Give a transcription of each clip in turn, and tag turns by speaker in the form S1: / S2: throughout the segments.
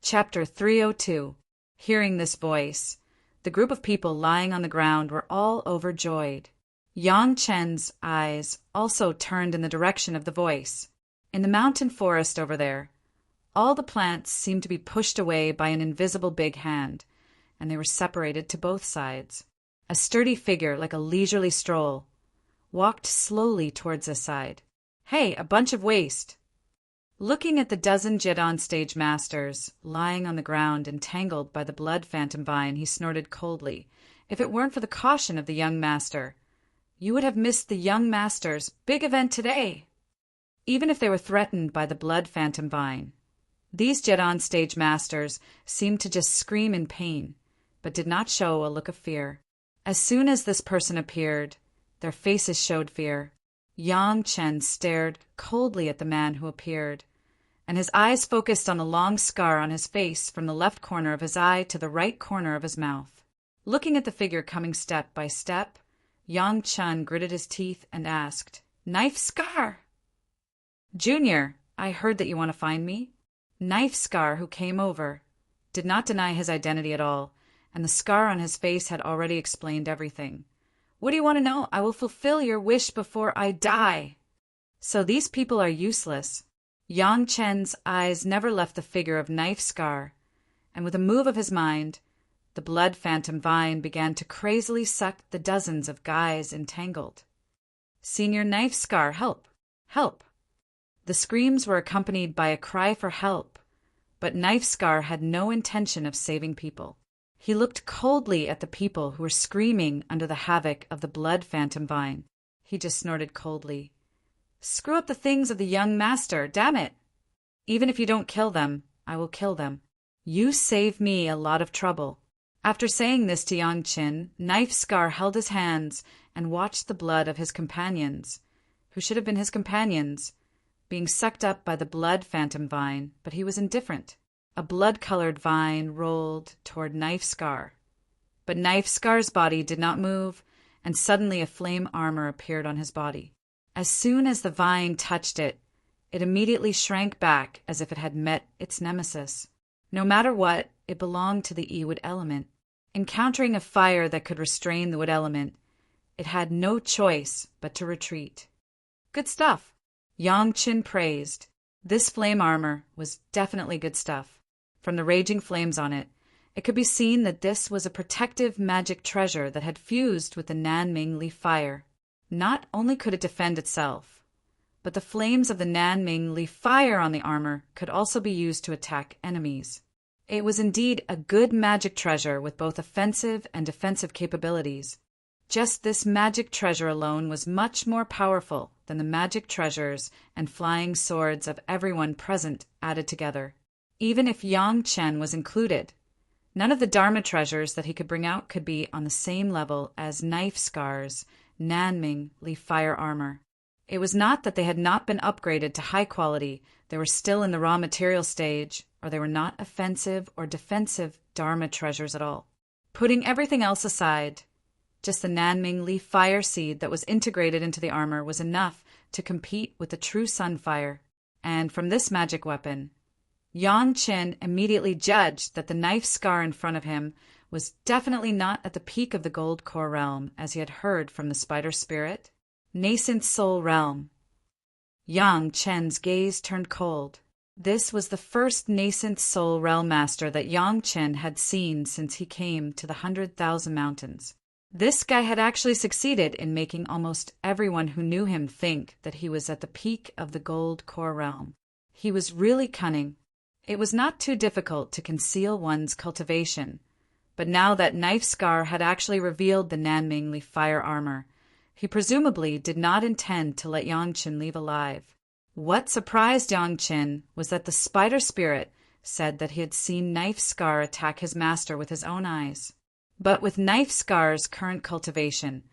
S1: Chapter 302. Hearing this voice, the group of people lying on the ground were all overjoyed. Yang Chen's eyes also turned in the direction of the voice. In the mountain forest over there, all the plants seemed to be pushed away by an invisible big hand, and they were separated to both sides. A sturdy figure, like a leisurely stroll, walked slowly towards this side. "Hey, a bunch of waste!" Looking at the dozen Jedon stage masters lying on the ground entangled by the blood phantom vine, he snorted coldly. If it weren't for the caution of the young master, you would have missed the young master's big event today. Even if they were threatened by the blood phantom vine, these Jedon stage masters seemed to just scream in pain, but did not show a look of fear. As soon as this person appeared, their faces showed fear. Yang Chen stared coldly at the man who appeared, and his eyes focused on the long scar on his face from the left corner of his eye to the right corner of his mouth. Looking at the figure coming step by step, Yang Chen gritted his teeth and asked, "Knife Scar?" "Junior, I heard that you want to find me." Knife Scar, who came over, did not deny his identity at all, and the scar on his face had already explained everything. "What do you want to know? I will fulfill your wish before I die." So these people are useless. Yang Chen's eyes never left the figure of Knife Scar, and with a move of his mind, the blood phantom vine began to crazily suck the dozens of guys entangled. "Senior Knife Scar, help! Help!" The screams were accompanied by a cry for help, but Knife Scar had no intention of saving people. He looked coldly at the people who were screaming under the havoc of the blood phantom vine. He just snorted coldly. "Screw up the things of the young master, damn it! Even if you don't kill them, I will kill them. You save me a lot of trouble." After saying this to Yang Chen, Knife Scar held his hands and watched the blood of his companions, who should have been his companions, being sucked up by the blood phantom vine, but he was indifferent. A blood-colored vine rolled toward Knife Scar, but Knife Scar's body did not move, and suddenly a flame armor appeared on his body. As soon as the vine touched it, it immediately shrank back as if it had met its nemesis. No matter what, it belonged to the E-wood element. Encountering a fire that could restrain the wood element, it had no choice but to retreat. "Good stuff," Yang Chen praised. This flame armor was definitely good stuff. From the raging flames on it, it could be seen that this was a protective magic treasure that had fused with the Nanming leaf fire. Not only could it defend itself, but the flames of the Nanming leaf fire on the armor could also be used to attack enemies. It was indeed a good magic treasure with both offensive and defensive capabilities. Just this magic treasure alone was much more powerful than the magic treasures and flying swords of everyone present added together. Even if Yang Chen was included, none of the Dharma treasures that he could bring out could be on the same level as Knife Scar's Nanming leaf fire armor. It was not that they had not been upgraded to high quality, they were still in the raw material stage, or they were not offensive or defensive Dharma treasures at all. Putting everything else aside, just the Nanming leaf fire seed that was integrated into the armor was enough to compete with the true sunfire. And from this magic weapon, Yang Chen immediately judged that the Knife Scar in front of him was definitely not at the peak of the gold core realm, as he had heard from the spider spirit. Nascent soul realm. Yang Chen's gaze turned cold. This was the first nascent soul realm master that Yang Chen had seen since he came to the 100,000 Mountains. This guy had actually succeeded in making almost everyone who knew him think that he was at the peak of the gold core realm. He was really cunning. It was not too difficult to conceal one's cultivation, but now that Knife Scar had actually revealed the Nanming leaf fire armor, he presumably did not intend to let Yang Chen leave alive. What surprised Yang Chen was that the spider spirit said that he had seen Knife Scar attack his master with his own eyes. But with Knife Scar's current cultivation,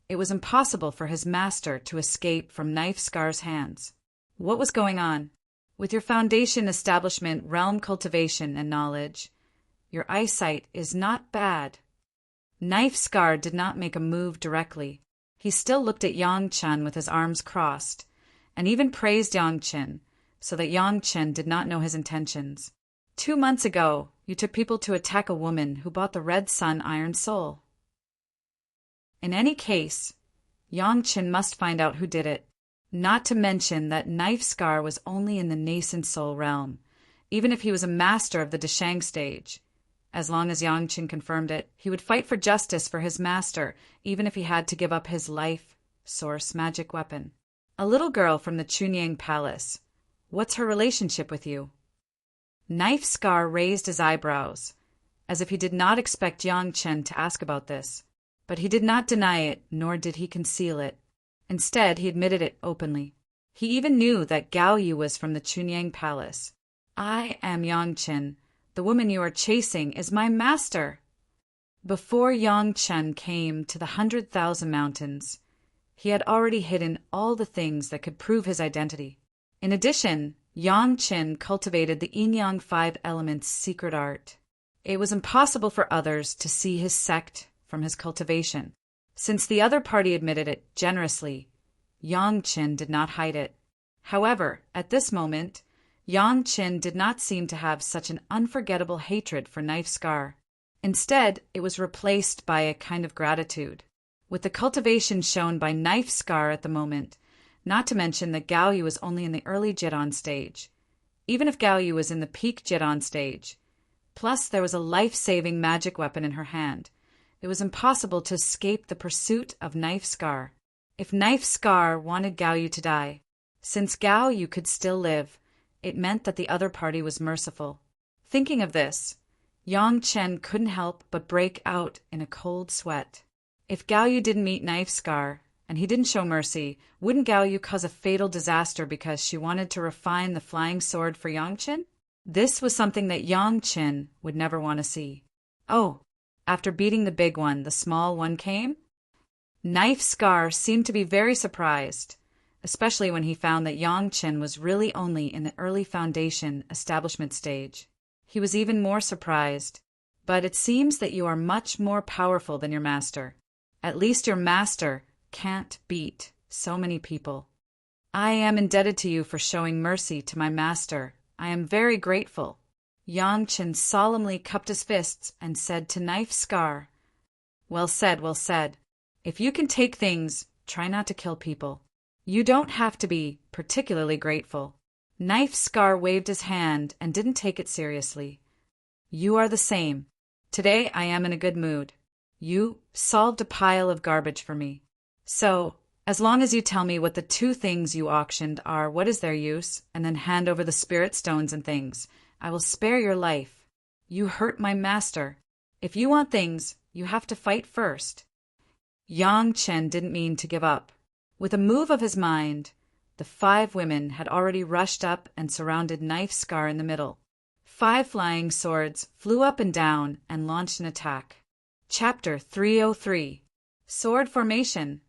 S1: it was impossible for his master to escape from Knife Scar's hands. What was going on? With your foundation establishment, realm cultivation, and knowledge, your eyesight is not bad. Knife Scar did not make a move directly. He still looked at Yang Chen with his arms crossed, and even praised Yang Chen, so that Yang Chen did not know his intentions. 2 months ago, you took people to attack a woman who bought the Red Sun Iron Soul. In any case, Yang Qin must find out who did it. Not to mention that Knife Scar was only in the nascent soul realm, even if he was a master of the Deshang stage. As long as Yang Qin confirmed it, he would fight for justice for his master, even if he had to give up his life source magic weapon. A little girl from the Chunyang Palace. What's her relationship with you? Knife Scar raised his eyebrows, as if he did not expect Yang Chen to ask about this. But he did not deny it, nor did he conceal it. Instead, he admitted it openly. He even knew that Gao Yu was from the Chunyang Palace. I am Yang Chen. The woman you are chasing is my master. Before Yang Chen came to the 100,000 mountains, he had already hidden all the things that could prove his identity. In addition, Yang Chen cultivated the Yin-Yang 5 Elements secret art. It was impossible for others to see his sect from his cultivation. Since the other party admitted it generously, Yang Chen did not hide it. However, at this moment, Yang Chen did not seem to have such an unforgettable hatred for Knife Scar. Instead, it was replaced by a kind of gratitude. With the cultivation shown by Knife Scar at the moment, not to mention that Gao Yu was only in the early Jidan stage, even if Gao Yu was in the peak Jidan stage, plus there was a life-saving magic weapon in her hand, it was impossible to escape the pursuit of Knife Scar. If Knife Scar wanted Gao Yu to die, since Gao Yu could still live, it meant that the other party was merciful. Thinking of this, Yang Chen couldn't help but break out in a cold sweat. If Gao Yu didn't meet Knife Scar, and he didn't show mercy, wouldn't Gao Yu cause a fatal disaster because she wanted to refine the flying sword for Yang Chen? This was something that Yang Chen would never want to see. Oh, after beating the big one, the small one came? Knife Scar seemed to be very surprised, especially when he found that Yang Chen was really only in the early foundation establishment stage. He was even more surprised. But it seems that you are much more powerful than your master. At least your master can't beat so many people. I am indebted to you for showing mercy to my master. I am very grateful. Yang Chen solemnly cupped his fists and said to Knife Scar, Well said, well said. If you can take things, try not to kill people. You don't have to be particularly grateful. Knife Scar waved his hand and didn't take it seriously. You are the same. Today I am in a good mood. You solved a pile of garbage for me. So, as long as you tell me what the 2 things you auctioned are, what is their use, and then hand over the spirit stones and things, I will spare your life. You hurt my master. If you want things, you have to fight first. Yang Chen didn't mean to give up. With a move of his mind, the 5 women had already rushed up and surrounded Knife Scar in the middle. 5 flying swords flew up and down and launched an attack. Chapter 303. Sword Formation.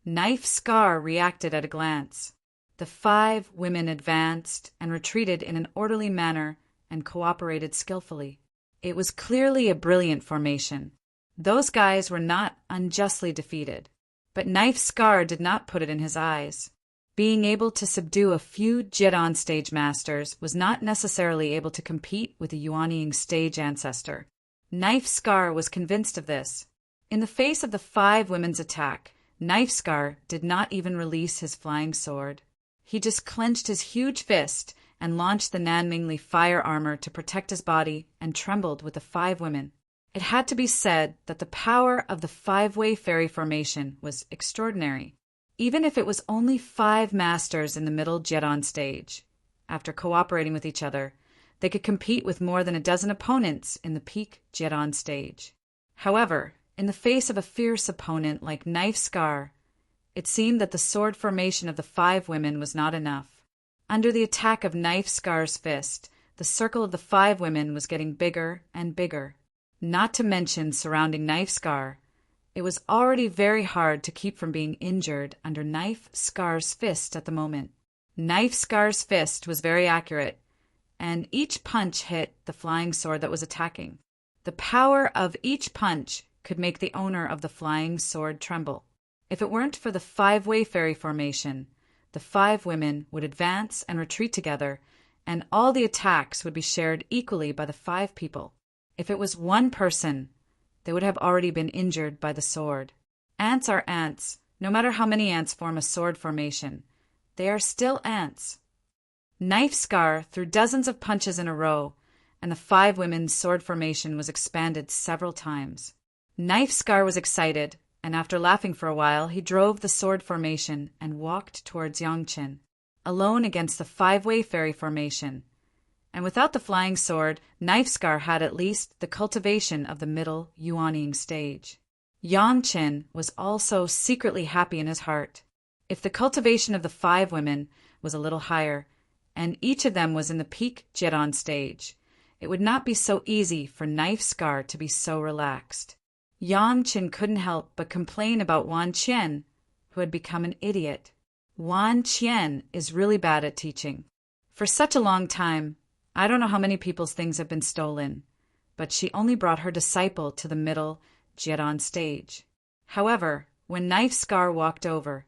S1: Knife Scar reacted at a glance. The 5 women advanced and retreated in an orderly manner and cooperated skillfully. It was clearly a brilliant formation. Those guys were not unjustly defeated. But Knife Scar did not put it in his eyes. Being able to subdue a few Jidan stage masters was not necessarily able to compete with a Yuanying stage ancestor. Knife Scar was convinced of this. In the face of the 5 women's attack, Knife Scar did not even release his flying sword. He just clenched his huge fist and launched the Nanmingli fire armor to protect his body and trembled with the 5 women. It had to be said that the power of the 5-way fairy formation was extraordinary, even if it was only 5 masters in the middle Jidan stage. After cooperating with each other, they could compete with more than a dozen opponents in the peak Jidan stage. However, in the face of a fierce opponent like Knife Scar, it seemed that the sword formation of the 5 women was not enough. Under the attack of Knife Scar's fist, the circle of the 5 women was getting bigger and bigger. Not to mention surrounding Knife Scar, it was already very hard to keep from being injured under Knife Scar's fist at the moment. Knife Scar's fist was very accurate, and each punch hit the flying sword that was attacking. The power of each punch could make the owner of the flying sword tremble. If it weren't for the 5-way fairy formation, the 5 women would advance and retreat together and all the attacks would be shared equally by the 5 people. If it was one person, they would have already been injured by the sword. Ants are ants. No matter how many ants form a sword formation, they are still ants. Knife Scar threw dozens of punches in a row, and the 5 women's sword formation was expanded several times. Knife Scar was excited, and after laughing for a while, he drove the sword formation and walked towards Yongchen, alone against the 5-way fairy formation. And without the flying sword, Knife Scar had at least the cultivation of the middle Yuanying stage. Yongchen was also secretly happy in his heart. If the cultivation of the 5 women was a little higher, and each of them was in the peak Jiran stage, it would not be so easy for Knife Scar to be so relaxed. Yongchen couldn't help but complain about Wan Qian, who had become an idiot. Wan Qian is really bad at teaching. For such a long time, I don't know how many people's things have been stolen, but she only brought her disciple to the middle Jiran stage. However, when Knife Scar walked over,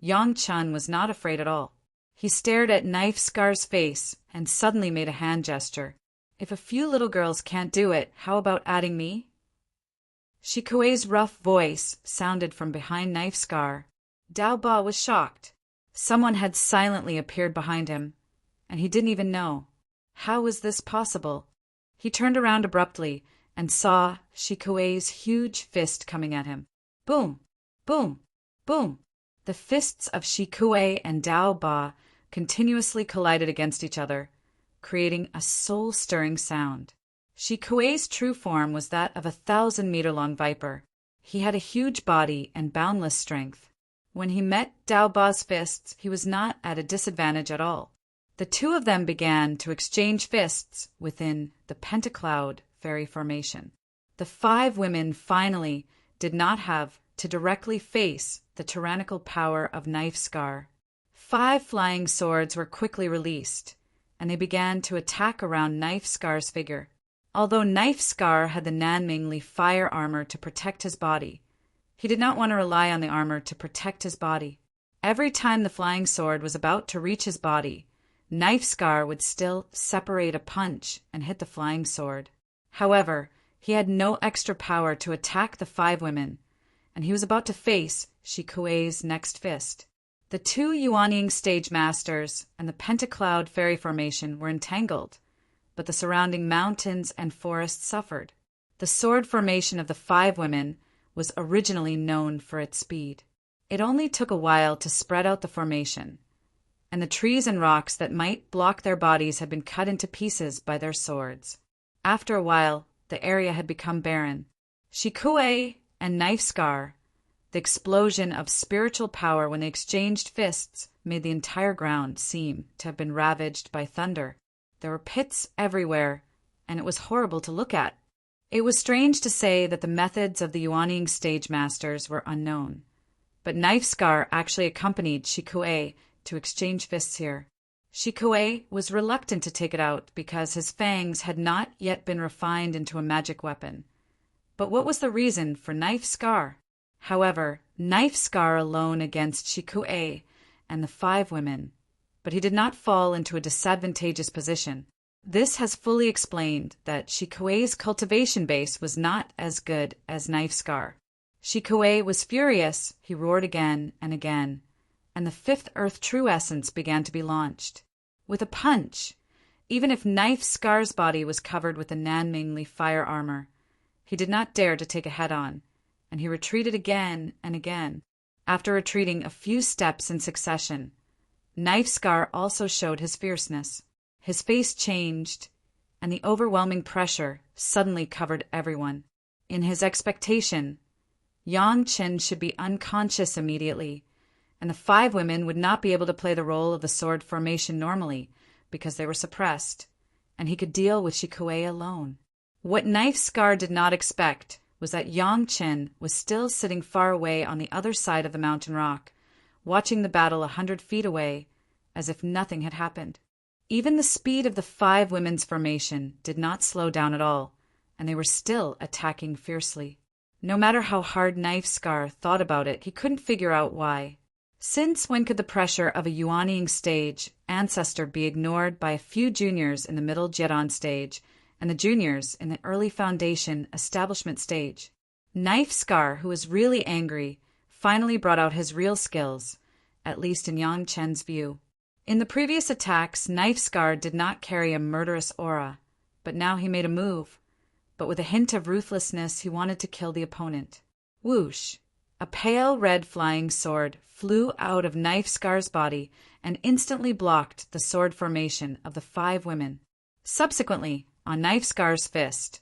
S1: Yongchen was not afraid at all. He stared at Knife Scar's face and suddenly made a hand gesture. If a few little girls can't do it, how about adding me? Shikue's rough voice sounded from behind Knife Scar. Dao Ba was shocked. Someone had silently appeared behind him, and he didn't even know. How was this possible? He turned around abruptly and saw Shikue's huge fist coming at him. Boom! Boom! Boom! The fists of Shikue and Dao Ba continuously collided against each other, creating a soul-stirring sound. Shikue's true form was that of a 1,000-meter-long viper. He had a huge body and boundless strength. When he met Dao Ba's fists, he was not at a disadvantage at all. The two of them began to exchange fists within the Pentacloud fairy formation. The 5 women finally did not have to directly face the tyrannical power of Knife Scar. 5 flying swords were quickly released, and they began to attack around Knife Scar's figure. Although Knife Scar had the Nanmingli fire armor to protect his body, he did not want to rely on the armor to protect his body. Every time the flying sword was about to reach his body, Knife Scar would still separate a punch and hit the flying sword. However, he had no extra power to attack the 5 women, and he was about to face Shikue's next fist. The 2 Yuanying stage masters and the Pentacloud fairy formation were entangled, but the surrounding mountains and forests suffered. The sword formation of the 5 women was originally known for its speed. It only took a while to spread out the formation, and the trees and rocks that might block their bodies had been cut into pieces by their swords. After a while, the area had become barren. Shikue and Knife Scar, the explosion of spiritual power when they exchanged fists, made the entire ground seem to have been ravaged by thunder. There were pits everywhere, and it was horrible to look at. It was strange to say that the methods of the Yuanying stage masters were unknown, but Knife Scar actually accompanied Shikue to exchange fists here. Shikue was reluctant to take it out because his fangs had not yet been refined into a magic weapon. But what was the reason for Knife Scar? However, Knife Scar alone against Shikue and the 5 women, but he did not fall into a disadvantageous position. This has fully explained that Shikue's cultivation base was not as good as Knife Scar. Shikue was furious. He roared again and again, and the 5th Earth True Essence began to be launched. With a punch, even if Knife Scar's body was covered with the Nanmingli fire armor, he did not dare to take a head-on, and he retreated again and again. After retreating a few steps in succession, Knife Scar also showed his fierceness. His face changed, and the overwhelming pressure suddenly covered everyone. In his expectation, Yongchen should be unconscious immediately, and the 5 women would not be able to play the role of the sword formation normally because they were suppressed, and he could deal with Shikue alone. What Knife Scar did not expect was that Yongchen was still sitting far away on the other side of the mountain rock, watching the battle 100 feet away, as if nothing had happened. Even the speed of the 5 women's formation did not slow down at all, and they were still attacking fiercely. No matter how hard Knife Scar thought about it, he couldn't figure out why. Since when could the pressure of a yuanying stage ancestor be ignored by a few juniors in the middle Jiran stage and the juniors in the early foundation establishment stage? Knife Scar, who was really angry, finally brought out his real skills, at least in Yang Chen's view. In the previous attacks, Knife Scar did not carry a murderous aura, but now he made a move. But with a hint of ruthlessness, he wanted to kill the opponent. Whoosh! A pale red flying sword flew out of Knife Scar's body and instantly blocked the sword formation of the 5 women. Subsequently, on Knife Scar's fist,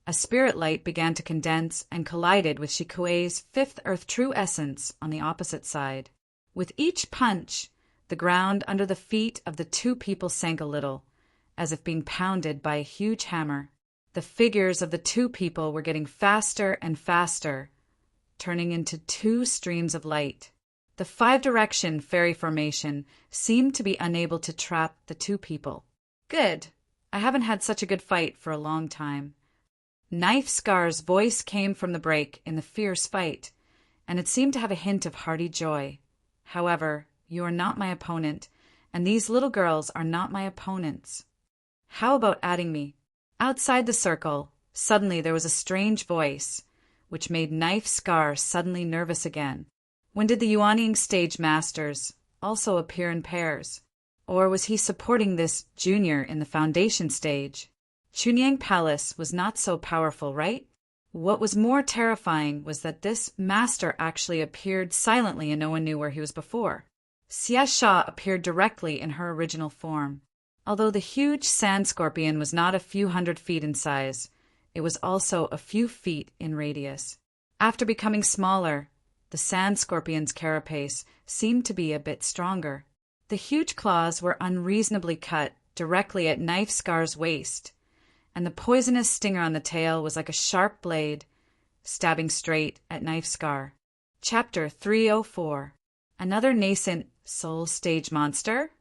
S1: a spirit light began to condense and collided with Shikuei's 5th Earth True Essence on the opposite side. With each punch, the ground under the feet of the 2 people sank a little, as if being pounded by a huge hammer. The figures of the 2 people were getting faster and faster, turning into 2 streams of light. The 5-direction fairy formation seemed to be unable to trap the 2 people. Good. I haven't had such a good fight for a long time. Knife Scar's voice came from the break in the fierce fight, and it seemed to have a hint of hearty joy. However, you are not my opponent, and these little girls are not my opponents. How about adding me? Outside the circle, suddenly there was a strange voice, which made Knife Scar suddenly nervous again. When did the yuanying stage masters also appear in pairs? Or was he supporting this junior in the foundation stage? Chunyang Palace was not so powerful, right? What was more terrifying was that this master actually appeared silently and no one knew where he was before. Xia Sha appeared directly in her original form. Although the huge sand scorpion was not a few hundred feet in size, it was also a few feet in radius. After becoming smaller, the sand scorpion's carapace seemed to be a bit stronger. The huge claws were unreasonably cut directly at Knife Scar's waist, and the poisonous stinger on the tail was like a sharp blade, stabbing straight at Knife Scar. Chapter 304. Another nascent soul stage monster?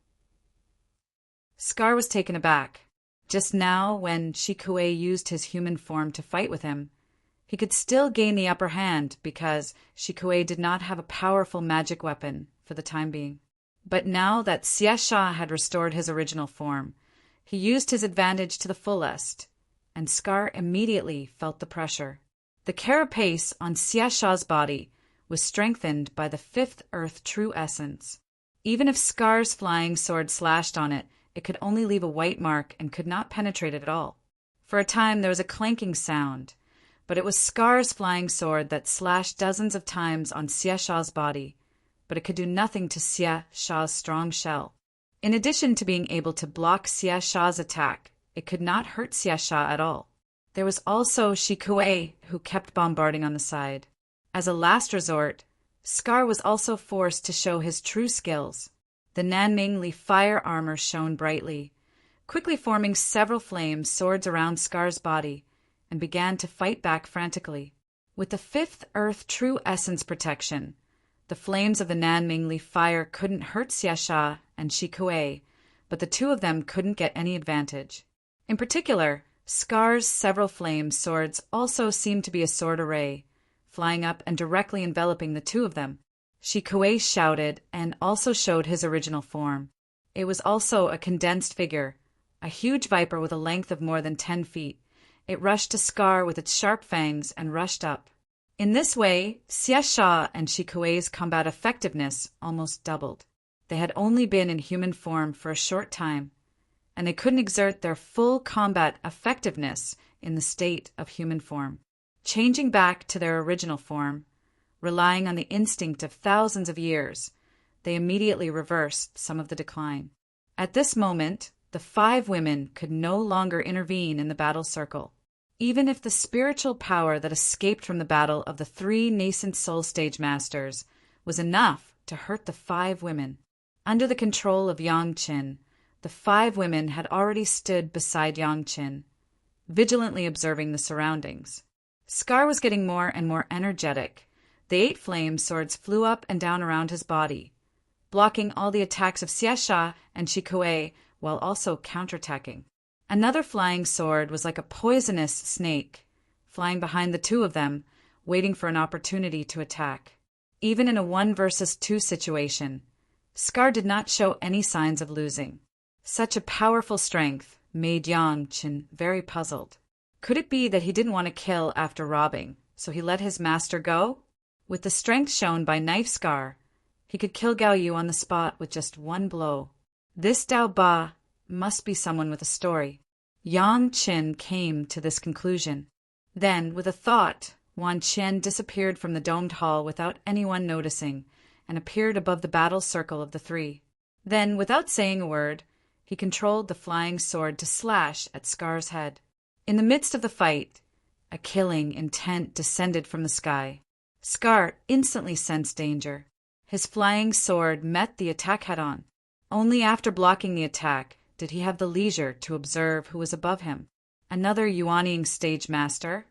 S1: Scar was taken aback. Just now, when Shikuei used his human form to fight with him, he could still gain the upper hand because Shikuei did not have a powerful magic weapon for the time being. But now that Xia Sha had restored his original form, he used his advantage to the fullest, and Scar immediately felt the pressure. The carapace on Xia Sha's body was strengthened by the 5th Earth True Essence. Even if Scar's flying sword slashed on it, it could only leave a white mark and could not penetrate it at all. For a time there was a clanking sound, but it was Scar's flying sword that slashed dozens of times on Xia Sha's body, but it could do nothing to Xia Sha's strong shell. In addition to being able to block Xia Sha's attack, it could not hurt Xia Sha at all. There was also Shikuei, who kept bombarding on the side. As a last resort, Scar was also forced to show his true skills. The Nanming Li fire armor shone brightly, quickly forming several flame swords around Scar's body, and began to fight back frantically. With the 5th Earth True Essence protection, the flames of the Nanming Li fire couldn't hurt Xia Sha and Shikuei, but the 2 of them couldn't get any advantage. In particular, Scar's several flame swords also seemed to be a sword array, flying up and directly enveloping the 2 of them. Shikuei shouted and also showed his original form. It was also a condensed figure, a huge viper with a length of more than 10 feet. It rushed to Scar with its sharp fangs and rushed up. In this way, Xia Sha and Shikuei's combat effectiveness almost doubled. They had only been in human form for a short time, and they couldn't exert their full combat effectiveness in the state of human form. Changing back to their original form, relying on the instinct of thousands of years, they immediately reversed some of the decline. At this moment, the 5 women could no longer intervene in the battle circle. Even if the spiritual power that escaped from the battle of the 3 nascent soul stage masters was enough to hurt the 5 women. Under the control of Yang Qin, the 5 women had already stood beside Yang Qin, vigilantly observing the surroundings. Scar was getting more and more energetic. The 8 flame swords flew up and down around his body, blocking all the attacks of Xia Sha and Shikuei while also counterattacking. Another flying sword was like a poisonous snake, flying behind the 2 of them, waiting for an opportunity to attack. Even in a 1 versus 2 situation, Scar did not show any signs of losing. Such a powerful strength made Yang Chen very puzzled. Could it be that he didn't want to kill after robbing, so he let his master go? With the strength shown by Knife Scar, he could kill Gao Yu on the spot with just 1 blow. This Dao Ba must be someone with a story. Yang Chen came to this conclusion. Then, with a thought, Wan Qian disappeared from the domed hall without anyone noticing and appeared above the battle circle of the 3. Then, without saying a word, he controlled the flying sword to slash at Scar's head. In the midst of the fight, a killing intent descended from the sky. Scar instantly sensed danger. His flying sword met the attack head-on. Only after blocking the attack did he have the leisure to observe who was above him. Another Yuanying stage master?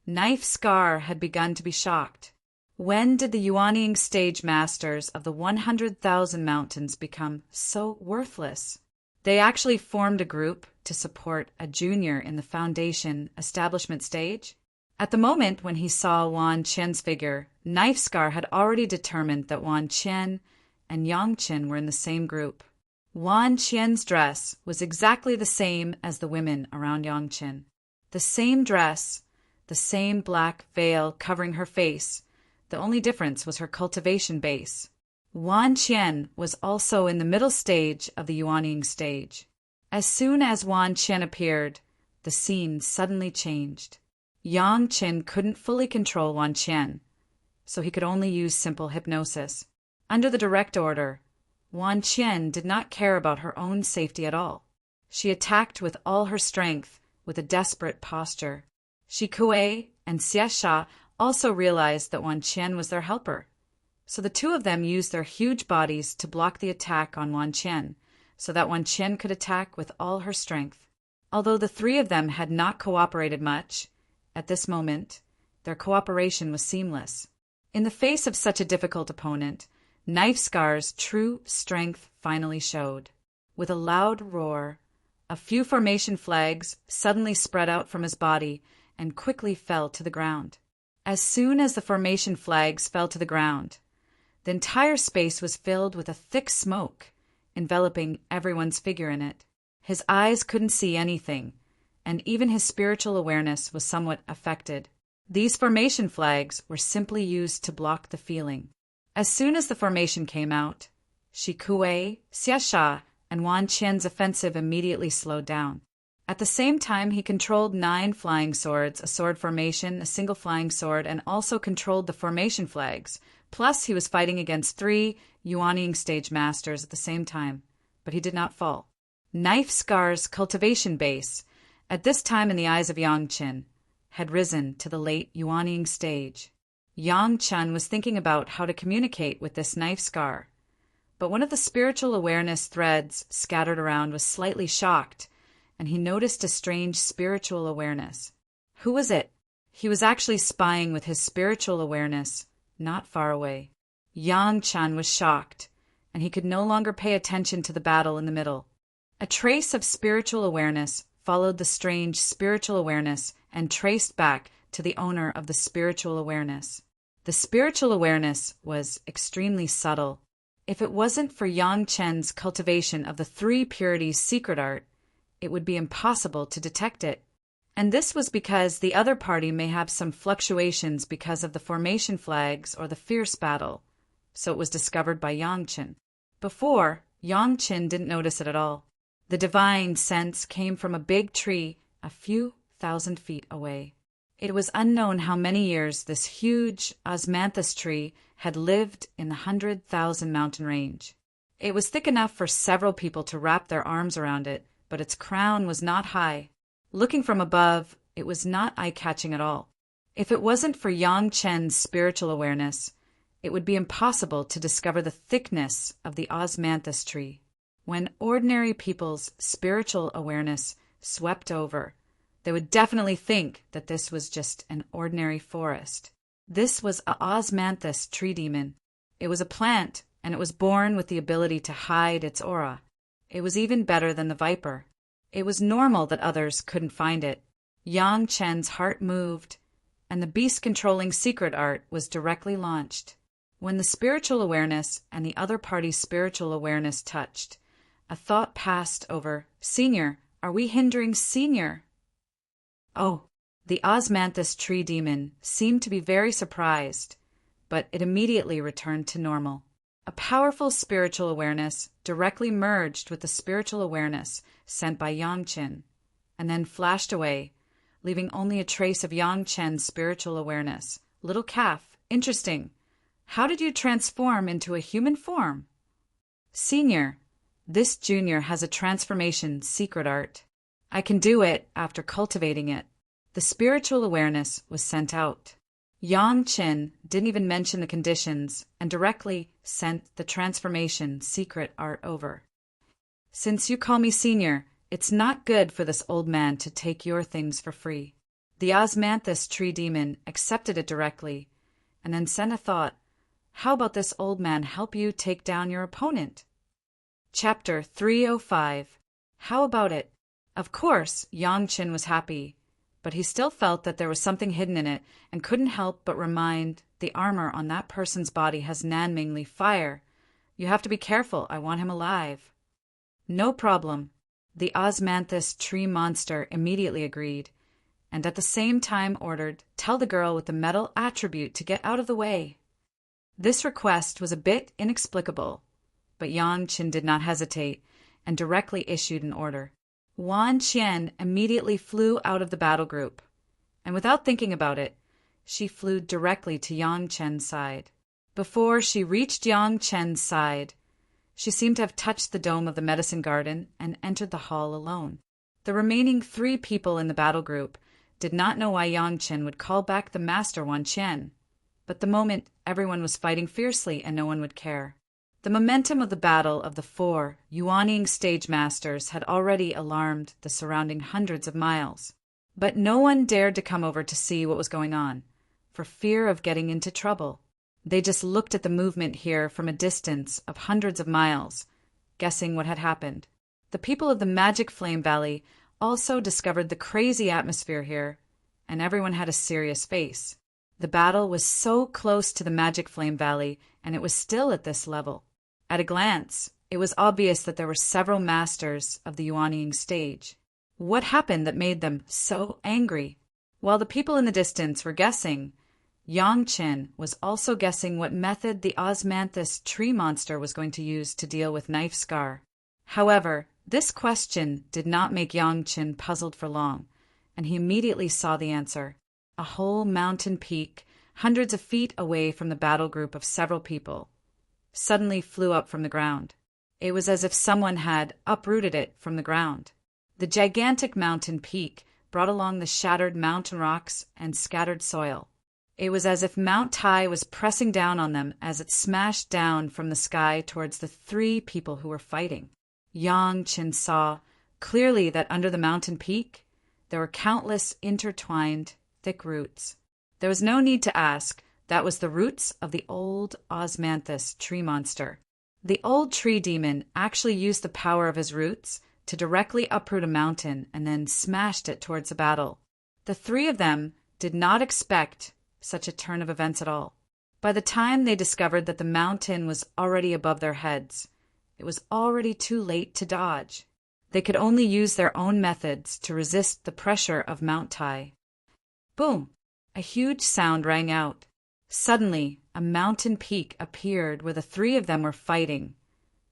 S1: Knife Scar had begun to be shocked. When did the Yuanying stage masters of the 100,000 mountains become so worthless? They actually formed a group to support a junior in the foundation establishment stage. At the moment when he saw Wan Qian's figure, Knife Scar had already determined that Wan Qian and Yang Chen were in the same group. Wan Qian's dress was exactly the same as the women around Yang Chen. The same dress, the same black veil covering her face. The only difference was her cultivation base. Wan Qian was also in the middle stage of the Yuanying stage. As soon as Wan Qian appeared, the scene suddenly changed. Yang Chen couldn't fully control Wan Qian, so he could only use simple hypnosis. Under the direct order, Wan Qian did not care about her own safety at all. She attacked with all her strength, with a desperate posture. Shi Kuei and Xie Sha also realized that Wan Qian was their helper, so the 2 of them used their huge bodies to block the attack on Wan Qian, so that Wan Qian could attack with all her strength. Although the 3 of them had not cooperated much, at this moment, their cooperation was seamless. In the face of such a difficult opponent, Knife Scar's true strength finally showed. With a loud roar, a few formation flags suddenly spread out from his body and quickly fell to the ground. As soon as the formation flags fell to the ground, the entire space was filled with a thick smoke, enveloping everyone's figure in it. His eyes couldn't see anything, and even his spiritual awareness was somewhat affected. These formation flags were simply used to block the feeling. As soon as the formation came out, Shi Kuei, Xie Sha, and Wan Qian's offensive immediately slowed down. At the same time, he controlled 9 flying swords, a sword formation, a single flying sword, and also controlled the formation flags. Plus, he was fighting against 3 Yuanying stage masters at the same time, but he did not fall. Knife Scar's cultivation base, at this time in the eyes of Yang Chen, had risen to the late Yuanying stage. Yang Chen was thinking about how to communicate with this Knife Scar, but one of the spiritual awareness threads scattered around was slightly shocked, and he noticed a strange spiritual awareness. Who was it? He was actually spying with his spiritual awareness, not far away. Yang Chen was shocked, and he could no longer pay attention to the battle in the middle. A trace of spiritual awareness followed the strange spiritual awareness and traced back to the owner of the spiritual awareness. The spiritual awareness was extremely subtle. If it wasn't for Yang Chen's cultivation of the 3 purities secret art, it would be impossible to detect it. And this was because the other party may have some fluctuations because of the formation flags or the fierce battle, so it was discovered by Yang Chen. Before, Yang Chen didn't notice it at all. The divine sense came from a big tree a few thousand feet away. It was unknown how many years this huge osmanthus tree had lived in the 100,000 mountain range. It was thick enough for several people to wrap their arms around it, but its crown was not high. Looking from above, it was not eye-catching at all. If it wasn't for Yang Chen's spiritual awareness, it would be impossible to discover the thickness of the osmanthus tree. When ordinary people's spiritual awareness swept over, they would definitely think that this was just an ordinary forest. This was a osmanthus tree demon. It was a plant, and it was born with the ability to hide its aura. It was even better than the viper. It was normal that others couldn't find it. Yang Chen's heart moved, and the beast-controlling secret art was directly launched. When the spiritual awareness and the other party's spiritual awareness touched, a thought passed over, "Senior, are we hindering Senior?" Oh, the osmanthus tree demon seemed to be very surprised, but it immediately returned to normal. A powerful spiritual awareness directly merged with the spiritual awareness sent by Yang Chen, and then flashed away, leaving only a trace of Yang Chen's spiritual awareness. "Little calf, interesting. How did you transform into a human form?" "Senior, this junior has a transformation secret art. I can do it after cultivating it." The spiritual awareness was sent out. Yang Chen didn't even mention the conditions and directly sent the transformation secret art over. "Since you call me senior, it's not good for this old man to take your things for free." The osmanthus tree demon accepted it directly and then sent a thought, "How about this old man help you take down your opponent?" Chapter 305. How about it? Of course, Yang Chen was happy, but he still felt that there was something hidden in it and couldn't help but remind, "The armor on that person's body has Nanmingli fire. You have to be careful. I want him alive." "No problem." The osmanthus tree monster immediately agreed, and at the same time ordered, "Tell the girl with the metal attribute to get out of the way." This request was a bit inexplicable, but Yang Chen did not hesitate and directly issued an order. Wan Qian immediately flew out of the battle group, and without thinking about it, she flew directly to Yang Chen's side. Before she reached Yang Chen's side, she seemed to have touched the dome of the medicine garden and entered the hall alone. The remaining 3 people in the battle group did not know why Yang Chen would call back the master Wan Qian, but the moment everyone was fighting fiercely and no one would care. The momentum of the battle of the 4 Yuanying stage masters had already alarmed the surrounding hundreds of miles, but no one dared to come over to see what was going on, for fear of getting into trouble. They just looked at the movement here from a distance of hundreds of miles, guessing what had happened. The people of the Magic Flame Valley also discovered the crazy atmosphere here, and everyone had a serious face. The battle was so close to the Magic Flame Valley, and it was still at this level. At a glance, it was obvious that there were several masters of the Yuanying stage. What happened that made them so angry? While the people in the distance were guessing, Yang Chen was also guessing what method the osmanthus tree monster was going to use to deal with Knife Scar. However, this question did not make Yang Chen puzzled for long, and he immediately saw the answer. A whole mountain peak, hundreds of feet away from the battle group of several people, suddenly flew up from the ground. It was as if someone had uprooted it from the ground. The gigantic mountain peak brought along the shattered mountain rocks and scattered soil. It was as if Mount Tai was pressing down on them as it smashed down from the sky towards the 3 people who were fighting. Yang Chen saw clearly that under the mountain peak there were countless intertwined, thick roots. There was no need to ask. That was the roots of the old osmanthus tree monster. The old tree demon actually used the power of his roots to directly uproot a mountain and then smashed it towards the battle. The 3 of them did not expect such a turn of events at all. By the time they discovered that the mountain was already above their heads, it was already too late to dodge. They could only use their own methods to resist the pressure of Mount Tai. Boom! A huge sound rang out. Suddenly, a mountain peak appeared where the 3 of them were fighting,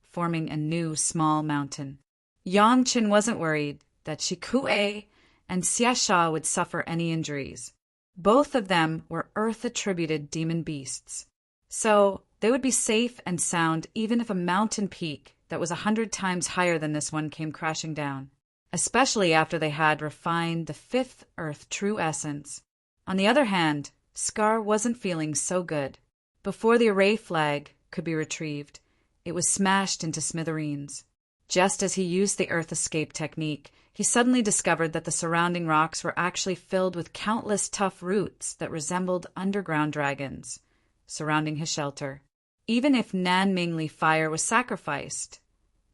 S1: forming a new small mountain. Yang Chen wasn't worried that Shikue and Xiasha would suffer any injuries. Both of them were earth-attributed demon beasts, so they would be safe and sound even if a mountain peak that was 100 times higher than this one came crashing down, especially after they had refined the 5th Earth true essence. On the other hand, Scar wasn't feeling so good. Before the array flag could be retrieved, it was smashed into smithereens. Just as he used the Earth escape technique, he suddenly discovered that the surrounding rocks were actually filled with countless tough roots that resembled underground dragons, surrounding his shelter. Even if Nanmingli fire was sacrificed,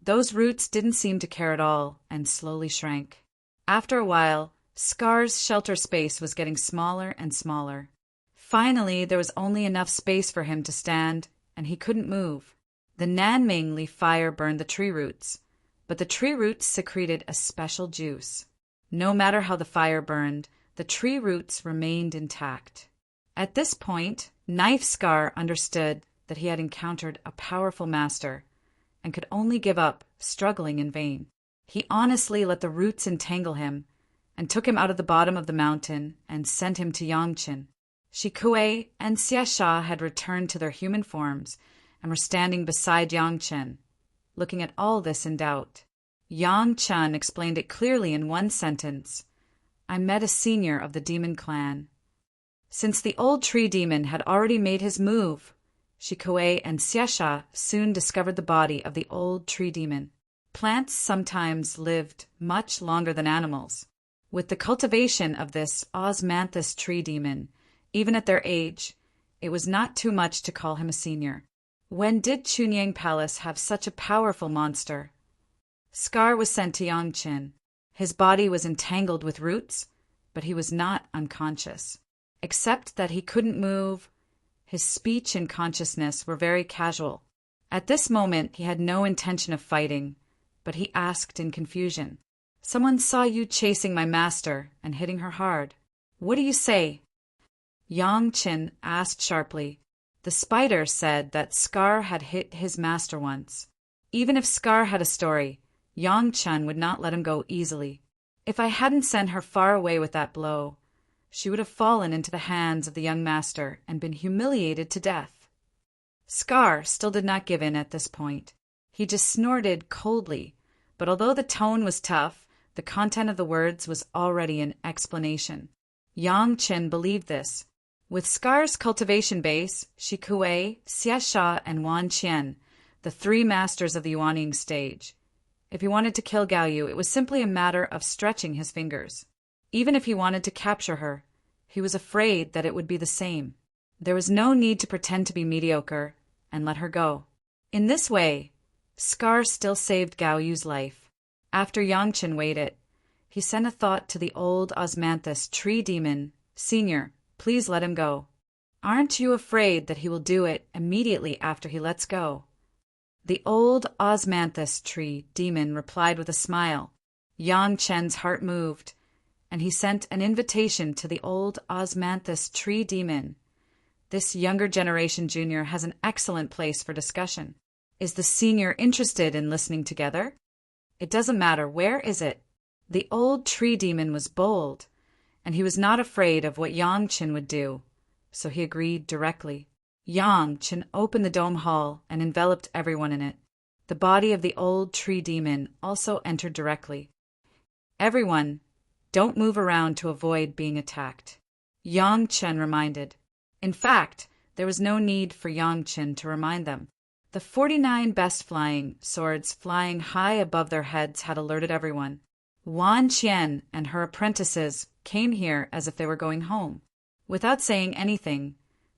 S1: those roots didn't seem to care at all and slowly shrank. After a while, Scar's shelter space was getting smaller and smaller. Finally, there was only enough space for him to stand, and he couldn't move. The Nanming Leaf fire burned the tree roots, but the tree roots secreted a special juice. No matter how the fire burned, the tree roots remained intact. At this point, Knife Scar understood that he had encountered a powerful master and could only give up, struggling in vain. He honestly let the roots entangle him and took him out of the bottom of the mountain and sent him to Yangchen. Shikue and Xiasha had returned to their human forms and were standing beside Yangchen, looking at all this in doubt. Yangchen explained it clearly in one sentence. I met a senior of the demon clan. Since the old tree demon had already made his move, Shikue and Xiasha soon discovered the body of the old tree demon. Plants sometimes lived much longer than animals. With the cultivation of this osmanthus tree demon, even at their age, it was not too much to call him a senior. When did Chunyang Palace have such a powerful monster? Scar was sent to Yangchen. His body was entangled with roots, but he was not unconscious. Except that he couldn't move, his speech and consciousness were very casual. At this moment, he had no intention of fighting, but he asked in confusion, Someone saw you chasing my master and hitting her hard. What do you say? Yangchen asked sharply. The spider said that Scar had hit his master once. Even if Scar had a story, Yangchen would not let him go easily. If I hadn't sent her far away with that blow, she would have fallen into the hands of the young master and been humiliated to death. Scar still did not give in at this point. He just snorted coldly, but although the tone was tough, the content of the words was already an explanation. Yangchen believed this. With Scar's cultivation base, Shikue, Xiasha, and Wan Qian, the three masters of the Yuanying stage, if he wanted to kill Gaoyu, it was simply a matter of stretching his fingers. Even if he wanted to capture her, he was afraid that it would be the same. There was no need to pretend to be mediocre and let her go. In this way, Scar still saved Gaoyu's life. After Yangchen waited, he sent a thought to the old osmanthus tree demon, Senior, please let him go. Aren't you afraid that he will do it immediately after he lets go? The old osmanthus tree demon replied with a smile. Yangchen's heart moved, and he sent an invitation to the old osmanthus tree demon. This younger generation junior has an excellent place for discussion. Is the senior interested in listening together? It doesn't matter. Where is it? The old tree demon was bold, and he was not afraid of what Yangchen would do, so he agreed directly. Yangchen opened the dome hall and enveloped everyone in it. The body of the old tree demon also entered directly. Everyone, don't move around to avoid being attacked, Yangchen reminded. In fact, there was no need for Yangchen to remind them. The 49 best flying swords flying high above their heads had alerted everyone. Wan Qian and her apprentices came here as if they were going home. Without saying anything,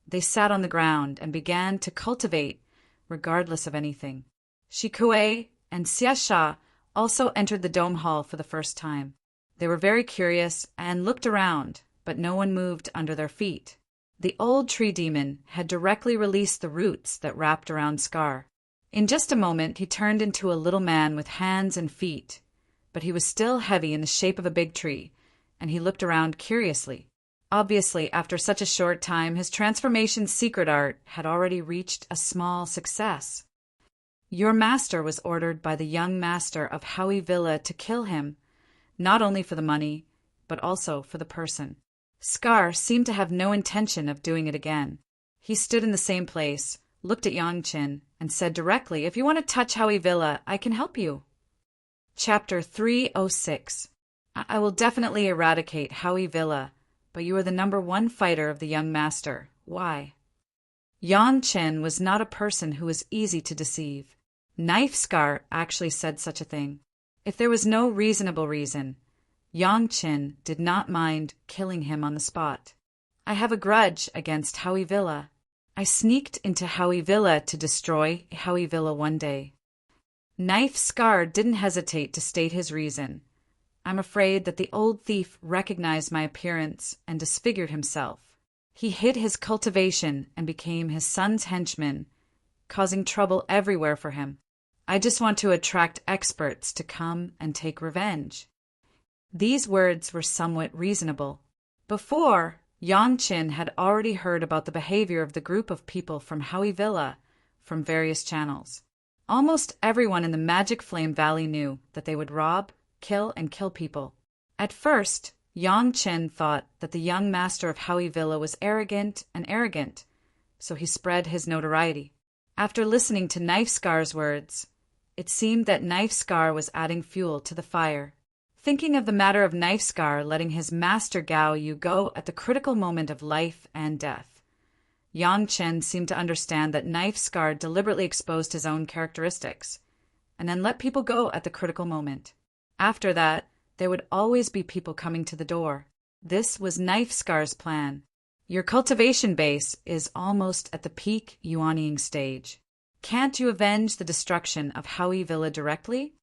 S1: they sat on the ground and began to cultivate, regardless of anything. Shikue and Xiasha also entered the dome hall for the first time. They were very curious and looked around, but no one moved under their feet. The old tree demon had directly released the roots that wrapped around Scar. In just a moment, he turned into a little man with hands and feet, but he was still heavy in the shape of a big tree, and he looked around curiously. Obviously, after such a short time, his transformation's secret art had already reached a small success. Your master was ordered by the young master of Howie Villa to kill him, not only for the money, but also for the person. Scar seemed to have no intention of doing it again. He stood in the same place, looked at Yangchen, and said directly, If you want to touch Howie Villa, I can help you. Chapter 306. I will definitely eradicate Howie Villa, but you are the #1 fighter of the young master. Why? Yangchen was not a person who was easy to deceive. Knife Scar actually said such a thing. If there was no reasonable reason, Yangchen did not mind killing him on the spot. I have a grudge against Howie Villa. I sneaked into Howie Villa to destroy Howie Villa one day. Knife Scar didn't hesitate to state his reason. I'm afraid that the old thief recognized my appearance and disfigured himself. He hid his cultivation and became his son's henchman, causing trouble everywhere for him. I just want to attract experts to come and take revenge. These words were somewhat reasonable. Before, Yang Qin had already heard about the behavior of the group of people from Howie Villa from various channels. Almost everyone in the Magic Flame Valley knew that they would rob, kill, and kill people. At first, Yang Chen thought that the young master of Howie Villa was arrogant, so he spread his notoriety. After listening to Knife Scar's words, it seemed that Knife Scar was adding fuel to the fire. Thinking of the matter of Knife Scar letting his master Gao Yu go at the critical moment of life and death, Yang Chen seemed to understand that Knife Scar deliberately exposed his own characteristics, and then let people go at the critical moment. After that, there would always be people coming to the door. This was Knife Scar's plan. Your cultivation base is almost at the peak yuanying stage. Can't you avenge the destruction of Howie Villa directly?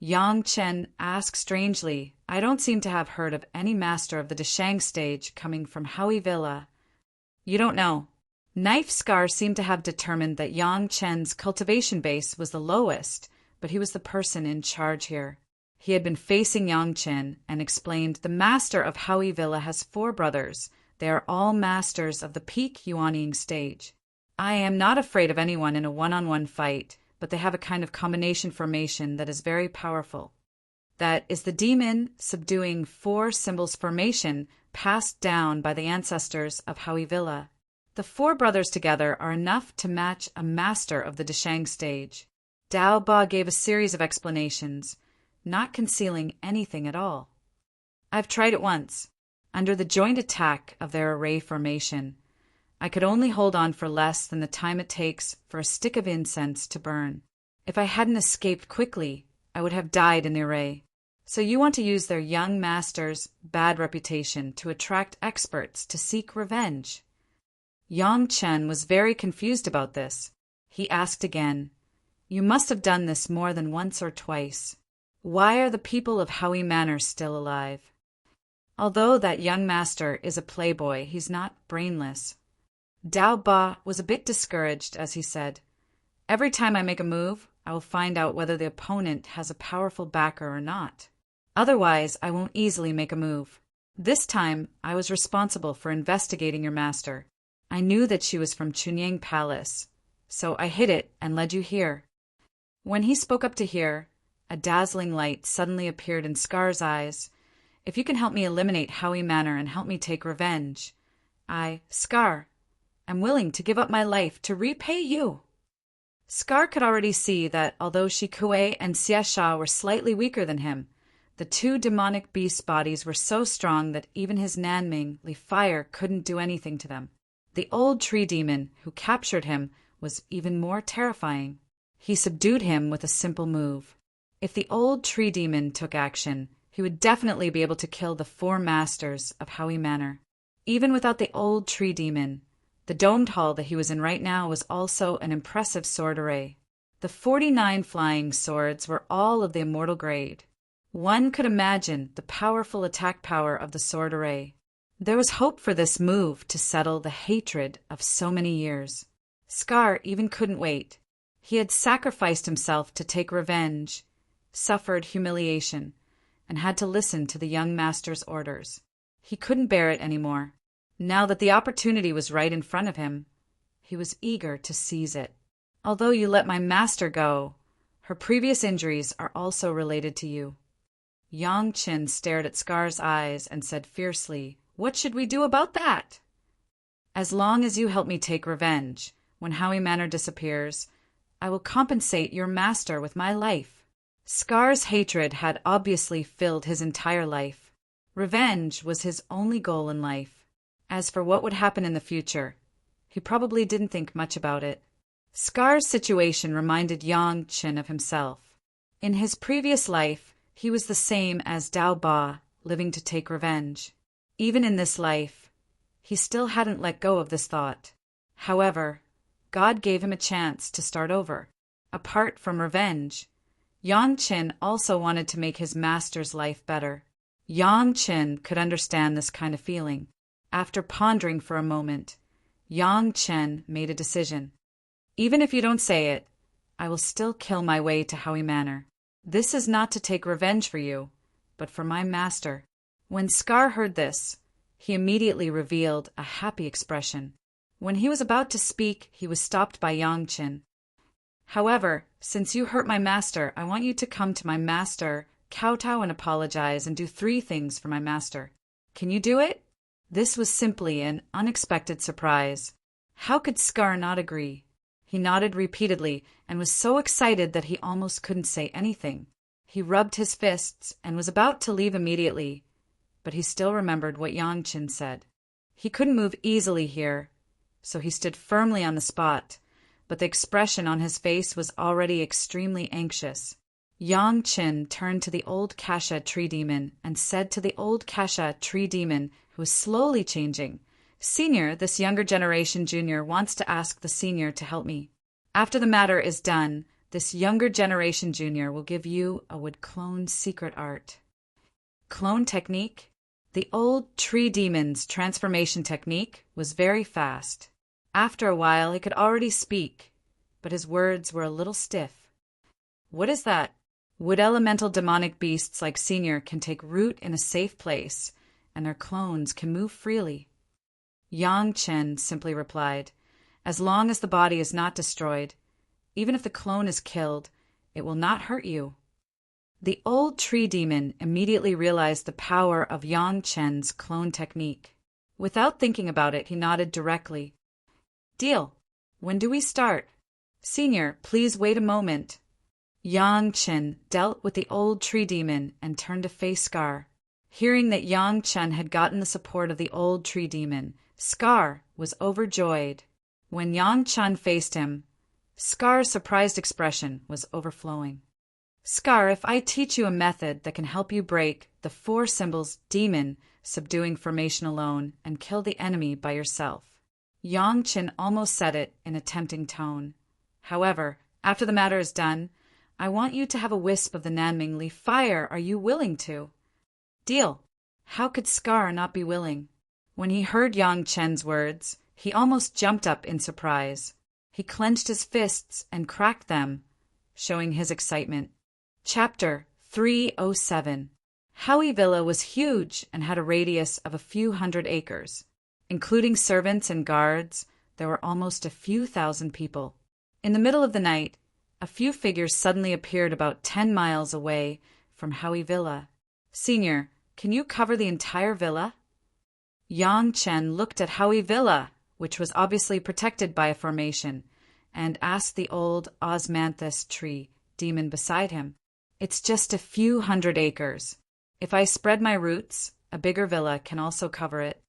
S1: Yang Chen asked strangely. I don't seem to have heard of any master of the Deshang stage coming from Howie Villa. You don't know. Knife Scar seemed to have determined that Yang Chen's cultivation base was the lowest, but he was the person in charge here. He had been facing Yang Chen and explained, the master of Howie Villa has 4 brothers. They are all masters of the peak yuanying stage. I am not afraid of anyone in a one-on-one fight, but they have a kind of combination formation that is very powerful. That is the demon subduing 4 symbols formation passed down by the ancestors of Howie Villa. The 4 brothers together are enough to match a master of the Deshang stage. Dao Ba gave a series of explanations, not concealing anything at all. I've tried it once. Under the joint attack of their array formation, I could only hold on for less than the time it takes for a stick of incense to burn. If I hadn't escaped quickly, I would have died in the array. So you want to use their young master's bad reputation to attract experts to seek revenge. Yang Chen was very confused about this. He asked again, You must have done this more than once or twice. Why are the people of Howie Manor still alive? Although that young master is a playboy, he's not brainless. Dao Ba was a bit discouraged as he said, Every time I make a move, I will find out whether the opponent has a powerful backer or not. Otherwise, I won't easily make a move. This time, I was responsible for investigating your master. I knew that she was from Chunyang Palace, so I hid it and led you here. When he spoke up to here, a dazzling light suddenly appeared in Scar's eyes. If you can help me eliminate Howie Manor and help me take revenge, I, Scar, am willing to give up my life to repay you. Scar could already see that although Shi Kuei and Xia Sha were slightly weaker than him, the 2 demonic beast bodies were so strong that even his Nanming Li fire couldn't do anything to them. The old tree demon who captured him was even more terrifying. He subdued him with a simple move. If the old tree demon took action, he would definitely be able to kill the 4 masters of Howie Manor. Even without the old tree demon, the domed hall that he was in right now was also an impressive sword array. The 49 flying swords were all of the immortal grade. One could imagine the powerful attack power of the sword array. There was hope for this move to settle the hatred of so many years. Scar even couldn't wait. He had sacrificed himself to take revenge, suffered humiliation, and had to listen to the young master's orders. He couldn't bear it anymore. Now that the opportunity was right in front of him, he was eager to seize it. Although you let my master go, her previous injuries are also related to you. Yang Qin stared at Scar's eyes and said fiercely, What should we do about that? As long as you help me take revenge, when Howie Manor disappears, I will compensate your master with my life. Scar's hatred had obviously filled his entire life. Revenge was his only goal in life. As for what would happen in the future, he probably didn't think much about it. Scar's situation reminded Yang Qin of himself. In his previous life, he was the same as Dao Ba, living to take revenge. Even in this life, he still hadn't let go of this thought. However, God gave him a chance to start over. Apart from revenge, Yang Qin also wanted to make his master's life better. Yang Qin could understand this kind of feeling. After pondering for a moment, Yang Chen made a decision. Even if you don't say it, I will still kill my way to Howie Manor. This is not to take revenge for you, but for my master. When Scar heard this, he immediately revealed a happy expression. When he was about to speak, he was stopped by Yang Chen. However, since you hurt my master, I want you to come to my master, kowtow and apologize, and do 3 things for my master. Can you do it? This was simply an unexpected surprise. How could Scar not agree? He nodded repeatedly and was so excited that he almost couldn't say anything. He rubbed his fists and was about to leave immediately, but he still remembered what Yang Chen said. He couldn't move easily here, so he stood firmly on the spot, but the expression on his face was already extremely anxious. Yang Chen turned to the old Kasha tree demon and said to the old Kasha tree demon, who was slowly changing, "Senior, this younger generation junior wants to ask the senior to help me. After the matter is done, this younger generation junior will give you a wood clone secret art." Clone technique? The old tree demon's transformation technique was very fast. After a while, he could already speak, but his words were a little stiff. What is that? Wood elemental demonic beasts like Senior can take root in a safe place, and their clones can move freely. Yang Chen simply replied, "As long as the body is not destroyed, even if the clone is killed, it will not hurt you." The old tree demon immediately realized the power of Yang Chen's clone technique. Without thinking about it, he nodded directly. "Deal. When do we start?" "Senior, please wait a moment." Yang Chen dealt with the old tree demon and turned to face Scar. Hearing that Yang Chen had gotten the support of the old tree demon, Scar was overjoyed. When Yang Chen faced him, Scar's surprised expression was overflowing. "Scar, if I teach you a method that can help you break the 4 symbols demon, subduing formation alone, and kill the enemy by yourself." Yang Chen almost said it in a tempting tone. "However, after the matter is done, I want you to have a wisp of the Nanming leaf fire. Are you willing to?" "Deal." How could Scar not be willing? When he heard Yang Chen's words, he almost jumped up in surprise. He clenched his fists and cracked them, showing his excitement. Chapter 307. Howie Villa was huge and had a radius of a few hundred acres. Including servants and guards, there were almost a few thousand people. In the middle of the night, a few figures suddenly appeared about 10 miles away from Howie Villa. "Senior, can you cover the entire villa?" Yang Chen looked at Howie Villa, which was obviously protected by a formation, and asked the old osmanthus tree demon beside him. "It's just a few hundred acres. If I spread my roots, a bigger villa can also cover it."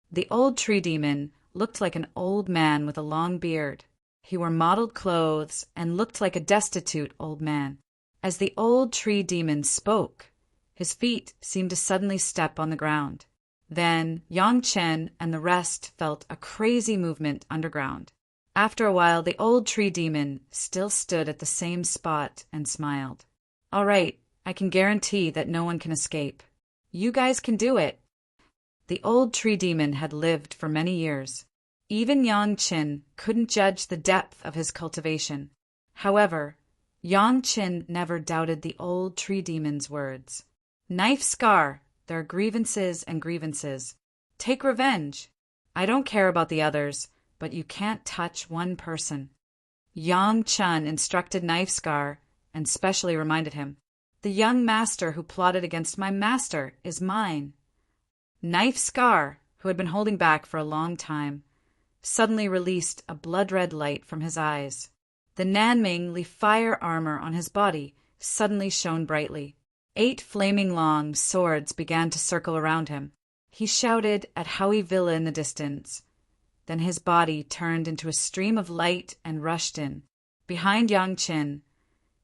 S1: The old tree demon looked like an old man with a long beard. He wore mottled clothes and looked like a destitute old man. As the old tree demon spoke, his feet seemed to suddenly step on the ground. Then Yang Chen and the rest felt a crazy movement underground. After a while, the old tree demon still stood at the same spot and smiled. "All right, I can guarantee that no one can escape. You guys can do it." The old tree demon had lived for many years. Even Yang Chen couldn't judge the depth of his cultivation. However, Yang Chen never doubted the old tree demon's words. "Knife Scar, there are grievances and grievances. Take revenge. I don't care about the others, but you can't touch one person." Yang Chen instructed Knife Scar and specially reminded him, "The young master who plotted against my master is mine." Knife Scar, who had been holding back for a long time, suddenly released a blood-red light from his eyes. The Nanming leaf fire armor on his body suddenly shone brightly. 8 flaming long swords began to circle around him. He shouted at Howie Villa in the distance. Then his body turned into a stream of light and rushed in. Behind Yang Chen,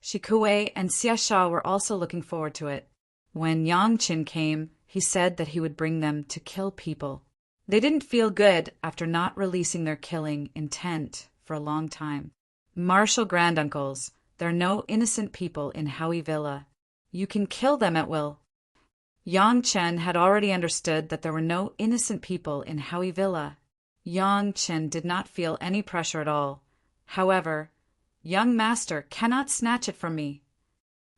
S1: Shikue and Xiaxia were also looking forward to it. When Yang Chen came, he said that he would bring them to kill people. They didn't feel good after not releasing their killing intent for a long time. "Martial granduncles, there are no innocent people in Howie Villa. You can kill them at will." Yang Chen had already understood that there were no innocent people in Howie Villa. Yang Chen did not feel any pressure at all. However, young master cannot snatch it from me.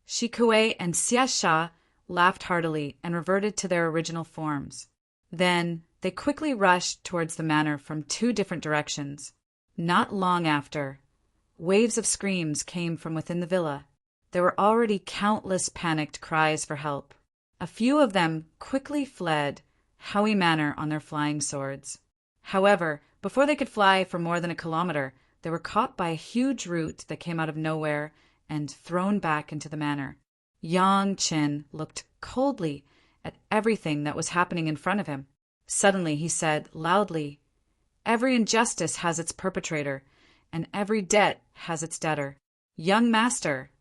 S1: Shi Kuei and Xia Sha laughed heartily and reverted to their original forms. Then they quickly rushed towards the manor from two different directions. Not long after, waves of screams came from within the villa. There were already countless panicked cries for help. A few of them quickly fled Howie Manor on their flying swords. However, before they could fly for more than a kilometer, they were caught by a huge root that came out of nowhere and thrown back into the manor. Yang Chen looked coldly at everything that was happening in front of him. Suddenly he said loudly, "Every injustice has its perpetrator, and every debt has its debtor. Young master,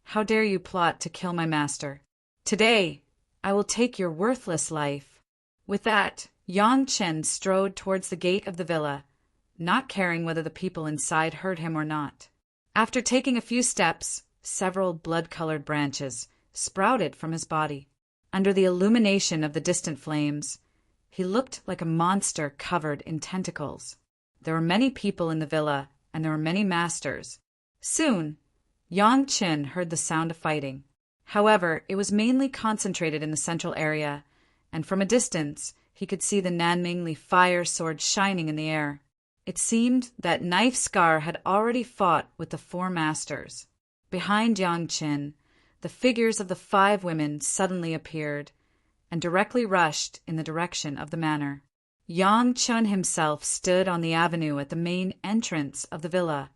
S1: how dare you plot to kill my master? Today, I will take your worthless life." With that, Yang Chen strode towards the gate of the villa, not caring whether the people inside heard him or not. After taking a few steps, several blood-colored branches sprouted from his body. Under the illumination of the distant flames, he looked like a monster covered in tentacles. There were many people in the villa, and there were many masters. Soon, Yang Chen heard the sound of fighting. However, it was mainly concentrated in the central area, and from a distance, he could see the Nanmingli fire sword shining in the air. It seemed that Knife Scar had already fought with the four masters. Behind Yang Chen, the figures of the 5 women suddenly appeared and directly rushed in the direction of the manor. Yang Chen himself stood on the avenue at the main entrance of the villa,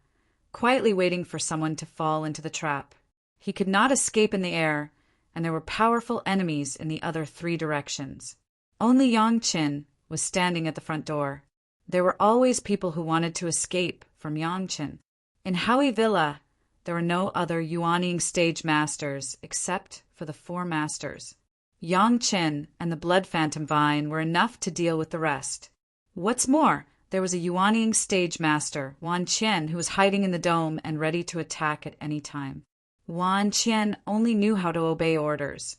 S1: quietly waiting for someone to fall into the trap. He could not escape in the air, and there were powerful enemies in the other 3 directions. Only Yang Chen was standing at the front door. There were always people who wanted to escape from Yang Chen. In Howie Villa, there were no other Yuaning stage masters except for the 4 masters. Yang Chen and the Blood Phantom Vine were enough to deal with the rest. What's more, there was a Yuaning stage master, Wan Qian, who was hiding in the dome and ready to attack at any time. Wan Qian only knew how to obey orders,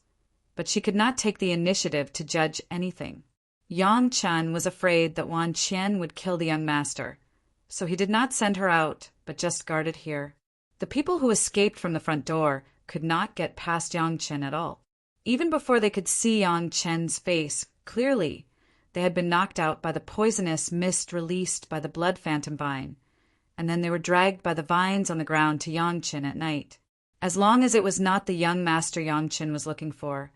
S1: but she could not take the initiative to judge anything. Yang Chen was afraid that Wan Qian would kill the young master, so he did not send her out, but just guarded here. The people who escaped from the front door could not get past Yang Chen at all. Even before they could see Yang Chen's face clearly, they had been knocked out by the poisonous mist released by the Blood Phantom Vine, and then they were dragged by the vines on the ground to Yang Chen at night. As long as it was not the young master Yang Chen was looking for,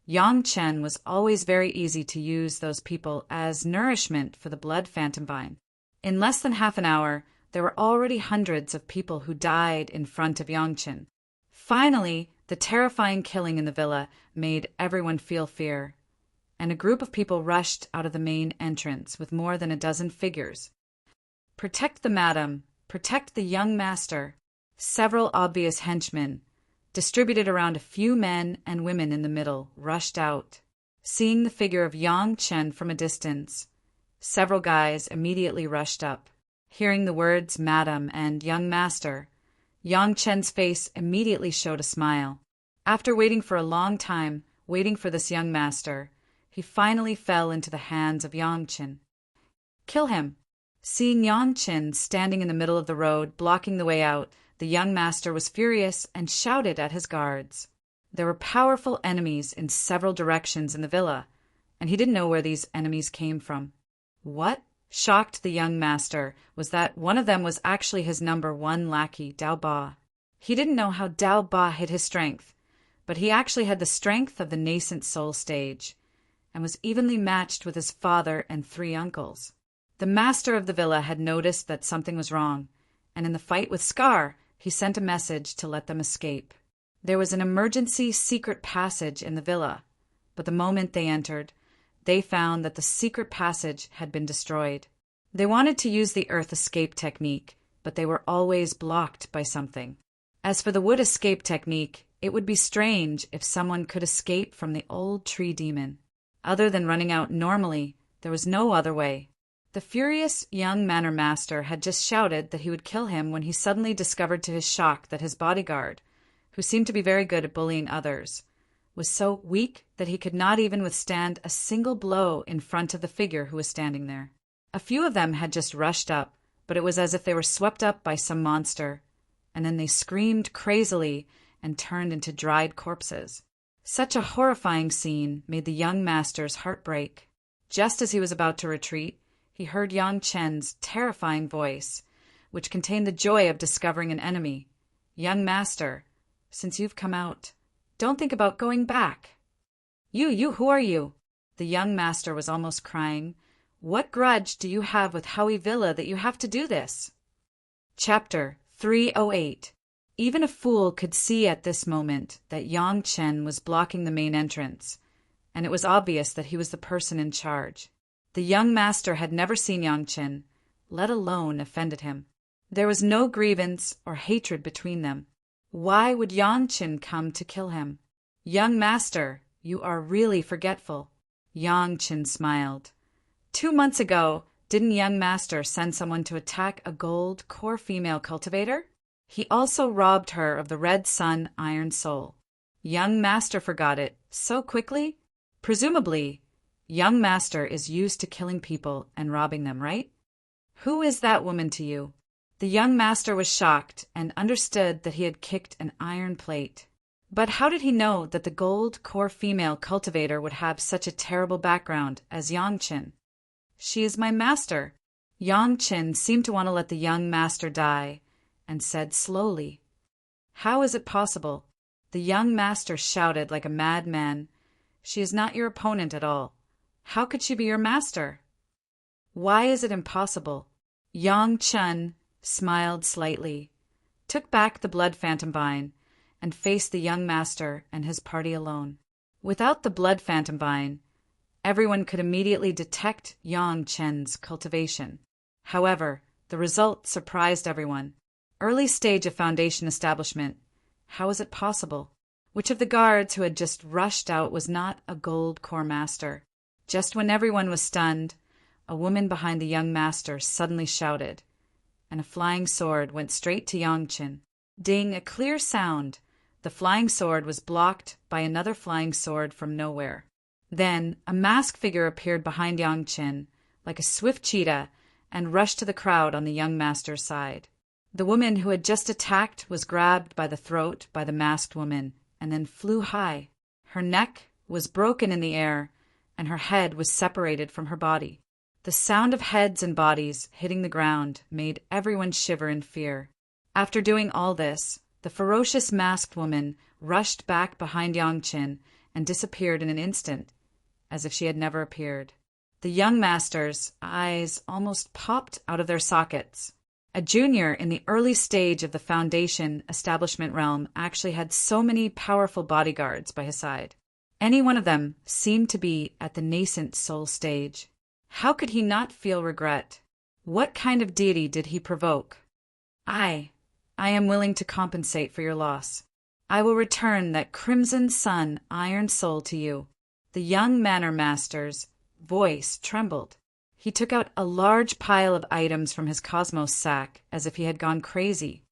S1: Yang Chen was always very easy to use those people as nourishment for the Blood Phantom Vine. In less than half an hour, there were already hundreds of people who died in front of Yang Chen. Finally, the terrifying killing in the villa made everyone feel fear, and a group of people rushed out of the main entrance with more than a dozen figures. "Protect the madam! Protect the young master!" Several obvious henchmen, distributed around a few men and women in the middle, rushed out. Seeing the figure of Yang Chen from a distance, several guys immediately rushed up. Hearing the words "madam" and "young master," Yang Chen's face immediately showed a smile. After waiting for a long time, waiting for this young master, he finally fell into the hands of Yang Chen. "Kill him!" Seeing Yang Chen standing in the middle of the road, blocking the way out, the young master was furious and shouted at his guards. There were powerful enemies in several directions in the villa, and he didn't know where these enemies came from. What shocked the young master was that one of them was actually his number 1 lackey, Dao Ba. He didn't know how Dao Ba hid his strength, but he actually had the strength of the nascent soul stage, and was evenly matched with his father and 3 uncles. The master of the villa had noticed that something was wrong, and in the fight with Scar, he sent a message to let them escape. There was an emergency secret passage in the villa, but the moment they entered, they found that the secret passage had been destroyed. They wanted to use the earth escape technique, but they were always blocked by something. As for the wood escape technique, it would be strange if someone could escape from the old tree demon. Other than running out normally, there was no other way. The furious young manor master had just shouted that he would kill him when he suddenly discovered to his shock that his bodyguard, who seemed to be very good at bullying others, was so weak that he could not even withstand a single blow in front of the figure who was standing there. A few of them had just rushed up, but it was as if they were swept up by some monster, and then they screamed crazily and turned into dried corpses. Such a horrifying scene made the young master's heart break. Just as he was about to retreat, he heard Yang Chen's terrifying voice, which contained the joy of discovering an enemy. "Young master, since you've come out, don't think about going back." You, who are you?" The young master was almost crying. "What grudge do you have with Howie Villa that you have to do this?" Chapter 308. Even a fool could see at this moment that Yang Chen was blocking the main entrance, and it was obvious that he was the person in charge. The young master had never seen Yang Chen, let alone offended him. There was no grievance or hatred between them. Why would Yang Chen come to kill him? "Young master, you are really forgetful." Yang Chen smiled. 2 months ago, didn't young master send someone to attack a gold core female cultivator? He also robbed her of the Red Sun Iron Soul. Young master forgot it so quickly? Presumably, young master is used to killing people and robbing them, right? Who is that woman to you? The young master was shocked and understood that he had kicked an iron plate. But how did he know that the gold core female cultivator would have such a terrible background as Yang Chen? "She is my master." Yang Chen seemed to want to let the young master die, and said slowly, "How is it possible?" The young master shouted like a madman, "She is not your opponent at all. How could she be your master?" "Why is it impossible?" Yang Chen smiled slightly, took back the blood phantom vine, and faced the young master and his party alone. Without the blood phantom vine, everyone could immediately detect Yang Chen's cultivation. However, the result surprised everyone. Early stage of Foundation establishment. How was it possible? Which of the guards who had just rushed out was not a gold core master? Just when everyone was stunned, a woman behind the young master suddenly shouted, and a flying sword went straight to Yang Chen. Ding, a clear sound. The flying sword was blocked by another flying sword from nowhere. Then a masked figure appeared behind Yang Chen, like a swift cheetah, and rushed to the crowd on the young master's side. The woman who had just attacked was grabbed by the throat by the masked woman and then flew high. Her neck was broken in the air, and her head was separated from her body. The sound of heads and bodies hitting the ground made everyone shiver in fear. After doing all this, the ferocious masked woman rushed back behind Yang Chen and disappeared in an instant, as if she had never appeared. The young master's eyes almost popped out of their sockets. A junior in the early stage of the Foundation establishment realm actually had so many powerful bodyguards by his side. Any one of them seemed to be at the nascent soul stage. How could he not feel regret? What kind of deity did he provoke? I am willing to compensate for your loss. I will return that Crimson Sun Iron Soul to you." The young manor master's voice trembled. He took out a large pile of items from his cosmos sack as if he had gone crazy.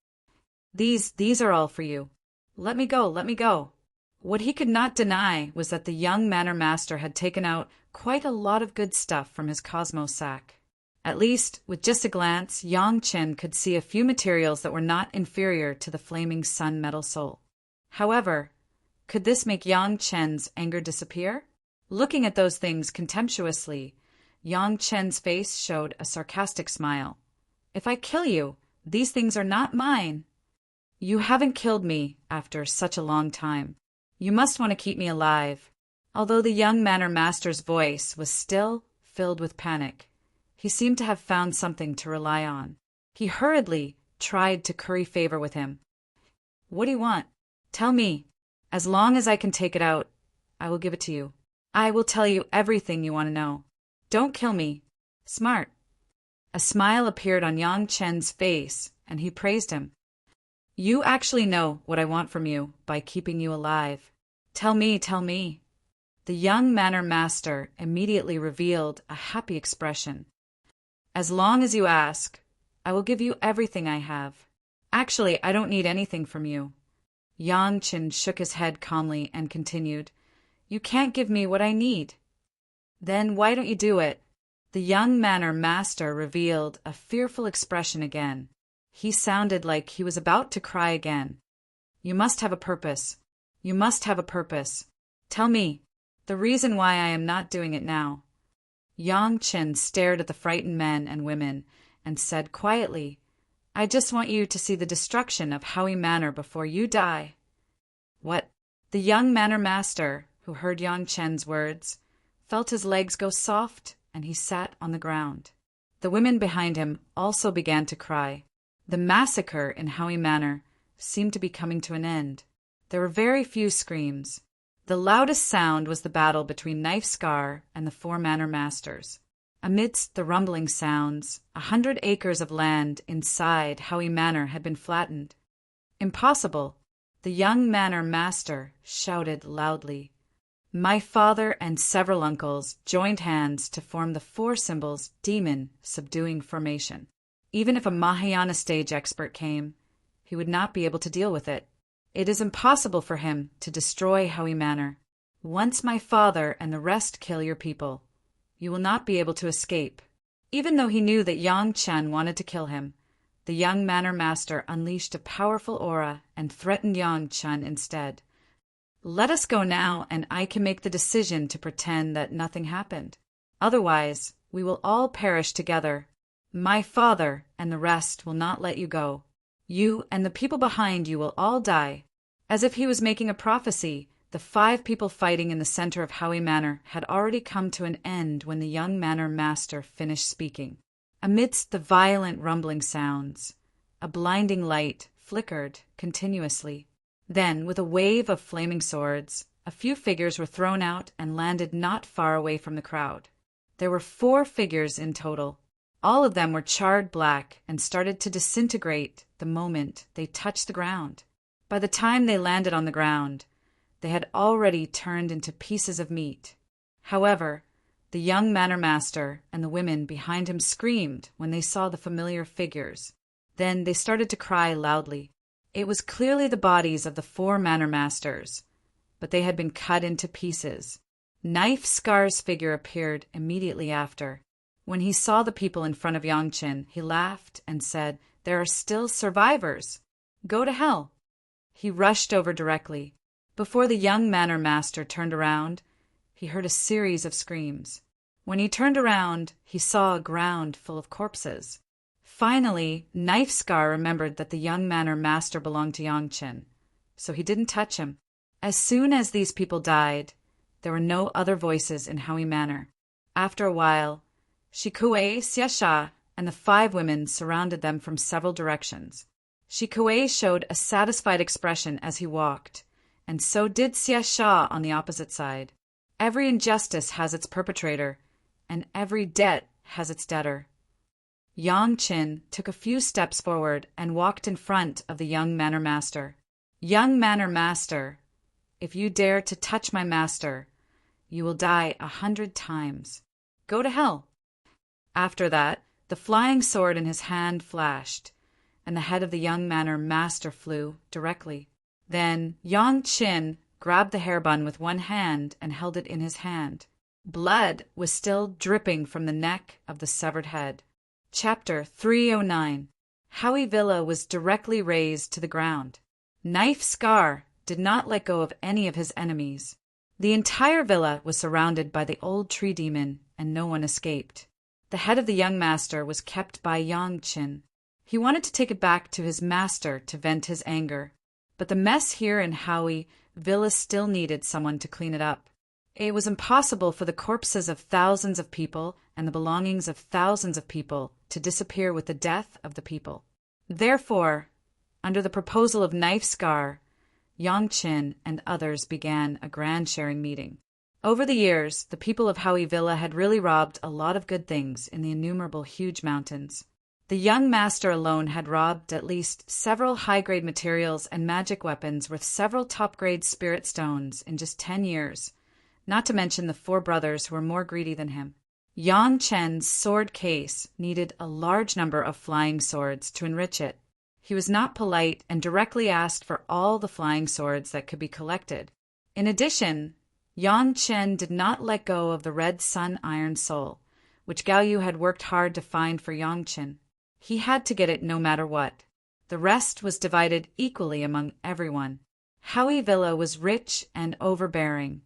S1: These are all for you. Let me go, let me go." What he could not deny was that the young manor master had taken out quite a lot of good stuff from his cosmos sack. At least, with just a glance, Yang Chen could see a few materials that were not inferior to the flaming sun metal soul. However, could this make Yang Chen's anger disappear? Looking at those things contemptuously, Yang Chen's face showed a sarcastic smile. "If I kill you, these things are not mine." "You haven't killed me after such a long time. You must want to keep me alive." Although the young manor master's voice was still filled with panic, he seemed to have found something to rely on. He hurriedly tried to curry favor with him. "What do you want? Tell me. As long as I can take it out, I will give it to you. I will tell you everything you want to know. Don't kill me. Smart." A smile appeared on Yang Chen's face, and he praised him. "You actually know what I want from you by keeping you alive. Tell me, tell me." The young manor master immediately revealed a happy expression. "As long as you ask, I will give you everything I have. Actually, I don't need anything from you." Yang Chen shook his head calmly and continued, You can't give me what I need." "Then why don't you do it?" The young manor master revealed a fearful expression again. He sounded like he was about to cry again. "You must have a purpose. You must have a purpose. Tell me the reason why I am not doing it now." Yang Chen stared at the frightened men and women and said quietly, "I just want you to see the destruction of Howie Manor before you die." "What?" The young manor master, who heard Yang Chen's words, felt his legs go soft and he sat on the ground. The women behind him also began to cry. The massacre in Howie Manor seemed to be coming to an end. There were very few screams. The loudest sound was the battle between Knife Scar and the 4 manor masters. Amidst the rumbling sounds, 100 acres of land inside Howie Manor had been flattened. "Impossible!" The young manor master shouted loudly. My father and several uncles joined hands to form the 4 symbols demon subduing formation. Even if a Mahayana stage expert came, he would not be able to deal with it. It is impossible for him to destroy Howie Manor. Once my father and the rest kill your people, you will not be able to escape. Even though he knew that Yang Chen wanted to kill him, the young manor master unleashed a powerful aura and threatened Yang Chen instead. "Let us go now, and I can make the decision to pretend that nothing happened. Otherwise, we will all perish together. My father and the rest will not let you go. You and the people behind you will all die." As if he was making a prophecy, the 5 people fighting in the center of Howie Manor had already come to an end when the young manor master finished speaking. Amidst the violent rumbling sounds, a blinding light flickered continuously. Then, with a wave of flaming swords, a few figures were thrown out and landed not far away from the crowd. There were 4 figures in total. All of them were charred black and started to disintegrate the moment they touched the ground. By the time they landed on the ground, they had already turned into pieces of meat. However, the young manor master and the women behind him screamed when they saw the familiar figures. Then they started to cry loudly. It was clearly the bodies of the 4 manor masters, but they had been cut into pieces. Knife Scar's figure appeared immediately after. When he saw the people in front of Yang Chen, he laughed and said, "There are still survivors. Go to hell." He rushed over directly. Before the young manor master turned around, he heard a series of screams. When he turned around, he saw a ground full of corpses. Finally, Knife Scar remembered that the young manor master belonged to Yang Chen, so he didn't touch him. As soon as these people died, there were no other voices in Howie Manor. After a while, Shikue, Xiasha, and the 5 women surrounded them from several directions. Shikue showed a satisfied expression as he walked, and so did Xiasha on the opposite side. Every injustice has its perpetrator, and every debt has its debtor. Yang Chen took a few steps forward and walked in front of the young manor master. "Young manor master, if you dare to touch my master, you will die 100 times. Go to hell." After that, the flying sword in his hand flashed, and the head of the young manor master flew directly. Then Yang Chen grabbed the hairbun with one hand and held it in his hand. Blood was still dripping from the neck of the severed head. Chapter 309. Howie Villa was directly razed to the ground. Knife Scar did not let go of any of his enemies. The entire villa was surrounded by the old tree demon, and no one escaped. The head of the young master was kept by Yang Chen. He wanted to take it back to his master to vent his anger, but the mess here in Howie Villa still needed someone to clean it up. It was impossible for the corpses of thousands of people and the belongings of thousands of people to disappear with the death of the people. Therefore, under the proposal of Knife Scar, Yang Chen and others began a grand sharing meeting. Over the years, the people of Howie Villa had really robbed a lot of good things in the innumerable huge mountains. The young master alone had robbed at least several high-grade materials and magic weapons worth several top-grade spirit stones in just 10 years, not to mention the 4 brothers who were more greedy than him. Yang Chen's sword case needed a large number of flying swords to enrich it. He was not polite and directly asked for all the flying swords that could be collected. In addition, Yang Chen did not let go of the red sun iron soul, which Gao Yu had worked hard to find for Yang Chen. He had to get it no matter what. The rest was divided equally among everyone. Howie Villa was rich and overbearing,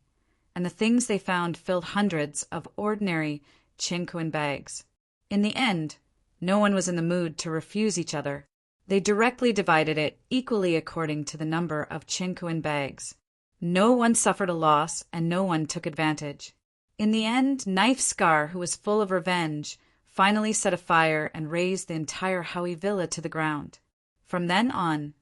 S1: and the things they found filled hundreds of ordinary Qinquan bags. In the end, no one was in the mood to refuse each other. They directly divided it equally according to the number of Qinquan bags. No one suffered a loss, and no one took advantage. In the end, Knife Scar, who was full of revenge, finally set a fire and razed the entire Howie Villa to the ground. From then on,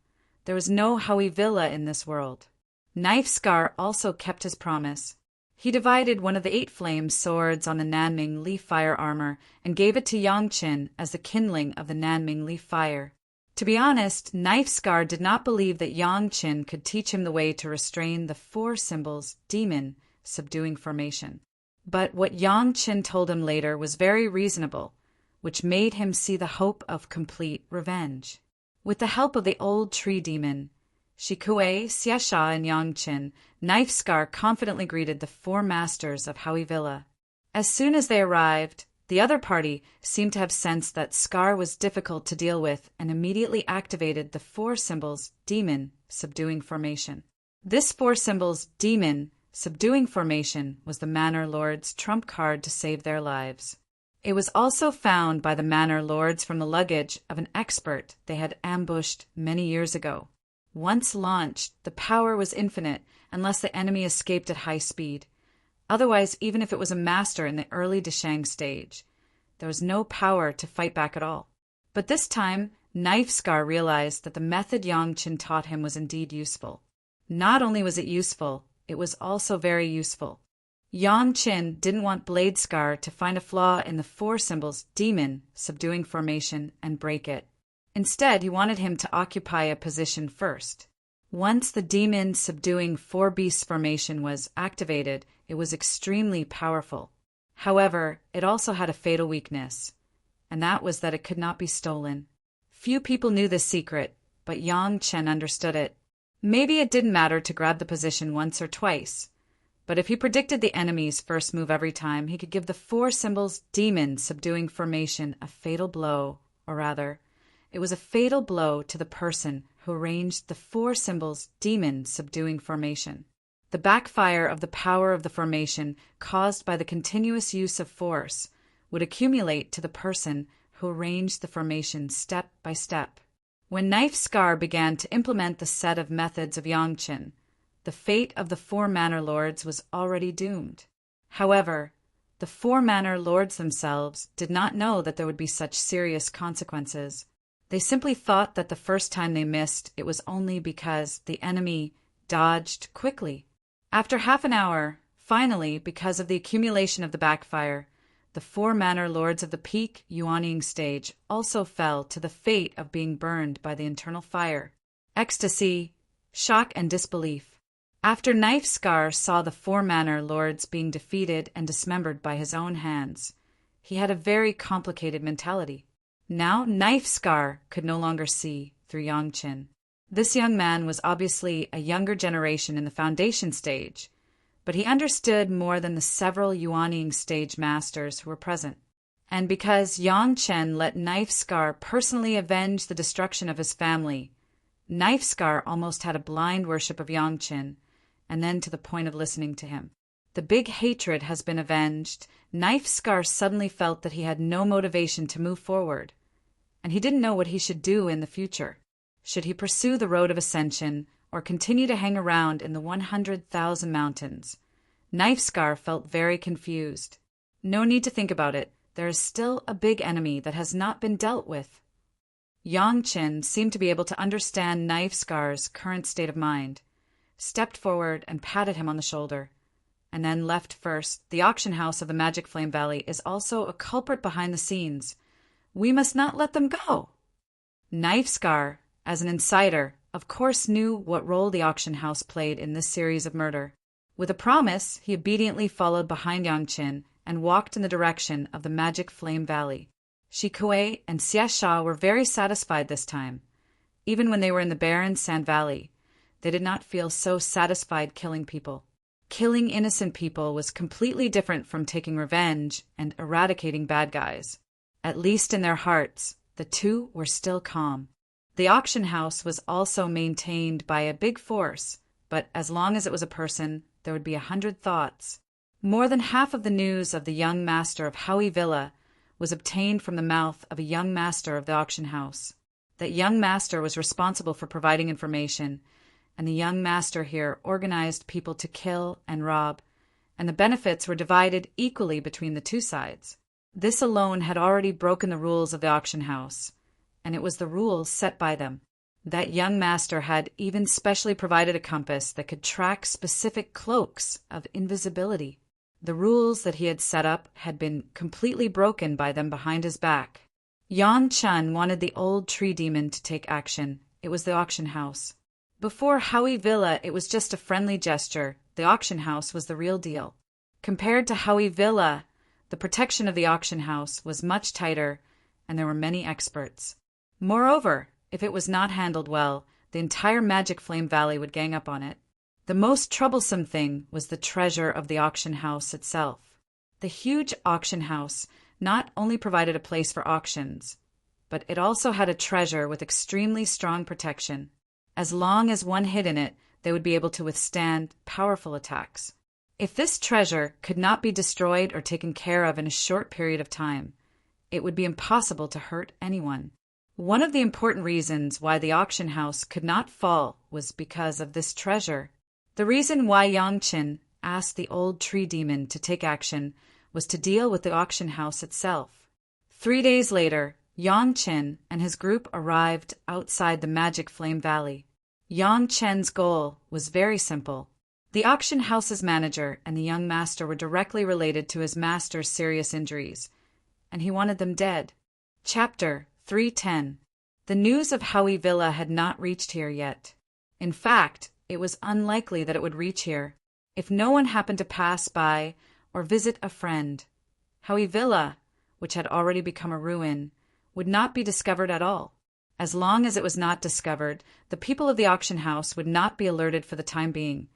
S1: there was no Howie Villa in this world. Knife Scar also kept his promise. He divided one of the 8 flame swords on the Nanming leaf fire armor and gave it to Yang Chen as the kindling of the Nanming leaf fire. To be honest, Knife Scar did not believe that Yang Chen could teach him the way to restrain the 4 symbols demon subduing formation. But what Yang Chen told him later was very reasonable, which made him see the hope of complete revenge. With the help of the old tree demon, Shikue, Xiasha, and Yang Chen, Knife Scar confidently greeted the 4 masters of Howie Villa. As soon as they arrived, the other party seemed to have sensed that Scar was difficult to deal with and immediately activated the 4 symbols demon subduing formation. This 4 symbols demon subduing formation was the Manor Lord's trump card to save their lives. It was also found by the Manor Lords from the luggage of an expert they had ambushed many years ago. Once launched, the power was infinite unless the enemy escaped at high speed. Otherwise, even if it was a master in the early Deshang stage, there was no power to fight back at all. But this time, Knife Scar realized that the method Yang Chen taught him was indeed useful. Not only was it useful, it was also very useful. Yang Chen didn't want Blade Scar to find a flaw in the 4 symbols demon subduing formation and break it. Instead, he wanted him to occupy a position first. Once the demon subduing 4 beasts formation was activated, it was extremely powerful. However, it also had a fatal weakness, and that was that it could not be stolen. Few people knew this secret, but Yang Chen understood it. Maybe it didn't matter to grab the position once or twice, but if he predicted the enemy's first move every time, he could give the 4 symbols demon subduing formation a fatal blow, or rather, it was a fatal blow to the person who arranged the 4 symbols demon subduing formation. The backfire of the power of the formation caused by the continuous use of force would accumulate to the person who arranged the formation step by step. When Knife Scar began to implement the set of methods of Yang Chen, the fate of the 4 Manor Lords was already doomed. However, the 4 Manor Lords themselves did not know that there would be such serious consequences. They simply thought that the first time they missed, it was only because the enemy dodged quickly. After half an hour, finally, because of the accumulation of the backfire, the 4 Manor Lords of the peak Yuanying stage also fell to the fate of being burned by the internal fire. Ecstasy, shock, and disbelief. After Knife Scar saw the 4 Manor Lords being defeated and dismembered by his own hands, he had a very complicated mentality. Now Knife Scar could no longer see through Yang Chen. This young man was obviously a younger generation in the foundation stage, but he understood more than the several Yuanying stage masters who were present. And because Yang Chen let Knife Scar personally avenge the destruction of his family, Knife Scar almost had a blind worship of Yang Chen, and then to the point of listening to him. The big hatred has been avenged. Knife Scar suddenly felt that he had no motivation to move forward, and he didn't know what he should do in the future. Should he pursue the road of ascension or continue to hang around in the 100,000 mountains? Knife Scar felt very confused. No need to think about it. There is still a big enemy that has not been dealt with. Yang Chen seemed to be able to understand Knife Scar's current state of mind, stepped forward and patted him on the shoulder, and then left first. The auction house of the Magic Flame Valley is also a culprit behind the scenes. We must not let them go. Knife Scar, as an insider, of course knew what role the auction house played in this series of murder. With a promise, he obediently followed behind Yang Chen and walked in the direction of the Magic Flame Valley. Shikue and Xiasha were very satisfied this time. Even when they were in the barren Sand Valley, they did not feel so satisfied killing people. Killing innocent people was completely different from taking revenge and eradicating bad guys. At least in their hearts, the two were still calm. The auction house was also maintained by a big force, but as long as it was a person, there would be 100 thoughts. More than half of the news of the young master of Howie Villa was obtained from the mouth of a young master of the auction house. That young master was responsible for providing information, and the young master here organized people to kill and rob, and the benefits were divided equally between the two sides. This alone had already broken the rules of the auction house, and it was the rules set by them. That young master had even specially provided a compass that could track specific cloaks of invisibility. The rules that he had set up had been completely broken by them behind his back. Yang Chun wanted the old tree demon to take action. It was the auction house. Before Howie Villa, it was just a friendly gesture. The auction house was the real deal. Compared to Howie Villa, the protection of the auction house was much tighter, and there were many experts. Moreover, if it was not handled well, the entire Magic Flame Valley would gang up on it. The most troublesome thing was the treasure of the auction house itself. The huge auction house not only provided a place for auctions, but it also had a treasure with extremely strong protection. As long as one hid in it, they would be able to withstand powerful attacks. If this treasure could not be destroyed or taken care of in a short period of time, it would be impossible to hurt anyone. One of the important reasons why the auction house could not fall was because of this treasure. The reason why Yang Qin asked the old tree demon to take action was to deal with the auction house itself. 3 days later, Yang Qin and his group arrived outside the Magic Flame Valley. Yang Chen's goal was very simple. The auction house's manager and the young master were directly related to his master's serious injuries, and he wanted them dead. Chapter 310. The news of Howie Villa had not reached here yet. In fact, it was unlikely that it would reach here. If no one happened to pass by or visit a friend, Howie Villa, which had already become a ruin, would not be discovered at all. As long as it was not discovered, the people of the auction house would not be alerted for the time being,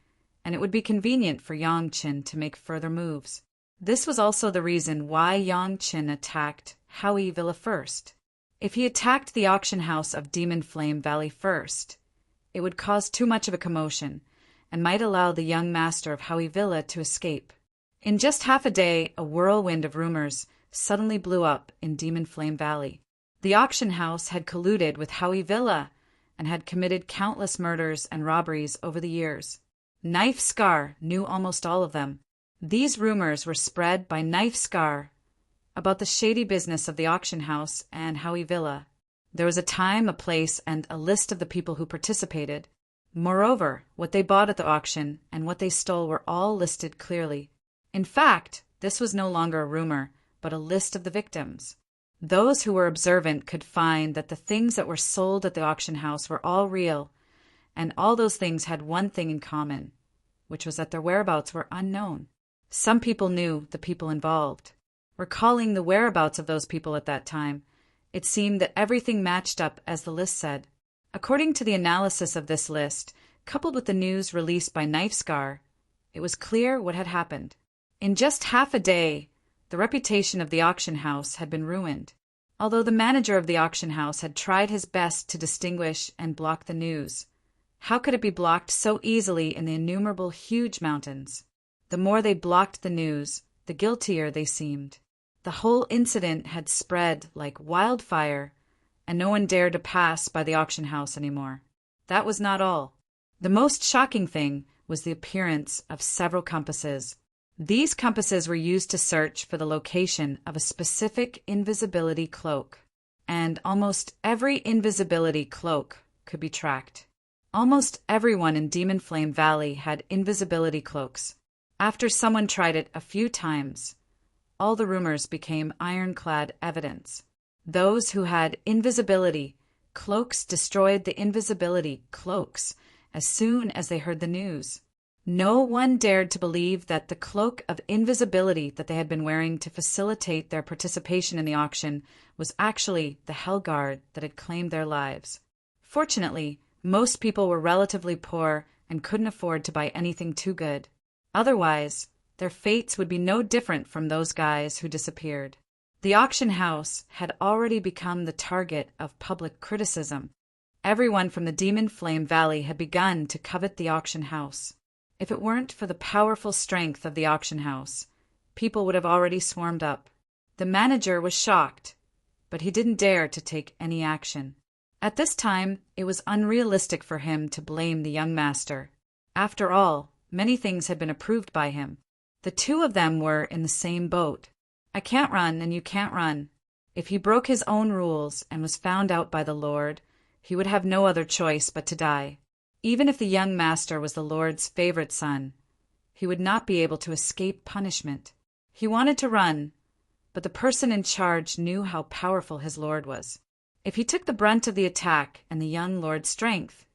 S1: and it would be convenient for Yang Qin to make further moves. This was also the reason why Yang Qin attacked Howie Villa first. If he attacked the auction house of Demon Flame Valley first, it would cause too much of a commotion, and might allow the young master of Howie Villa to escape. In just half a day, a whirlwind of rumors suddenly blew up in Demon Flame Valley. The auction house had colluded with Howie Villa and had committed countless murders and robberies over the years. Knife Scar knew almost all of them. These rumors were spread by Knife Scar about the shady business of the auction house and Howie Villa. There was a time, a place, and a list of the people who participated. Moreover, what they bought at the auction and what they stole were all listed clearly. In fact, this was no longer a rumor, but a list of the victims. Those who were observant could find that the things that were sold at the auction house were all real, and all those things had one thing in common, which was that their whereabouts were unknown. Some people knew the people involved. Recalling the whereabouts of those people at that time, it seemed that everything matched up as the list said. According to the analysis of this list, coupled with the news released by Knife Scar, it was clear what had happened. In just half a day, the reputation of the auction house had been ruined. Although the manager of the auction house had tried his best to distinguish and block the news, how could it be blocked so easily in the innumerable huge mountains? The more they blocked the news, the guiltier they seemed. The whole incident had spread like wildfire, and no one dared to pass by the auction house anymore. That was not all. The most shocking thing was the appearance of several compasses. These compasses were used to search for the location of a specific invisibility cloak, and almost every invisibility cloak could be tracked. Almost everyone in Demon Flame Valley had invisibility cloaks. After someone tried it a few times, all the rumors became ironclad evidence. Those who had invisibility cloaks destroyed the invisibility cloaks as soon as they heard the news. No one dared to believe that the cloak of invisibility that they had been wearing to facilitate their participation in the auction was actually the Hell Guard that had claimed their lives. Fortunately, most people were relatively poor and couldn't afford to buy anything too good. Otherwise, their fates would be no different from those guys who disappeared. The auction house had already become the target of public criticism. Everyone from the Demon Flame Valley had begun to covet the auction house. If it weren't for the powerful strength of the auction house, people would have already swarmed up. The manager was shocked, but he didn't dare to take any action. At this time, it was unrealistic for him to blame the young master. After all, many things had been approved by him. The two of them were in the same boat. I can't run and you can't run. If he broke his own rules and was found out by the Lord, he would have no other choice but to die. Even if the young master was the Lord's favorite son, he would not be able to escape punishment. He wanted to run, but the person in charge knew how powerful his Lord was. If he took the brunt of the attack and the young Lord's strength,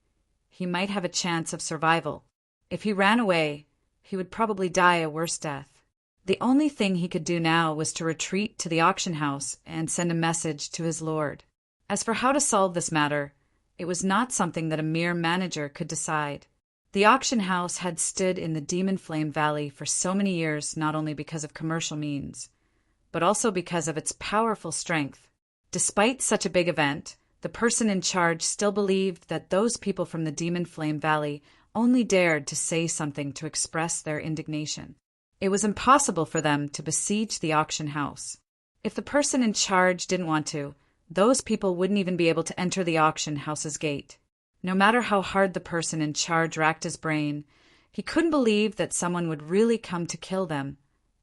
S1: he might have a chance of survival. If he ran away, he would probably die a worse death. The only thing he could do now was to retreat to the auction house and send a message to his Lord. As for how to solve this matter, it was not something that a mere manager could decide. The auction house had stood in the Demon Flame Valley for so many years not only because of commercial means, but also because of its powerful strength. Despite such a big event, the person in charge still believed that those people from the Demon Flame Valley only dared to say something to express their indignation. It was impossible for them to besiege the auction house. If the person in charge didn't want to, those people wouldn't even be able to enter the auction house's gate. No matter how hard the person in charge racked his brain, he couldn't believe that someone would really come to kill them,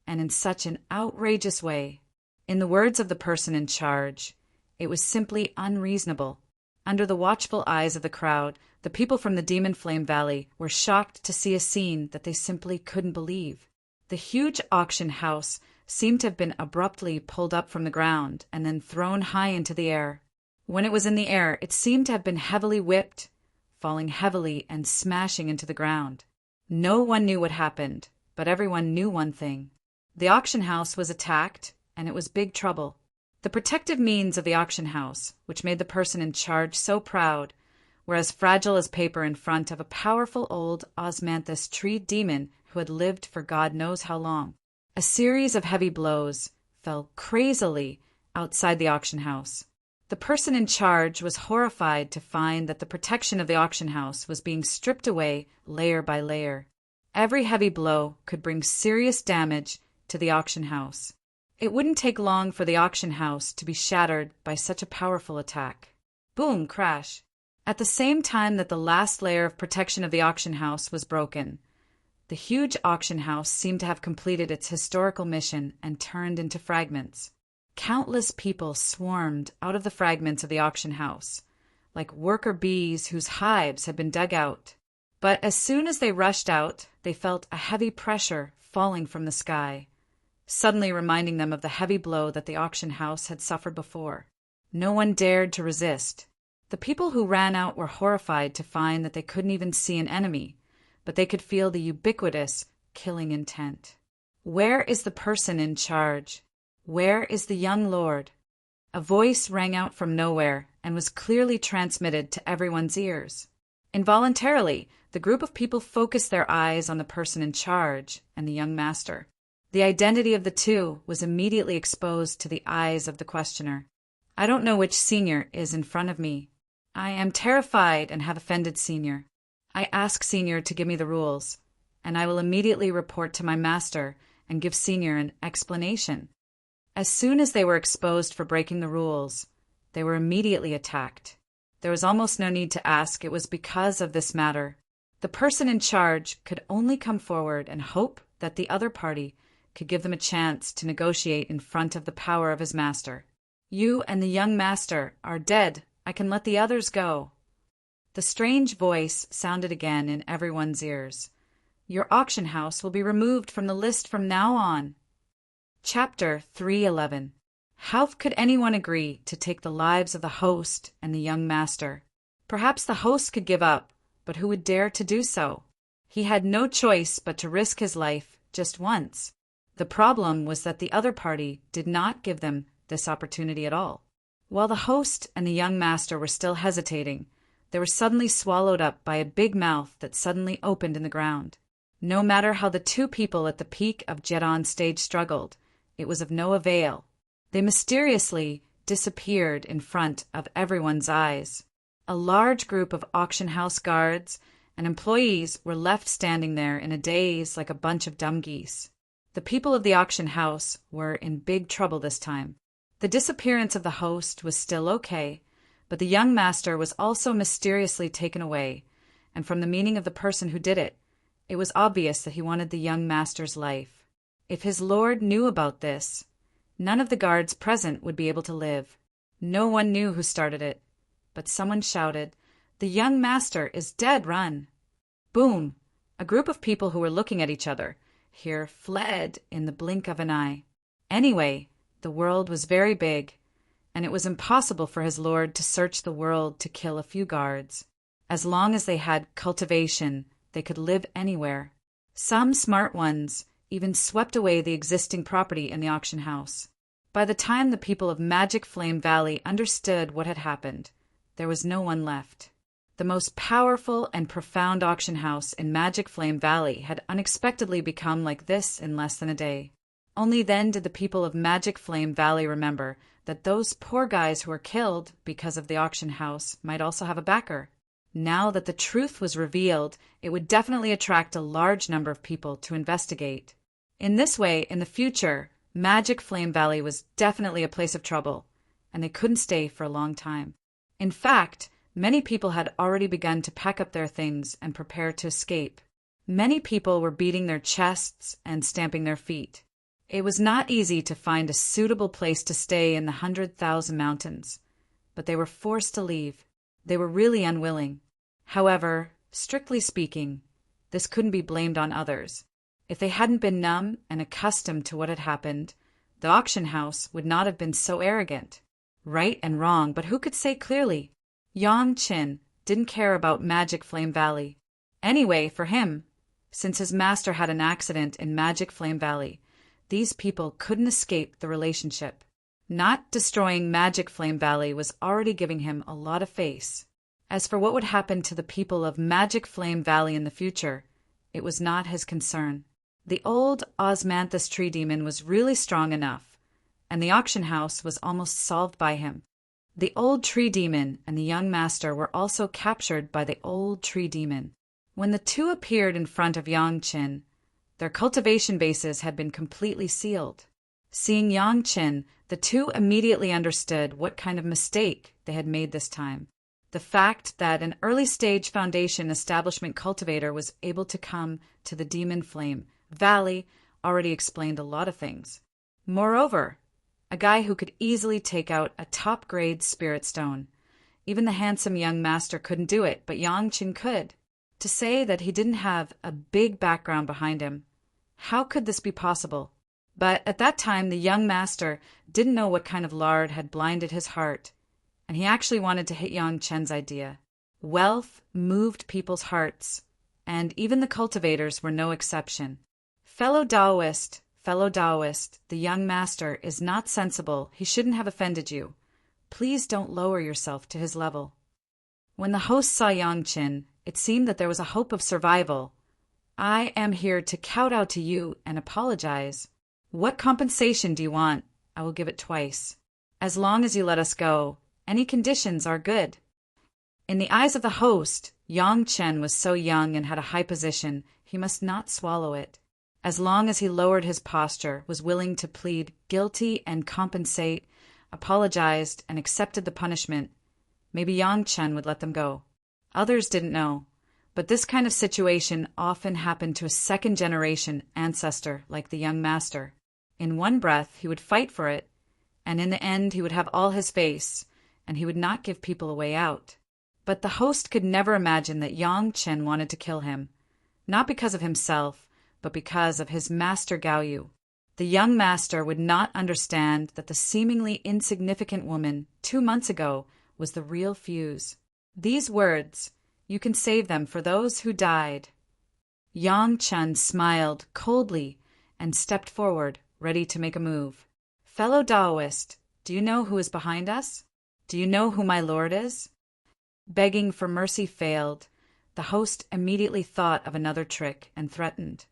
S1: and in such an outrageous way. In the words of the person in charge, it was simply unreasonable. Under the watchful eyes of the crowd, the people from the Demon Flame Valley were shocked to see a scene that they simply couldn't believe. The huge auction house seemed to have been abruptly pulled up from the ground and then thrown high into the air. When it was in the air, it seemed to have been heavily whipped, falling heavily and smashing into the ground. No one knew what happened, but everyone knew one thing. The auction house was attacked, and it was big trouble. The protective means of the auction house, which made the person in charge so proud, were as fragile as paper in front of a powerful old osmanthus tree demon who had lived for God knows how long. A series of heavy blows fell crazily outside the auction house. The person in charge was horrified to find that the protection of the auction house was being stripped away layer by layer. Every heavy blow could bring serious damage to the auction house. It wouldn't take long for the auction house to be shattered by such a powerful attack. Boom, crash. At the same time that the last layer of protection of the auction house was broken, the huge auction house seemed to have completed its historical mission and turned into fragments. Countless people swarmed out of the fragments of the auction house, like worker bees whose hives had been dug out. But as soon as they rushed out, they felt a heavy pressure falling from the sky, suddenly reminding them of the heavy blow that the auction house had suffered before. No one dared to resist. The people who ran out were horrified to find that they couldn't even see an enemy, but they could feel the ubiquitous killing intent. Where is the person in charge? Where is the young lord? A voice rang out from nowhere and was clearly transmitted to everyone's ears. Involuntarily, the group of people focused their eyes on the person in charge and the young master. The identity of the two was immediately exposed to the eyes of the questioner. I don't know which senior is in front of me. I am terrified and have offended senior. I ask senior to give me the rules, and I will immediately report to my master and give senior an explanation. As soon as they were exposed for breaking the rules, they were immediately attacked. There was almost no need to ask. It was because of this matter. The person in charge could only come forward and hope that the other party could give them a chance to negotiate in front of the power of his master. You and the young master are dead. I can let the others go. The strange voice sounded again in everyone's ears. Your auction house will be removed from the list from now on. Chapter 3:11. How could anyone agree to take the lives of the host and the young master? Perhaps the host could give up, but who would dare to do so? He had no choice but to risk his life just once. The problem was that the other party did not give them this opportunity at all. While the host and the young master were still hesitating, they were suddenly swallowed up by a big mouth that suddenly opened in the ground. No matter how the two people at the peak of Jedon's stage struggled, it was of no avail. They mysteriously disappeared in front of everyone's eyes. A large group of auction house guards and employees were left standing there in a daze like a bunch of dumb geese. The people of the auction house were in big trouble this time. The disappearance of the host was still okay, but the young master was also mysteriously taken away, and from the meaning of the person who did it, it was obvious that he wanted the young master's life. If his lord knew about this, none of the guards present would be able to live. No one knew who started it, but someone shouted, "The young master is dead, run!" Boom! A group of people who were looking at each other here fled in the blink of an eye. Anyway, the world was very big, and it was impossible for his lord to search the world to kill a few guards. As long as they had cultivation, they could live anywhere. Some smart ones even swept away the existing property in the auction house. By the time the people of Magic Flame Valley understood what had happened, there was no one left. The most powerful and profound auction house in Magic Flame Valley had unexpectedly become like this in less than a day. Only then did the people of Magic Flame Valley remember that those poor guys who were killed because of the auction house might also have a backer. Now that the truth was revealed, it would definitely attract a large number of people to investigate. In this way, in the future, Magic Flame Valley was definitely a place of trouble, and they couldn't stay for a long time. In fact, many people had already begun to pack up their things and prepare to escape. Many people were beating their chests and stamping their feet. It was not easy to find a suitable place to stay in the 100,000 mountains, but they were forced to leave. They were really unwilling. However, strictly speaking, this couldn't be blamed on others. If they hadn't been numb and accustomed to what had happened, the auction house would not have been so arrogant. Right and wrong, but who could say clearly? Yang Qin didn't care about Magic Flame Valley. Anyway, for him, since his master had an accident in Magic Flame Valley, these people couldn't escape the relationship. Not destroying Magic Flame Valley was already giving him a lot of face. As for what would happen to the people of Magic Flame Valley in the future, it was not his concern. The old Osmanthus tree demon was really strong enough, and the auction house was almost solved by him. The old tree demon and the young master were also captured by the old tree demon. When the two appeared in front of Yang Qin, their cultivation bases had been completely sealed. Seeing Yang Qin, the two immediately understood what kind of mistake they had made this time. The fact that an early-stage foundation establishment cultivator was able to come to the Demon Flame Valley already explained a lot of things. Moreover, a guy who could easily take out a top-grade spirit stone. Even the handsome young master couldn't do it, but Yang Qin could. To say that he didn't have a big background behind him, how could this be possible? But at that time, the young master didn't know what kind of lard had blinded his heart, and he actually wanted to hit Yang Qin's idea. Wealth moved people's hearts, and even the cultivators were no exception. Fellow Taoist, the young master is not sensible. He shouldn't have offended you. Please don't lower yourself to his level. When the host saw Yang Qin, it seemed that there was a hope of survival. I am here to kowtow to you and apologize. What compensation do you want? I will give it twice. As long as you let us go, any conditions are good. In the eyes of the host, Yang Qin was so young and had a high position, he must not swallow it. As long as he lowered his posture, was willing to plead guilty and compensate, apologized and accepted the punishment, maybe Yang Qin would let them go. Others didn't know, but this kind of situation often happened to a second-generation ancestor like the young master. In one breath, he would fight for it, and in the end he would have all his face, and he would not give people a way out. But the host could never imagine that Yang Qin wanted to kill him, not because of himself, but because of his master Gaoyu. The young master would not understand that the seemingly insignificant woman 2 months ago was the real fuse. These words, you can save them for those who died. Yang Qin smiled coldly and stepped forward, ready to make a move. Fellow Taoist, do you know who is behind us? Do you know who my lord is? Begging for mercy failed, The host immediately thought of another trick and threatened.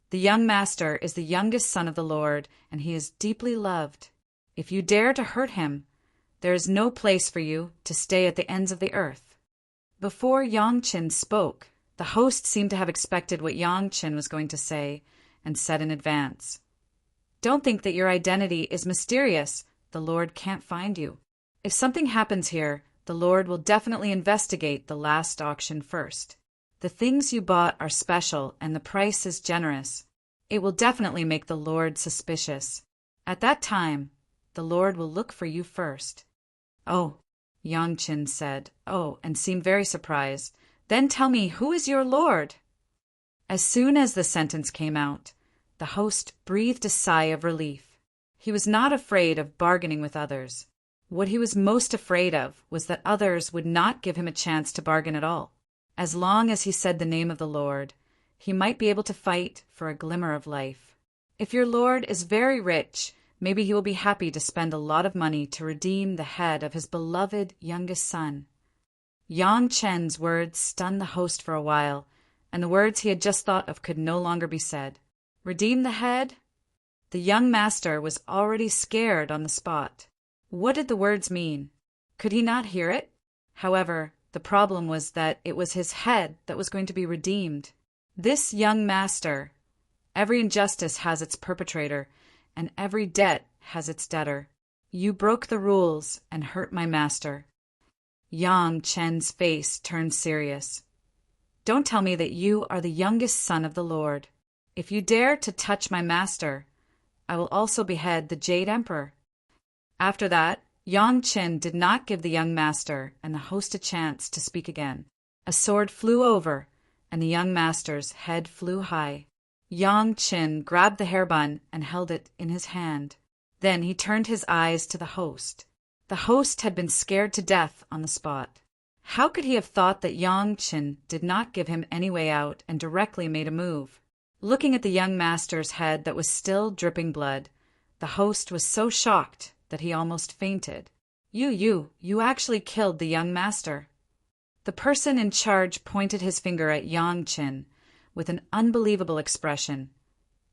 S1: The young master is the youngest son of the Lord, and he is deeply loved. If you dare to hurt him, there is no place for you to stay at the ends of the earth. Before Yang Qin spoke, the host seemed to have expected what Yang Qin was going to say and said in advance. Don't think that your identity is mysterious. The Lord can't find you. If something happens here, the Lord will definitely investigate the last auction first. The things you bought are special and the price is generous. It will definitely make the Lord suspicious. At that time, the Lord will look for you first. Oh, Yang Qin said, oh, and seemed very surprised. Then tell me, who is your Lord? As soon as the sentence came out, the host breathed a sigh of relief. He was not afraid of bargaining with others. What he was most afraid of was that others would not give him a chance to bargain at all. As long as he said the name of the Lord, he might be able to fight for a glimmer of life. If your Lord is very rich, maybe he will be happy to spend a lot of money to redeem the head of his beloved youngest son. Yang Chen's words stunned the host for a while, and the words he had just thought of could no longer be said. Redeem the head? The young master was already scared on the spot. What did the words mean? Could he not hear it? However, the problem was that it was his head that was going to be redeemed. This young master, every injustice has its perpetrator, and every debt has its debtor. You broke the rules and hurt my master. Yang Chen's face turned serious. Don't tell me that you are the youngest son of the Lord. If you dare to touch my master, I will also behead the Jade Emperor. After that, Yang Qin did not give the young master and the host a chance to speak again. A sword flew over, and the young master's head flew high. Yang Qin grabbed the hairbun and held it in his hand. Then he turned his eyes to the host. The host had been scared to death on the spot. How could he have thought that Yang Qin did not give him any way out and directly made a move? Looking at the young master's head that was still dripping blood, the host was so shocked that he almost fainted. You actually killed the young master. The person in charge pointed his finger at Yang Qin with an unbelievable expression,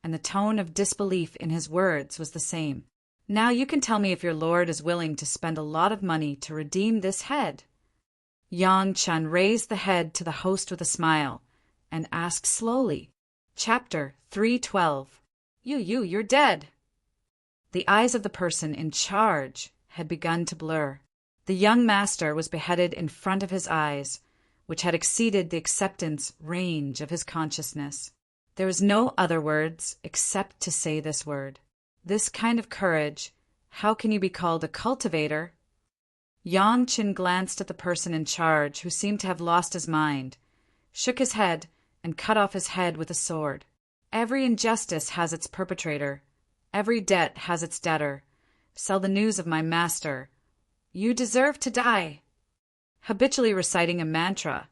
S1: and the tone of disbelief in his words was the same. Now you can tell me if your lord is willing to spend a lot of money to redeem this head. Yang Qin raised the head to the host with a smile and asked slowly, Chapter 312. You're dead. The eyes of the person in charge had begun to blur. The young master was beheaded in front of his eyes, which had exceeded the acceptance range of his consciousness. There was no other words except to say this word. This kind of courage, how can you be called a cultivator? Yang Qin glanced at the person in charge, who seemed to have lost his mind, shook his head, and cut off his head with a sword. Every injustice has its perpetrator. Every debt has its debtor. Sell the news of my master. You deserve to die. Habitually reciting a mantra,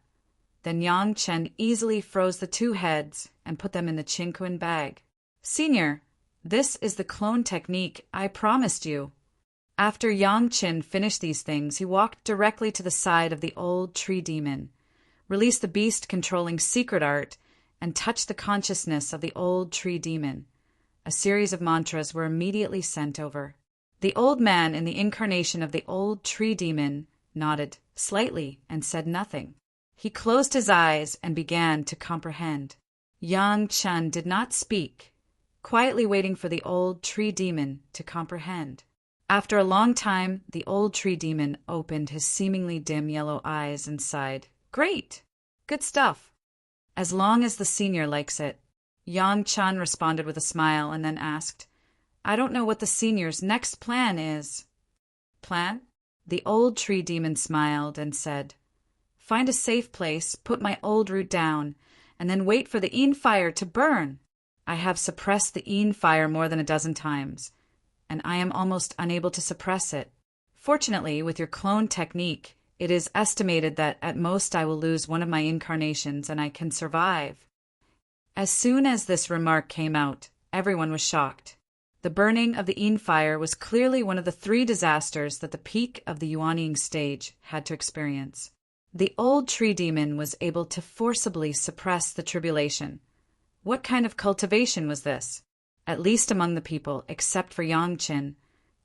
S1: then Yang Qin easily froze the two heads and put them in the Qinquan bag. Senior, this is the clone technique I promised you. After Yang Qin finished these things, he walked directly to the side of the old tree demon, released the beast controlling secret art, and touched the consciousness of the old tree demon. A series of mantras were immediately sent over. The old man in the incarnation of the old tree demon nodded slightly and said nothing. He closed his eyes and began to comprehend. Yang Qin did not speak, quietly waiting for the old tree demon to comprehend. After a long time, the old tree demon opened his seemingly dim yellow eyes and sighed, Great! Good stuff. As long as the senior likes it. Yang Qin responded with a smile and then asked, I don't know what the senior's next plan is. Plan? The old tree demon smiled and said, Find a safe place, put my old root down, and then wait for the Een fire to burn. I have suppressed the Een fire more than a dozen times, and I am almost unable to suppress it. Fortunately, with your clone technique, it is estimated that at most I will lose one of my incarnations and I can survive. As soon as this remark came out, everyone was shocked. The burning of the Een fire was clearly one of the 3 disasters that the peak of the Yuanying stage had to experience. The old tree demon was able to forcibly suppress the tribulation. What kind of cultivation was this? At least among the people, except for Yang Qin,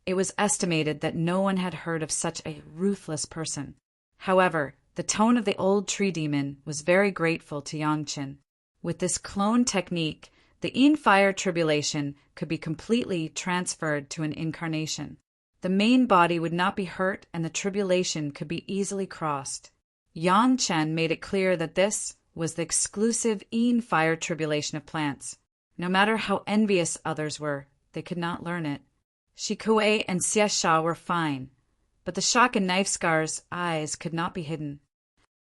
S1: it was estimated that no one had heard of such a ruthless person. However, the tone of the old tree demon was very grateful to Yang Qin. With this clone technique, the fire tribulation could be completely transferred to an incarnation. The main body would not be hurt and the tribulation could be easily crossed. Yang Chen made it clear that this was the exclusive fire tribulation of plants. No matter how envious others were, they could not learn it. Shi Kuei and Xie Sha were fine, but the shock and knife scar's eyes could not be hidden.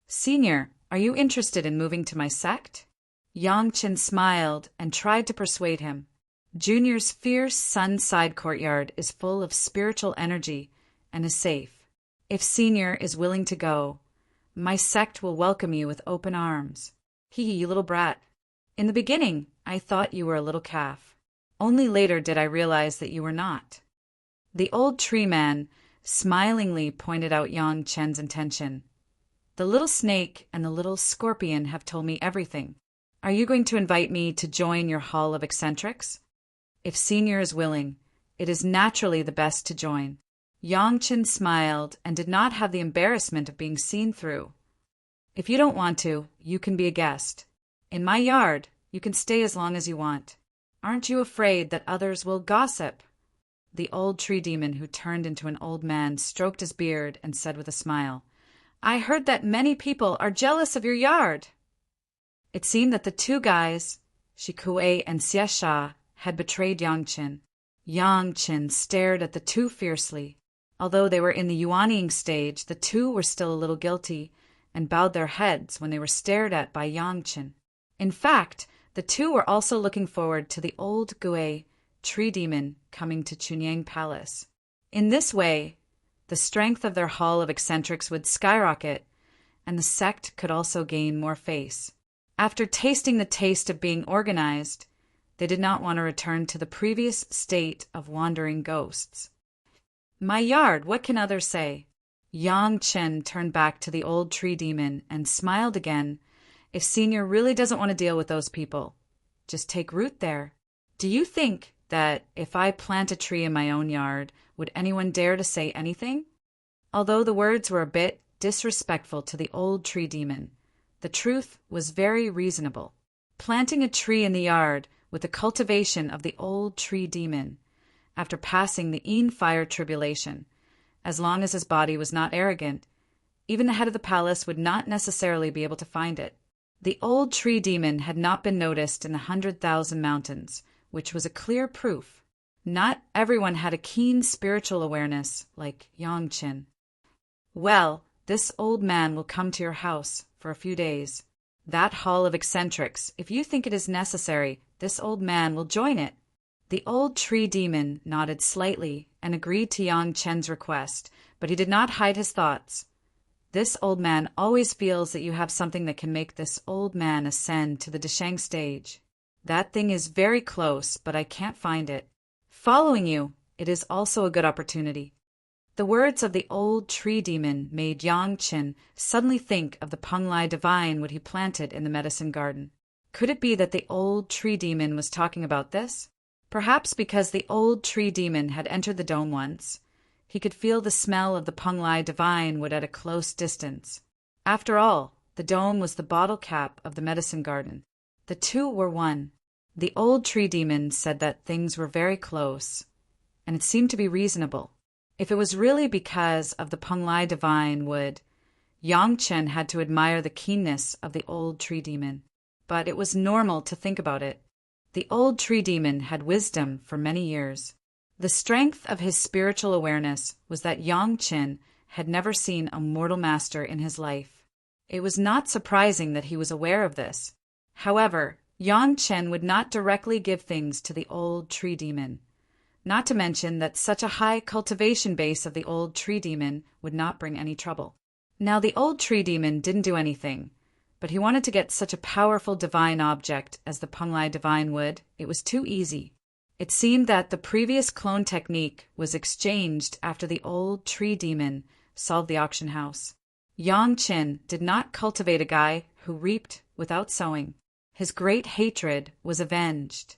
S1: "Senior, are you interested in moving to my sect?" Yang Chen smiled and tried to persuade him. Junior's fierce sun-side courtyard is full of spiritual energy and is safe. If Senior is willing to go, my sect will welcome you with open arms. Hee, you little brat. In the beginning, I thought you were a little calf. Only later did I realize that you were not. The old tree man smilingly pointed out Yang Chen's intention. The little snake and the little scorpion have told me everything. Are you going to invite me to join your hall of eccentrics? If Senior is willing, it is naturally the best to join. Yang Chen smiled and did not have the embarrassment of being seen through. If you don't want to, you can be a guest. In my yard, you can stay as long as you want. Aren't you afraid that others will gossip? The old tree demon, who turned into an old man, stroked his beard and said with a smile, I heard that many people are jealous of your yard. It seemed that the two guys, Shi Kuei and Xie Sha, had betrayed Yang Chen. Yang Chen stared at the two fiercely. Although they were in the yuanning stage, the two were still a little guilty and bowed their heads when they were stared at by Yang Chen. In fact, the two were also looking forward to the old Gui tree demon coming to Chunyang Palace. In this way, the strength of their hall of eccentrics would skyrocket, and the sect could also gain more face. After tasting the taste of being organized, they did not want to return to the previous state of wandering ghosts. My yard, what can others say? Yang Chen turned back to the old tree demon and smiled again. If Senior really doesn't want to deal with those people, just take root there. Do you think that if I plant a tree in my own yard, would anyone dare to say anything? Although the words were a bit disrespectful to the old tree demon, the truth was very reasonable. Planting a tree in the yard with the cultivation of the old tree demon, after passing the fire tribulation, as long as his body was not arrogant, even the head of the palace would not necessarily be able to find it. The old tree demon had not been noticed in the 100,000 mountains, which was a clear proof. Not everyone had a keen spiritual awareness like Yang Chen. Well, this old man will come to your house for a few days. That hall of eccentrics, if you think it is necessary, this old man will join it. The old tree demon nodded slightly and agreed to Yang Chen's request, but he did not hide his thoughts. This old man always feels that you have something that can make this old man ascend to the Desheng stage. That thing is very close, but I can't find it. Following you, it is also a good opportunity. The words of the old tree demon made Yang Chen suddenly think of the Penglai divine wood he planted in the medicine garden. Could it be that the old tree demon was talking about this? Perhaps because the old tree demon had entered the dome once, he could feel the smell of the Penglai divine wood at a close distance. After all, the dome was the bottle cap of the medicine garden. The two were one. The old tree demon said that things were very close, and it seemed to be reasonable. If it was really because of the Penglai divine wood, Yang Chen had to admire the keenness of the old tree demon. But it was normal to think about it. The old tree demon had wisdom for many years. The strength of his spiritual awareness was that Yang Chen had never seen a mortal master in his life. It was not surprising that he was aware of this. However, Yang Chen would not directly give things to the old tree demon. Not to mention that such a high cultivation base of the old tree demon would not bring any trouble. Now the old tree demon didn't do anything, but he wanted to get such a powerful divine object as the Penglai divine wood. It was too easy. It seemed that the previous clone technique was exchanged after the old tree demon solved the auction house. Yang Qin did not cultivate a guy who reaped without sowing. His great hatred was avenged,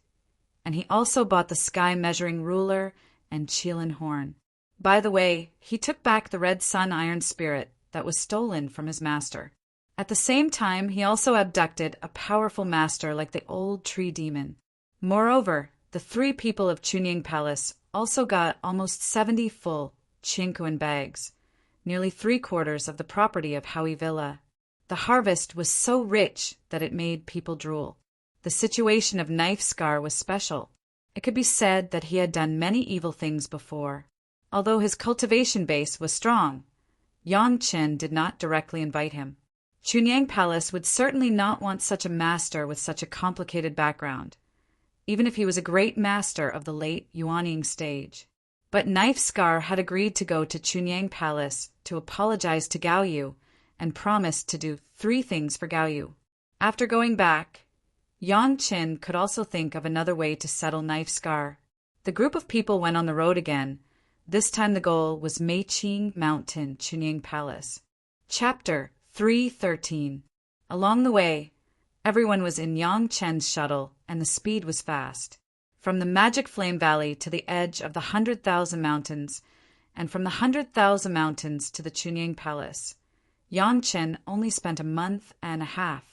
S1: and he also bought the sky-measuring ruler and Qilin horn. By the way, he took back the red sun iron spirit that was stolen from his master. At the same time, he also abducted a powerful master like the old tree demon. Moreover, the 3 people of Chunying Palace also got almost 70 full Qingquan bags, nearly 3/4 of the property of Howie Villa. The harvest was so rich that it made people drool. The situation of Knife Scar was special. It could be said that he had done many evil things before. Although his cultivation base was strong, Yang Qin did not directly invite him. Chunying Palace would certainly not want such a master with such a complicated background, even if he was a great master of the late Yuanying stage. But Knife Scar had agreed to go to Chunying Palace to apologize to Gao Yu and promised to do 3 things for Gao Yu. After going back, Yang Qin could also think of another way to settle Knife Scar. The group of people went on the road again. This time the goal was Meiqing Mountain, Chunying Palace. Chapter 3:13. Along the way, everyone was in Yang Chen's shuttle, and the speed was fast. From the Magic Flame Valley to the edge of the 100,000 Mountains, and from the 100,000 Mountains to the Chunying Palace, Yang Chen only spent a month and a half.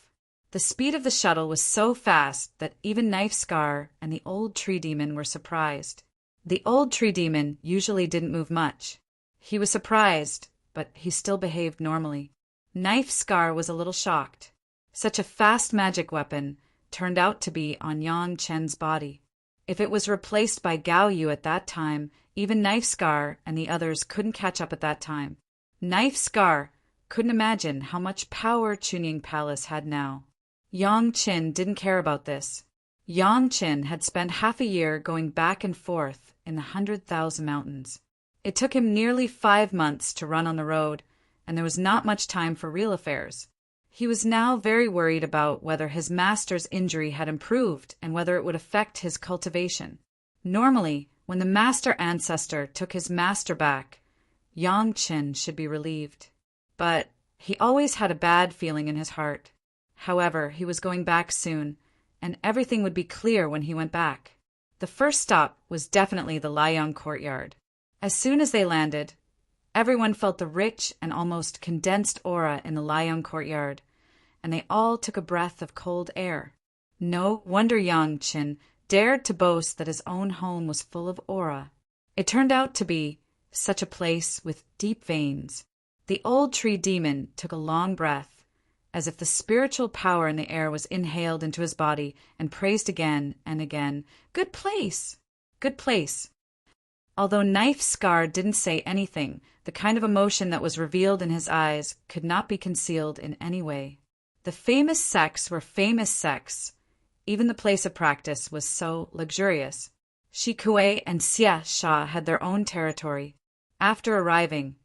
S1: The speed of the shuttle was so fast that even Knife Scar and the old tree demon were surprised. The old tree demon usually didn't move much. He was surprised, but he still behaved normally. Knife Scar was a little shocked. Such a fast magic weapon turned out to be on Yang Chen's body. If it was replaced by Gao Yu at that time, even Knife Scar and the others couldn't catch up at that time. Knife Scar couldn't imagine how much power Chunying Palace had now. Yang Qin didn't care about this. Yang Qin had spent half a year going back and forth in the 100,000 Mountains. It took him nearly 5 months to run on the road, and there was not much time for real affairs. He was now very worried about whether his master's injury had improved and whether it would affect his cultivation. Normally, when the master ancestor took his master back, Yang Qin should be relieved. But he always had a bad feeling in his heart. However, he was going back soon, and everything would be clear when he went back. The first stop was definitely the Liang courtyard. As soon as they landed, everyone felt the rich and almost condensed aura in the Liang courtyard, and they all took a breath of cold air. No wonder Yang Qin dared to boast that his own home was full of aura. It turned out to be such a place with deep veins. The old tree demon took a long breath, as if the spiritual power in the air was inhaled into his body, and praised again and again, "Good place! Good place!" Although Knife Scar didn't say anything, the kind of emotion that was revealed in his eyes could not be concealed in any way. The famous sects were famous sects. Even the place of practice was so luxurious. Shi Kuei and Xia Sha had their own territory. After arriving,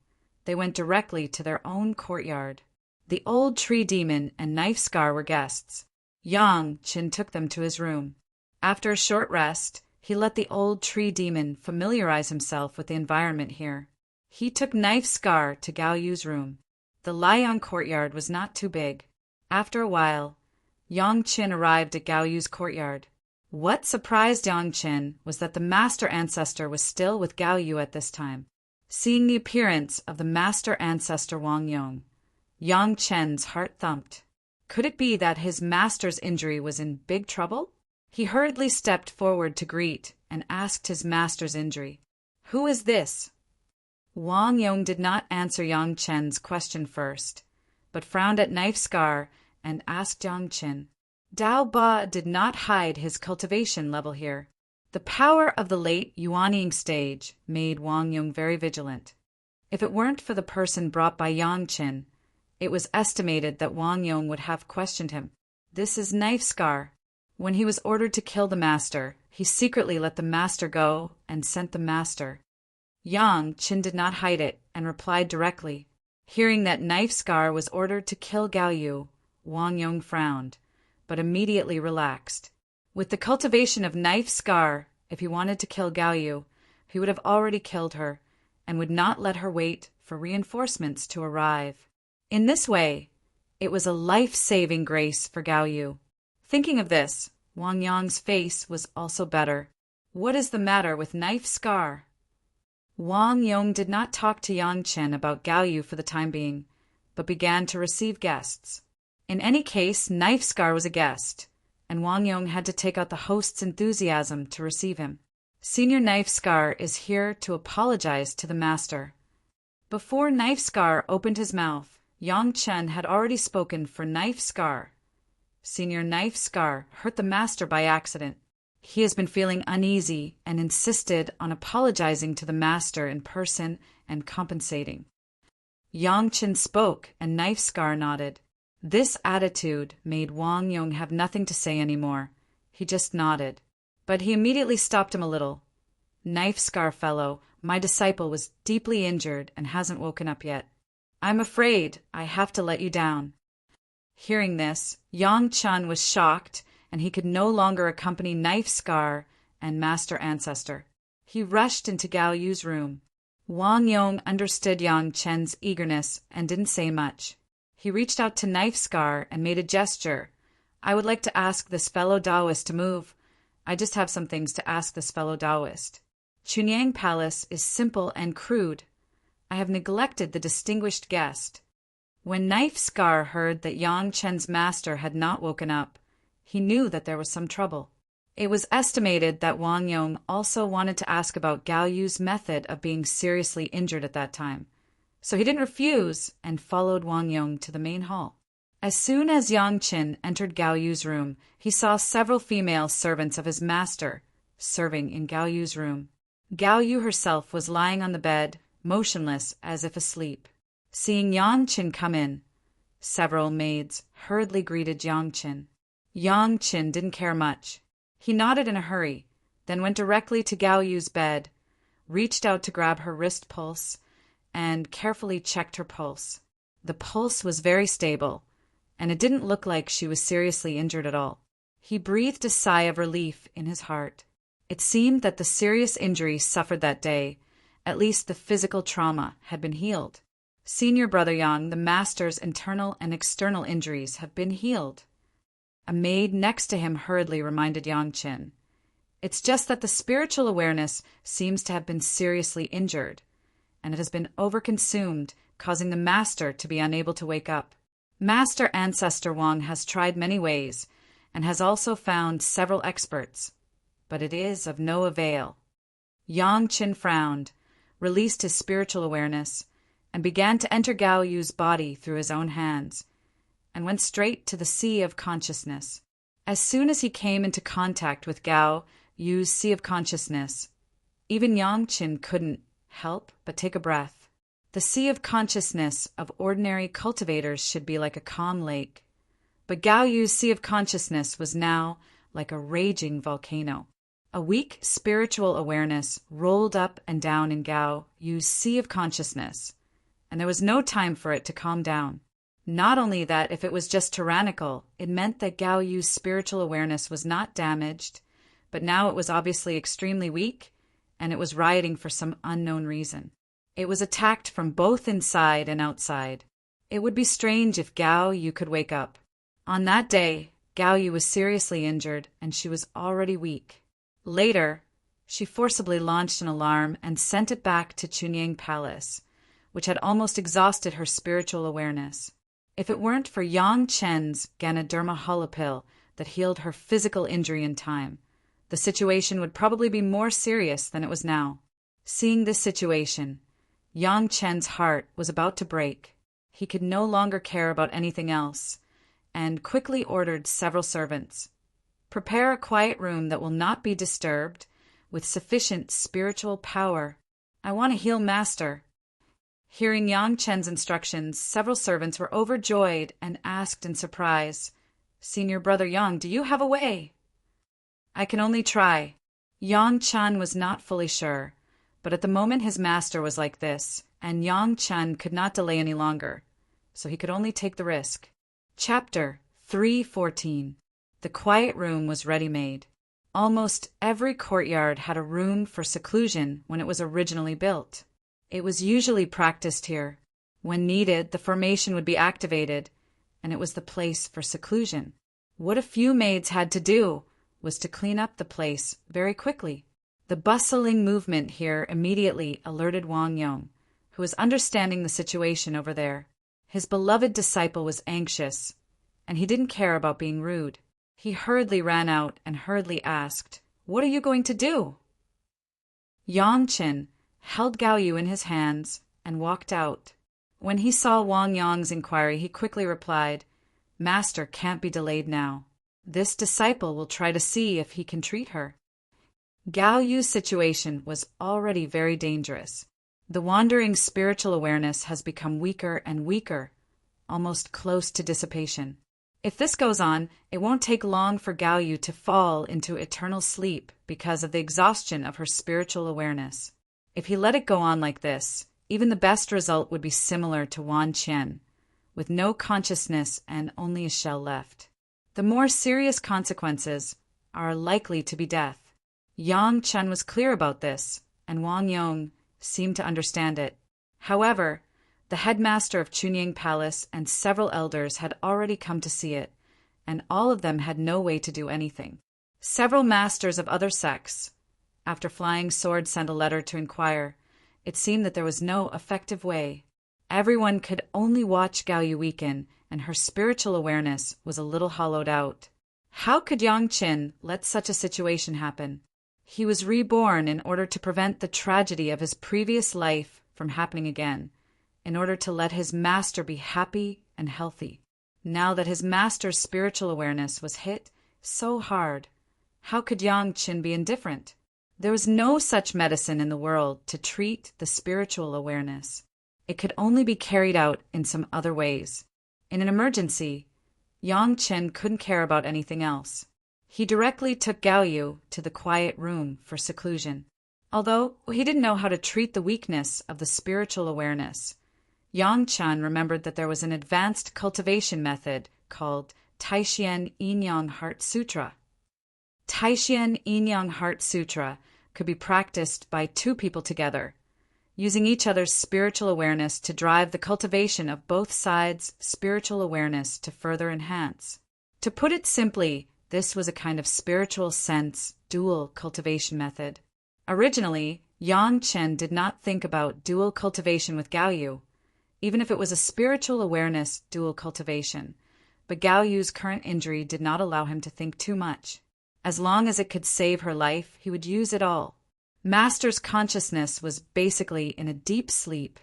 S1: they went directly to their own courtyard. The old tree demon and Knife Scar were guests. Yang Qin took them to his room. After a short rest, he let the old tree demon familiarize himself with the environment here. He took Knife Scar to Gao Yu's room. The Liang courtyard was not too big. After a while, Yang Qin arrived at Gao Yu's courtyard. What surprised Yang Qin was that the master ancestor was still with Gao Yu at this time. Seeing the appearance of the master ancestor Wang Yong, Yang Qin's heart thumped. Could it be that his master's injury was in big trouble? He hurriedly stepped forward to greet and asked his master's injury. "Who is this?" Wang Yong did not answer Yang Qin's question first, but frowned at Knife Scar and asked Yang Qin. Dao Ba did not hide his cultivation level here. The power of the late Yuanying stage made Wang Yong very vigilant. If it weren't for the person brought by Yang Qin, it was estimated that Wang Yong would have questioned him. "This is Knife Scar." When he was ordered to kill the master, he secretly let the master go and sent the master. Yang Qin did not hide it and replied directly. Hearing that Knife Scar was ordered to kill Gao Yu, Wang Yong frowned, but immediately relaxed. With the cultivation of Knife Scar, if he wanted to kill Gao Yu, he would have already killed her and would not let her wait for reinforcements to arrive. In this way, it was a life-saving grace for Gao Yu. Thinking of this, Wang Yong's face was also better. What is the matter with Knife Scar? Wang Yong did not talk to Yang Chen about Gao Yu for the time being, but began to receive guests. In any case, Knife Scar was a guest, and Wang Yong had to take out the host's enthusiasm to receive him. Senior Knife Scar is here to apologize to the master. Before Knife Scar opened his mouth, Yang Chen had already spoken for Knife Scar. Senior Knife Scar hurt the master by accident. He has been feeling uneasy and insisted on apologizing to the master in person and compensating. Yang Chen spoke and Knife Scar nodded. This attitude made Wang Yong have nothing to say anymore. He just nodded. But he immediately stopped him a little. Knife Scar fellow, my disciple was deeply injured and hasn't woken up yet. I'm afraid I have to let you down. Hearing this, Yang Chen was shocked, and he could no longer accompany Knife Scar and Master Ancestor. He rushed into Gao Yu's room. Wang Yong understood Yang Chen's eagerness and didn't say much. He reached out to Knife Scar and made a gesture. I would like to ask this fellow Taoist to move. I just have some things to ask this fellow Taoist. Chunyang Palace is simple and crude. I have neglected the distinguished guest. When Knife Scar heard that Yang Chen's master had not woken up, he knew that there was some trouble. It was estimated that Wang Yong also wanted to ask about Gao Yu's method of being seriously injured at that time, so he didn't refuse and followed Wang Yong to the main hall. As soon as Yang Chen entered Gao Yu's room, he saw several female servants of his master serving in Gao Yu's room. Gao Yu herself was lying on the bed, motionless as if asleep. Seeing Yang Chen come in, several maids hurriedly greeted Yang Chen. Yang Chen didn't care much. He nodded in a hurry, then went directly to Gao Yu's bed, reached out to grab her wrist pulse, and carefully checked her pulse. The pulse was very stable, and it didn't look like she was seriously injured at all. He breathed a sigh of relief in his heart. It seemed that the serious injury suffered that day, at least the physical trauma, had been healed. Senior Brother Yang, the master's internal and external injuries have been healed. A maid next to him hurriedly reminded Yang Chen. It's just that the spiritual awareness seems to have been seriously injured, and it has been overconsumed, causing the master to be unable to wake up. Master Ancestor Wang has tried many ways, and has also found several experts, but it is of no avail. Yang Chen frowned, released his spiritual awareness, and began to enter Gao Yu's body through his own hands, and went straight to the sea of consciousness. As soon as he came into contact with Gao Yu's sea of consciousness, even Yang Chen couldn't help but take a breath. The sea of consciousness of ordinary cultivators should be like a calm lake, but Gao Yu's sea of consciousness was now like a raging volcano. A weak spiritual awareness rolled up and down in Gao Yu's sea of consciousness, and there was no time for it to calm down. Not only that, if it was just tyrannical, it meant that Gao Yu's spiritual awareness was not damaged, but now it was obviously extremely weak, and it was rioting for some unknown reason. It was attacked from both inside and outside. It would be strange if Gao Yu could wake up. On that day, Gao Yu was seriously injured, and she was already weak. Later, she forcibly launched an alarm and sent it back to Chunyang Palace, which had almost exhausted her spiritual awareness. If it weren't for Yang Chen's Ganoderma holopill that healed her physical injury in time, the situation would probably be more serious than it was now. Seeing this situation, Yang Chen's heart was about to break. He could no longer care about anything else, and quickly ordered several servants. Prepare a quiet room that will not be disturbed, with sufficient spiritual power. I want to heal Master. Hearing Yang Chen's instructions, several servants were overjoyed and asked in surprise, Senior Brother Yang, do you have a way? I can only try. Yang Chen was not fully sure, but at the moment his master was like this, and Yang Chen could not delay any longer, so he could only take the risk. Chapter 3:14. The quiet room was ready-made. Almost every courtyard had a room for seclusion when it was originally built. It was usually practiced here. When needed, the formation would be activated, and it was the place for seclusion. What a few maids had to do was to clean up the place very quickly. The bustling movement here immediately alerted Wang Yong, who was understanding the situation over there. His beloved disciple was anxious, and he didn't care about being rude. He hurriedly ran out and hurriedly asked, "What are you going to do?" Yang Qin held Gao Yu in his hands and walked out. When he saw Wang Yong's inquiry, he quickly replied, "Master can't be delayed now. This disciple will try to see if he can treat her." Gao Yu's situation was already very dangerous. The wandering spiritual awareness has become weaker and weaker, almost close to dissipation. If this goes on, it won't take long for Gao Yu to fall into eternal sleep because of the exhaustion of her spiritual awareness. If he let it go on like this, even the best result would be similar to Wan Qian, with no consciousness and only a shell left. The more serious consequences are likely to be death. Yang Chen was clear about this, and Wang Yong seemed to understand it. However, the headmaster of Chunying Palace and several elders had already come to see it, and all of them had no way to do anything. Several masters of other sects, after Flying Sword sent a letter to inquire, it seemed that there was no effective way. Everyone could only watch Gao Yu weaken, and her spiritual awareness was a little hollowed out. How could Yang Qin let such a situation happen? He was reborn in order to prevent the tragedy of his previous life from happening again, in order to let his master be happy and healthy. Now that his master's spiritual awareness was hit so hard, how could Yang Qin be indifferent? There was no such medicine in the world to treat the spiritual awareness. It could only be carried out in some other ways. In an emergency, Yang Qin couldn't care about anything else. He directly took Gao Yu to the quiet room for seclusion. Although he didn't know how to treat the weakness of the spiritual awareness, Yang Chen remembered that there was an advanced cultivation method called Taishian Yin-Yang Heart Sutra. Taishian Yin-Yang Heart Sutra could be practiced by two people together, using each other's spiritual awareness to drive the cultivation of both sides' spiritual awareness to further enhance. To put it simply, this was a kind of spiritual sense dual cultivation method. Originally, Yang Chen did not think about dual cultivation with Gao Yu, even if it was a spiritual awareness dual cultivation, but Gao Yu's current injury did not allow him to think too much. As long as it could save her life, he would use it all. Master's consciousness was basically in a deep sleep.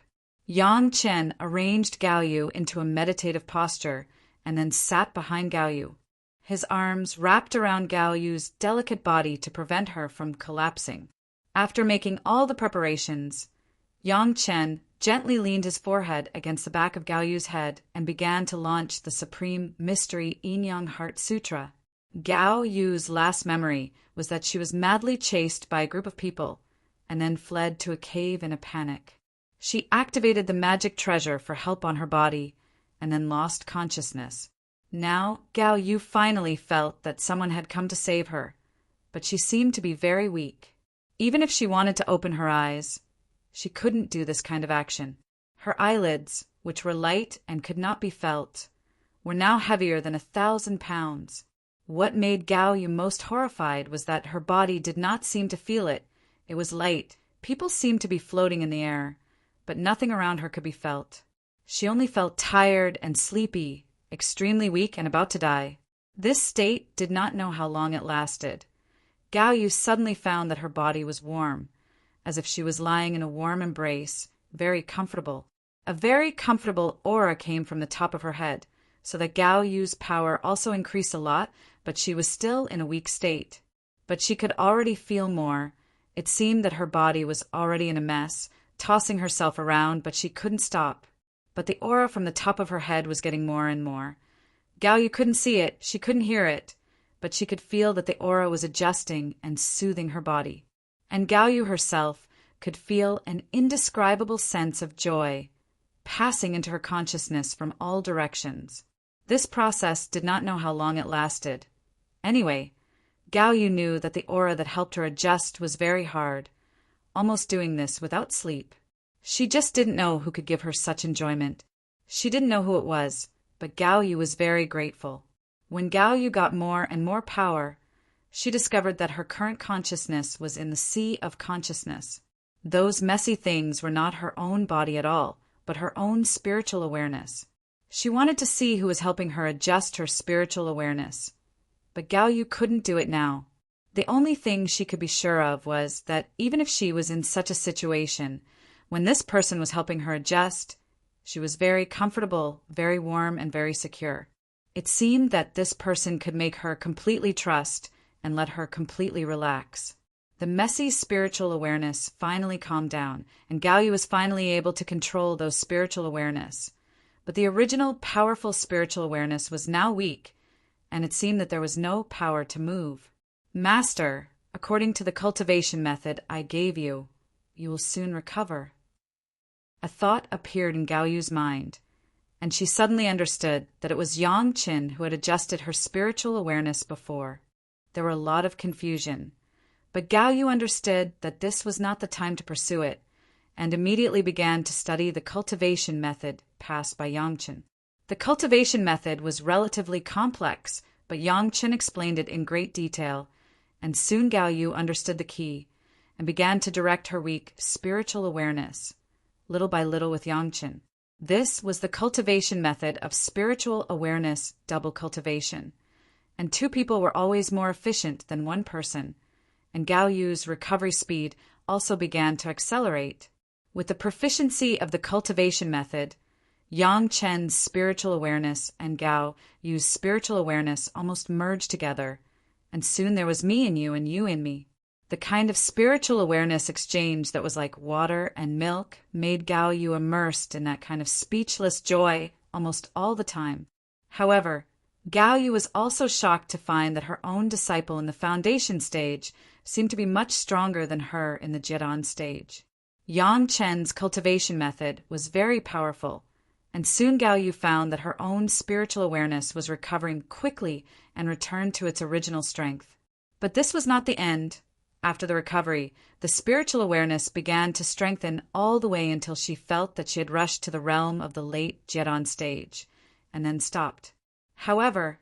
S1: Yang Chen arranged Gao Yu into a meditative posture and then sat behind Gao Yu, his arms wrapped around Gao Yu's delicate body to prevent her from collapsing. After making all the preparations, Yang Chen gently leaned his forehead against the back of Gao Yu's head and began to launch the Supreme Mystery Yin-Yang Heart Sutra. Gao Yu's last memory was that she was madly chased by a group of people and then fled to a cave in a panic. She activated the magic treasure for help on her body and then lost consciousness. Now Gao Yu finally felt that someone had come to save her, but she seemed to be very weak. Even if she wanted to open her eyes, she couldn't do this kind of action. Her eyelids, which were light and could not be felt, were now heavier than 1,000 pounds. What made Gao Yu most horrified was that her body did not seem to feel it. It was light. People seemed to be floating in the air, but nothing around her could be felt. She only felt tired and sleepy, extremely weak and about to die. This state did not know how long it lasted. Gao Yu suddenly found that her body was warm, as if she was lying in a warm embrace, very comfortable. A very comfortable aura came from the top of her head, so that Gao Yu's power also increased a lot, but she was still in a weak state. But she could already feel more. It seemed that her body was already in a mess, tossing herself around, but she couldn't stop. But the aura from the top of her head was getting more and more. Gao Yu couldn't see it, she couldn't hear it, but she could feel that the aura was adjusting and soothing her body. And Gao Yu herself could feel an indescribable sense of joy passing into her consciousness from all directions. This process did not know how long it lasted. Anyway, Gao Yu knew that the aura that helped her adjust was very hard, almost doing this without sleep. She just didn't know who could give her such enjoyment. She didn't know who it was, but Gao Yu was very grateful. When Gao Yu got more and more power, she discovered that her current consciousness was in the sea of consciousness. Those messy things were not her own body at all, but her own spiritual awareness. She wanted to see who was helping her adjust her spiritual awareness. But Gao Yu couldn't do it now. The only thing she could be sure of was that even if she was in such a situation, when this person was helping her adjust, she was very comfortable, very warm, and very secure. It seemed that this person could make her completely trust and let her completely relax. The messy spiritual awareness finally calmed down, and Gao Yu was finally able to control those spiritual awareness. But the original powerful spiritual awareness was now weak, and it seemed that there was no power to move. Master, according to the cultivation method I gave you, you will soon recover. A thought appeared in Gao Yu's mind, and she suddenly understood that it was Yang Qin who had adjusted her spiritual awareness before. There were a lot of confusion, but Gao Yu understood that this was not the time to pursue it, and immediately began to study the cultivation method passed by Yang Qin. The cultivation method was relatively complex, but Yang Qin explained it in great detail, and soon Gao Yu understood the key and began to direct her weak spiritual awareness, little by little with Yang Qin. This was the cultivation method of spiritual awareness double cultivation, and two people were always more efficient than one person, and Gao Yu's recovery speed also began to accelerate. With the proficiency of the cultivation method, Yang Chen's spiritual awareness and Gao Yu's spiritual awareness almost merged together, and soon there was me in you and you in me. The kind of spiritual awareness exchange that was like water and milk made Gao Yu immersed in that kind of speechless joy almost all the time. However, Gao Yu was also shocked to find that her own disciple in the foundation stage seemed to be much stronger than her in the Jidan stage. Yang Chen's cultivation method was very powerful, and soon Gao Yu found that her own spiritual awareness was recovering quickly and returned to its original strength. But this was not the end. After the recovery, the spiritual awareness began to strengthen all the way until she felt that she had rushed to the realm of the late Jidan stage, and then stopped. However,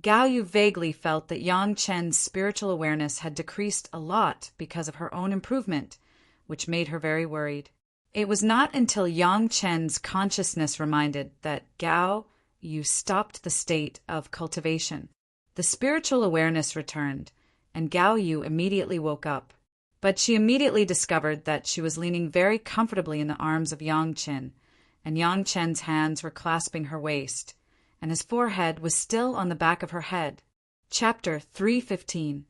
S1: Gao Yu vaguely felt that Yang Chen's spiritual awareness had decreased a lot because of her own improvement, which made her very worried. It was not until Yang Chen's consciousness reminded that Gao Yu stopped the state of cultivation. The spiritual awareness returned, and Gao Yu immediately woke up. But she immediately discovered that she was leaning very comfortably in the arms of Yang Chen, and Yang Chen's hands were clasping her waist, and his forehead was still on the back of her head. Chapter 315.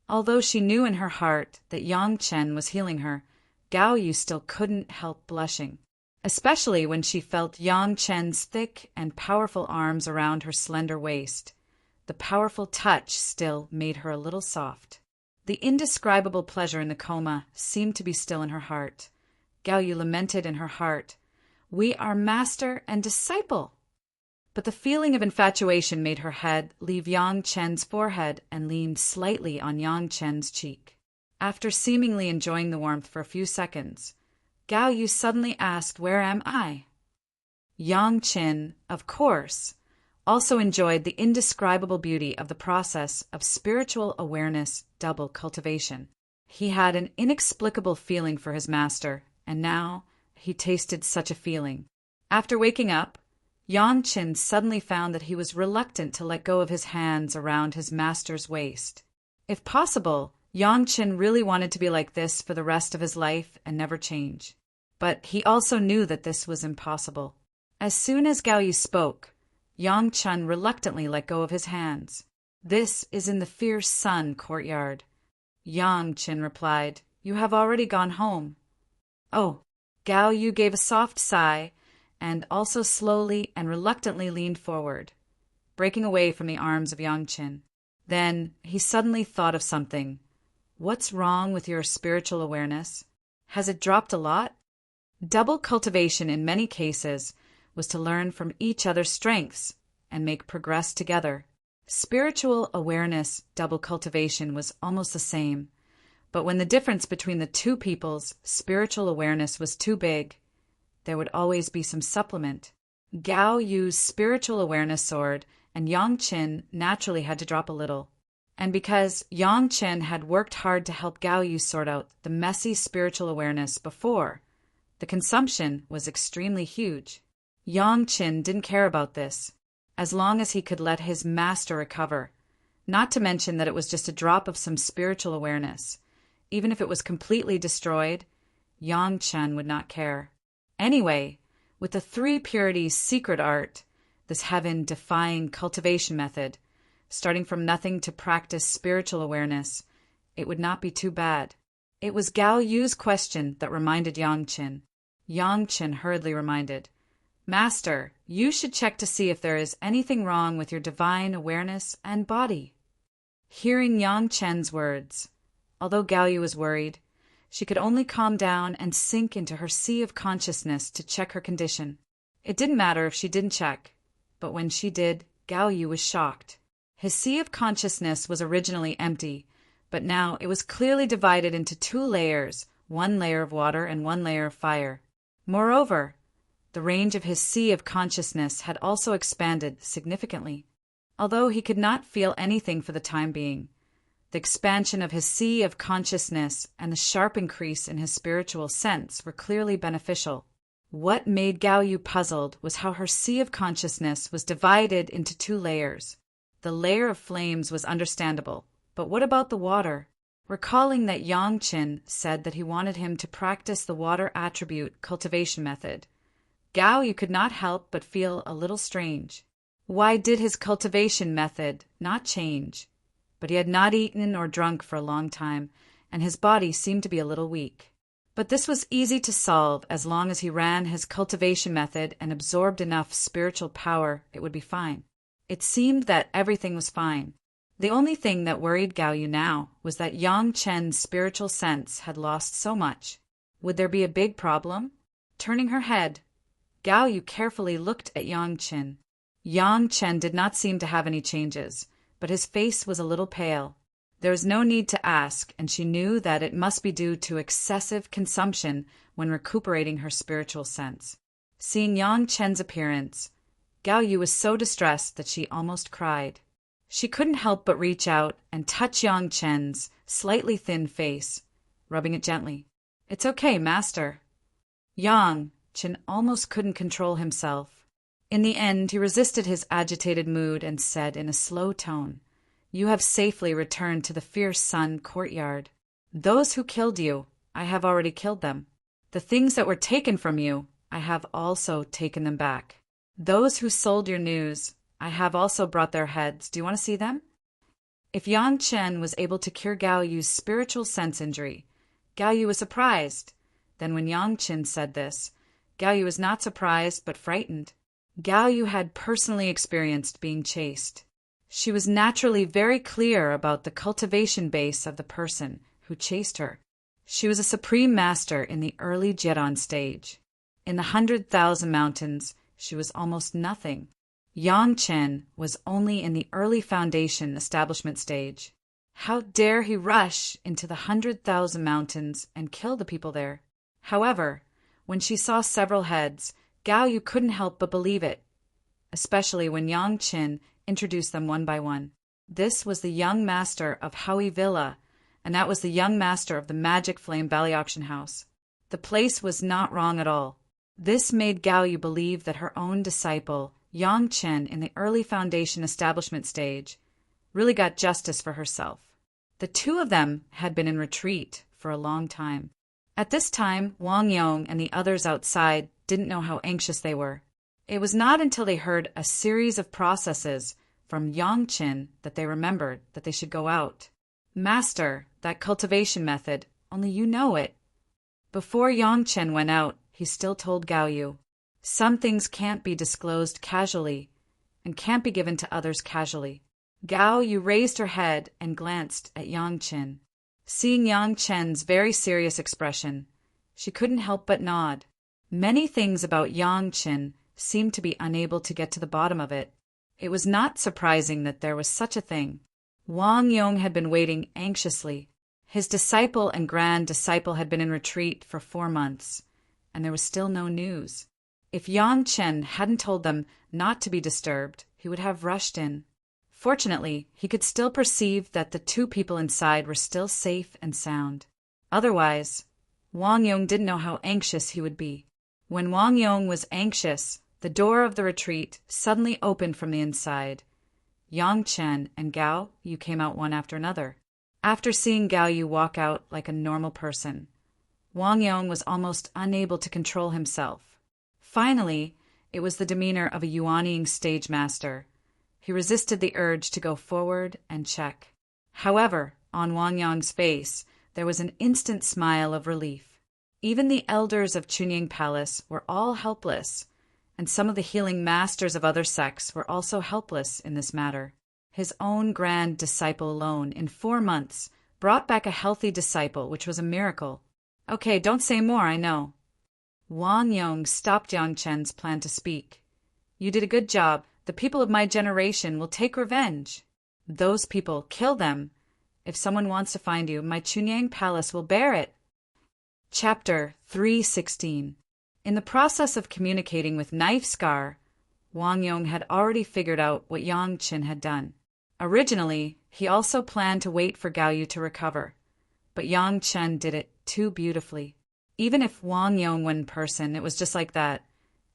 S1: Although she knew in her heart that Yang Chen was healing her, Gao Yu still couldn't help blushing, especially when she felt Yang Chen's thick and powerful arms around her slender waist. The powerful touch still made her a little soft. The indescribable pleasure in the coma seemed to be still in her heart. Gao Yu lamented in her heart, "We are master and disciple." But the feeling of infatuation made her head leave Yang Chen's forehead and lean slightly on Yang Chen's cheek. After seemingly enjoying the warmth for a few seconds, Gao Yu suddenly asked, "Where am I?" Yang Chen, of course, also enjoyed the indescribable beauty of the process of spiritual awareness double cultivation. He had an inexplicable feeling for his master, and now he tasted such a feeling. After waking up, Yang Chen suddenly found that he was reluctant to let go of his hands around his master's waist. If possible, Yang Chen really wanted to be like this for the rest of his life and never change. But he also knew that this was impossible. As soon as Gao Yu spoke, Yang Chen reluctantly let go of his hands. "This is in the fierce sun courtyard." Yang Chen replied, "You have already gone home." "Oh." Gao Yu gave a soft sigh and also slowly and reluctantly leaned forward, breaking away from the arms of Yang Chen. Then he suddenly thought of something. "What's wrong with your spiritual awareness? Has it dropped a lot?" Double cultivation in many cases was to learn from each other's strengths and make progress together. Spiritual awareness double cultivation was almost the same, but when the difference between the two people's spiritual awareness was too big, there would always be some supplement. Gao Yu's spiritual awareness soared, and Yang Qin naturally had to drop a little. And because Yang Qin had worked hard to help Gao Yu sort out the messy spiritual awareness before, the consumption was extremely huge. Yang Qin didn't care about this, as long as he could let his master recover, not to mention that it was just a drop of some spiritual awareness. Even if it was completely destroyed, Yang Chen would not care. Anyway, with the three purities secret art, this heaven-defying cultivation method, starting from nothing to practice spiritual awareness, it would not be too bad. It was Gao Yu's question that reminded Yang Qin. Yang Qin hurriedly reminded, "Master, you should check to see if there is anything wrong with your divine awareness and body." Hearing Yang Chen's words, although Gao Yu was worried, she could only calm down and sink into her sea of consciousness to check her condition. It didn't matter if she didn't check, but when she did, Gao Yu was shocked. His sea of consciousness was originally empty, but now it was clearly divided into two layers, one layer of water and one layer of fire. Moreover, the range of his sea of consciousness had also expanded significantly. Although he could not feel anything for the time being, the expansion of his sea of consciousness and the sharp increase in his spiritual sense were clearly beneficial. What made Gao Yu puzzled was how her sea of consciousness was divided into two layers. The layer of flames was understandable, but what about the water? Recalling that Yang Qin said that he wanted him to practice the water attribute cultivation method, Gao Yu could not help but feel a little strange. Why did his cultivation method not change? But he had not eaten or drunk for a long time, and his body seemed to be a little weak. But this was easy to solve as long as he ran his cultivation method and absorbed enough spiritual power, it would be fine. It seemed that everything was fine. The only thing that worried Gao Yu now was that Yang Chen's spiritual sense had lost so much. Would there be a big problem? Turning her head, Gao Yu carefully looked at Yang Qin. Yang Chen did not seem to have any changes, but his face was a little pale. There was no need to ask, and she knew that it must be due to excessive consumption when recuperating her spiritual sense. Seeing Yang Chen's appearance, Gao Yu was so distressed that she almost cried. She couldn't help but reach out and touch Yang Chen's slightly thin face, rubbing it gently. "It's okay, Master." Yang Chen almost couldn't control himself. In the end, he resisted his agitated mood and said in a slow tone, "You have safely returned to the Fierce Sun courtyard. Those who killed you, I have already killed them. The things that were taken from you, I have also taken them back. Those who sold your news, I have also brought their heads. Do you want to see them?" If Yang Chen was able to cure Gao Yu's spiritual sense injury, Gao Yu was surprised. Then when Yang Chen said this, Gao Yu was not surprised but frightened. Gao Yu had personally experienced being chased. She was naturally very clear about the cultivation base of the person who chased her. She was a supreme master in the early Jiran stage. In the 100,000 mountains, she was almost nothing. Yang Chen was only in the early foundation establishment stage. How dare he rush into the 100,000 mountains and kill the people there? However, when she saw several heads, Gao Yu couldn't help but believe it, especially when Yang Chen introduced them one by one. This was the young master of Howie Villa, and that was the young master of the Magic Flame Valley Auction House. The place was not wrong at all. This made Gao Yu believe that her own disciple, Yang Chen, in the early foundation establishment stage, really got justice for herself. The two of them had been in retreat for a long time. At this time, Wang Yong and the others outside didn't know how anxious they were. It was not until they heard a series of processes from Yang Chen that they remembered that they should go out. "Master, that cultivation method, only you know it." Before Yang Chen went out, he still told Gao Yu, "Some things can't be disclosed casually and can't be given to others casually." Gao Yu raised her head and glanced at Yang Chen. Seeing Yang Chen's very serious expression, she couldn't help but nod. Many things about Yang Chen seemed to be unable to get to the bottom of it. It was not surprising that there was such a thing. Wang Yong had been waiting anxiously. His disciple and grand disciple had been in retreat for 4 months. and there was still no news. If Yang Chen hadn't told them not to be disturbed, he would have rushed in. Fortunately, he could still perceive that the two people inside were still safe and sound. Otherwise, Wang Yong didn't know how anxious he would be. When Wang Yong was anxious, the door of the retreat suddenly opened from the inside. Yang Chen and Gao Yu came out one after another. After seeing Gao Yu walk out like a normal person, Wang Yong was almost unable to control himself. Finally, it was the demeanor of a yuanying stage master. He resisted the urge to go forward and check. However, on Wang Yong's face, there was an instant smile of relief. Even the elders of Chunying Palace were all helpless, and some of the healing masters of other sects were also helpless in this matter. His own grand disciple alone, in 4 months, brought back a healthy disciple, which was a miracle. Okay, don't say more, I know. Wang Yong stopped Yang Chen's plan to speak. You did a good job. The people of my generation will take revenge. Those people, kill them. If someone wants to find you, my Chunying Palace will bear it. Chapter 316. In the process of communicating with Knife Scar, Wang Yong had already figured out what Yang Chen had done. Originally, he also planned to wait for Gao Yu to recover, but Yang Chen did it too beautifully. Even if Wang Yong went in person, it was just like that,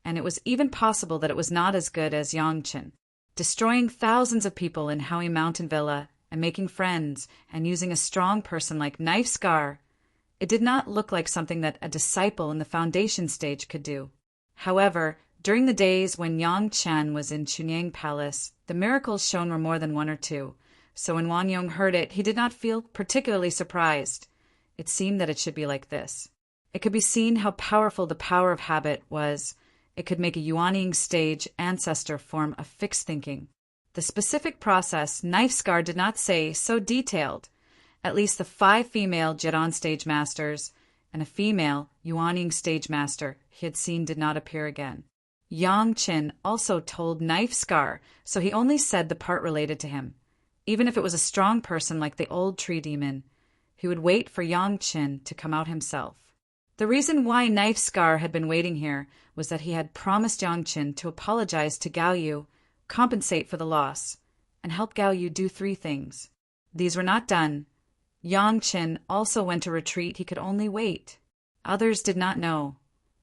S1: and it was even possible that it was not as good as Yang Chen. Destroying thousands of people in Howie Mountain Villa and making friends and using a strong person like Knife Scar, it did not look like something that a disciple in the foundation stage could do. However, during the days when Yang Chen was in Chunying Palace, the miracles shown were more than 1 or 2, so when Wang Yong heard it, he did not feel particularly surprised. It seemed that it should be like this. It could be seen how powerful the power of habit was. It could make a yuanying stage ancestor form a fixed thinking. The specific process Knife Scar did not say so detailed. At least the 5 female Jiran stage masters and a female yuanying stage master he had seen did not appear again. Yang Chen also told Knife Scar, so he only said the part related to him. Even if it was a strong person like the old tree demon, he would wait for Yang Chen to come out himself. The reason why Knife Scar had been waiting here was that he had promised Yang Chen to apologize to Gao Yu, compensate for the loss, and help Gao Yu do 3 things. These were not done. Yang Chen also went to retreat. He could only wait. Others did not know,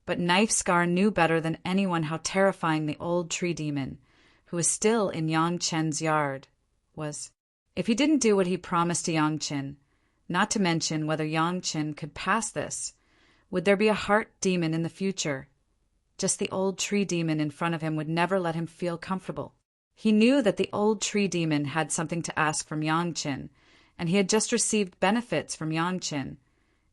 S1: but Knife Scar knew better than anyone how terrifying the old tree demon, who was still in Yang Chen's yard, was. If he didn't do what he promised to Yang Chen, not to mention whether Yang Chen could pass this, would there be a heart demon in the future? Just the old tree demon in front of him would never let him feel comfortable. He knew that the old tree demon had something to ask from Yang Chen, and he had just received benefits from Yang Chen,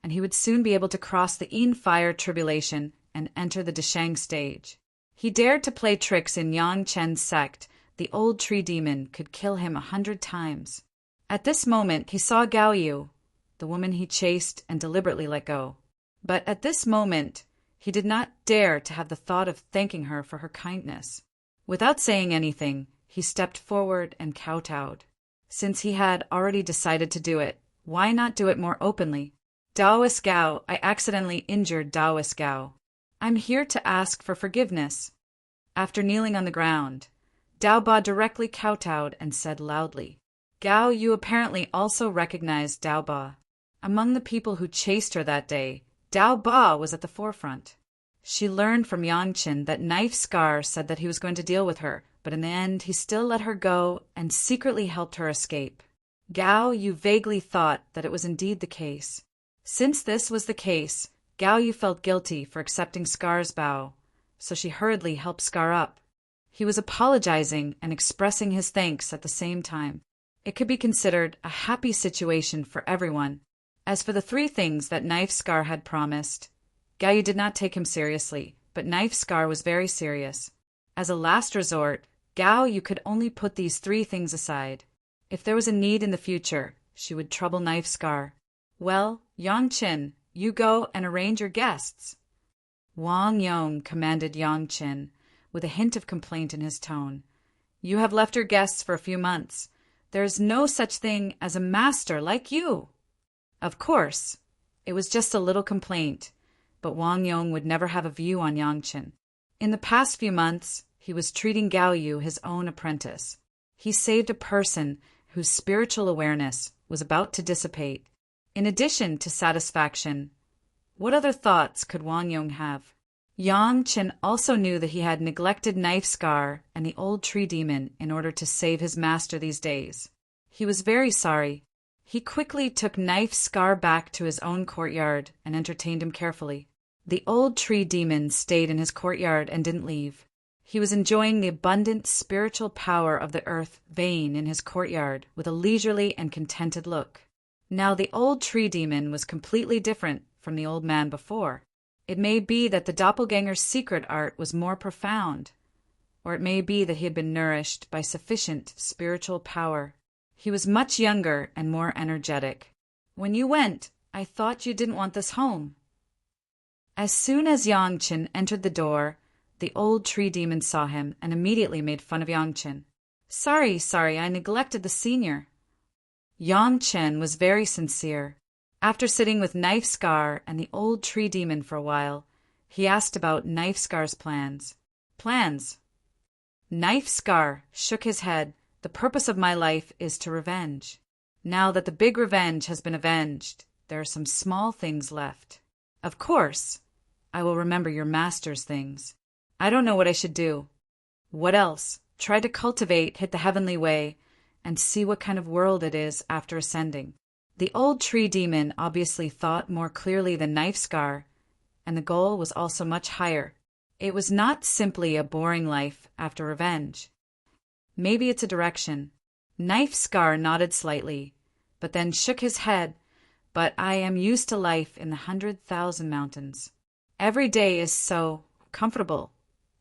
S1: and he would soon be able to cross the Yin Fire tribulation and enter the Deshang stage. He dared to play tricks in Yang Chen's sect. The old tree demon could kill him 100 times. At this moment, he saw Gao Yu, the woman he chased and deliberately let go. But at this moment, he did not dare to have the thought of thanking her for her kindness. Without saying anything, he stepped forward and kowtowed. Since he had already decided to do it, why not do it more openly? Daoist Gao, I accidentally injured Daoist Gao. I'm here to ask for forgiveness. After kneeling on the ground, Dao Ba directly kowtowed and said loudly. Gao Yu apparently also recognized Dao Ba. Among the people who chased her that day, Dao Ba was at the forefront. She learned from Yang Chen that Knife Scar said that he was going to deal with her, but in the end he still let her go and secretly helped her escape. Gao Yu vaguely thought that it was indeed the case. Since this was the case, Gao Yu felt guilty for accepting Scar's bow, so she hurriedly helped Scar up. He was apologizing and expressing his thanks at the same time. It could be considered a happy situation for everyone. As for the 3 things that Knife Scar had promised, Gao Yu did not take him seriously, but Knife Scar was very serious. As a last resort, Gao Yu could only put these 3 things aside. If there was a need in the future, she would trouble Knife Scar. Well, Yang Chen, you go and arrange your guests. Wang Yong commanded Yang Chen, with a hint of complaint in his tone. You have left your guests for a few months. There is no such thing as a master like you. Of course, it was just a little complaint. but Wang Yong would never have a view on Yangchen. In the past few months, he was treating Gao Yu his own apprentice. He saved a person whose spiritual awareness was about to dissipate. In addition to satisfaction, what other thoughts could Wang Yong have? Yangchen also knew that he had neglected Knife Scar and the old tree demon in order to save his master these days. He was very sorry. He quickly took Knife Scar back to his own courtyard and entertained him carefully. The old tree demon stayed in his courtyard and didn't leave. He was enjoying the abundant spiritual power of the earth vein in his courtyard with a leisurely and contented look. Now the old tree demon was completely different from the old man before. It may be that the doppelganger's secret art was more profound, or it may be that he had been nourished by sufficient spiritual power. He was much younger and more energetic. When you went, I thought you didn't want this home. As soon as Yangchen entered the door, the old tree demon saw him and immediately made fun of Yangchen. Sorry, I neglected the senior. Yangchen was very sincere. After sitting with Knife Scar and the old tree demon for a while, he asked about Knife Scar's plans. Plans? Knife Scar shook his head. The purpose of my life is to revenge. Now that the big revenge has been avenged, there are some small things left. Of course, I will remember your master's things. I don't know what I should do. What else? Try to cultivate, hit the heavenly way, and see what kind of world it is after ascending. The old tree demon obviously thought more clearly than Knife Scar, and the goal was also much higher. It was not simply a boring life after revenge. Maybe it's a direction. Knife Scar nodded slightly, but then shook his head. But I am used to life in the 100,000 mountains. Every day is so comfortable.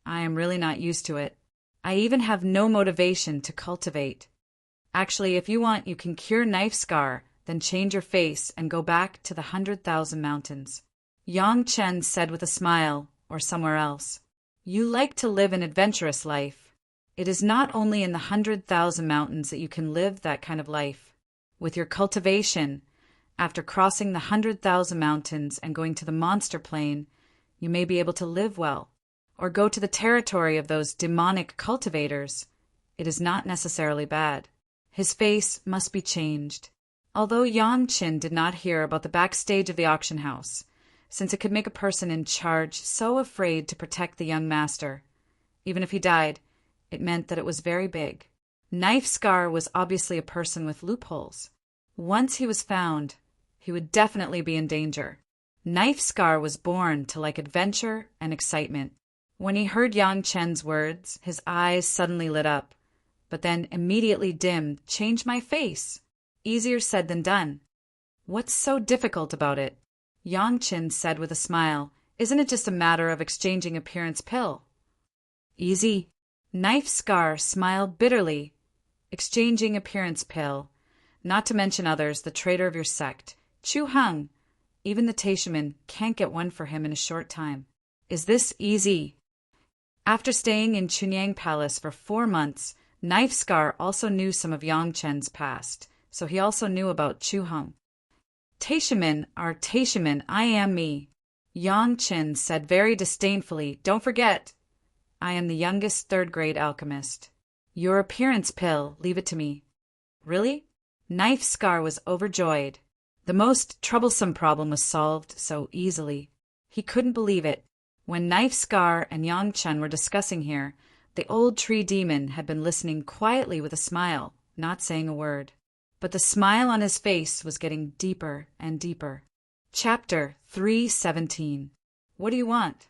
S1: I am really not used to it. I even have no motivation to cultivate. Actually, if you want, you can cure Knife Scar, then change your face and go back to the 100,000 mountains. Yangchen said with a smile, or somewhere else. You like to live an adventurous life. It is not only in the 100,000 mountains that you can live that kind of life. With your cultivation, after crossing the 100,000 mountains and going to the monster plane, you may be able to live well, or go to the territory of those demonic cultivators. It is not necessarily bad. His face must be changed. Although Yangchen did not hear about the backstage of the auction house, since it could make a person in charge so afraid to protect the young master. Even if he died, it meant that it was very big. Knife Scar was obviously a person with loopholes. Once he was found, he would definitely be in danger. Knife Scar was born to like adventure and excitement. When he heard Yangchen's words, his eyes suddenly lit up, but then immediately dimmed. Change my face. Easier said than done. What's so difficult about it? Yangchen said with a smile. Isn't it just a matter of exchanging appearance pill? Easy. Knife Scar smiled bitterly. Exchanging appearance pill. Not to mention others, the traitor of your sect. Chu Hung. Even the Taishaman can't get one for him in a short time. Is this easy? After staying in Chunyang Palace for 4 months, Knife Scar also knew some of Yangchen's past, so he also knew about Chu Hung. Taishaman are Taishaman, I am me. Yangchen said very disdainfully, don't forget, I am the youngest 3rd-grade alchemist. Your appearance pill, leave it to me. Really? Knife Scar was overjoyed. The most troublesome problem was solved so easily. He couldn't believe it. When Knife Scar and Yangchen were discussing here, the old tree demon had been listening quietly with a smile, not saying a word. But the smile on his face was getting deeper and deeper. Chapter 317. What do you want?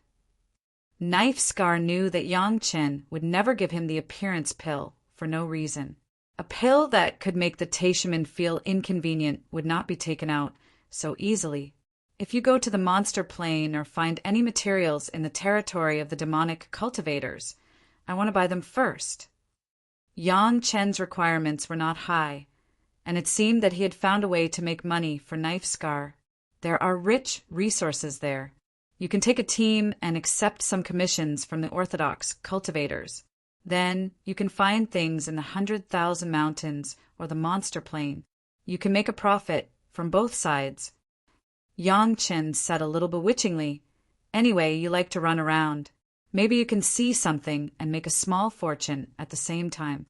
S1: Knife Scar knew that Yangchen would never give him the appearance pill for no reason. A pill that could make the Taishaman feel inconvenient would not be taken out so easily. If you go to the monster plane or find any materials in the territory of the demonic cultivators, I want to buy them first. Yangchen's requirements were not high, and it seemed that he had found a way to make money for Knife Scar. There are rich resources there. You can take a team and accept some commissions from the orthodox cultivators. Then you can find things in the 100,000 mountains or the monster plane. You can make a profit from both sides. Yangchen said a little bewitchingly, Anyway, you like to run around. Maybe you can see something and make a small fortune at the same time."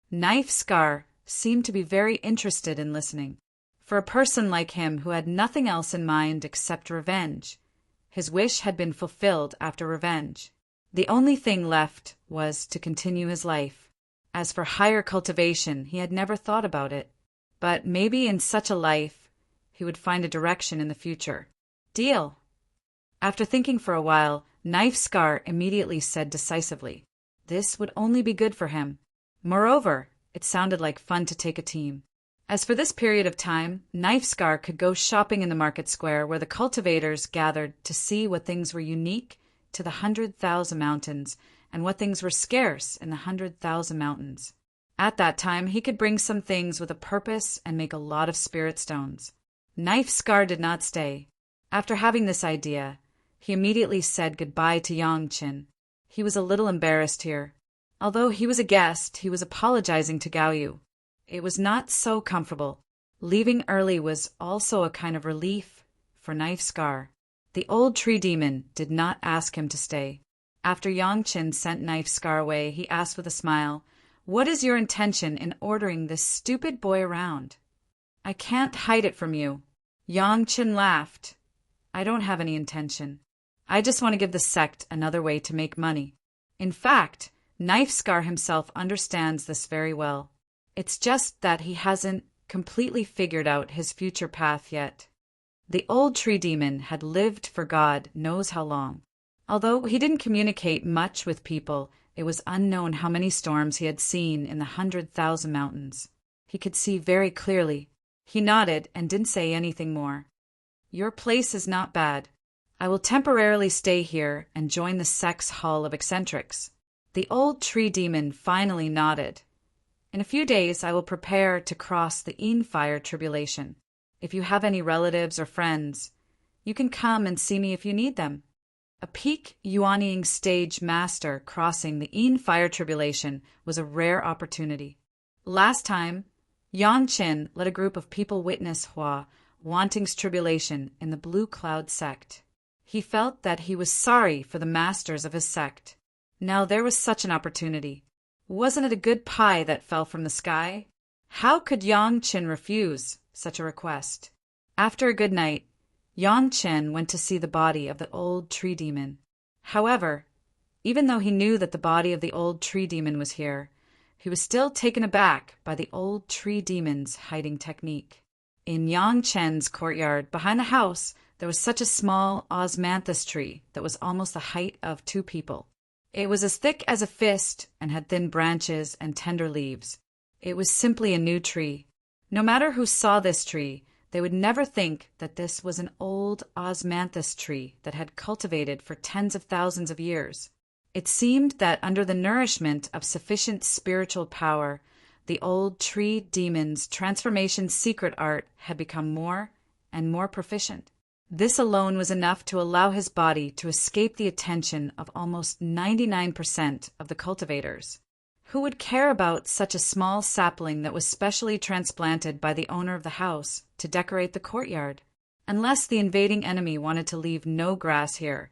S1: Knife Scar seemed to be very interested in listening. For a person like him who had nothing else in mind except revenge, his wish had been fulfilled after revenge. The only thing left was to continue his life. As for higher cultivation, he had never thought about it. But maybe in such a life, he would find a direction in the future. Deal. After thinking for a while, Knife Scar immediately said decisively, this would only be good for him. Moreover, it sounded like fun to take a team. As for this period of time, Knife Scar could go shopping in the market square where the cultivators gathered to see what things were unique to the 100,000 mountains and what things were scarce in the 100,000 mountains. At that time, he could bring some things with a purpose and make a lot of spirit stones. Knife Scar did not stay. After having this idea, he immediately said goodbye to Yongqin. He was a little embarrassed here. Although he was a guest, he was apologizing to Gaoyu. It was not so comfortable. Leaving early was also a kind of relief for Knife Scar. The old tree demon did not ask him to stay. After Yongqin sent Knife Scar away, he asked with a smile, "What is your intention in ordering this stupid boy around?" "I can't hide it from you." Yongqin laughed. "I don't have any intention. I just want to give the sect another way to make money." In fact, Knife Scar himself understands this very well. It's just that he hasn't completely figured out his future path yet. The old tree demon had lived for God knows how long. Although he didn't communicate much with people, it was unknown how many storms he had seen in the 100,000 mountains. He could see very clearly. He nodded and didn't say anything more. "Your place is not bad. I will temporarily stay here and join the sect's hall of eccentrics." The old tree demon finally nodded. "In a few days I will prepare to cross the Fire tribulation. If you have any relatives or friends, you can come and see me if you need them." A peak Yuanying stage master crossing the Fire tribulation was a rare opportunity. Last time, Yongqin let a group of people witness Hua Wanting's tribulation in the Blue Cloud sect. He felt that he was sorry for the masters of his sect. Now there was such an opportunity. Wasn't it a good pie that fell from the sky? How could Yongqin refuse such a request? After a good night, Yongqin went to see the body of the old tree demon. However, even though he knew that the body of the old tree demon was here, he was still taken aback by the old tree demon's hiding technique. In Yongqin's courtyard, behind the house, there was such a small osmanthus tree that was almost the height of 2 people. It was as thick as a fist and had thin branches and tender leaves. It was simply a new tree. No matter who saw this tree, they would never think that this was an old osmanthus tree that had cultivated for tens of thousands of years. It seemed that under the nourishment of sufficient spiritual power, the old tree demon's transformation secret art had become more and more proficient. This alone was enough to allow his body to escape the attention of almost 99% of the cultivators. Who would care about such a small sapling that was specially transplanted by the owner of the house to decorate the courtyard? Unless the invading enemy wanted to leave no grass here,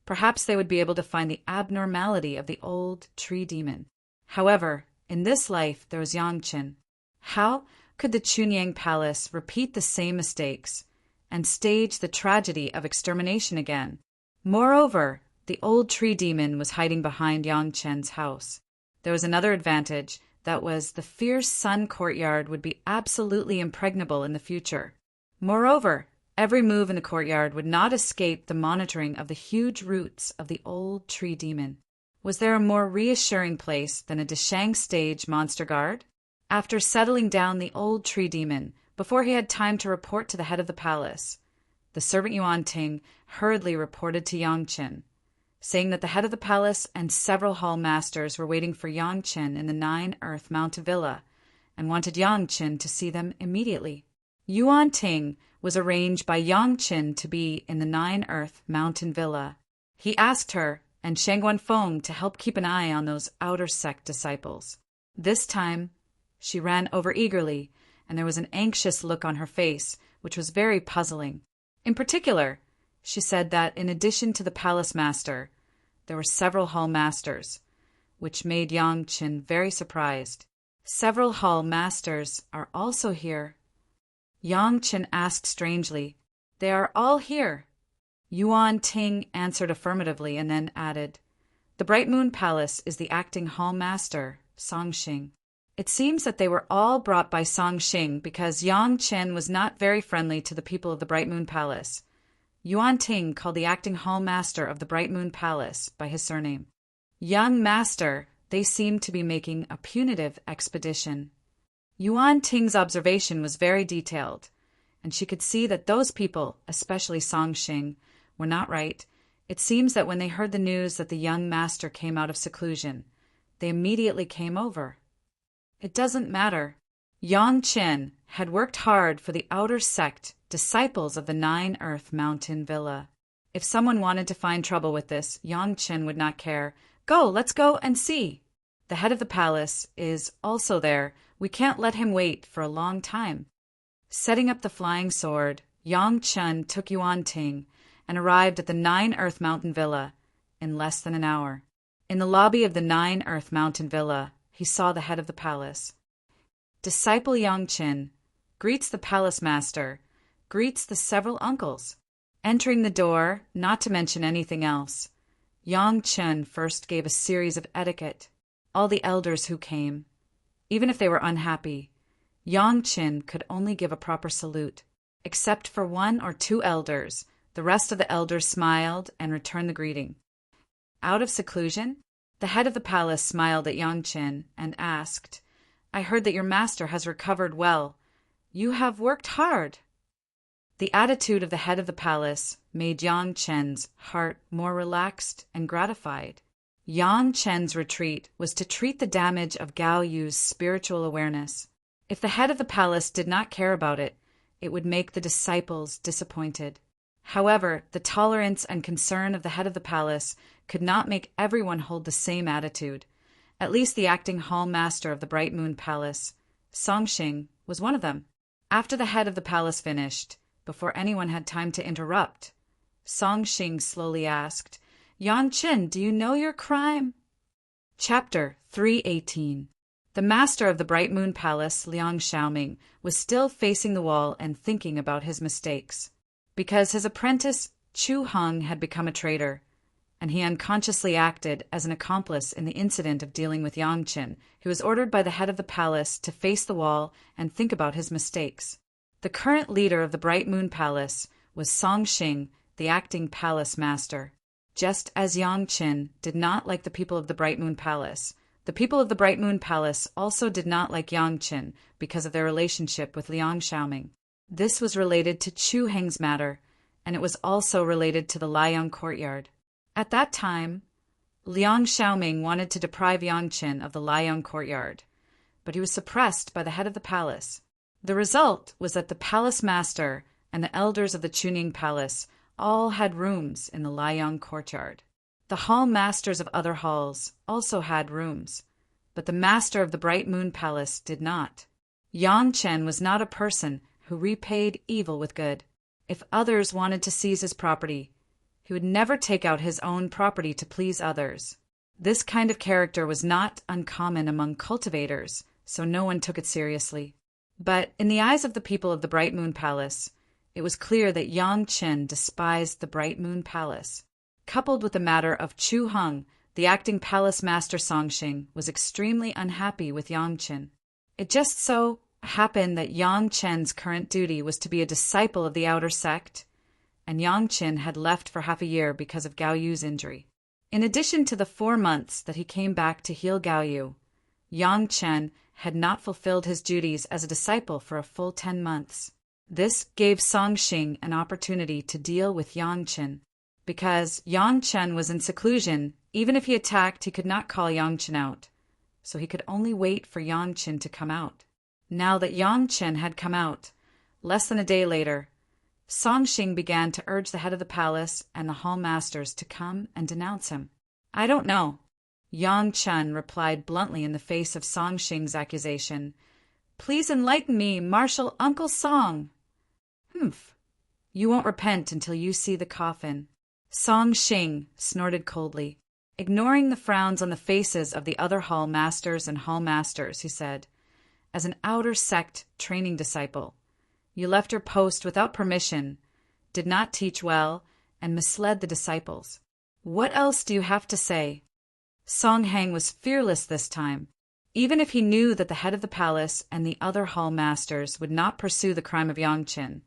S1: perhaps they would be able to find the abnormality of the old tree demon. However, in this life there was Yongqin. How could the Chunyang Palace repeat the same mistakes and stage the tragedy of extermination again? Moreover, the old tree demon was hiding behind Yongqin's house. There was another advantage, that was the fierce sun courtyard would be absolutely impregnable in the future. Moreover, every move in the courtyard would not escape the monitoring of the huge roots of the old tree demon. Was there a more reassuring place than a Deshang stage monster guard? After settling down the old tree demon, before he had time to report to the head of the palace, the servant Yuan Ting hurriedly reported to Yongqin, saying that the head of the palace and several hall masters were waiting for Yongqin in the 9 Earth Mountain Villa and wanted Yongqin to see them immediately. Yuan Ting was arranged by Yongqin to be in the 9 Earth Mountain Villa. He asked her and Shang Guanfeng to help keep an eye on those outer sect disciples. This time, she ran over eagerly, and there was an anxious look on her face, which was very puzzling. In particular, She said that in addition to the palace master, there were several hall masters, which made Yang Chen very surprised. Several hall masters are also here. Yang Chen asked strangely, "They are all here." Yuan Ting answered affirmatively and then added, "The Bright Moon Palace is the acting hall master, Song Xing." It seems that they were all brought by Song Xing because Yang Chen was not very friendly to the people of the Bright Moon Palace. Yuan Ting called the acting hall master of the Bright Moon Palace by his surname. "Young master, they seem to be making a punitive expedition." Yuan Ting's observation was very detailed, and she could see that those people, especially Song Xing, were not right. It seems that when they heard the news that the young master came out of seclusion, they immediately came over. It doesn't matter. Yang Chen had worked hard for the outer sect, disciples of the Nine Earth Mountain Villa. If someone wanted to find trouble with this, Yang Chen would not care. "Go, let's go and see. The head of the palace is also there. We can't let him wait for a long time." Setting up the flying sword, Yang Chen took Yuan Ting and arrived at the Nine Earth Mountain Villa in less than an hour. In the lobby of the Nine Earth Mountain Villa, he saw the head of the palace. Disciple Yang Chen greets the palace master, greets the several uncles. Entering the door, not to mention anything else, Yang Chen first gave a series of etiquette. All the elders who came, even if they were unhappy, Yang Chen could only give a proper salute. Except for 1 or 2 elders, the rest of the elders smiled and returned the greeting. Out of seclusion, the head of the palace smiled at Yang Chen and asked, "I heard that your master has recovered well. You have worked hard." The attitude of the head of the palace made Yang Chen's heart more relaxed and gratified. Yang Chen's retreat was to treat the damage of Gao Yu's spiritual awareness. If the head of the palace did not care about it, it would make the disciples disappointed. However, the tolerance and concern of the head of the palace could not make everyone hold the same attitude. At least the acting hall master of the Bright Moon Palace, Song Xing, was one of them. After the head of the palace finished, before anyone had time to interrupt, Song Xing slowly asked, "Yang Chen, do you know your crime?" Chapter 318. The master of the Bright Moon Palace, Liang Xiaoming, was still facing the wall and thinking about his mistakes. Because his apprentice Chu Heng had become a traitor, and he unconsciously acted as an accomplice in the incident of dealing with Yang Chen, he was ordered by the head of the palace to face the wall and think about his mistakes. The current leader of the Bright Moon Palace was Song Xing, the acting palace master. Just as Yang Chen did not like the people of the Bright Moon Palace, the people of the Bright Moon Palace also did not like Yang Chen because of their relationship with Liang Xiaoming. This was related to Chu Heng's matter, and it was also related to the Liang courtyard. At that time, Liang Xiaoming wanted to deprive Yang Chen of the Liang courtyard, but he was suppressed by the head of the palace. The result was that the palace master and the elders of the Chuning Palace all had rooms in the Liang courtyard. The hall masters of other halls also had rooms, but the master of the Bright Moon Palace did not. Yang Chen was not a person who repaid evil with good. If others wanted to seize his property, he would never take out his own property to please others. This kind of character was not uncommon among cultivators, so no one took it seriously. But in the eyes of the people of the Bright Moon Palace, it was clear that Yang Chen despised the Bright Moon Palace. Coupled with the matter of Chu Heng, the acting palace master Song Xing was extremely unhappy with Yang Chen. It just so happened that Yang Chen's current duty was to be a disciple of the outer sect, and Yang Chen had left for half a year because of Gao Yu's injury. In addition to the 4 months that he came back to heal Gao Yu, Yang Chen had not fulfilled his duties as a disciple for a full 10 months. This gave Song Xing an opportunity to deal with Yang Chen. Because Yang Chen was in seclusion, even if he attacked, he could not call Yang Chen out, so he could only wait for Yang Chen to come out. Now that Yang Chen had come out, less than a day later, Song Xing began to urge the head of the palace and the hall masters to come and denounce him. "I don't know," Yang Chen replied bluntly in the face of Song Xing's accusation. "Please enlighten me, Marshal Uncle Song." "Humph. You won't repent until you see the coffin." Song Xing snorted coldly. Ignoring the frowns on the faces of the other hall masters and hall masters, he said, "As an outer sect training disciple, you left your post without permission, did not teach well, and misled the disciples. What else do you have to say?" Song Hang was fearless this time. Even if he knew that the head of the palace and the other hall masters would not pursue the crime of Yangqin,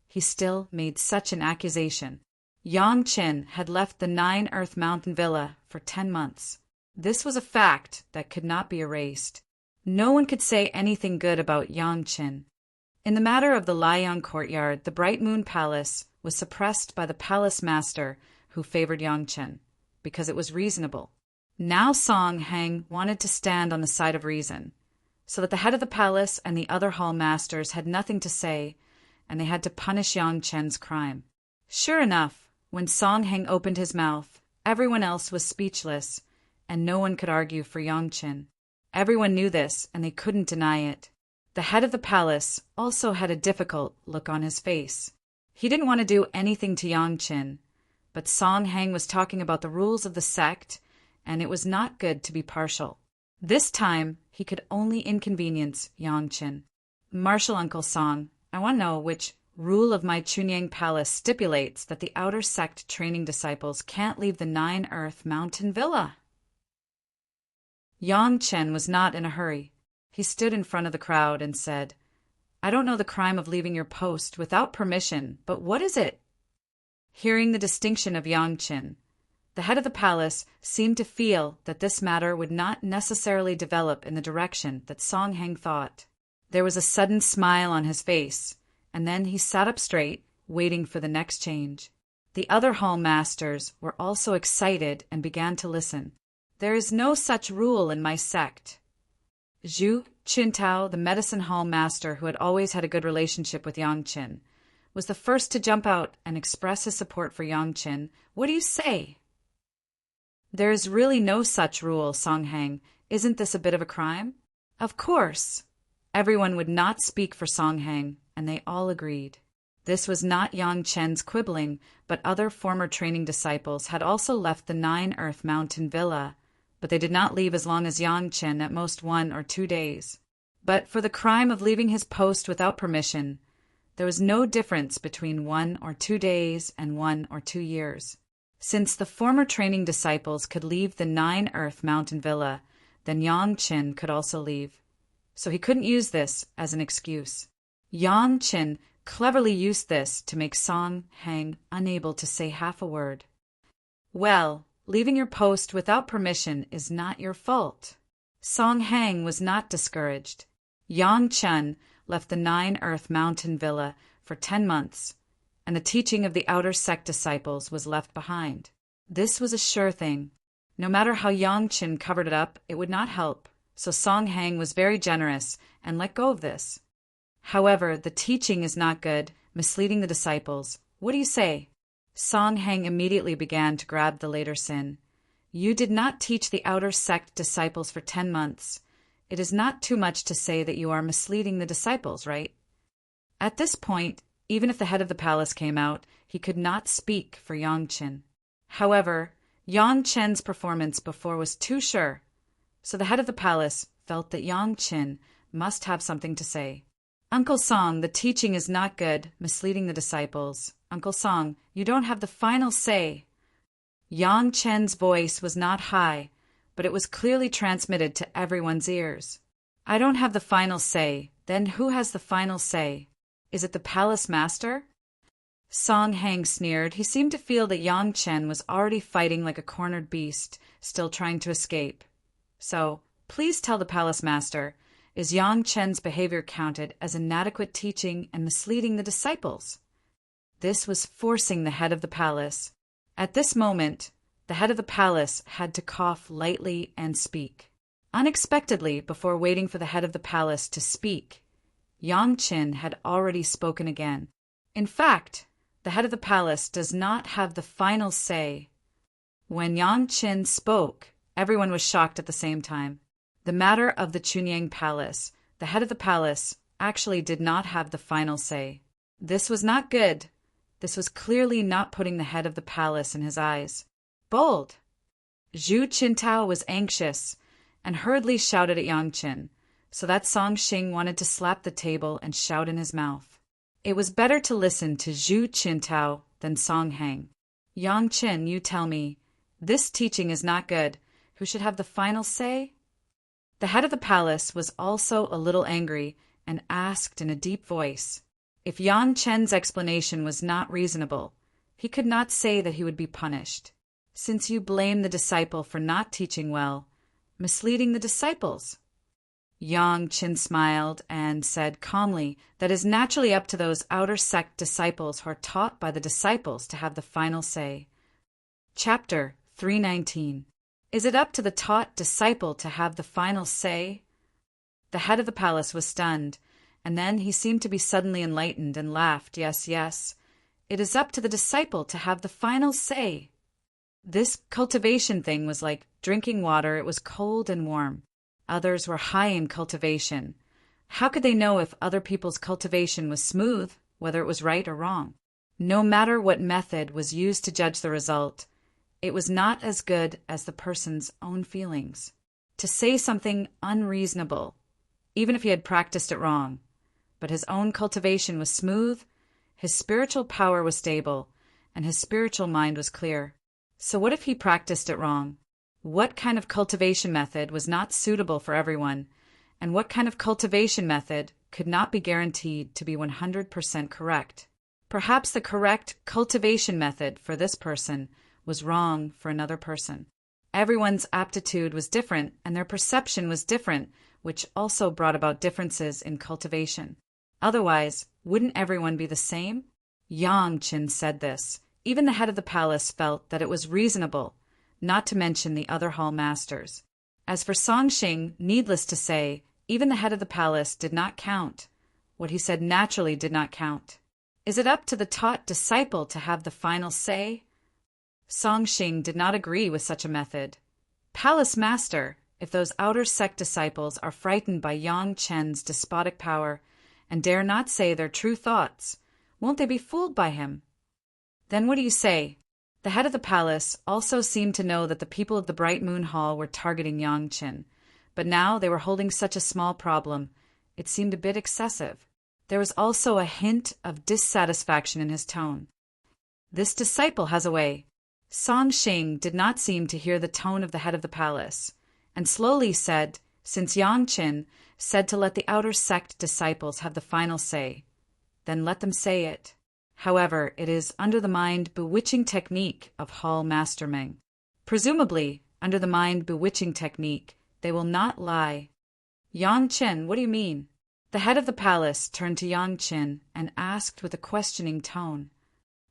S1: he still made such an accusation. Yangqin had left the Nine Earth Mountain Villa for 10 months. This was a fact that could not be erased. No one could say anything good about Yangqin. In the matter of the Liang courtyard, the Bright Moon Palace was suppressed by the palace master who favored Yangqin, because it was reasonable. Now Song Hang wanted to stand on the side of reason, so that the head of the palace and the other hall masters had nothing to say, and they had to punish Yangqin's crime. Sure enough, when Song Hang opened his mouth, everyone else was speechless, and no one could argue for Yangqin. Everyone knew this, and they couldn't deny it. The head of the palace also had a difficult look on his face. He didn't want to do anything to Yangqin, but Song Hang was talking about the rules of the sect, and it was not good to be partial. This time, he could only inconvenience Yangqin. "Martial Uncle Song, I want to know which rule of my Chunyang Palace stipulates that the outer sect training disciples can't leave the Nine Earth Mountain Villa." Yangqin was not in a hurry. He stood in front of the crowd and said, "I don't know the crime of leaving your post without permission, but what is it?" Hearing the distinction of Yangqin, the head of the palace seemed to feel that this matter would not necessarily develop in the direction that Song Hang thought. There was a sudden smile on his face, and then he sat up straight, waiting for the next change. The other hall masters were also excited and began to listen. "There is no such rule in my sect." Zhu Qintao, the medicine hall master who had always had a good relationship with Yangqin, was the first to jump out and express his support for Yangqin. "What do you say?" "There is really no such rule, Song Hang. Isn't this a bit of a crime?" "Of course." Everyone would not speak for Song Hang, and they all agreed. This was not Yangqin's quibbling, but other former training disciples had also left the Nine Earth Mountain Villa, but they did not leave as long as Yangqin, at most 1 or 2 days. But for the crime of leaving his post without permission, there was no difference between 1 or 2 days and 1 or 2 years. Since the former training disciples could leave the Nine Earth Mountain Villa, then Yangqin could also leave. So he couldn't use this as an excuse. Yangqin cleverly used this to make Song Hang unable to say half a word. "Well, leaving your post without permission is not your fault." Song Hang was not discouraged. Yangqin left the Nine Earth Mountain Villa for 10 months, and the teaching of the outer sect disciples was left behind. This was a sure thing. No matter how Yangqin covered it up, it would not help, so Song Hang was very generous and let go of this. "However, the teaching is not good, misleading the disciples. What do you say?" Song Hang immediately began to grab the later sin. "You did not teach the outer sect disciples for 10 months. It is not too much to say that you are misleading the disciples, right?" At this point, even if the head of the palace came out, he could not speak for Yangqin. However, Yangqin's performance before was too sure, so the head of the palace felt that Yangqin must have something to say. "Uncle Song, the teaching is not good, misleading the disciples. Uncle Song, you don't have the final say." Yangqin's voice was not high, but it was clearly transmitted to everyone's ears. "I don't have the final say. Then who has the final say? Is it the palace master?" Song Hang sneered. He seemed to feel that Yangqin was already fighting like a cornered beast, still trying to escape. "So, please tell the palace master, is Yangqin's behavior counted as inadequate teaching and misleading the disciples?" This was forcing the head of the palace. At this moment, the head of the palace had to cough lightly and speak. Unexpectedly, before waiting for the head of the palace to speak, Yangqin had already spoken again. In fact, the head of the palace does not have the final say. When Yangqin spoke, everyone was shocked at the same time. The matter of the Chunyang Palace, the head of the palace actually did not have the final say. This was not good. This was clearly not putting the head of the palace in his eyes. Bold! Zhu Qintao was anxious and hurriedly shouted at Yang Qin, so that Song Xing wanted to slap the table and shout in his mouth. It was better to listen to Zhu Qintao than Song Heng. Yang Qin, you tell me, this teaching is not good. Who should have the final say? The head of the palace was also a little angry and asked in a deep voice. If Yang Chen's explanation was not reasonable, he could not say that he would be punished. Since you blame the disciple for not teaching well, misleading the disciples. Yang Qin smiled and said calmly that it is naturally up to those outer sect disciples who are taught by the disciples to have the final say. Chapter 319. Is it up to the taught disciple to have the final say? The head of the palace was stunned, and then he seemed to be suddenly enlightened and laughed. Yes, yes. It is up to the disciple to have the final say. This cultivation thing was like drinking water. It was cold and warm. Others were high in cultivation. How could they know if other people's cultivation was smooth, whether it was right or wrong? No matter what method was used to judge the result, it was not as good as the person's own feelings. To say something unreasonable, even if he had practiced it wrong, but his own cultivation was smooth, his spiritual power was stable, and his spiritual mind was clear. So what if he practiced it wrong? What kind of cultivation method was not suitable for everyone, and what kind of cultivation method could not be guaranteed to be 100% correct? Perhaps the correct cultivation method for this person was wrong for another person. Everyone's aptitude was different, and their perception was different, which also brought about differences in cultivation. Otherwise, wouldn't everyone be the same? Yang Qin said this. Even the head of the palace felt that it was reasonable, not to mention the other hall masters. As for Song Xing, needless to say, even the head of the palace did not count. What he said naturally did not count. Is it up to the taught disciple to have the final say? Song Xing did not agree with such a method. Palace master, if those outer sect disciples are frightened by Yang Chen's despotic power and dare not say their true thoughts, won't they be fooled by him? Then what do you say? The head of the palace also seemed to know that the people of the Bright Moon Hall were targeting Yang Qin, but now they were holding such a small problem, it seemed a bit excessive. There was also a hint of dissatisfaction in his tone. This disciple has a way. Song Xing did not seem to hear the tone of the head of the palace, and slowly said, since Yang Qin said to let the outer sect disciples have the final say, then let them say it. However, it is under the mind-bewitching technique of Hall Master Meng. Presumably, under the mind-bewitching technique, they will not lie. Yang Qin, what do you mean? The head of the palace turned to Yang Qin and asked with a questioning tone.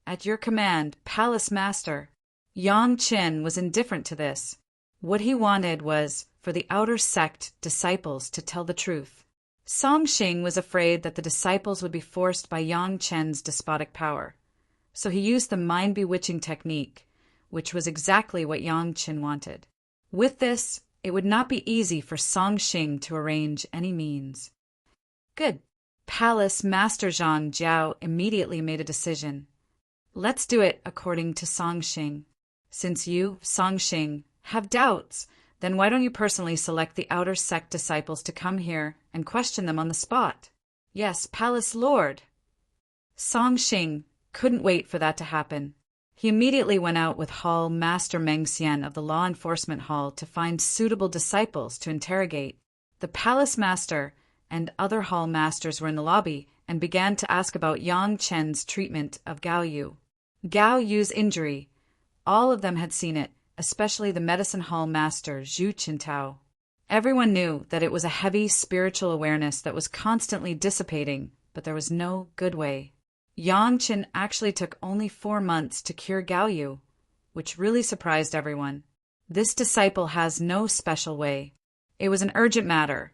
S1: At your command, Palace Master. Yang Qin was indifferent to this. What he wanted was for the outer sect disciples to tell the truth. Song Xing was afraid that the disciples would be forced by Yang Chen's despotic power, so he used the mind-bewitching technique, which was exactly what Yang Qin wanted. With this, it would not be easy for Song Xing to arrange any means. Good. Palace Master Zhang Jiao immediately made a decision. Let's do it according to Song Xing. Since you, Song Xing, have doubts, then why don't you personally select the outer sect disciples to come here and question them on the spot? Yes, Palace Lord. Song Xing couldn't wait for that to happen. He immediately went out with Hall Master Meng Xian of the Law Enforcement Hall to find suitable disciples to interrogate. The Palace Master and other Hall Masters were in the lobby and began to ask about Yang Chen's treatment of Gao Yu. Gao Yu's injury. All of them had seen it, especially the Medicine Hall Master Zhu Qintao. Everyone knew that it was a heavy spiritual awareness that was constantly dissipating, but there was no good way. Yang Qin actually took only 4 months to cure Gao Yu, which really surprised everyone. This disciple has no special way. It was an urgent matter,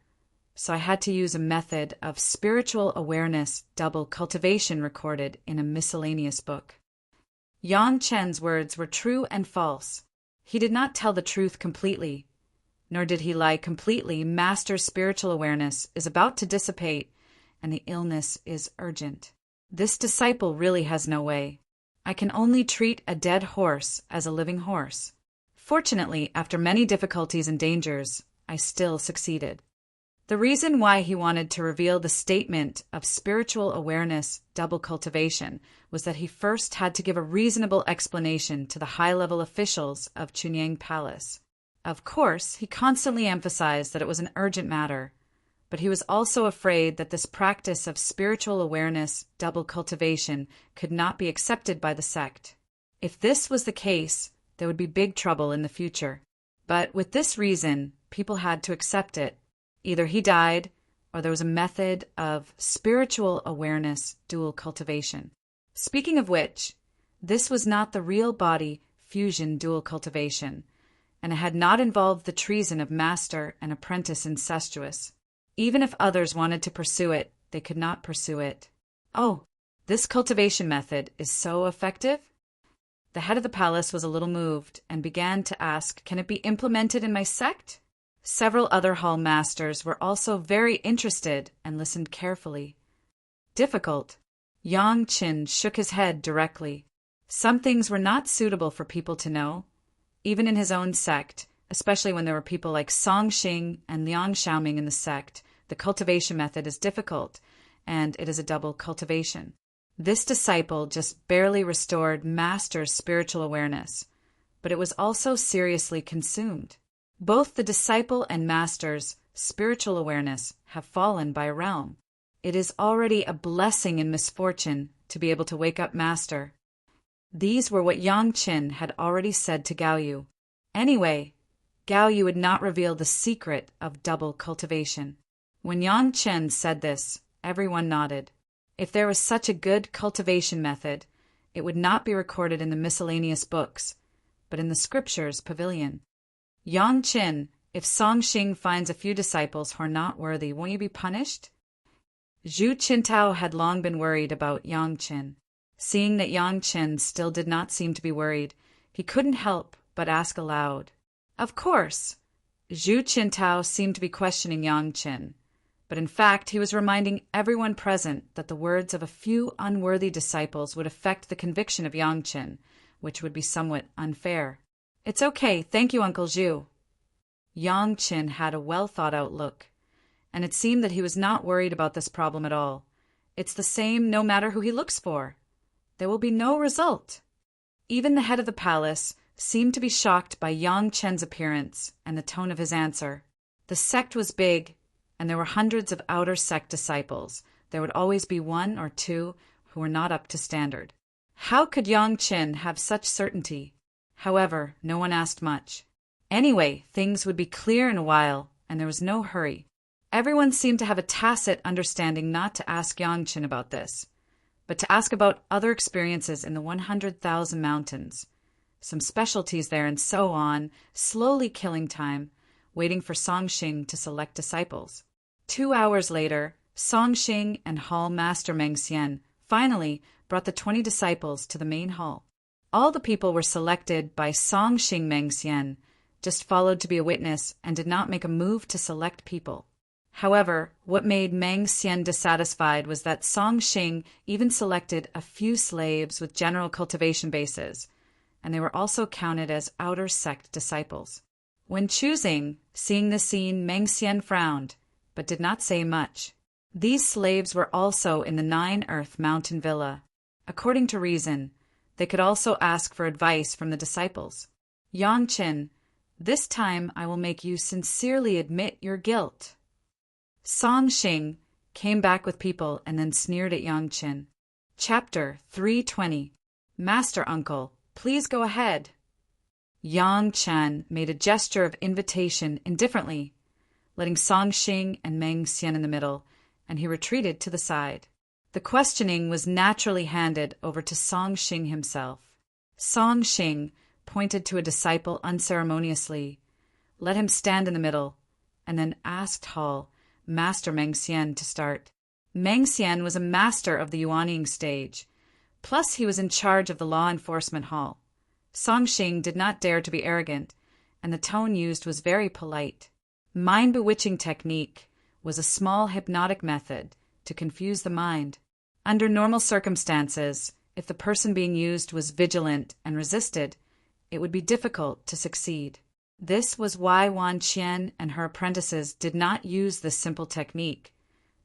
S1: so I had to use a method of spiritual awareness double cultivation recorded in a miscellaneous book. Yang Chen's words were true and false. He did not tell the truth completely, nor did he lie completely. Master's spiritual awareness is about to dissipate, and the illness is urgent. This disciple really has no way. I can only treat a dead horse as a living horse. Fortunately, after many difficulties and dangers, I still succeeded. The reason why he wanted to reveal the statement of spiritual awareness double cultivation was that he first had to give a reasonable explanation to the high-level officials of Chunyang Palace. Of course, he constantly emphasized that it was an urgent matter, but he was also afraid that this practice of spiritual awareness double cultivation could not be accepted by the sect. If this was the case, there would be big trouble in the future. But with this reason, people had to accept it. Either he died, or there was a method of spiritual awareness dual cultivation. Speaking of which, this was not the real body fusion dual cultivation, and it had not involved the treason of master and apprentice incestuous. Even if others wanted to pursue it, they could not pursue it. Oh, this cultivation method is so effective? The head of the palace was a little moved and began to ask, can it be implemented in my sect? Several other hall masters were also very interested and listened carefully. Difficult. Yang Qin shook his head directly. Some things were not suitable for people to know, even in his own sect, especially when there were people like Song Xing and Liang Xiaoming in the sect. The cultivation method is difficult, and it is a double cultivation. This disciple just barely restored master's spiritual awareness, but it was also seriously consumed. Both the disciple and master's spiritual awareness have fallen by a realm. It is already a blessing in misfortune to be able to wake up master. These were what Yang Qin had already said to Gao Yu. Anyway, Gao Yu would not reveal the secret of double cultivation. When Yang Qin said this, everyone nodded. If there was such a good cultivation method, it would not be recorded in the miscellaneous books, but in the scriptures pavilion. Yang Qin, if Song Xing finds a few disciples who are not worthy, won't you be punished? Zhu Qintao had long been worried about Yang Qin. Seeing that Yang Qin still did not seem to be worried, he couldn't help but ask aloud. Of course, Zhu Qintao seemed to be questioning Yang Qin, but in fact he was reminding everyone present that the words of a few unworthy disciples would affect the conviction of Yang Qin, which would be somewhat unfair. It's okay, thank you, Uncle Zhu. Yang Qin had a well-thought-out look, and it seemed that he was not worried about this problem at all. It's the same no matter who he looks for. There will be no result. Even the head of the palace seemed to be shocked by Yang Qin's appearance and the tone of his answer. The sect was big, and there were hundreds of outer sect disciples. There would always be one or two who were not up to standard. How could Yang Qin have such certainty? However, no one asked much. Anyway, things would be clear in a while, and there was no hurry. Everyone seemed to have a tacit understanding not to ask Yang Qin about this, but to ask about other experiences in the 100,000 mountains, some specialties there and so on, slowly killing time, waiting for Song Xing to select disciples. 2 hours later, Song Xing and Hall Master Meng Xian finally brought the 20 disciples to the main hall. All the people were selected by Song Xing. Meng Xian just followed to be a witness and did not make a move to select people. However, what made Meng Xian dissatisfied was that Song Xing even selected a few slaves with general cultivation bases, and they were also counted as outer sect disciples. When choosing, seeing the scene, Meng Xian frowned, but did not say much. These slaves were also in the 9-earth mountain villa. According to reason, they could also ask for advice from the disciples. Yang Qin, this time I will make you sincerely admit your guilt. Song Xing came back with people and then sneered at Yang Qin. Chapter 320. Master Uncle, please go ahead. Yang Qin made a gesture of invitation indifferently, letting Song Xing and Meng Xian in the middle, and he retreated to the side. The questioning was naturally handed over to Song Xing himself. Song Xing pointed to a disciple unceremoniously, let him stand in the middle, and then asked Hall Master Meng Xian to start. Meng Xian was a master of the Yuanying stage, plus he was in charge of the law enforcement hall. Song Xing did not dare to be arrogant, and the tone used was very polite. Mind-bewitching technique was a small hypnotic method to confuse the mind. Under normal circumstances, If the person being used was vigilant and resisted, it would be difficult to succeed. This was why Wan Qian and her apprentices did not use this simple technique,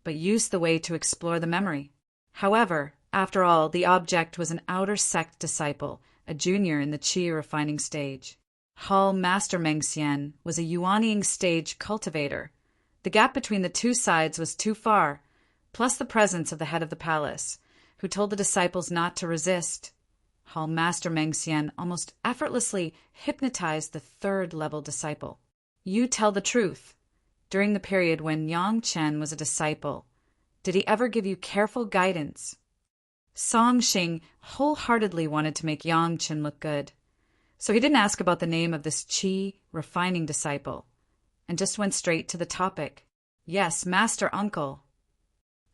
S1: but used the way to explore the memory. However, after all, the object was an outer sect disciple, a junior in the qi refining stage. Hall Master Mengxian was a yuanying stage cultivator. The gap between the two sides was too far, plus the presence of the head of the palace, who told the disciples not to resist. Hall Master Mengxian almost effortlessly hypnotized the third-level disciple. You tell the truth. During the period when Yang Chen was a disciple, did he ever give you careful guidance? Song Xing wholeheartedly wanted to make Yang Chen look good, so he didn't ask about the name of this qi refining disciple, and just went straight to the topic. Yes, Master Uncle.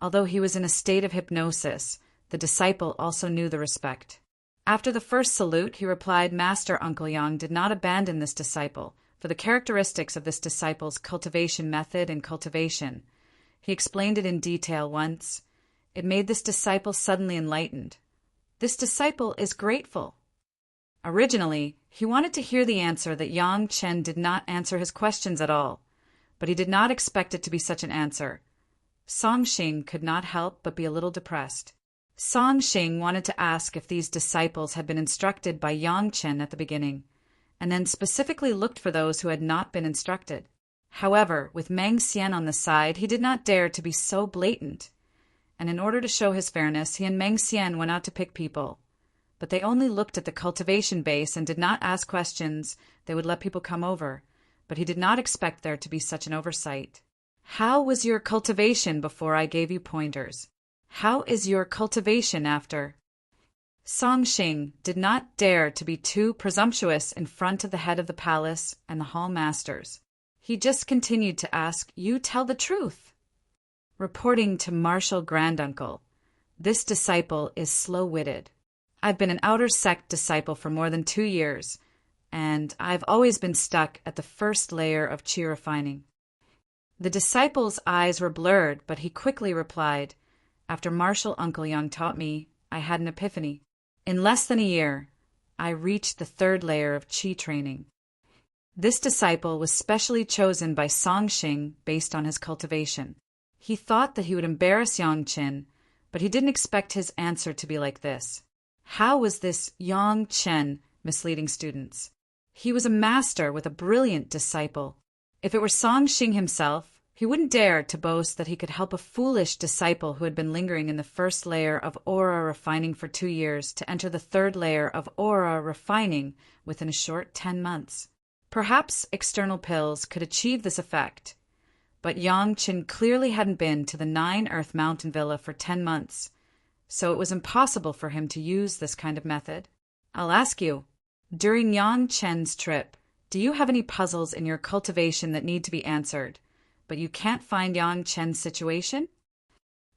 S1: Although he was in a state of hypnosis, the disciple also knew the respect. After the first salute, he replied Master Uncle Yang did not abandon this disciple for the characteristics of this disciple's cultivation method and cultivation. He explained it in detail once. It made this disciple suddenly enlightened. This disciple is grateful. Originally, he wanted to hear the answer that Yang Chen did not answer his questions at all, but he did not expect it to be such an answer. Song Xing could not help but be a little depressed. Song Xing wanted to ask if these disciples had been instructed by Yang Chen at the beginning, and then specifically looked for those who had not been instructed. However, with Meng Xian on the side, he did not dare to be so blatant, and in order to show his fairness, he and Meng Xian went out to pick people. But they only looked at the cultivation base and did not ask questions. They would let people come over, but he did not expect there to be such an oversight. How was your cultivation before I gave you pointers? How is your cultivation after? Song Xing did not dare to be too presumptuous in front of the head of the palace and the hall masters. He just continued to ask, you tell the truth. Reporting to Martial Granduncle, this disciple is slow-witted. I've been an outer sect disciple for more than 2 years, and I've always been stuck at the first layer of qi refining. The disciple's eyes were blurred, but he quickly replied, after Martial Uncle Yang taught me, I had an epiphany. In less than a year, I reached the third layer of qi training. This disciple was specially chosen by Song Xing based on his cultivation. He thought that he would embarrass Yang Chen, but he didn't expect his answer to be like this. How was this Yang Chen misleading students? He was a master with a brilliant disciple. If it were Song Xing himself, he wouldn't dare to boast that he could help a foolish disciple who had been lingering in the first layer of aura refining for 2 years to enter the third layer of aura refining within a short 10 months. Perhaps external pills could achieve this effect, but Yang Chen clearly hadn't been to the 9 Earth Mountain Villa for 10 months, so it was impossible for him to use this kind of method. I'll ask you, during Yang Chen's trip, do you have any puzzles in your cultivation that need to be answered, but you can't find Yang Chen's situation?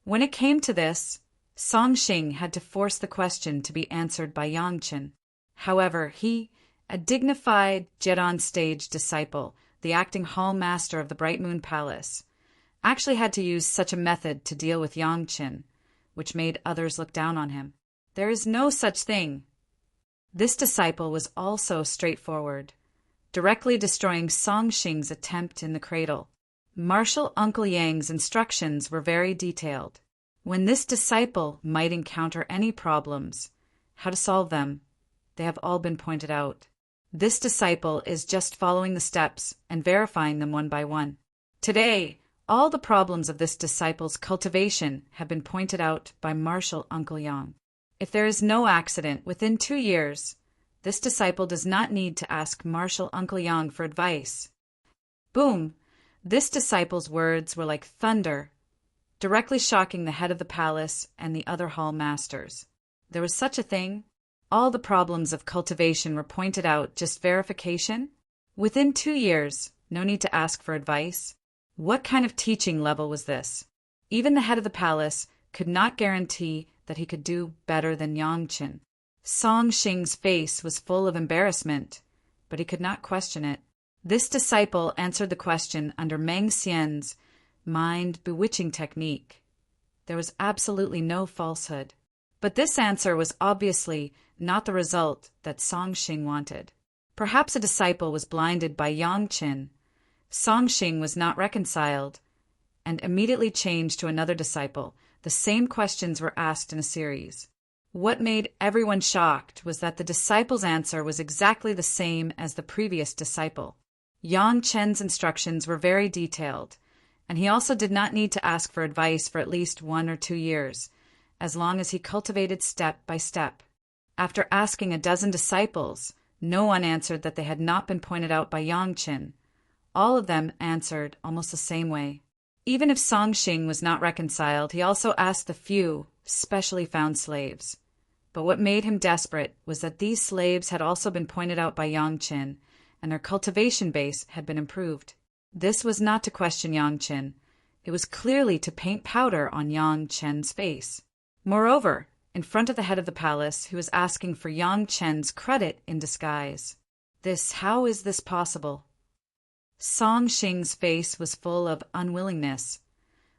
S1: When it came to this, Song Xing had to force the question to be answered by Yang Chen. However, he, a dignified Jedon stage disciple, the acting hall master of the Bright Moon Palace, actually had to use such a method to deal with Yang Chen, which made others look down on him. There is no such thing. This disciple was also straightforward, directly destroying Song Xing's attempt in the cradle. Martial Uncle Yang's instructions were very detailed. When this disciple might encounter any problems, how to solve them, they have all been pointed out. This disciple is just following the steps and verifying them one by one. Today, all the problems of this disciple's cultivation have been pointed out by Martial Uncle Yang. If there is no accident within 2 years, this disciple does not need to ask Martial Uncle Yang for advice. Boom! This disciple's words were like thunder, directly shocking the head of the palace and the other hall masters. There was such a thing. All the problems of cultivation were pointed out, just verification. Within 2 years, no need to ask for advice. What kind of teaching level was this? Even the head of the palace could not guarantee that he could do better than Yang Chen. Song Xing's face was full of embarrassment, but he could not question it. This disciple answered the question under Meng Xian's mind-bewitching technique. There was absolutely no falsehood. But this answer was obviously not the result that Songxing wanted. Perhaps a disciple was blinded by Yang Qin. Songxing was not reconciled and immediately changed to another disciple. The same questions were asked in a series. What made everyone shocked was that the disciple's answer was exactly the same as the previous disciple. Yang Chen's instructions were very detailed, and he also did not need to ask for advice for at least 1 or 2 years, as long as he cultivated step by step. After asking a dozen disciples, no one answered that they had not been pointed out by Yang Chen. All of them answered almost the same way. Even if Songxing was not reconciled, he also asked the few, specially found slaves. But what made him desperate was that these slaves had also been pointed out by Yang Chen, and their cultivation base had been improved. This was not to question Yang Chen. It was clearly to paint powder on Yang Chen's face. Moreover, in front of the head of the palace, he was asking for Yang Chen's credit in disguise. How is this possible? Songxing's face was full of unwillingness,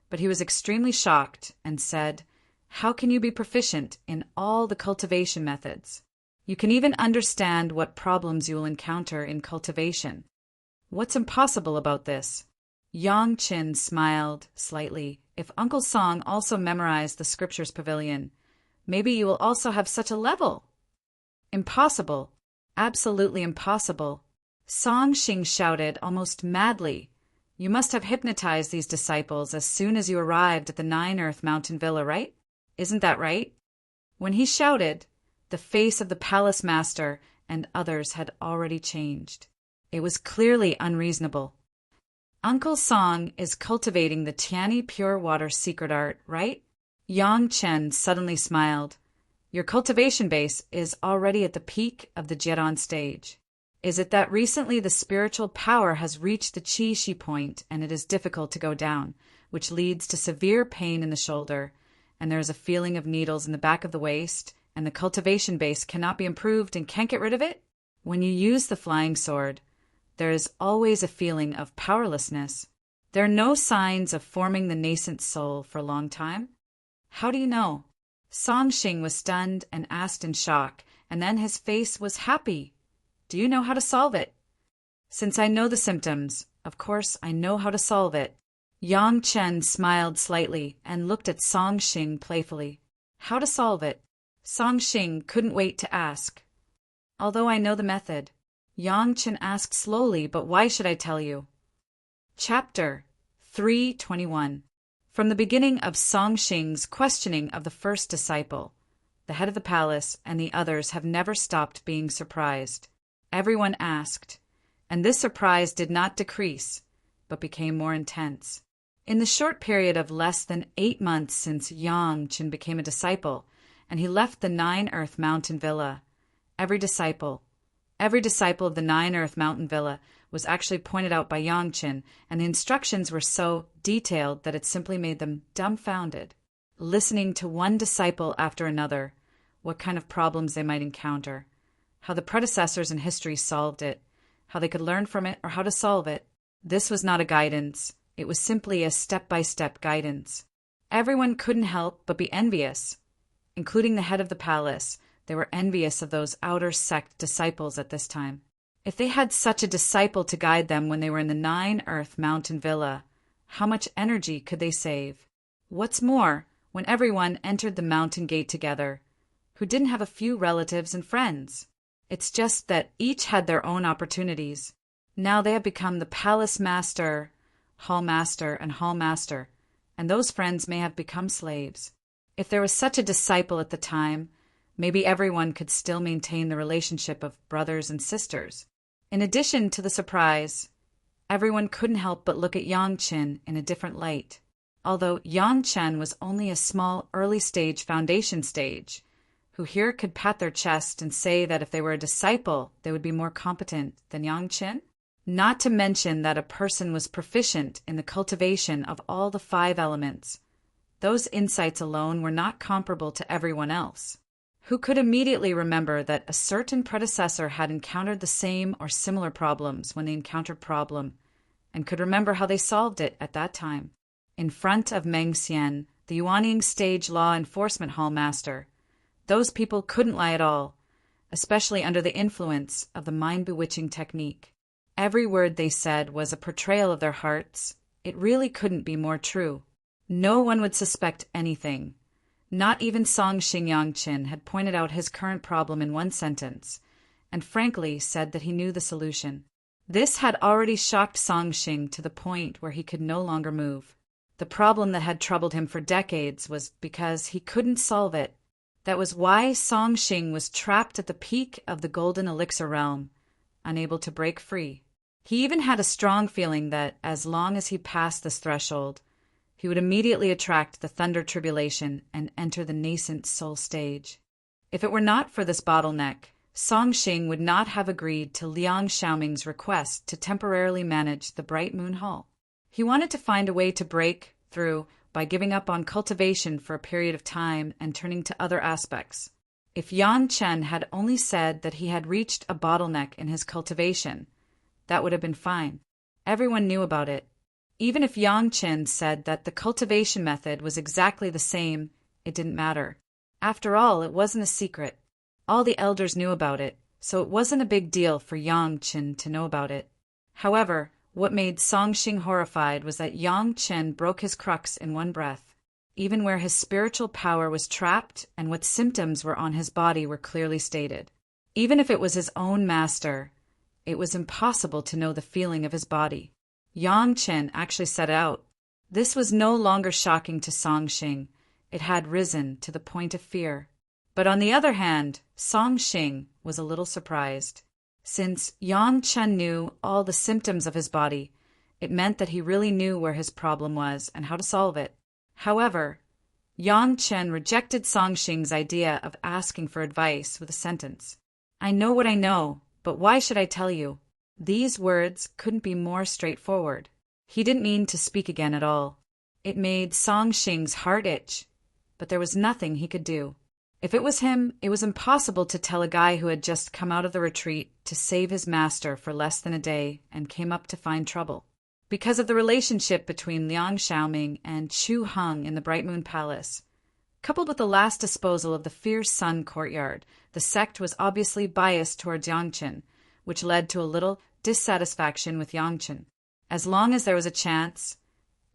S1: but he was extremely shocked and said, "How can you be proficient in all the cultivation methods? You can even understand what problems you will encounter in cultivation. What's impossible about this?" Yang Qin smiled slightly. "If Uncle Song also memorized the scriptures pavilion, maybe you will also have such a level." "Impossible. Absolutely impossible." Songxing shouted almost madly. "You must have hypnotized these disciples as soon as you arrived at the 9-Earth Mountain Villa, right? Isn't that right?" When he shouted, the face of the palace master and others had already changed. It was clearly unreasonable. "Uncle Song is cultivating the Tiani pure water secret art, right?" Yang Chen suddenly smiled. "Your cultivation base is already at the peak of the Jiedan stage. Is it that recently the spiritual power has reached the qi shi point and it is difficult to go down, which leads to severe pain in the shoulder, and there is a feeling of needles in the back of the waist, and the cultivation base cannot be improved and can't get rid of it? When you use the flying sword, there is always a feeling of powerlessness. There are no signs of forming the nascent soul for a long time. How do you know?" Songxing was stunned and asked in shock, and then his face was happy. "Do you know how to solve it?" "Since I know the symptoms, of course I know how to solve it." Yang Chen smiled slightly and looked at Songxing playfully. "How to solve it?" Songxing couldn't wait to ask. "Although I know the method." Yang Chen asked slowly, "But why should I tell you?" Chapter 321. From the beginning of Songxing's questioning of the first disciple, the head of the palace and the others have never stopped being surprised. Everyone asked, and this surprise did not decrease, but became more intense. In the short period of less than 8 months since Yang Chen became a disciple, and he left the 9-Earth Mountain Villa, every disciple of the 9-Earth Mountain Villa was actually pointed out by Yang Chen, and the instructions were so detailed that it simply made them dumbfounded, listening to one disciple after another, what kind of problems they might encounter, how the predecessors in history solved it, how they could learn from it, or how to solve it. This was not a guidance. It was simply a step-by-step guidance. Everyone couldn't help but be envious, including the head of the palace. They were envious of those outer sect disciples at this time. If they had such a disciple to guide them when they were in the 9-Earth Mountain Villa, how much energy could they save? What's more, when everyone entered the mountain gate together, who didn't have a few relatives and friends? It's just that each had their own opportunities. Now they have become the palace master, hall master, and those friends may have become slaves. If there was such a disciple at the time, maybe everyone could still maintain the relationship of brothers and sisters. In addition to the surprise, everyone couldn't help but look at Yang Chen in a different light. Although Yang Chen was only a small early-stage foundation stage, who here could pat their chest and say that if they were a disciple, they would be more competent than Yang Chen? Not to mention that a person was proficient in the cultivation of all the 5 elements. Those insights alone were not comparable to everyone else, who could immediately remember that a certain predecessor had encountered the same or similar problems when they encountered problem, and could remember how they solved it at that time. In front of Meng Xian, the Yuanying Stage Law Enforcement Hall Master, Those people couldn't lie at all, especially under the influence of the mind-bewitching technique. Every word they said was a portrayal of their hearts. It really couldn't be more true. No one would suspect anything. Not even Songxing Yangqin had pointed out his current problem in one sentence, and frankly said that he knew the solution. This had already shocked Songxing to the point where he could no longer move. The problem that had troubled him for decades was because he couldn't solve it. That was why Songxing was trapped at the peak of the golden elixir realm, unable to break free. He even had a strong feeling that as long as he passed this threshold, he would immediately attract the thunder tribulation and enter the nascent soul stage. If it were not for this bottleneck, Songxing would not have agreed to Liang Xiaoming's request to temporarily manage the Bright Moon Hall. He wanted to find a way to break through by giving up on cultivation for a period of time and turning to other aspects. If Yang Chen had only said that he had reached a bottleneck in his cultivation, that would have been fine. Everyone knew about it. Even if Yang Chen said that the cultivation method was exactly the same, it didn't matter. After all, it wasn't a secret. All the elders knew about it, so it wasn't a big deal for Yang Chen to know about it. However, what made Songxing horrified was that Yang Chen broke his crux in one breath. Even where his spiritual power was trapped and what symptoms were on his body were clearly stated. Even if it was his own master, it was impossible to know the feeling of his body. Yang Chen actually set out. This was no longer shocking to Songxing. It had risen to the point of fear. But on the other hand, Songxing was a little surprised. Since Yang Chen knew all the symptoms of his body, it meant that he really knew where his problem was and how to solve it. However, Yang Chen rejected Songxing's idea of asking for advice with a sentence. "I know what I know, but why should I tell you?" These words couldn't be more straightforward. He didn't mean to speak again at all. It made Songxing's heart itch, but there was nothing he could do. If it was him, it was impossible to tell a guy who had just come out of the retreat to save his master for less than a day and came up to find trouble. Because of the relationship between Liang Xiaoming and Chu Heng in the Bright Moon Palace, coupled with the last disposal of the Fierce Sun courtyard, the sect was obviously biased towards Yangqin, which led to a little dissatisfaction with Yangqin. As long as there was a chance,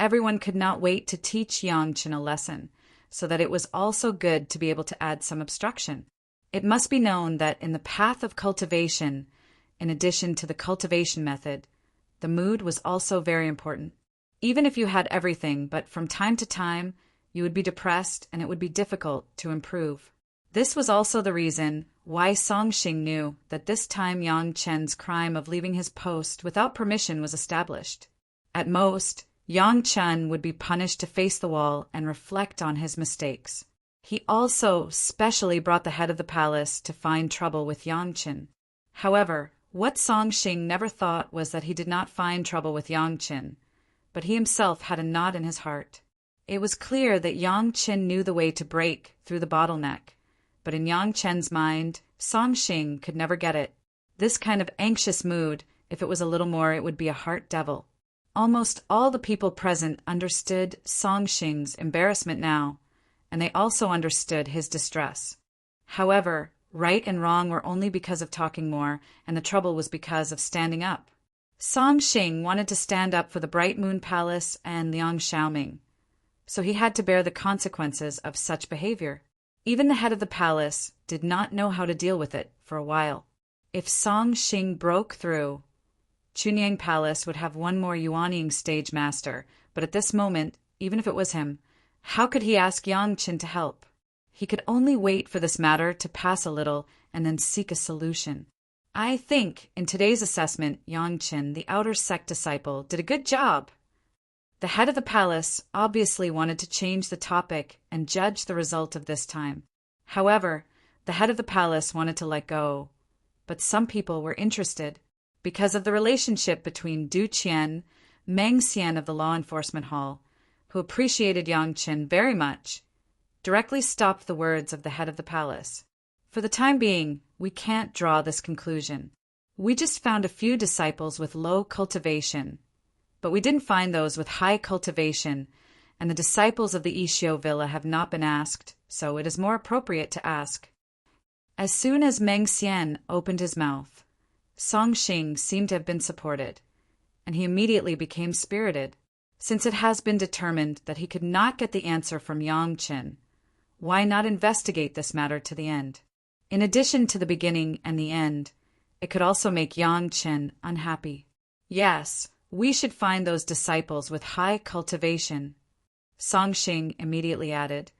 S1: everyone could not wait to teach Yangqin a lesson, so that it was also good to be able to add some obstruction. It must be known that in the path of cultivation, in addition to the cultivation method, the mood was also very important. Even if you had everything, but from time to time, you would be depressed and it would be difficult to improve. This was also the reason why Songxing knew that this time Yang Chen's crime of leaving his post without permission was established. At most, Yang Chen would be punished to face the wall and reflect on his mistakes. He also specially brought the head of the palace to find trouble with Yang Chen. However, what Songxing never thought was that he did not find trouble with Yang Chen, but he himself had a knot in his heart. It was clear that Yang Chen knew the way to break through the bottleneck, but in Yang Chen's mind, Songxing could never get it. This kind of anxious mood, if it was a little more, it would be a heart devil. Almost all the people present understood Songxing's embarrassment now, and they also understood his distress. However, right and wrong were only because of talking more, and the trouble was because of standing up. Songxing wanted to stand up for the Bright Moon Palace and Liang Xiaoming, so he had to bear the consequences of such behavior. Even the head of the palace did not know how to deal with it for a while. If Songxing broke through, Chunyang Palace would have one more Yuanying stage master, but at this moment, even if it was him, how could he ask Yang Chen to help? He could only wait for this matter to pass a little and then seek a solution. I think, in today's assessment, Yang Chen, the outer sect disciple, did a good job. The head of the palace obviously wanted to change the topic and judge the result of this time. However, the head of the palace wanted to let go, but some people were interested. Because of the relationship between Du Qian, Meng Xian of the Law Enforcement Hall, who appreciated Yang Chen very much, directly stopped the words of the head of the palace. For the time being, we can't draw this conclusion. We just found a few disciples with low cultivation, but we didn't find those with high cultivation, and the disciples of the Ishio villa have not been asked, so it is more appropriate to ask. As soon as Meng Xian opened his mouth, Song Xing seemed to have been supported, and he immediately became spirited. Since it has been determined that he could not get the answer from Yang Chen, why not investigate this matter to the end? In addition to the beginning and the end, it could also make Yang Chen unhappy. Yes, we should find those disciples with high cultivation, Song Xing immediately added.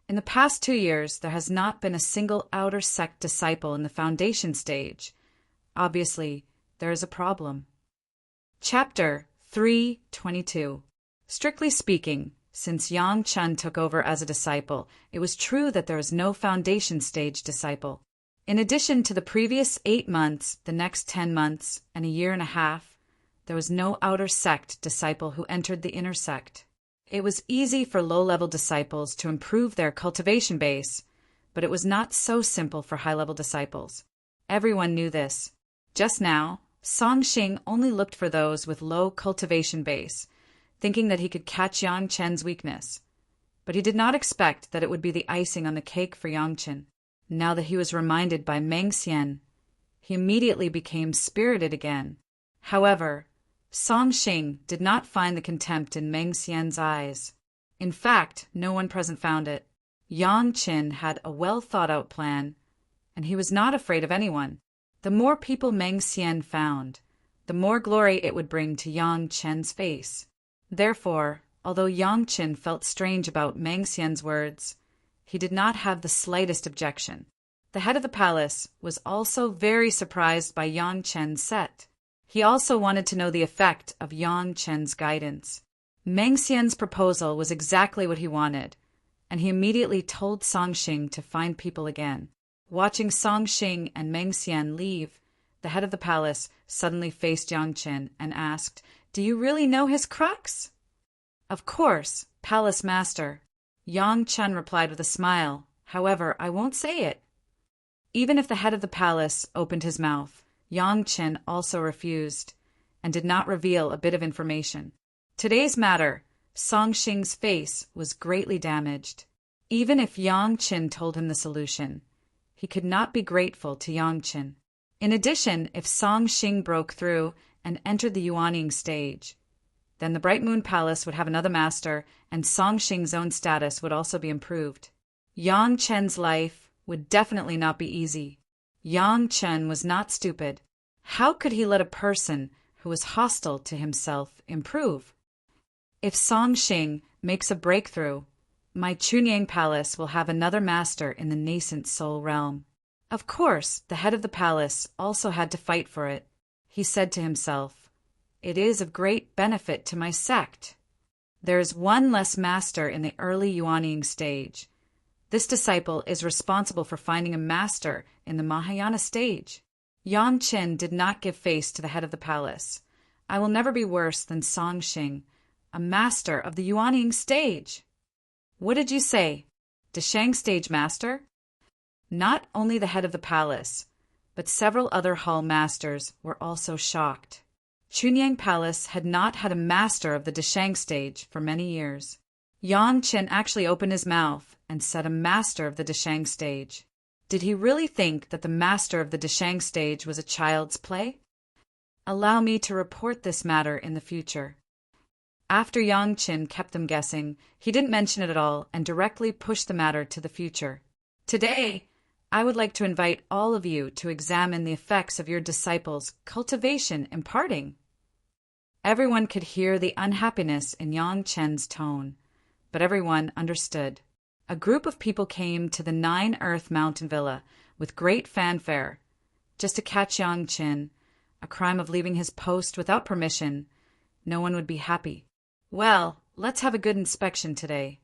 S1: In the past 2 years, there has not been a single outer sect disciple in the foundation stage. Obviously, there is a problem. Chapter 3:22. Strictly speaking, since Yang Chen took over as a disciple, it was true that there was no foundation stage disciple. In addition to the previous 8 months, the next 10 months, and a year and a half, there was no outer sect disciple who entered the inner sect. It was easy for low-level disciples to improve their cultivation base, but it was not so simple for high-level disciples. Everyone knew this. Just now, Song Xing only looked for those with low cultivation base, thinking that he could catch Yang Chen's weakness. But he did not expect that it would be the icing on the cake for Yang Chen. Now that he was reminded by Meng Xian, he immediately became spirited again. However, Song Xing did not find the contempt in Meng Xian's eyes. In fact, no one present found it. Yang Chen had a well-thought-out plan, and he was not afraid of anyone. The more people Meng Xian found, the more glory it would bring to Yang Chen's face. Therefore, although Yang Chen felt strange about Meng Xian's words, he did not have the slightest objection. The head of the palace was also very surprised by Yang Chen's set. He also wanted to know the effect of Yang Chen's guidance. Meng Xian's proposal was exactly what he wanted, and he immediately told Song Xing to find people again. Watching Song Xing and Meng Xian leave, the head of the palace suddenly faced Yang Chen and asked, "Do you really know his crux?" "Of course, Palace Master," Yang Chen replied with a smile. "However, I won't say it." Even if the head of the palace opened his mouth, Yang Chen also refused, and did not reveal a bit of information. Today's matter, Song Xing's face was greatly damaged. Even if Yang Chen told him the solution, he could not be grateful to Yang Chen. In addition, if Song Xing broke through and entered the Yuanying stage, then the Bright Moon Palace would have another master, and Song Xing's own status would also be improved. Yang Chen's life would definitely not be easy. Yang Chen was not stupid. How could he let a person who was hostile to himself improve? If Song Xing makes a breakthrough, my Chunyang Palace will have another master in the nascent soul realm. Of course, the head of the palace also had to fight for it. He said to himself, "It is of great benefit to my sect. There is one less master in the early Yuanying stage. This disciple is responsible for finding a master in the Mahayana stage." Yang Chen did not give face to the head of the palace. "I will never be worse than Song Xing, a master of the Yuanying stage." "What did you say? Deshang stage master?" Not only the head of the palace, but several other hall masters were also shocked. Chunyang Palace had not had a master of the Deshang stage for many years. Yang Chen actually opened his mouth and said a master of the Deshang stage. Did he really think that the master of the Deshang stage was a child's play? Allow me to report this matter in the future. After Yang Chen kept them guessing, he didn't mention it at all and directly pushed the matter to the future. Today, I would like to invite all of you to examine the effects of your disciples' cultivation imparting. Everyone could hear the unhappiness in Yang Chen's tone, but everyone understood. A group of people came to the 9 Earth Mountain Villa with great fanfare, just to catch Yang Chen, a crime of leaving his post without permission. No one would be happy. Well, let's have a good inspection today.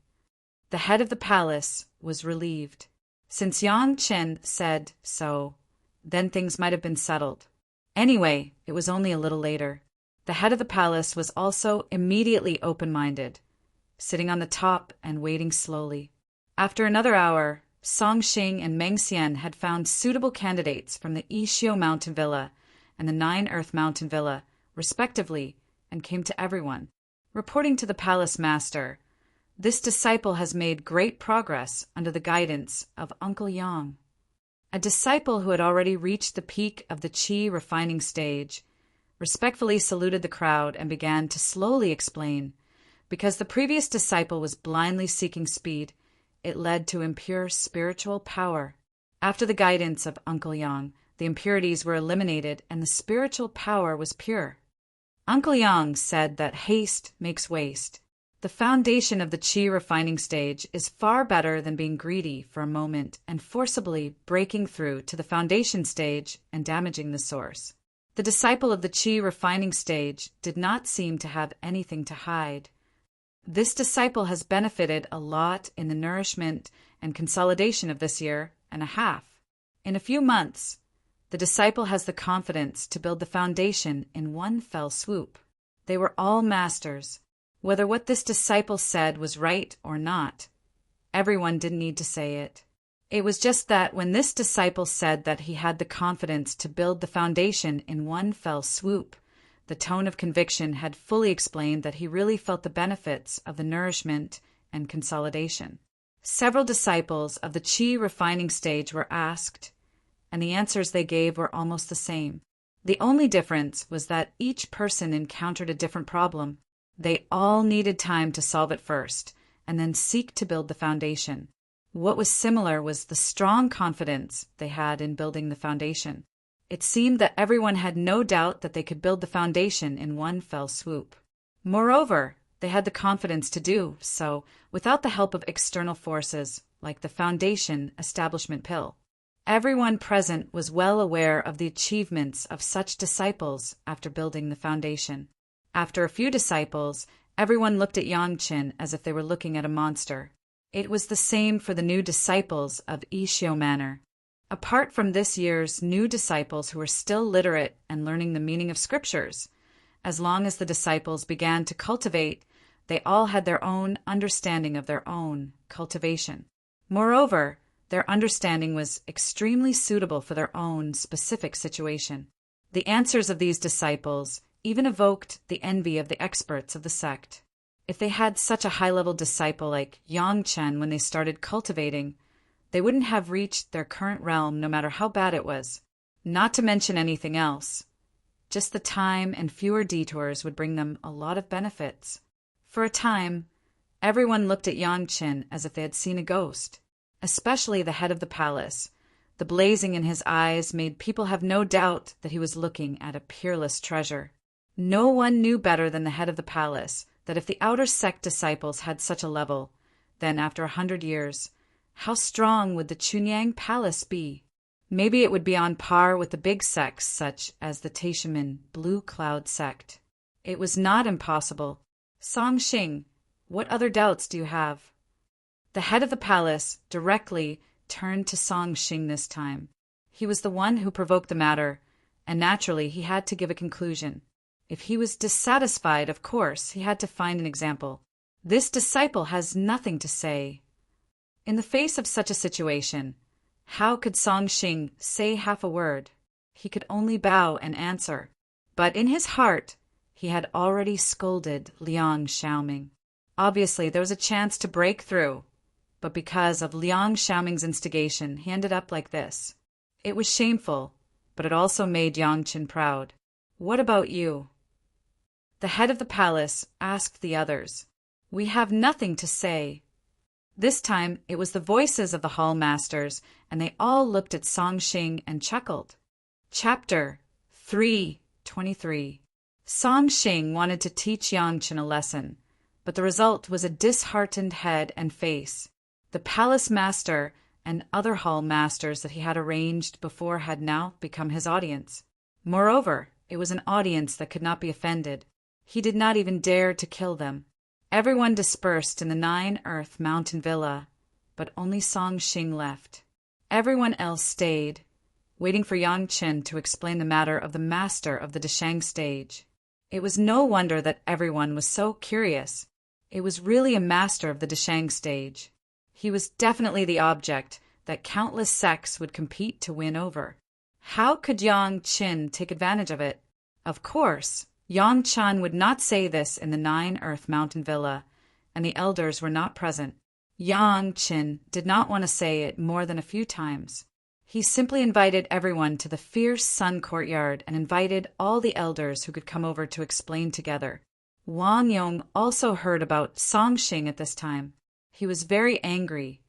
S1: The head of the palace was relieved. Since Yang Chen said so, then things might have been settled. Anyway, it was only a little later. The head of the palace was also immediately open-minded, sitting on the top and waiting slowly. After another hour, Song Xing and Meng Xian had found suitable candidates from the Ishio Mountain Villa and the 9 Earth Mountain Villa, respectively, and came to everyone. Reporting to the palace master, This disciple has made great progress under the guidance of Uncle Yang. A disciple who had already reached the peak of the Qi refining stage respectfully saluted the crowd and began to slowly explain. Because the previous disciple was blindly seeking speed, it led to impure spiritual power. After the guidance of Uncle Yang, the impurities were eliminated and the spiritual power was pure. Uncle Yang said that haste makes waste. The foundation of the Qi refining stage is far better than being greedy for a moment and forcibly breaking through to the foundation stage and damaging the source. The disciple of the Qi refining stage did not seem to have anything to hide. This disciple has benefited a lot in the nourishment and consolidation of this year and a half. In a few months, the disciple has the confidence to build the foundation in one fell swoop. They were all masters. Whether what this disciple said was right or not, everyone didn't need to say it. It was just that when this disciple said that he had the confidence to build the foundation in one fell swoop, the tone of conviction had fully explained that he really felt the benefits of the nourishment and consolidation. Several disciples of the Qi refining stage were asked, and the answers they gave were almost the same. The only difference was that each person encountered a different problem. They all needed time to solve it first, and then seek to build the foundation. What was similar was the strong confidence they had in building the foundation. It seemed that everyone had no doubt that they could build the foundation in one fell swoop. Moreover, they had the confidence to do so without the help of external forces like the foundation establishment pill. Everyone present was well aware of the achievements of such disciples after building the foundation. After a few disciples, everyone looked at Yangqin as if they were looking at a monster. It was the same for the new disciples of Yishio Manor. Apart from this year's new disciples who were still literate and learning the meaning of scriptures, as long as the disciples began to cultivate, they all had their own understanding of their own cultivation. Moreover, their understanding was extremely suitable for their own specific situation. The answers of these disciples even evoked the envy of the experts of the sect. If they had such a high-level disciple like Yangchen when they started cultivating, they wouldn't have reached their current realm no matter how bad it was. Not to mention anything else. Just the time and fewer detours would bring them a lot of benefits. For a time, everyone looked at Yangchen as if they had seen a ghost, especially the head of the palace. The blazing in his eyes made people have no doubt that he was looking at a peerless treasure. No one knew better than the head of the palace that if the outer sect disciples had such a level, then after 100 years, how strong would the Chunyang Palace be? Maybe it would be on par with the big sects such as the Taishimen Blue Cloud sect. It was not impossible. Song Xing, what other doubts do you have? The head of the palace directly turned to Song Xing this time. He was the one who provoked the matter, and naturally he had to give a conclusion. If he was dissatisfied, of course, he had to find an example. This disciple has nothing to say. In the face of such a situation, how could Song Xing say half a word? He could only bow and answer. But in his heart, he had already scolded Liang Xiaoming. Obviously, there was a chance to break through, but because of Liang Xiaoming's instigation, he ended up like this. It was shameful, but it also made Yangqin proud. What about you? The head of the palace asked the others. We have nothing to say. This time it was the voices of the hall masters, and they all looked at Song Xing and chuckled. Chapter 3:23. Song Xing wanted to teach Yangqin a lesson, but the result was a disheartened head and face. The palace master and other hall masters that he had arranged before had now become his audience. Moreover, it was an audience that could not be offended. He did not even dare to kill them. Everyone dispersed in the 9 Earth Mountain Villa, but only Song Xing left. Everyone else stayed, waiting for Yangqin to explain the matter of the master of the Deshang stage. It was no wonder that everyone was so curious. It was really a master of the Deshang stage. He was definitely the object that countless sects would compete to win over. How could Yangqin take advantage of it? Of course, Yangchen would not say this in the 9 Earth Mountain Villa, and the elders were not present. Yang Qin did not want to say it more than a few times. He simply invited everyone to the fierce sun courtyard and invited all the elders who could come over to explain together. Wang Yong also heard about Songxing at this time. He was very angry,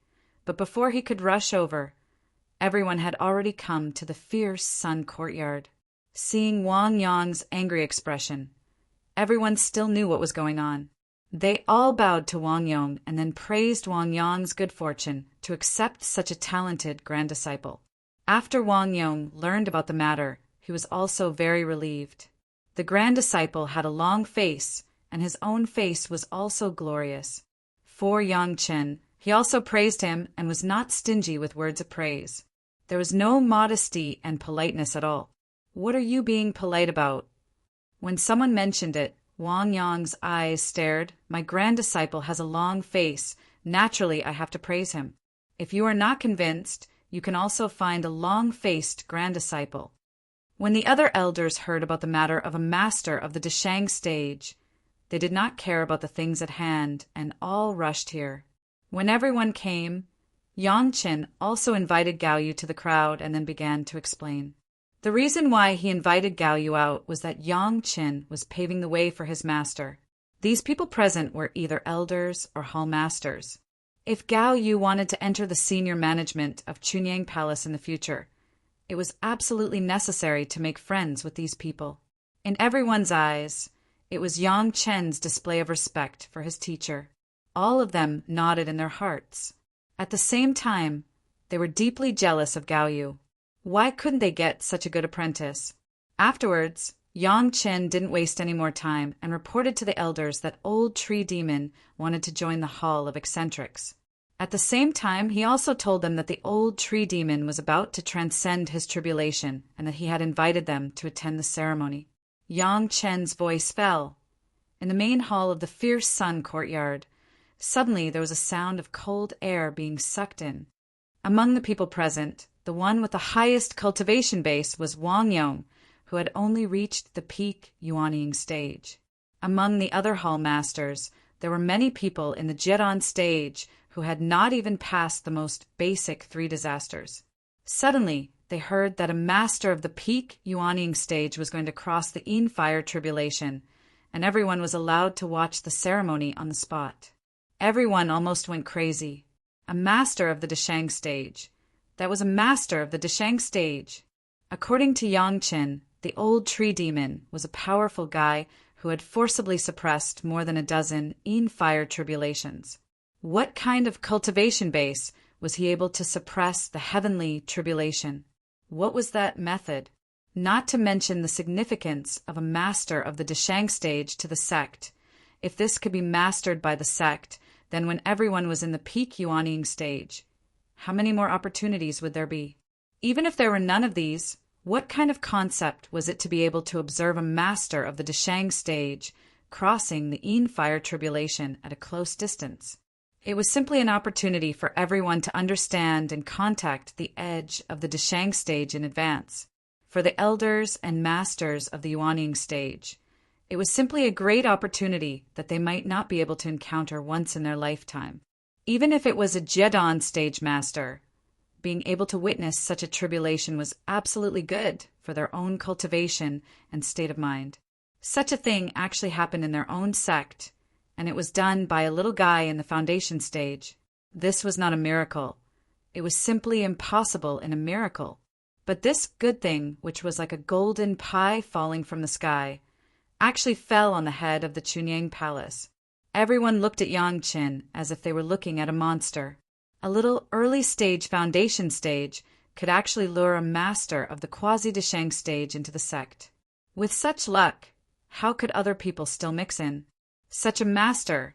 S1: but before he could rush over, everyone had already come to the fierce sun courtyard. Seeing Wang Yong's angry expression, everyone still knew what was going on. They all bowed to Wang Yong and then praised Wang Yong's good fortune to accept such a talented grand disciple. After Wang Yong learned about the matter, he was also very relieved. The grand disciple had a long face, and his own face was also glorious. For Yang Chen, he also praised him and was not stingy with words of praise. There was no modesty and politeness at all. What are you being polite about? When someone mentioned it, Wang Yong's eyes stared. My grand disciple has a long face. Naturally, I have to praise him. If you are not convinced, you can also find a long-faced grand disciple. When the other elders heard about the matter of a master of the Deshang stage, they did not care about the things at hand and all rushed here. When everyone came, Yang Qin also invited Gao Yu to the crowd and then began to explain. The reason why he invited Gao Yu out was that Yang Qin was paving the way for his master. These people present were either elders or hall masters. If Gao Yu wanted to enter the senior management of Chunyang Palace in the future, it was absolutely necessary to make friends with these people. In everyone's eyes, it was Yang Chen's display of respect for his teacher. All of them nodded in their hearts. At the same time, they were deeply jealous of Gao Yu. Why couldn't they get such a good apprentice? Afterwards, Yang Chen didn't waste any more time and reported to the elders that old Tree Demon wanted to join the Hall of Eccentrics. At the same time, he also told them that the old Tree Demon was about to transcend his tribulation and that he had invited them to attend the ceremony. Yang Chen's voice fell. In the main hall of the fierce sun courtyard, suddenly there was a sound of cold air being sucked in. Among the people present, the one with the highest cultivation base was Wang Yong, who had only reached the peak yuanying stage. Among the other hall masters, there were many people in the Jiran stage who had not even passed the most basic 3 disasters. Suddenly, they heard that a master of the peak yuanying stage was going to cross the Yin Fire tribulation, and everyone was allowed to watch the ceremony on the spot. Everyone almost went crazy. A master of the Deshang stage. That was a master of the Deshang stage. According to Yang Qin, the old Tree Demon was a powerful guy who had forcibly suppressed more than a dozen Yin Fire tribulations. What kind of cultivation base was he able to suppress the heavenly tribulation? What was that method? Not to mention the significance of a master of the Deshang stage to the sect. If this could be mastered by the sect, then when everyone was in the peak yuanying stage, how many more opportunities would there be? Even if there were none of these, what kind of concept was it to be able to observe a master of the Deshang stage crossing the Yin Fire tribulation at a close distance? It was simply an opportunity for everyone to understand and contact the edge of the Deshang stage in advance. For the elders and masters of the yuanying stage, it was simply a great opportunity that they might not be able to encounter once in their lifetime. Even if it was a Jedan stage master, being able to witness such a tribulation was absolutely good for their own cultivation and state of mind. Such a thing actually happened in their own sect, and it was done by a little guy in the foundation stage. This was not a miracle. It was simply impossible in a miracle. But this good thing, which was like a golden pie falling from the sky, actually fell on the head of the Chunyang Palace. Everyone looked at Yang Qin as if they were looking at a monster. A little early-stage foundation stage could actually lure a master of the quasi-Deshang stage into the sect. With such luck, how could other people still mix in? Such a master,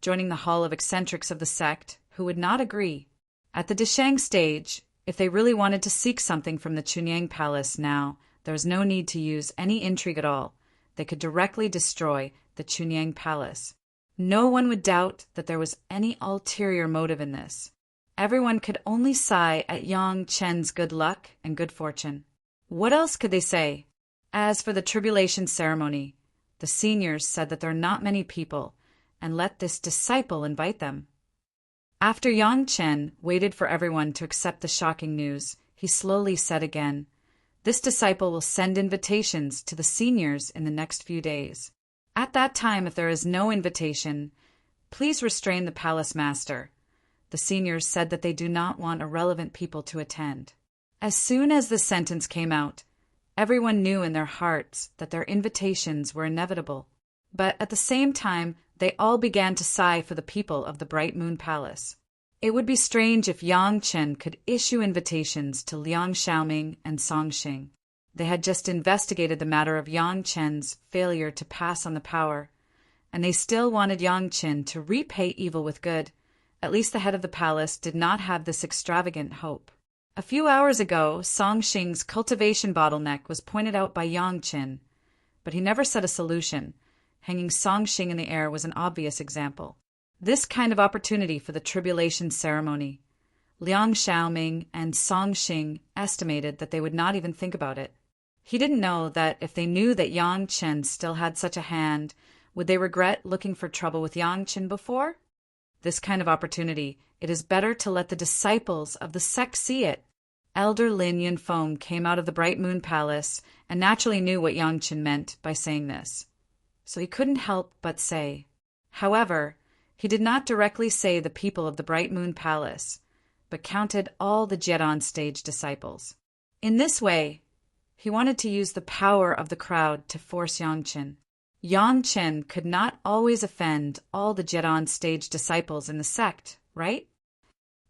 S1: joining the Hall of Eccentrics of the sect, who would not agree. At the Deshang stage, if they really wanted to seek something from the Chunyang Palace now, there was no need to use any intrigue at all. They could directly destroy the Chunyang Palace. No one would doubt that there was any ulterior motive in this. Everyone could only sigh at Yang Chen's good luck and good fortune. What else could they say? As for the tribulation ceremony, the seniors said that there are not many people, and let this disciple invite them. After Yang Chen waited for everyone to accept the shocking news, he slowly said again, "This disciple will send invitations to the seniors in the next few days. At that time, if there is no invitation, please restrain the palace master." The seniors said that they do not want irrelevant people to attend. As soon as the sentence came out, everyone knew in their hearts that their invitations were inevitable. But at the same time, they all began to sigh for the people of the Bright Moon Palace. It would be strange if Yang Chen could issue invitations to Liang Xiaoming and Song Xing. They had just investigated the matter of Yang Chen's failure to pass on the power, and they still wanted Yang Chen to repay evil with good. At least the head of the palace did not have this extravagant hope. A few hours ago, Song Xing's cultivation bottleneck was pointed out by Yang Chen, but he never said a solution. Hanging Song Xing in the air was an obvious example. This kind of opportunity for the tribulation ceremony. Liang Xiaoming and Song Xing estimated that they would not even think about it. He didn't know that if they knew that Yang Chen still had such a hand, would they regret looking for trouble with Yang Chen before? This kind of opportunity, it is better to let the disciples of the sect see it. Elder Lin Yunfeng came out of the Bright Moon Palace and naturally knew what Yang Chen meant by saying this. So he couldn't help but say. However, he did not directly say the people of the Bright Moon Palace, but counted all the Jian stage disciples. In this way, he wanted to use the power of the crowd to force Yang Chen. Yang Chen could not always offend all the Jian stage disciples in the sect, right?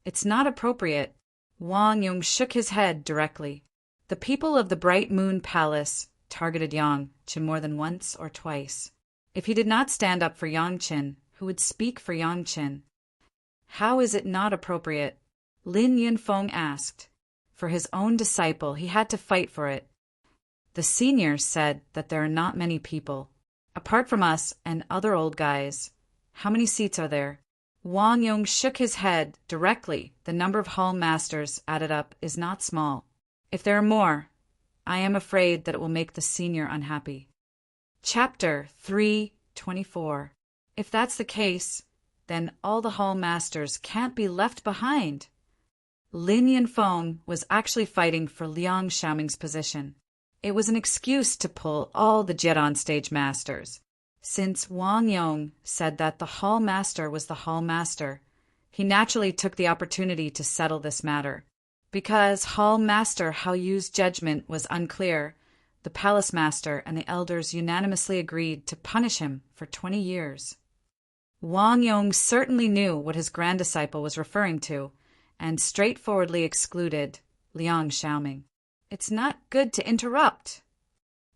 S1: It's not appropriate. Wang Yong shook his head directly. The people of the Bright Moon Palace targeted Yang Chen more than once or twice. If he did not stand up for Yang Chen, who would speak for Yang Chen? How is it not appropriate? Lin Yunfeng asked. For his own disciple, he had to fight for it. The seniors said that there are not many people. Apart from us and other old guys, how many seats are there? Wang Yong shook his head directly. The number of hall masters added up is not small. If there are more, I am afraid that it will make the senior unhappy. Chapter 3:24. If that's the case, then all the hall masters can't be left behind. Lin Yunfeng was actually fighting for Liang Xiaoming's position. It was an excuse to pull all the Jian stage masters. Since Wang Yong said that the hall master was the hall master, he naturally took the opportunity to settle this matter. Because Hall Master Hao Yu's judgment was unclear, the palace master and the elders unanimously agreed to punish him for 20 years. Wang Yong certainly knew what his grand-disciple was referring to, and straightforwardly excluded Liang Xiaoming. It's not good to interrupt.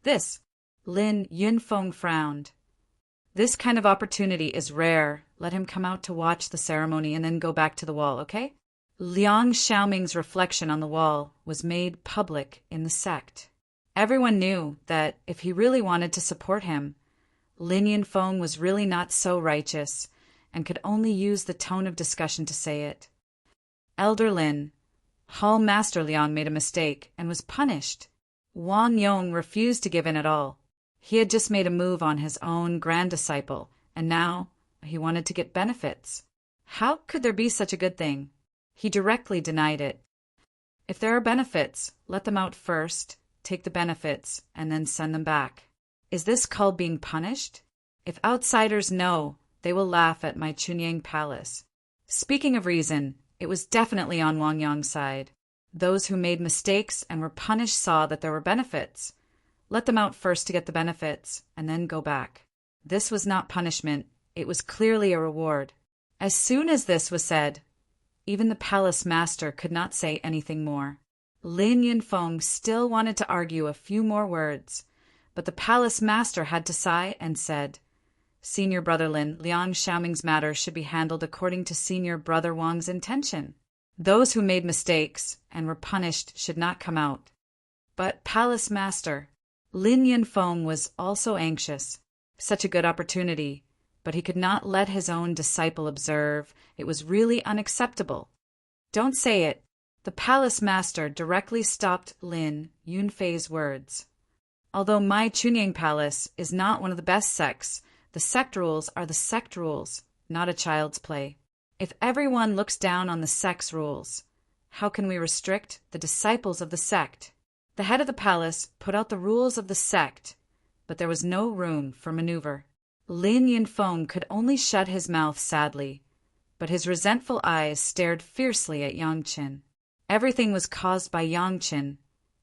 S1: This, Lin Yunfeng frowned. This kind of opportunity is rare. Let him come out to watch the ceremony and then go back to the wall, okay? Liang Xiaoming's reflection on the wall was made public in the sect. Everyone knew that if he really wanted to support him, Lin Yunfeng was really not so righteous and could only use the tone of discussion to say it. Elder Lin, Hall Master Liang made a mistake and was punished. Wang Yong refused to give in at all. He had just made a move on his own grand-disciple, and now he wanted to get benefits. How could there be such a good thing? He directly denied it. If there are benefits, let them out first, take the benefits, and then send them back. Is this called being punished? If outsiders know, they will laugh at my Chunyang Palace. Speaking of reason, it was definitely on Wang Yong's side. Those who made mistakes and were punished saw that there were benefits. Let them out first to get the benefits, and then go back. This was not punishment. It was clearly a reward. As soon as this was said, even the palace master could not say anything more. Lin Yunfeng still wanted to argue a few more words, but the palace master had to sigh and said, Senior Brother Lin, Liang Xiaoming's matter should be handled according to Senior Brother Wang's intention. Those who made mistakes and were punished should not come out. But Palace Master, Lin Yunfeng was also anxious. Such a good opportunity, but he could not let his own disciple observe. It was really unacceptable. Don't say it. The Palace Master directly stopped Lin Yunfei's words. Although my Chunyang Palace is not one of the best sects, The sect rules are the sect rules, not a child's play. If everyone looks down on the sect's rules, how can we restrict the disciples of the sect? The head of the palace put out the rules of the sect, but there was no room for maneuver. Lin Yinfeng could only shut his mouth sadly, but his resentful eyes stared fiercely at Yang Qin. Everything was caused by Yang Qin,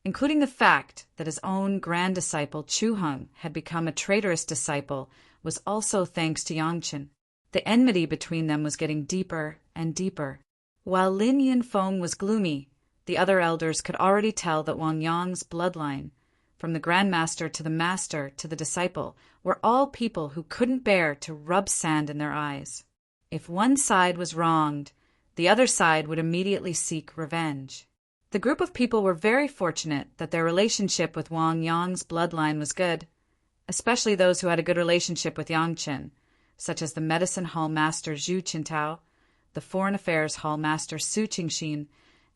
S1: including the fact that his own grand disciple Chu Heng had become a traitorous disciple was also thanks to Yang Qin. The enmity between them was getting deeper and deeper. While Lin Yinfeng was gloomy, the other elders could already tell that Wang Yang's bloodline, from the Grand Master to the Master to the disciple, were all people who couldn't bear to rub sand in their eyes. If one side was wronged, the other side would immediately seek revenge. The group of people were very fortunate that their relationship with Wang Yang's bloodline was good, especially those who had a good relationship with Yang Qin, such as the Medicine Hall Master Zhu Qintao, the Foreign Affairs Hall Master Su Qingxin,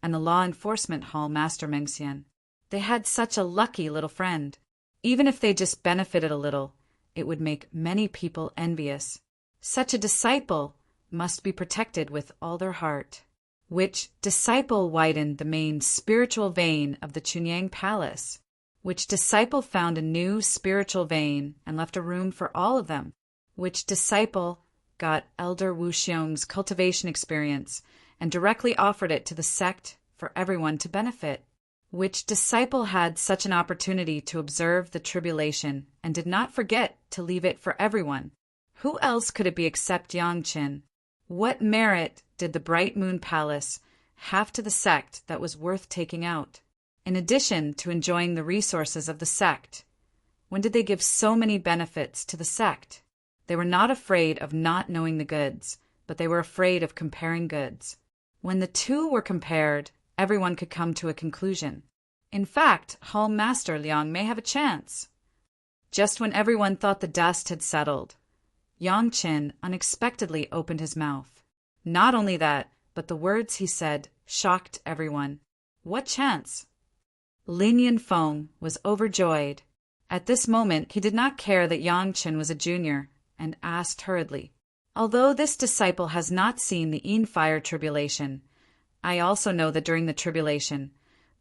S1: and the Law Enforcement Hall Master Meng Xian. They had such a lucky little friend. Even if they just benefited a little, it would make many people envious. Such a disciple must be protected with all their heart. Which disciple widened the main spiritual vein of the Chunyang Palace? Which disciple found a new spiritual vein and left a room for all of them? Which disciple got Elder Wu Xiong's cultivation experience and directly offered it to the sect for everyone to benefit? Which disciple had such an opportunity to observe the tribulation and did not forget to leave it for everyone? Who else could it be except Yang Qin? What merit did the Bright Moon Palace have to the sect that was worth taking out? In addition to enjoying the resources of the sect, when did they give so many benefits to the sect? They were not afraid of not knowing the goods, but they were afraid of comparing goods. When the two were compared, everyone could come to a conclusion. In fact, Hall Master Liang may have a chance. Just when everyone thought the dust had settled, Yang Qin unexpectedly opened his mouth. Not only that, but the words he said shocked everyone. What chance? Lin Yinfeng was overjoyed. At this moment, he did not care that Yang Qin was a junior, and asked hurriedly, "Although this disciple has not seen the Yin fire tribulation, I also know that during the tribulation,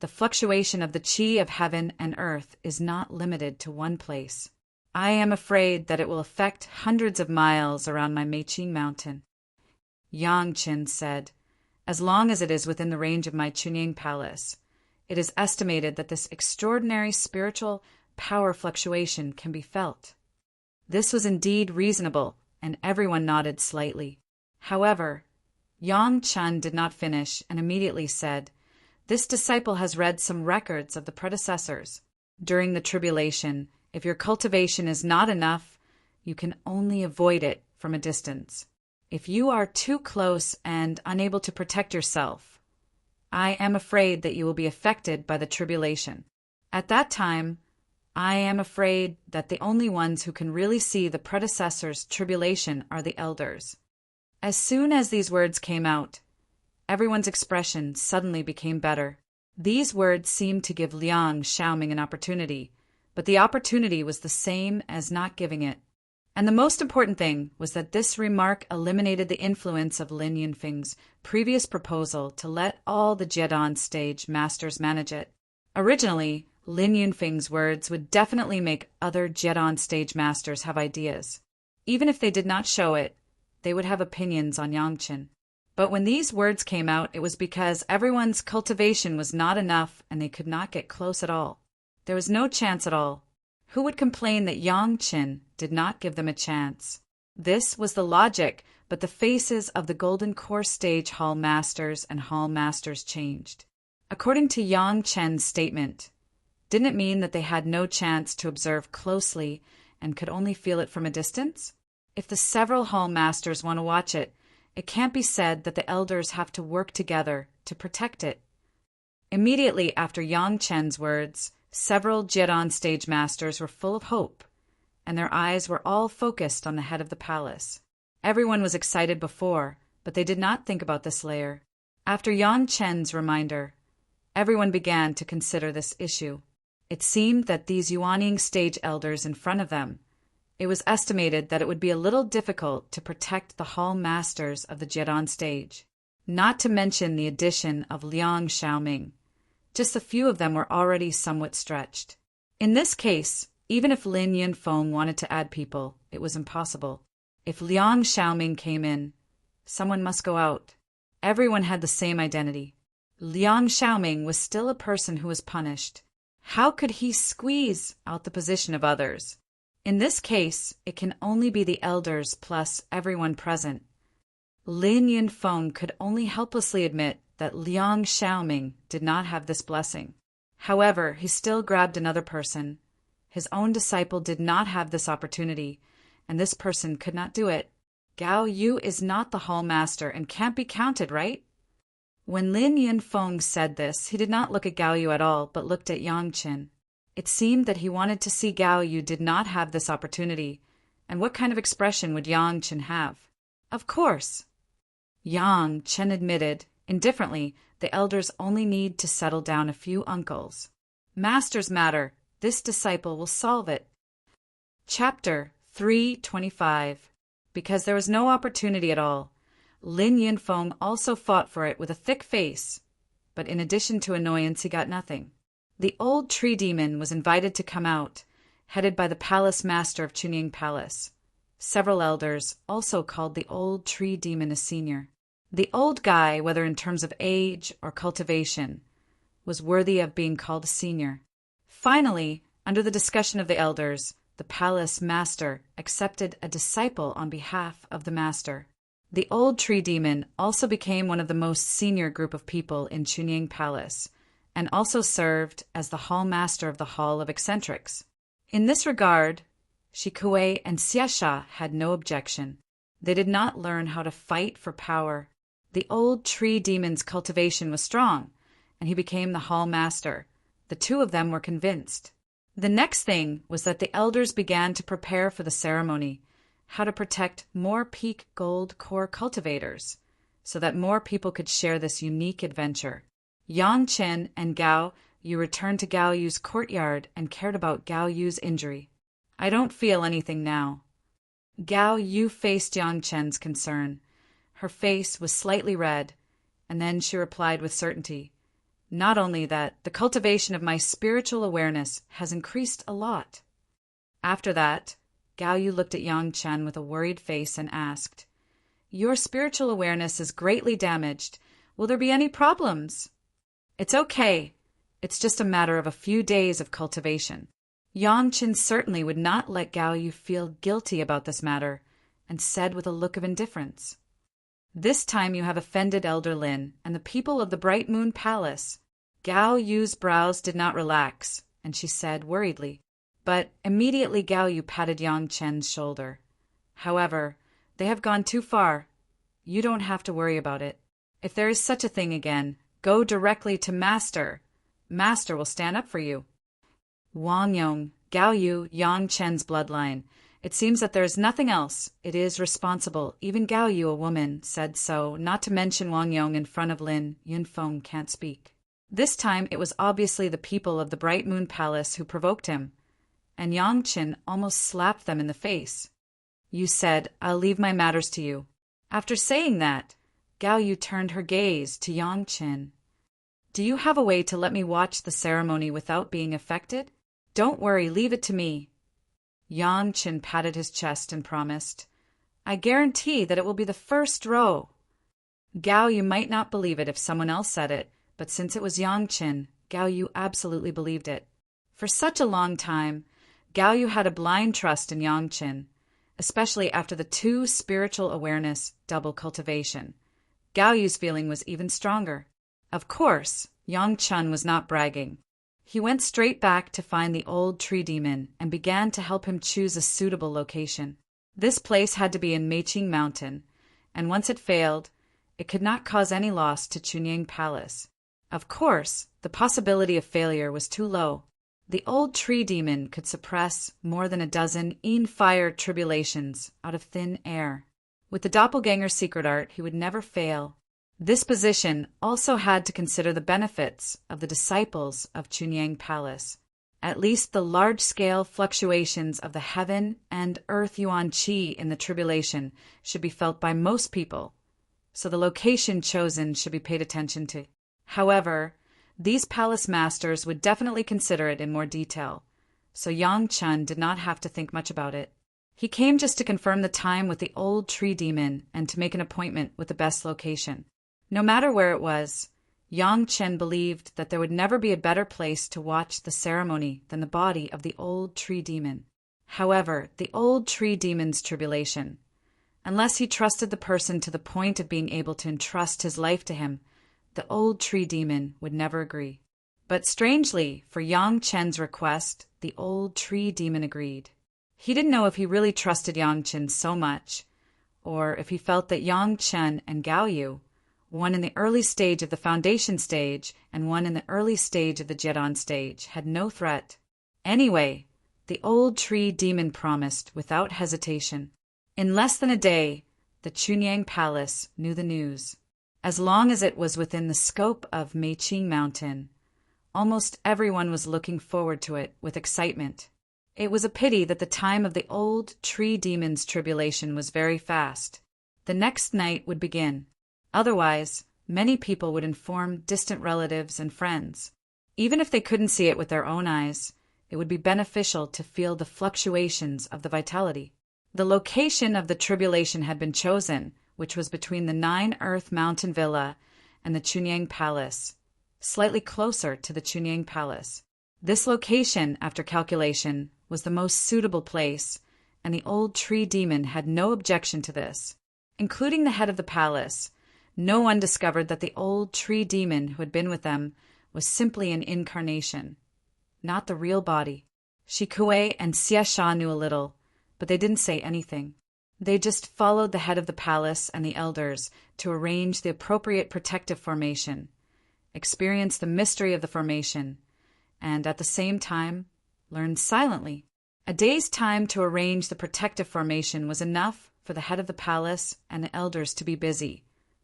S1: the fluctuation of the qi of heaven and earth is not limited to one place. I am afraid that it will affect hundreds of miles around my Meiqing mountain." Yang Qin said, "As long as it is within the range of my Chunying Palace, it is estimated that this extraordinary spiritual power fluctuation can be felt." This was indeed reasonable, and everyone nodded slightly. However, Yang Qin did not finish and immediately said, "This disciple has read some records of the predecessors. During the tribulation, if your cultivation is not enough, you can only avoid it from a distance. If you are too close and unable to protect yourself, I am afraid that you will be affected by the tribulation. At that time, I am afraid that the only ones who can really see the predecessors' tribulation are the elders." As soon as these words came out, everyone's expression suddenly became better. These words seemed to give Liang Xiaoming an opportunity, but the opportunity was the same as not giving it. And the most important thing was that this remark eliminated the influence of Lin Yinfeng's previous proposal to let all the Jiedan stage masters manage it. Originally, Lin Yinfeng's words would definitely make other Jiedan stage masters have ideas. Even if they did not show it, they would have opinions on Yang Qin. But when these words came out, it was because everyone's cultivation was not enough and they could not get close at all. There was no chance at all. Who would complain that Yang Qin did not give them a chance? This was the logic, but the faces of the Golden Core Stage Hall Masters and Hall Masters changed. According to Yang Qin's statement, didn't it mean that they had no chance to observe closely and could only feel it from a distance? If the several Hall Masters want to watch it, it can't be said that the elders have to work together to protect it. Immediately after Yang Qin's words, several Jiedan stage masters were full of hope, and their eyes were all focused on the head of the palace. Everyone was excited before, but they did not think about this layer. After Yang Qin's reminder, everyone began to consider this issue. It seemed that these Yuanying stage elders in front of them It was estimated that it would be a little difficult to protect the hall masters of the Jian stage, not to mention the addition of Liang Xiaoming. Just a few of them were already somewhat stretched. In this case, even if Lin Yunfeng wanted to add people, it was impossible. If Liang Xiaoming came in, someone must go out. Everyone had the same identity. Liang Xiaoming was still a person who was punished. How could he squeeze out the position of others? In this case, it can only be the elders plus everyone present. Lin Yunfeng could only helplessly admit that Liang Xiaoming did not have this blessing. However, he still grabbed another person. His own disciple did not have this opportunity, and this person could not do it. Gao Yu is not the hall master and can't be counted, right? When Lin Yunfeng said this, he did not look at Gao Yu at all, but looked at Yang Qin. It seemed that he wanted to see Gao Yu did not have this opportunity, and what kind of expression would Yang Qin have? Of course. Yang Qin admitted, indifferently, the elders only need to settle down a few uncles. Masters matter. This disciple will solve it. Chapter 325. Because there was no opportunity at all, Lin Yunfeng also fought for it with a thick face, but in addition to annoyance he got nothing. The old tree demon was invited to come out, headed by the palace master of Chunying Palace. Several elders also called the old tree demon a senior. The old guy, whether in terms of age or cultivation, was worthy of being called a senior. Finally, under the discussion of the elders, the palace master accepted a disciple on behalf of the master. The old tree demon also became one of the most senior group of people in Chunying Palace, and also served as the hall master of the Hall of Eccentrics. In this regard, Shikuei and Xiasha had no objection. They did not learn how to fight for power. The old tree demon's cultivation was strong, and he became the hall master. The two of them were convinced. The next thing was that the elders began to prepare for the ceremony, how to protect more peak gold core cultivators, so that more people could share this unique adventure. Yang Chen and Gao Yu returned to Gao Yu's courtyard and cared about Gao Yu's injury. I don't feel anything now. Gao Yu faced Yang Chen's concern. Her face was slightly red, and then she replied with certainty. Not only that, the cultivation of my spiritual awareness has increased a lot. After that, Gao Yu looked at Yang Chen with a worried face and asked, Your spiritual awareness is greatly damaged. Will there be any problems? It's okay. It's just a matter of a few days of cultivation. Yang Chen certainly would not let Gao Yu feel guilty about this matter, and said with a look of indifference, This time you have offended Elder Lin and the people of the Bright Moon Palace. Gao Yu's brows did not relax, and she said worriedly, but immediately Gao Yu patted Yang Chen's shoulder. However, they have gone too far. You don't have to worry about it. If there is such a thing again, go directly to Master. Master will stand up for you. Wang Yong, Gao Yu, Yang Chen's bloodline. It seems that there is nothing else. It is responsible. Even Gao Yu, a woman, said so, not to mention Wang Yong in front of Lin Yunfeng can't speak. This time it was obviously the people of the Bright Moon Palace who provoked him, and Yang Chen almost slapped them in the face. You said, I'll leave my matters to you. After saying that, Gao Yu turned her gaze to Yang Chen. Do you have a way to let me watch the ceremony without being affected? Don't worry, leave it to me. Yang Chen patted his chest and promised, I guarantee that it will be the first row. Gao Yu might not believe it if someone else said it, but since it was Yang Chen, Gao Yu absolutely believed it. For such a long time, Gao Yu had a blind trust in Yang Chen, especially after the two spiritual awareness double cultivation. Gao Yu's feeling was even stronger. Of course, Yang Chen was not bragging. He went straight back to find the old tree demon and began to help him choose a suitable location. This place had to be in Meiqing Mountain, and once it failed, it could not cause any loss to Chunying Palace. Of course, the possibility of failure was too low. The old tree demon could suppress more than a dozen fire tribulations out of thin air. With the doppelganger secret art, he would never fail. This position also had to consider the benefits of the disciples of Chunying Palace, At least the large-scale fluctuations of the heaven and earth yuan qi in the tribulation should be felt by most people, so the location chosen should be paid attention to. However, these palace masters would definitely consider it in more detail, so Yang Chen did not have to think much about it. He came just to confirm the time with the old tree demon and to make an appointment with the best location. No matter where it was, Yang Chen believed that there would never be a better place to watch the ceremony than the body of the old tree demon. However, the old tree demon's tribulation, unless he trusted the person to the point of being able to entrust his life to him, the old tree demon would never agree. But strangely, for Yang Chen's request, the old tree demon agreed. He didn't know if he really trusted Yang Chen so much, or if he felt that Yang Chen and Gao Yu, one in the early stage of the foundation stage and one in the early stage of the Jiedan stage, had no threat. Anyway, the old tree demon promised without hesitation. In less than a day, the Chunyang Palace knew the news. As long as it was within the scope of Meiqing Mountain, almost everyone was looking forward to it with excitement. It was a pity that the time of the old tree demon's tribulation was very fast. The next night would begin. Otherwise, many people would inform distant relatives and friends. Even if they couldn't see it with their own eyes, it would be beneficial to feel the fluctuations of the vitality. The location of the tribulation had been chosen, which was between the Nine Earth Mountain Villa and the Chunyang Palace, slightly closer to the Chunyang Palace. This location, after calculation, was the most suitable place, and the old tree demon had no objection to this. Including the head of the palace, no one discovered that the old tree demon who had been with them was simply an incarnation, not the real body. Shi Kuei and Xie Sha knew a little, but they didn't say anything. They just followed the head of the palace and the elders to arrange the appropriate protective formation, experience the mystery of the formation, and at the same time, learn silently. A day's time to arrange the protective formation was enough for the head of the palace and the elders to be busy,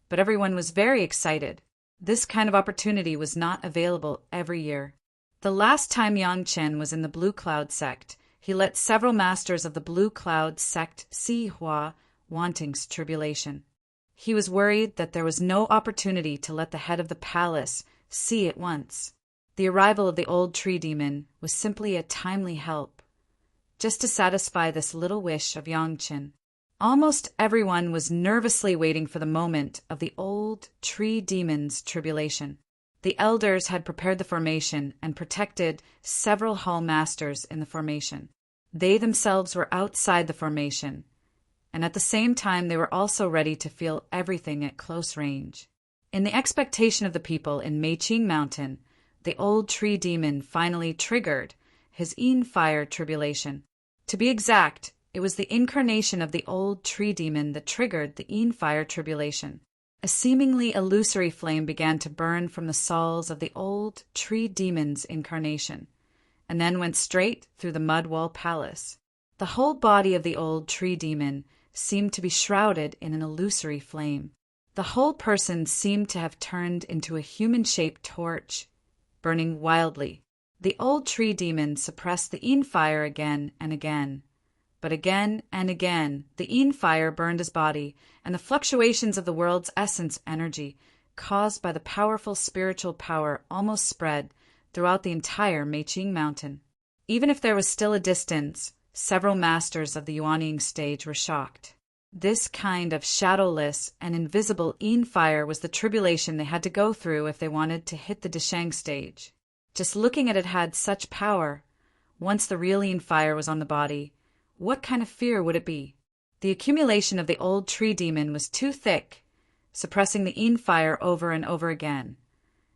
S1: but everyone was very excited. This kind of opportunity was not available every year. The last time Yang Chen was in the Blue Cloud sect, he let several masters of the Blue Cloud sect see Hua Wanting's tribulation. He was worried that there was no opportunity to let the head of the palace see at once. The arrival of the old tree demon was simply a timely help, just to satisfy this little wish of Yang Chen. Almost everyone was nervously waiting for the moment of the old tree demon's tribulation. The elders had prepared the formation and protected several hall masters in the formation. They themselves were outside the formation, and at the same time they were also ready to feel everything at close range. In the expectation of the people in Meiqing Mountain, the old tree demon finally triggered his Yin fire tribulation. To be exact, it was the incarnation of the old tree demon that triggered the Yin fire tribulation. A seemingly illusory flame began to burn from the soles of the old tree demon's incarnation, and then went straight through the mud wall palace. The whole body of the old tree demon seemed to be shrouded in an illusory flame. The whole person seemed to have turned into a human-shaped torch, burning wildly. The old tree demon suppressed the Yin fire again and again. But again and again, the Yin fire burned his body, and the fluctuations of the world's essence energy, caused by the powerful spiritual power, almost spread throughout the entire Meiqing Mountain. Even if there was still a distance, several masters of the Yuanying stage were shocked. This kind of shadowless and invisible Yin fire was the tribulation they had to go through if they wanted to hit the Desheng stage. Just looking at it had such power. Once the real Yin fire was on the body, what kind of fear would it be? The accumulation of the old tree demon was too thick, suppressing the Yin fire over and over again,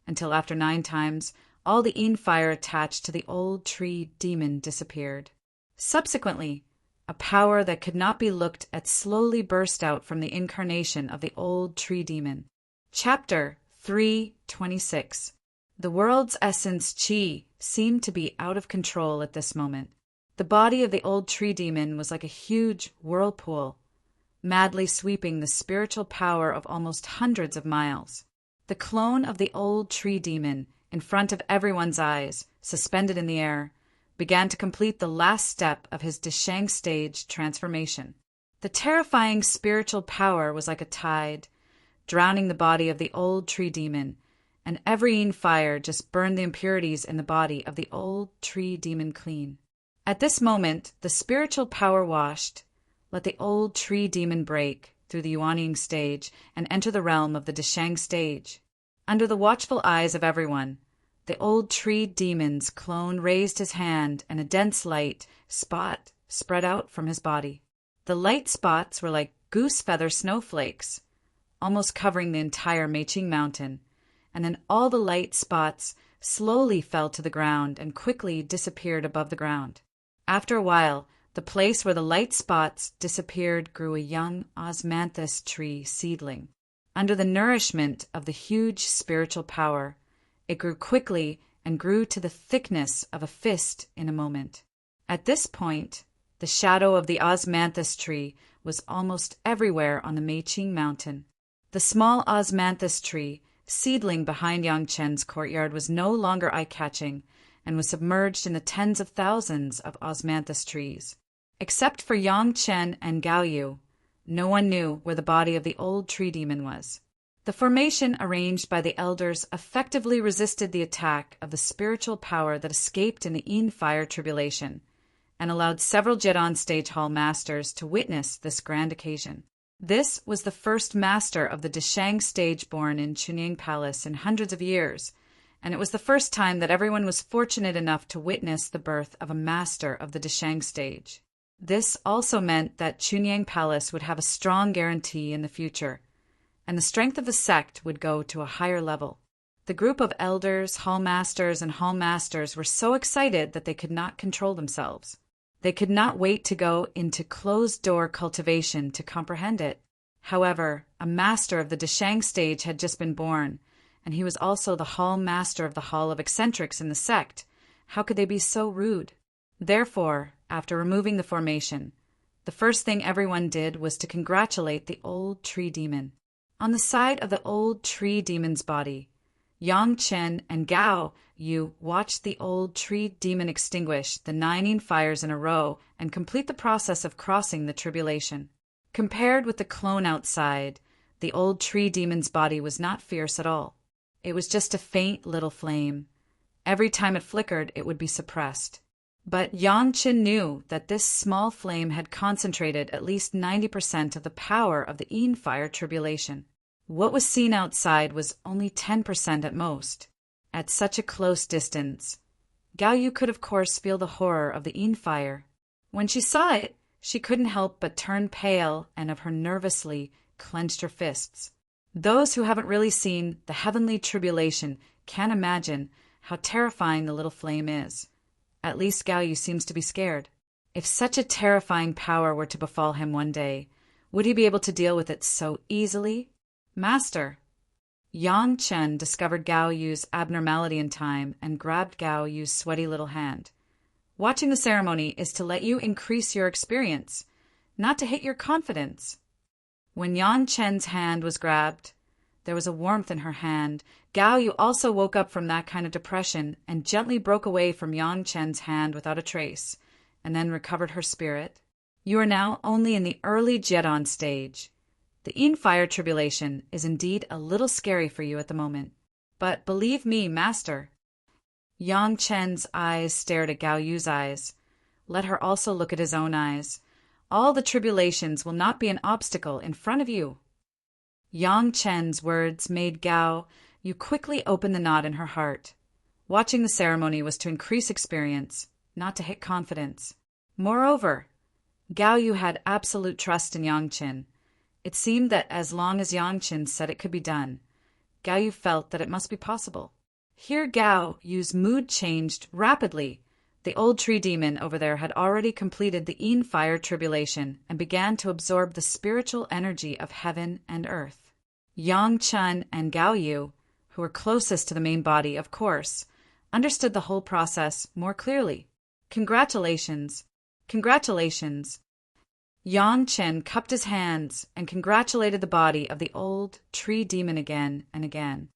S1: until after 9 times, all the Yin fire attached to the old tree demon disappeared. Subsequently, a power that could not be looked at slowly burst out from the incarnation of the old tree demon. Chapter 3:26. The world's essence Qi seemed to be out of control at this moment. The body of the old tree demon was like a huge whirlpool, madly sweeping the spiritual power of almost hundreds of miles. The clone of the old tree demon, in front of everyone's eyes, suspended in the air, began to complete the last step of his Deshang stage transformation. The terrifying spiritual power was like a tide, drowning the body of the old tree demon, and every Yin fire just burned the impurities in the body of the old tree demon clean. At this moment, the spiritual power washed, let the old tree demon break through the Yuanying stage and enter the realm of the Deshang stage. Under the watchful eyes of everyone, the old tree demon's clone raised his hand and a dense light spot spread out from his body. The light spots were like goose feather snowflakes, almost covering the entire Meiqing mountain, and then all the light spots slowly fell to the ground and quickly disappeared above the ground. After a while, the place where the light spots disappeared grew a young osmanthus tree seedling. Under the nourishment of the huge spiritual power, it grew quickly and grew to the thickness of a fist in a moment. At this point, the shadow of the osmanthus tree was almost everywhere on the Meiqing mountain. The small osmanthus tree, seedling behind Yang Chen's courtyard, was no longer eye-catching and was submerged in the tens of thousands of osmanthus trees. Except for Yang Chen and Gao Yu, no one knew where the body of the old tree demon was. The formation arranged by the elders effectively resisted the attack of the spiritual power that escaped in the Yin fire tribulation, and allowed several Jedon stage hall masters to witness this grand occasion. This was the first master of the Deshang stage born in Chunying Palace in hundreds of years, and it was the first time that everyone was fortunate enough to witness the birth of a master of the Deshang stage. This also meant that Chunying Palace would have a strong guarantee in the future, and the strength of the sect would go to a higher level. The group of elders, hall masters, and hall masters were so excited that they could not control themselves. They could not wait to go into closed-door cultivation to comprehend it. However, a master of the Deshang stage had just been born, and he was also the hall master of the Hall of Eccentrics in the sect. How could they be so rude? Therefore, after removing the formation, the first thing everyone did was to congratulate the old tree demon. On the side of the old tree demon's body, Yang Chen and Gao Yu watched the old tree demon extinguish the 9 Yin fires in a row and complete the process of crossing the tribulation. Compared with the clone outside, the old tree demon's body was not fierce at all. It was just a faint little flame. Every time it flickered, it would be suppressed. But Yang Chen knew that this small flame had concentrated at least 90% of the power of the Yin fire tribulation. What was seen outside was only 10% at most. At such a close distance, Gao Yu could of course feel the horror of the Yin fire. When she saw it, she couldn't help but turn pale and of her nervously clenched her fists. Those who haven't really seen the heavenly tribulation can't imagine how terrifying the little flame is. At least Gao Yu seems to be scared. If such a terrifying power were to befall him one day, would he be able to deal with it so easily? Master! Yang Chen discovered Gao Yu's abnormality in time and grabbed Gao Yu's sweaty little hand. Watching the ceremony is to let you increase your experience, not to hit your confidence. When Yang Chen's hand was grabbed, there was a warmth in her hand. Gao Yu also woke up from that kind of depression and gently broke away from Yang Chen's hand without a trace, and then recovered her spirit. You are now only in the early Jedon stage. The Yin fire tribulation is indeed a little scary for you at the moment. But believe me, Master. Yang Chen's eyes stared at Gao Yu's eyes. Let her also look at his own eyes. All the tribulations will not be an obstacle in front of you. Yang Chen's words made Gao Yu quickly open the knot in her heart. Watching the ceremony was to increase experience, not to hit confidence. Moreover, Gao Yu had absolute trust in Yang Chen. It seemed that as long as Yang Chen said it could be done, Gao Yu felt that it must be possible. Here Gao Yu's mood changed rapidly. The old tree demon over there had already completed the Yin fire tribulation and began to absorb the spiritual energy of heaven and earth. Yang Chen and Gao Yu, who were closest to the main body, of course, understood the whole process more clearly. Congratulations. Congratulations. Yang Chen cupped his hands and congratulated the body of the old tree demon again and again.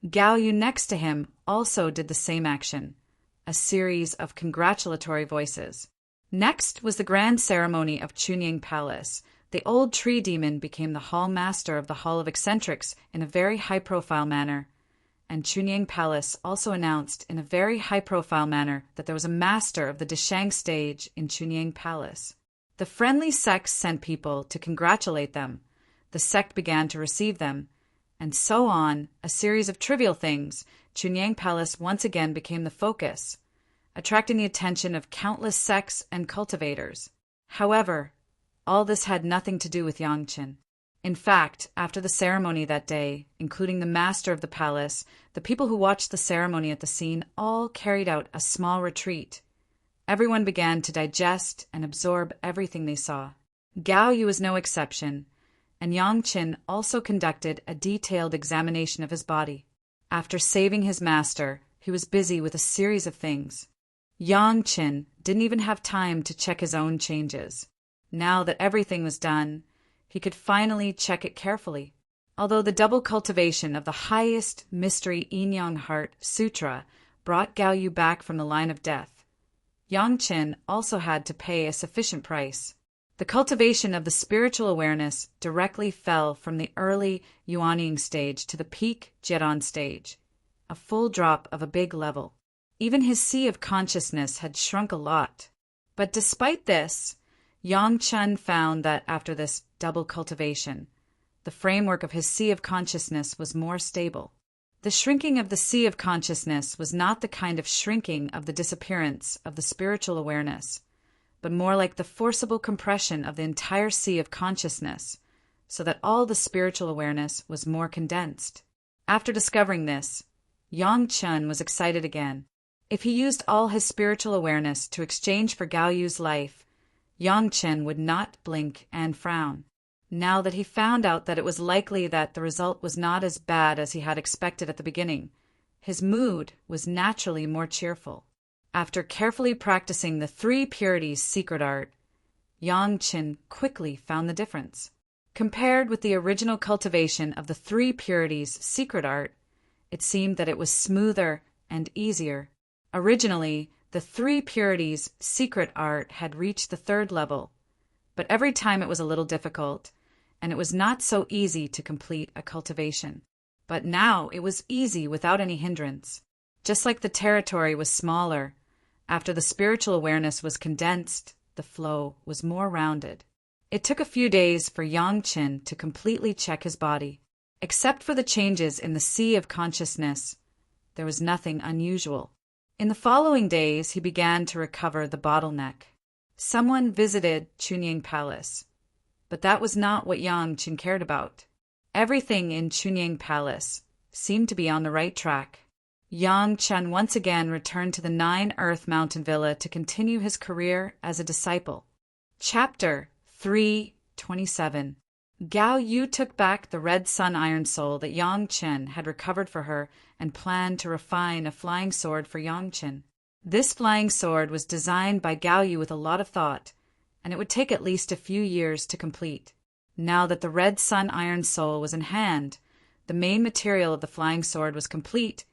S1: Gao Yu next to him also did the same action, a series of congratulatory voices. Next was the grand ceremony of Chunying Palace. The old tree demon became the hall master of the Hall of Eccentrics in a very high-profile manner. And Chunying Palace also announced in a very high-profile manner that there was a master of the Deshang stage in Chunying Palace. The friendly sects sent people to congratulate them. The sect began to receive them. And so on, a series of trivial things. Chunying Palace once again became the focus, attracting the attention of countless sects and cultivators. However, all this had nothing to do with Yangchen. In fact, after the ceremony that day, including the master of the palace, the people who watched the ceremony at the scene all carried out a small retreat. Everyone began to digest and absorb everything they saw. Gao Yu was no exception, and Yangchen also conducted a detailed examination of his body. After saving his master, he was busy with a series of things. Yangchen didn't even have time to check his own changes. Now that everything was done, he could finally check it carefully. Although the double cultivation of the highest mystery Yin-Yang Heart Sutra brought Gao Yu back from the line of death, Yangchen also had to pay a sufficient price. The cultivation of the spiritual awareness directly fell from the early Yuanying stage to the peak Jiedan stage, a full drop of a big level. Even his sea of consciousness had shrunk a lot. But despite this, Yangchen found that after this double cultivation, the framework of his sea of consciousness was more stable. The shrinking of the sea of consciousness was not the kind of shrinking of the disappearance of the spiritual awareness, but more like the forcible compression of the entire sea of consciousness, so that all the spiritual awareness was more condensed. After discovering this, Yangchen was excited again. If he used all his spiritual awareness to exchange for Gao Yu's life, Yangchen would not blink and frown. Now that he found out that it was likely that the result was not as bad as he had expected at the beginning, his mood was naturally more cheerful. After carefully practicing the 3 purities secret art, Yangchen quickly found the difference. Compared with the original cultivation of the 3 purities secret art, it seemed that it was smoother and easier. Originally, the 3 purities secret art had reached the 3rd level, but every time it was a little difficult, and it was not so easy to complete a cultivation. But now it was easy without any hindrance. Just like the territory was smaller, after the spiritual awareness was condensed, the flow was more rounded. It took a few days for Yangchen to completely check his body. Except for the changes in the sea of consciousness, there was nothing unusual. In the following days, he began to recover the bottleneck. Someone visited Chunying Palace, but that was not what Yangchen cared about. Everything in Chunying Palace seemed to be on the right track. Yangchen once again returned to the 9 Earth Mountain Villa to continue his career as a disciple. Chapter 3:27. Gao Yu took back the red sun iron soul that Yangchen had recovered for her and planned to refine a flying sword for Yangchen. This flying sword was designed by Gao Yu with a lot of thought, and it would take at least a few years to complete. Now that the red sun iron soul was in hand, the main material of the flying sword was complete,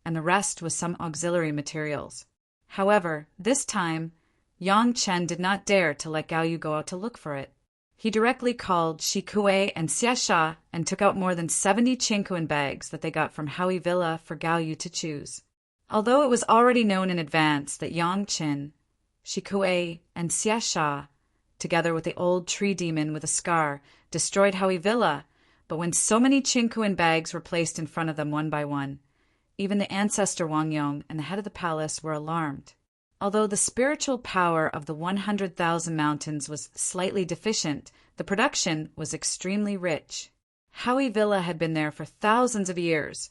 S1: and the rest was some auxiliary materials. However, this time, Yangchen did not dare to let Gao Yu go out to look for it. He directly called Shikue and Xiasha and took out more than 70 Chinkuan bags that they got from Howie Villa for Gao Yu to choose. Although it was already known in advance that Yangchen, Shikue, and Xiasha, together with the old tree demon with a scar, destroyed Howie Villa, but when so many Chinkuan bags were placed in front of them one by one, even the ancestor Wang Yong and the head of the palace were alarmed. Although the spiritual power of the 100,000 mountains was slightly deficient, the production was extremely rich. Howie Villa had been there for thousands of years,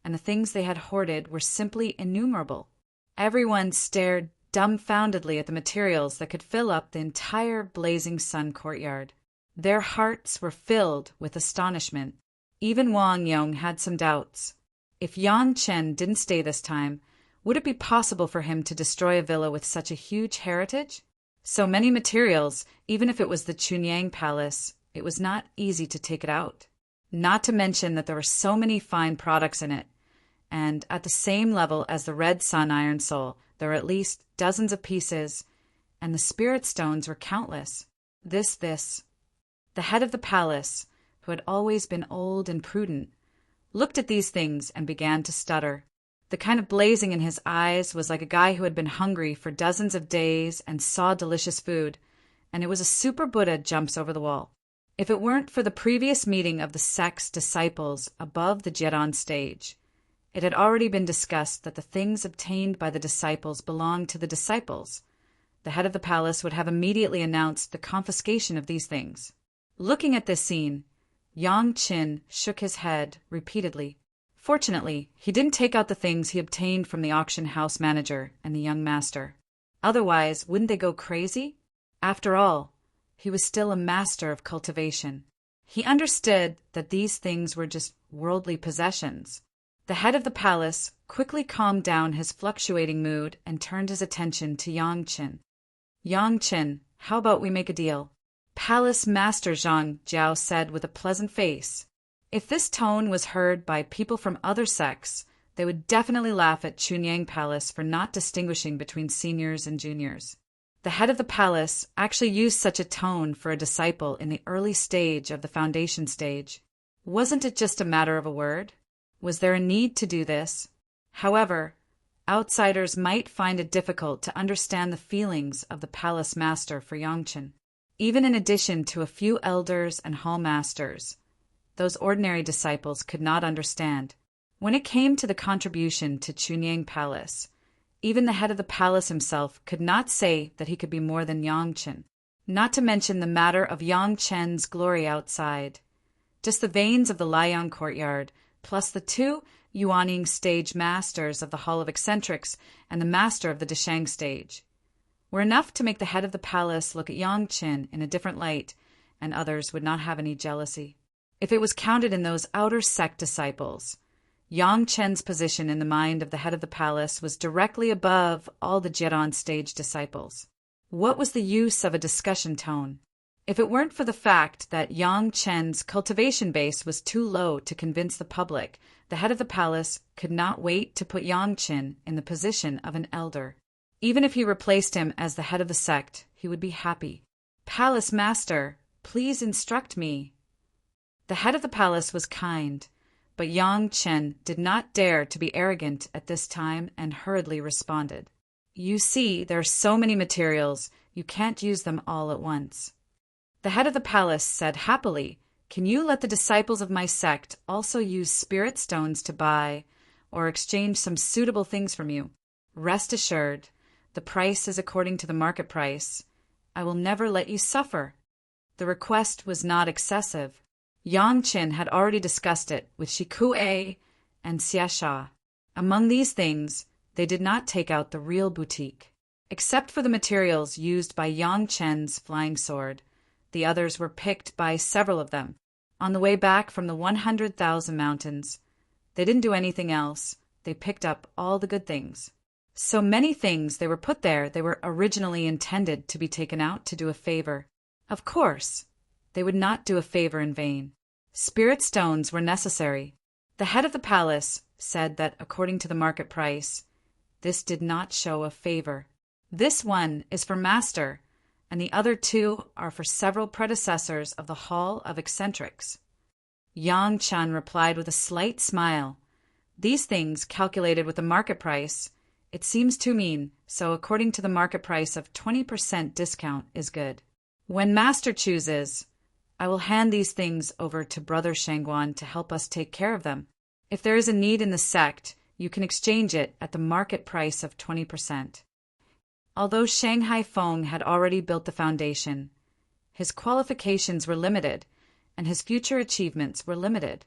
S1: and the things they had hoarded were simply innumerable. Everyone stared dumbfoundedly at the materials that could fill up the entire blazing sun courtyard. Their hearts were filled with astonishment. Even Wang Yong had some doubts. If Yangchen didn't stay this time, would it be possible for him to destroy a villa with such a huge heritage? So many materials, even if it was the Chunying Palace, it was not easy to take it out. Not to mention that there were so many fine products in it, and at the same level as the red sun iron soul, there were at least dozens of pieces, and the spirit stones were countless. The head of the palace, who had always been old and prudent, looked at these things and began to stutter. The kind of blazing in his eyes was like a guy who had been hungry for dozens of days and saw delicious food, and it was a super Buddha jumps over the wall. If it weren't for the previous meeting of the sect's disciples above the Jedon stage, it had already been discussed that the things obtained by the disciples belonged to the disciples. The head of the palace would have immediately announced the confiscation of these things. Looking at this scene, Yang Qin shook his head repeatedly. Fortunately, he didn't take out the things he obtained from the auction house manager and the young master. Otherwise, wouldn't they go crazy? After all, he was still a master of cultivation. He understood that these things were just worldly possessions. The head of the palace quickly calmed down his fluctuating mood and turned his attention to Yang Qin. Yang Qin, how about we make a deal? Palace Master Zhang Jiao said with a pleasant face. If this tone was heard by people from other sects, they would definitely laugh at Chunyang Palace for not distinguishing between seniors and juniors. The head of the palace actually used such a tone for a disciple in the early stage of the foundation stage. Wasn't it just a matter of a word? Was there a need to do this? However, outsiders might find it difficult to understand the feelings of the palace master for Yangchen. Even in addition to a few elders and hall masters, those ordinary disciples could not understand. When it came to the contribution to Chunyang Palace, even the head of the palace himself could not say that he could be more than Yangchen, not to mention the matter of Yangchen's glory outside. Just the veins of the Liang courtyard, plus the two Yuaning stage masters of the Hall of Eccentrics and the master of the Deshang stage, were enough to make the head of the palace look at Yangchen in a different light, and others would not have any jealousy. If it was counted in those outer sect disciples, Yangchen's position in the mind of the head of the palace was directly above all the Jedon stage disciples. What was the use of a discussion tone? If it weren't for the fact that Yangchen's cultivation base was too low to convince the public, the head of the palace could not wait to put Yangchen in the position of an elder. Even if he replaced him as the head of the sect, he would be happy. Palace master, please instruct me. The head of the palace was kind, but Yangchen did not dare to be arrogant at this time and hurriedly responded. You see, there are so many materials, you can't use them all at once. The head of the palace said happily, can you let the disciples of my sect also use spirit stones to buy or exchange some suitable things from you? Rest assured, the price is according to the market price. I will never let you suffer. The request was not excessive. Yangchen had already discussed it with Shikue and Xiasha. Among these things, they did not take out the real boutique. Except for the materials used by Yangchen's flying sword, the others were picked by several of them. On the way back from the 100,000 mountains, they didn't do anything else. They picked up all the good things. So many things they were put there they were originally intended to be taken out to do a favor. Of course, they would not do a favor in vain. Spirit stones were necessary. The head of the palace said that according to the market price, this did not show a favor. This one is for master, and the other two are for several predecessors of the Hall of Eccentrics. Yang Chan replied with a slight smile. These things calculated with the market price, it seems too mean, so according to the market price of 20% discount is good. When master chooses, I will hand these things over to Brother Shangguan to help us take care of them. If there is a need in the sect, you can exchange it at the market price of 20%. Although Shanghai Feng had already built the foundation, his qualifications were limited, and his future achievements were limited.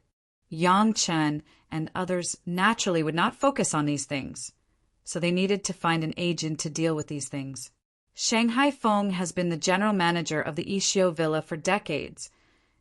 S1: Yang Chen and others naturally would not focus on these things, so they needed to find an agent to deal with these things. Shanghai Feng has been the general manager of the Ishio Villa for decades,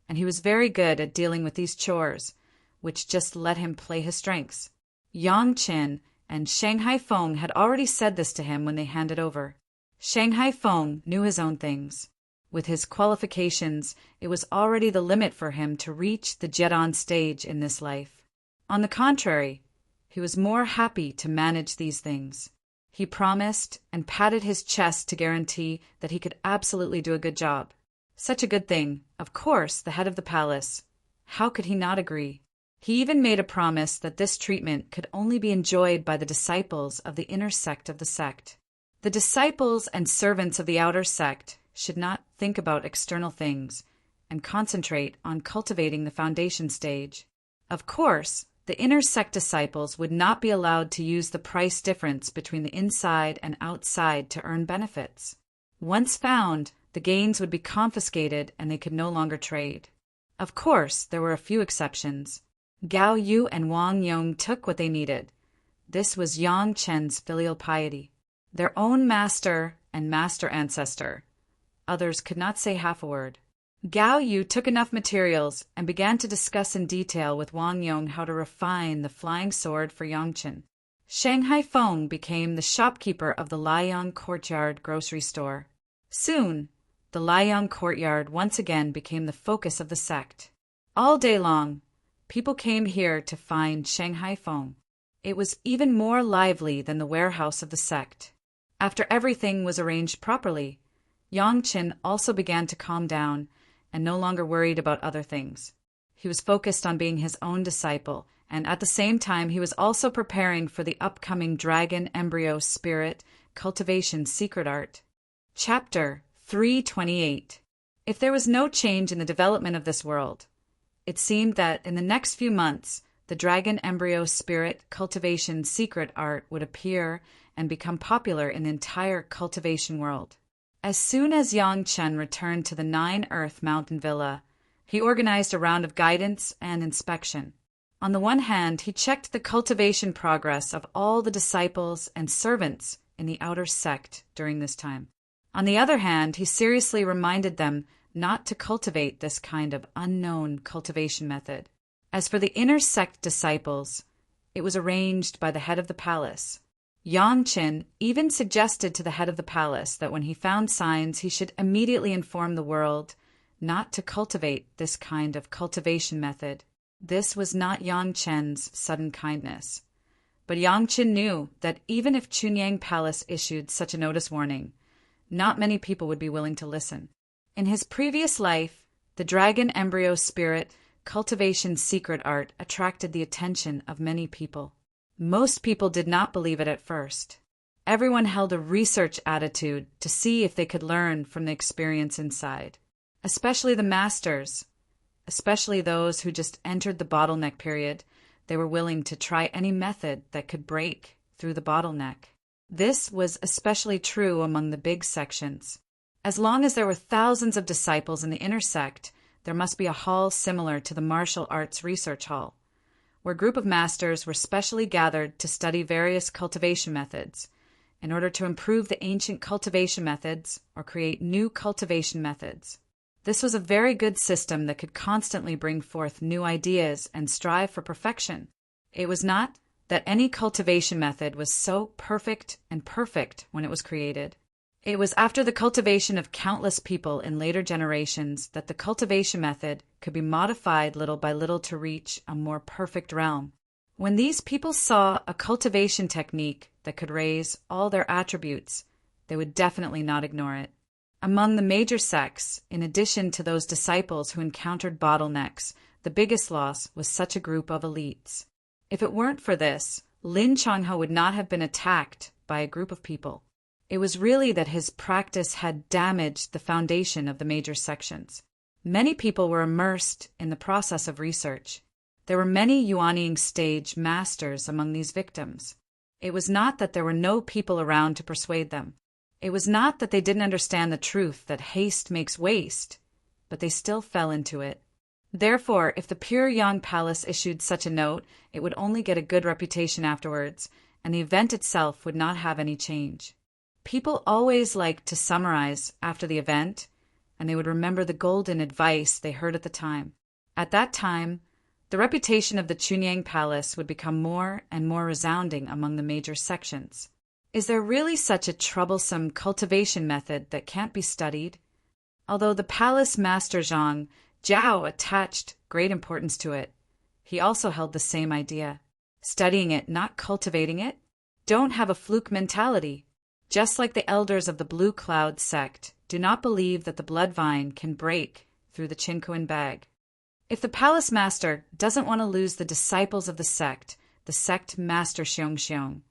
S1: and he was very good at dealing with these chores, which just let him play his strengths. Yang Chen and Shanghai Feng had already said this to him when they handed over. Shanghai Feng knew his own things. With his qualifications, it was already the limit for him to reach the Jedon stage in this life. On the contrary, He was more happy to manage these things. He promised and patted his chest to guarantee that he could absolutely do a good job. Such a good thing, of course, the head of the palace. How could he not agree? He even made a promise that this treatment could only be enjoyed by the disciples of the inner sect of the sect. The disciples and servants of the outer sect should not think about external things and concentrate on cultivating the foundation stage. Of course, the inner sect disciples would not be allowed to use the price difference between the inside and outside to earn benefits. Once found, the gains would be confiscated and they could no longer trade. Of course, there were a few exceptions. Gao Yu and Wang Yong took what they needed. This was Yang Chen's filial piety. Their own master and master ancestor. Others could not say half a word. Gao Yu took enough materials and began to discuss in detail with Wang Yong how to refine the flying sword for Yangchen. Shanghai Feng became the shopkeeper of the Liang Courtyard grocery store. Soon, the Liang Courtyard once again became the focus of the sect. All day long, people came here to find Shanghai Feng. It was even more lively than the warehouse of the sect. After everything was arranged properly, Yangchen also began to calm down and no longer worried about other things. He was focused on being his own disciple, and at the same time he was also preparing for the upcoming Dragon Embryo Spirit Cultivation Secret Art. Chapter 328. If there was no change in the development of this world, it seemed that in the next few months the Dragon Embryo Spirit Cultivation Secret Art would appear and become popular in the entire cultivation world. As soon as Yang Chen returned to the 9 Earth Mountain Villa, he organized a round of guidance and inspection. On the one hand, he checked the cultivation progress of all the disciples and servants in the outer sect during this time. On the other hand, he seriously reminded them not to cultivate this kind of unknown cultivation method. As for the inner sect disciples, it was arranged by the head of the palace. Yang Chen even suggested to the head of the palace that when he found signs he should immediately inform the world not to cultivate this kind of cultivation method. This was not Yang Chen's sudden kindness. But Yang Chen knew that even if Chunyang Palace issued such a notice warning, not many people would be willing to listen. In his previous life, the Dragon Embryo Spirit Cultivation Secret Art attracted the attention of many people. Most people did not believe it at first. Everyone held a research attitude to see if they could learn from the experience inside. Especially the masters, especially those who just entered the bottleneck period, they were willing to try any method that could break through the bottleneck. This was especially true among the big sections. As long as there were thousands of disciples in the inner sect, there must be a hall similar to the martial arts research hall, where a group of masters were specially gathered to study various cultivation methods in order to improve the ancient cultivation methods or create new cultivation methods. This was a very good system that could constantly bring forth new ideas and strive for perfection. It was not that any cultivation method was so perfect when it was created. It was after the cultivation of countless people in later generations that the cultivation method could be modified little by little to reach a more perfect realm. When these people saw a cultivation technique that could raise all their attributes, they would definitely not ignore it. Among the major sects, in addition to those disciples who encountered bottlenecks, the biggest loss was such a group of elites. If it weren't for this, Lin Changhe would not have been attacked by a group of people. It was really that his practice had damaged the foundation of the major sections. Many people were immersed in the process of research. There were many Yuanying stage masters among these victims. It was not that there were no people around to persuade them. It was not that they didn't understand the truth that haste makes waste, but they still fell into it. Therefore, if the Pure Yang Palace issued such a note, it would only get a good reputation afterwards, and the event itself would not have any change. People always liked to summarize after the event, and they would remember the golden advice they heard at the time. At that time, the reputation of the Chunyang Palace would become more and more resounding among the major sections. Is there really such a troublesome cultivation method that can't be studied? Although the palace master Zhao attached great importance to it, he also held the same idea. studying it, not cultivating it. Don't have a fluke mentality. Just like the elders of the Blue Cloud sect, do not believe that the blood vine can break through the Chinkoan bag. If the palace master doesn't want to lose the disciples of the sect master Xiong.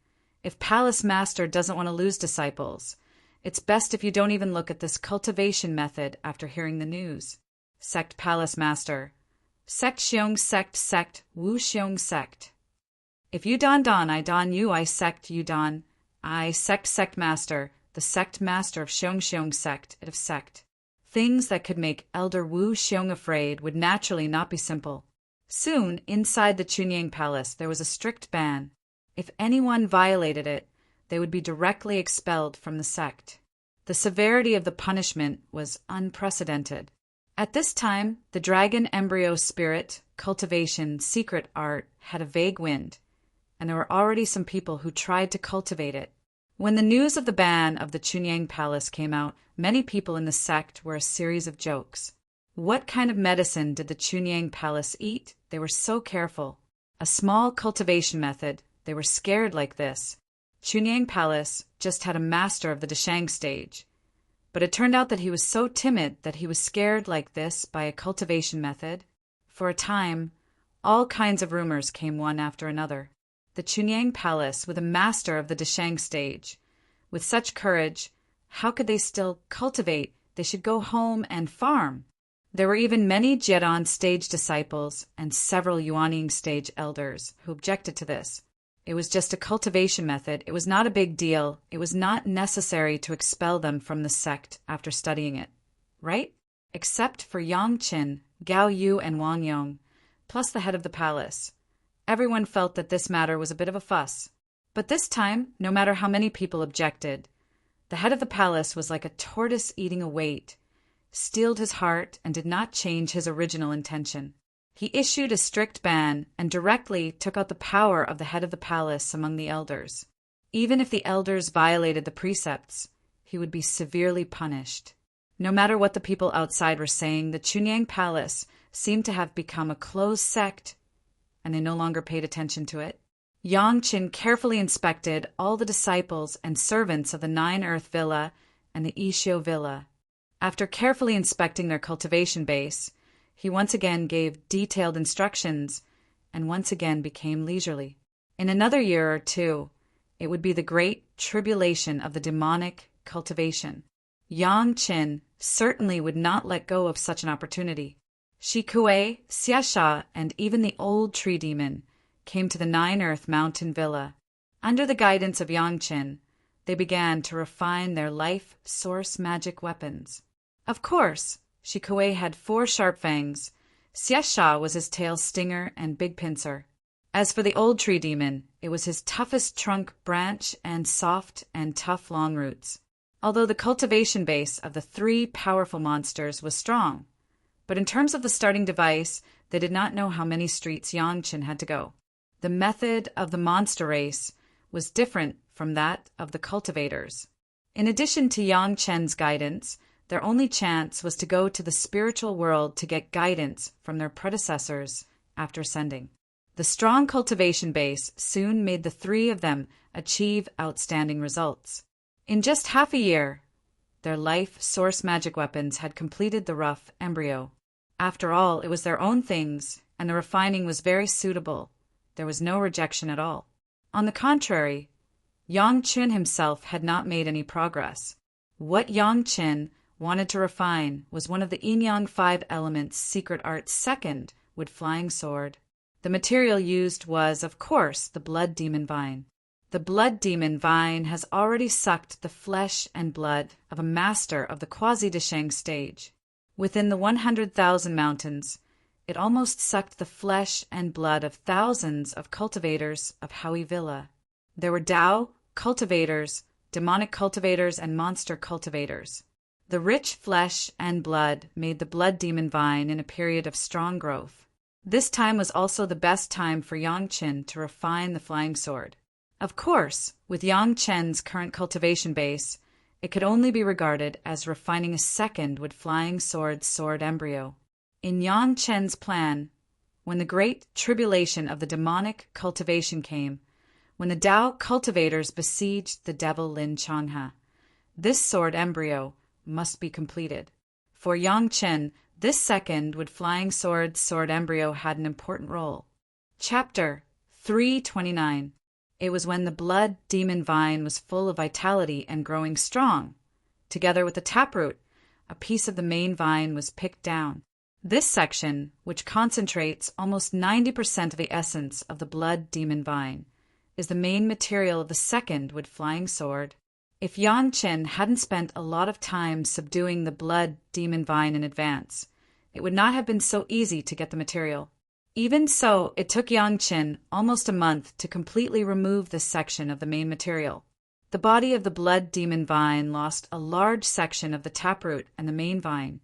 S1: If palace master doesn't want to lose disciples, it's best if you don't even look at this cultivation method after hearing the news. Sect palace master. Sect Xiong sect Wu Xiong sect. If you don I don you, I sect you don. I sect master, the sect master of Xiong sect of sect. Things that could make Elder Wu Xiong afraid would naturally not be simple. Soon, inside the Chunyang Palace, there was a strict ban. If anyone violated it, they would be directly expelled from the sect. The severity of the punishment was unprecedented. At this time, the dragon embryo spirit cultivation secret art had a vague wind, and there were already some people who tried to cultivate it. When the news of the ban of the Chunyang Palace came out, many people in the sect were a series of jokes. What kind of medicine did the Chunyang Palace eat? They were so careful. A small cultivation method. They were scared like this. Chunyang Palace just had a master of the Dashang stage. But it turned out that he was so timid that he was scared like this by a cultivation method. For a time, all kinds of rumors came one after another. The Chunyang Palace with a master of the Dashang stage. With such courage, how could they still cultivate? They should go home and farm. There were even many Jiran stage disciples and several Yuanying stage elders who objected to this. It was just a cultivation method. It was not a big deal. It was not necessary to expel them from the sect after studying it. Right? Except for Yang Qin, Gao Yu, and Wang Yong, plus the head of the palace. Everyone felt that this matter was a bit of a fuss. But this time, no matter how many people objected, the head of the palace was like a tortoise eating a weight, steeled his heart, and did not change his original intention. He issued a strict ban and directly took out the power of the head of the palace among the elders. Even if the elders violated the precepts, he would be severely punished. No matter what the people outside were saying, the Chunyang Palace seemed to have become a closed sect, and they no longer paid attention to it. Yang Qin carefully inspected all the disciples and servants of the Nine Earth Villa and the Ishio Villa. After carefully inspecting their cultivation base, he once again gave detailed instructions and once again became leisurely. In another year or two, it would be the great tribulation of the demonic cultivation. Yang Qin certainly would not let go of such an opportunity. Shi Kuei, Xiasha, and even the old tree demon came to the Nine Earth Mountain Villa. Under the guidance of Yang Qin, they began to refine their life source magic weapons. Of course, Shi Kuei had 4 sharp fangs. Xiasha was his tail stinger and big pincer. As for the old tree demon, it was his toughest trunk branch and soft and tough long roots. Although the cultivation base of the 3 powerful monsters was strong, but in terms of the starting device, they did not know how many streets Yang Qin had to go. The method of the monster race was different from that of the cultivators. In addition to Yang Qin's guidance, their only chance was to go to the spiritual world to get guidance from their predecessors after ascending. The strong cultivation base soon made the 3 of them achieve outstanding results. In just half a year, their life source magic weapons had completed the rough embryo. After all, it was their own things, and the refining was very suitable. There was no rejection at all. On the contrary, Yang Qin himself had not made any progress. What Yang Qin wanted to refine was one of the Yin-Yang 5 elements secret art's second wood flying sword. The material used was, of course, the blood demon vine. The blood demon vine has already sucked the flesh and blood of a master of the quasi-Dashang stage. Within the 100,000 mountains, it almost sucked the flesh and blood of thousands of cultivators of Howie Villa. There were Dao cultivators, demonic cultivators, and monster cultivators. The rich flesh and blood made the blood demon vine in a period of strong growth. This time was also the best time for Yang Qin to refine the flying sword. Of course, with Yang Qin's current cultivation base, it could only be regarded as refining a second wood flying sword embryo. In Yang Qin's plan, when the great tribulation of the demonic cultivation came, when the Tao cultivators besieged the devil Lin Changhe. This sword embryo must be completed. For Yang Chen, this second wood flying sword embryo had an important role. Chapter 329. It was when the blood demon vine was full of vitality and growing strong. Together with the taproot, a piece of the main vine was picked down. This section, which concentrates almost 90% of the essence of the blood demon vine, is the main material of the second wood flying sword. If Yang Chen hadn't spent a lot of time subduing the blood demon vine in advance, it would not have been so easy to get the material. Even so, it took Yang Chen almost a month to completely remove this section of the main material. The body of the blood demon vine lost a large section of the taproot and the main vine,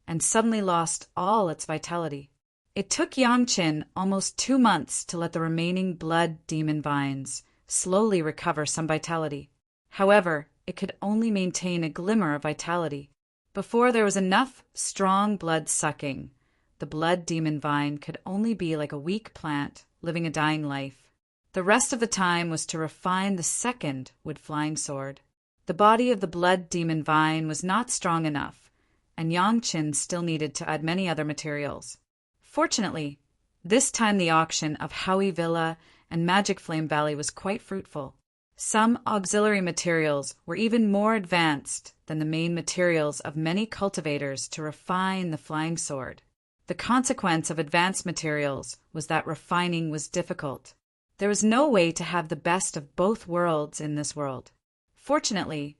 S1: and suddenly lost all its vitality. It took Yang Chen almost 2 months to let the remaining blood demon vines slowly recover some vitality. However, it could only maintain a glimmer of vitality. Before there was enough strong blood sucking, the blood demon vine could only be like a weak plant living a dying life. The rest of the time was to refine the second wood flying sword. The body of the blood demon vine was not strong enough, and Yang Chen still needed to add many other materials. Fortunately, this time the auction of Howie Villa and Magic Flame Valley was quite fruitful. Some auxiliary materials were even more advanced than the main materials of many cultivators to refine the flying sword. The consequence of advanced materials was that refining was difficult. There was no way to have the best of both worlds in this world. Fortunately,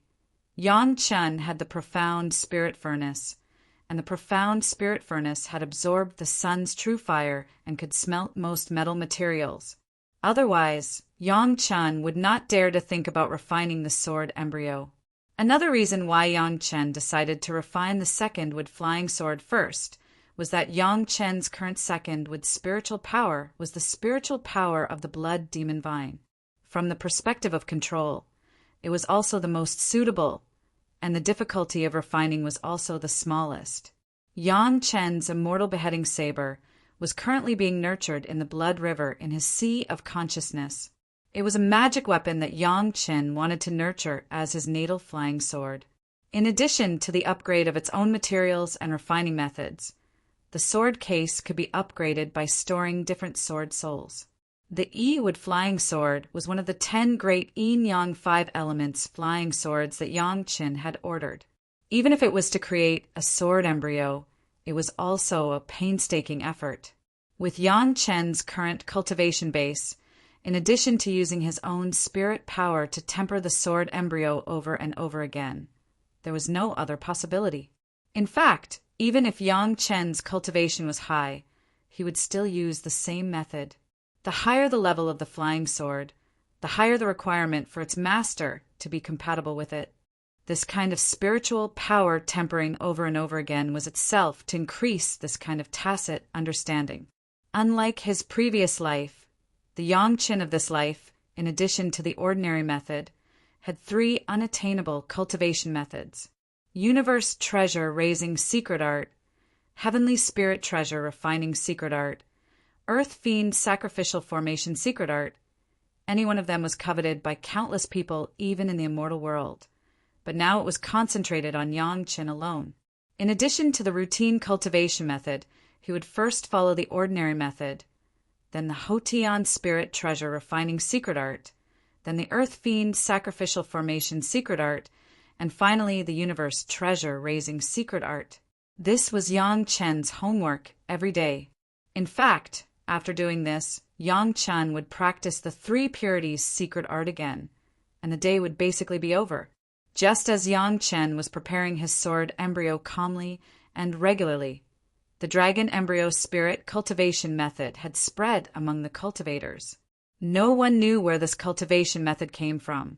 S1: Yang Chen had the profound spirit furnace, and the profound spirit furnace had absorbed the sun's true fire and could smelt most metal materials. Otherwise, Yang Chen would not dare to think about refining the sword embryo. Another reason why Yang Chen decided to refine the second wood flying sword first was that Yang Chen's current second wood spiritual power was the spiritual power of the blood demon vine. From the perspective of control, it was also the most suitable, and the difficulty of refining was also the smallest. Yang Chen's immortal beheading saber was currently being nurtured in the blood river in his sea of consciousness. It was a magic weapon that Yang Chen wanted to nurture as his natal flying sword. In addition to the upgrade of its own materials and refining methods, the sword case could be upgraded by storing different sword souls. The Yi-Wood flying sword was one of the 10 great yin-yang 5 elements flying swords that Yang Chen had ordered. Even if it was to create a sword embryo, it was also a painstaking effort. With Yang Chen's current cultivation base, in addition to using his own spirit power to temper the sword embryo over and over again, there was no other possibility. In fact, even if Yang Chen's cultivation was high, he would still use the same method. The higher the level of the flying sword, the higher the requirement for its master to be compatible with it. This kind of spiritual power tempering over and over again was itself to increase this kind of tacit understanding. Unlike his previous life, the Yang Chen of this life, in addition to the ordinary method, had 3 unattainable cultivation methods: Universe Treasure Raising Secret Art, Heavenly Spirit Treasure Refining Secret Art, Earth Fiend Sacrificial Formation Secret Art. Any one of them was coveted by countless people even in the immortal world, but now it was concentrated on Yang Chen alone. In addition to the routine cultivation method, he would first follow the ordinary method, then the Hotian Spirit Treasure Refining Secret Art, then the Earth Fiend Sacrificial Formation Secret Art, and finally the Universe Treasure Raising Secret Art. This was Yang Chen's homework every day. In fact, after doing this, Yang Chen would practice the 3 purities secret art again, and the day would basically be over. Just as Yang Chen was preparing his sword embryo calmly and regularly, the dragon embryo spirit cultivation method had spread among the cultivators. No one knew where this cultivation method came from,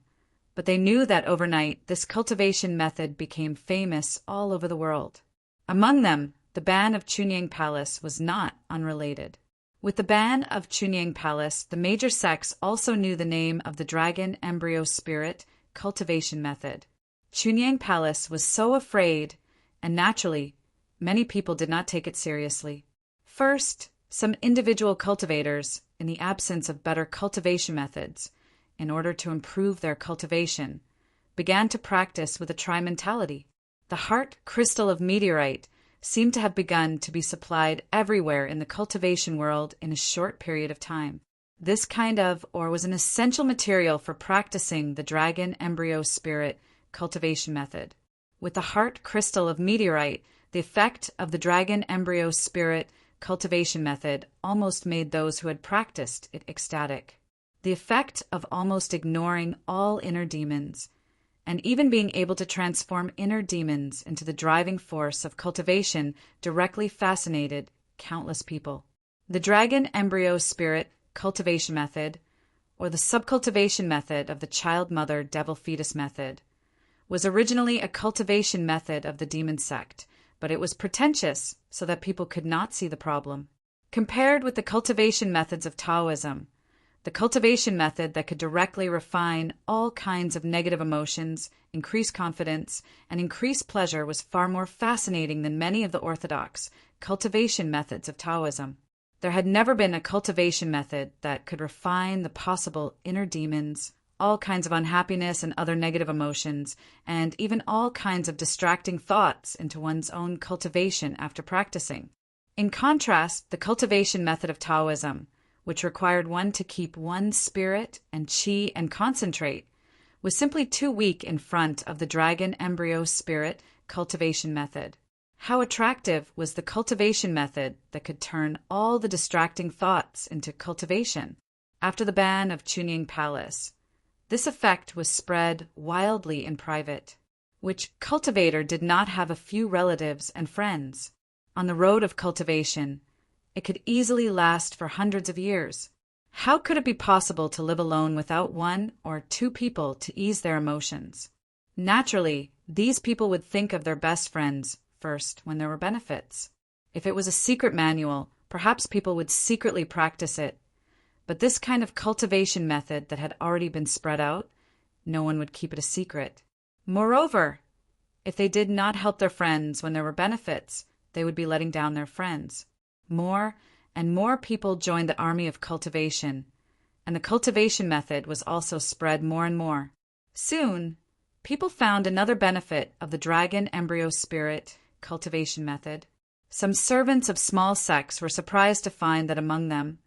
S1: but they knew that overnight this cultivation method became famous all over the world. Among them, the ban of Chunyang Palace was not unrelated. With the ban of Chunyang Palace, the major sects also knew the name of the dragon embryo spirit cultivation method. Chunyang Palace was so afraid, and naturally, many people did not take it seriously. First, Some individual cultivators, in the absence of better cultivation methods, in order to improve their cultivation, began to practice with a try mentality. The heart crystal of meteorite seemed to have begun to be supplied everywhere in the cultivation world in a short period of time. This kind of ore was an essential material for practicing the dragon embryo spirit cultivation method. With the heart crystal of meteorite, the effect of the dragon embryo spirit cultivation method almost made those who had practiced it ecstatic. The effect of almost ignoring all inner demons, and even being able to transform inner demons into the driving force of cultivation directly fascinated countless people. The dragon embryo spirit cultivation method, or the subcultivation method of the child-mother devil-fetus method, was originally a cultivation method of the demon sect, but it was pretentious so that people could not see the problem. Compared with the cultivation methods of Taoism, the cultivation method that could directly refine all kinds of negative emotions, increase confidence, and increase pleasure was far more fascinating than many of the orthodox cultivation methods of Taoism. There had never been a cultivation method that could refine the possible inner demons, all kinds of unhappiness and other negative emotions, and even all kinds of distracting thoughts into one's own cultivation after practicing. In contrast, the cultivation method of Taoism, which required one to keep one's spirit and qi and concentrate, was simply too weak in front of the dragon embryo spirit cultivation method. How attractive was the cultivation method that could turn all the distracting thoughts into cultivation? After the ban of Chunying Palace, this effect was spread wildly in private. Which cultivator did not have a few relatives and friends? On the road of cultivation, it could easily last for hundreds of years. How could it be possible to live alone without one or two people to ease their emotions? Naturally, these people would think of their best friends first when there were benefits. If it was a secret manual, perhaps people would secretly practice it. But this kind of cultivation method that had already been spread out, no one would keep it a secret. Moreover, if they did not help their friends when there were benefits, they would be letting down their friends. More and more people joined the army of cultivation, and the cultivation method was also spread more and more. Soon, people found another benefit of the dragon embryo spirit cultivation method. Some servants of small sects were surprised to find that among them,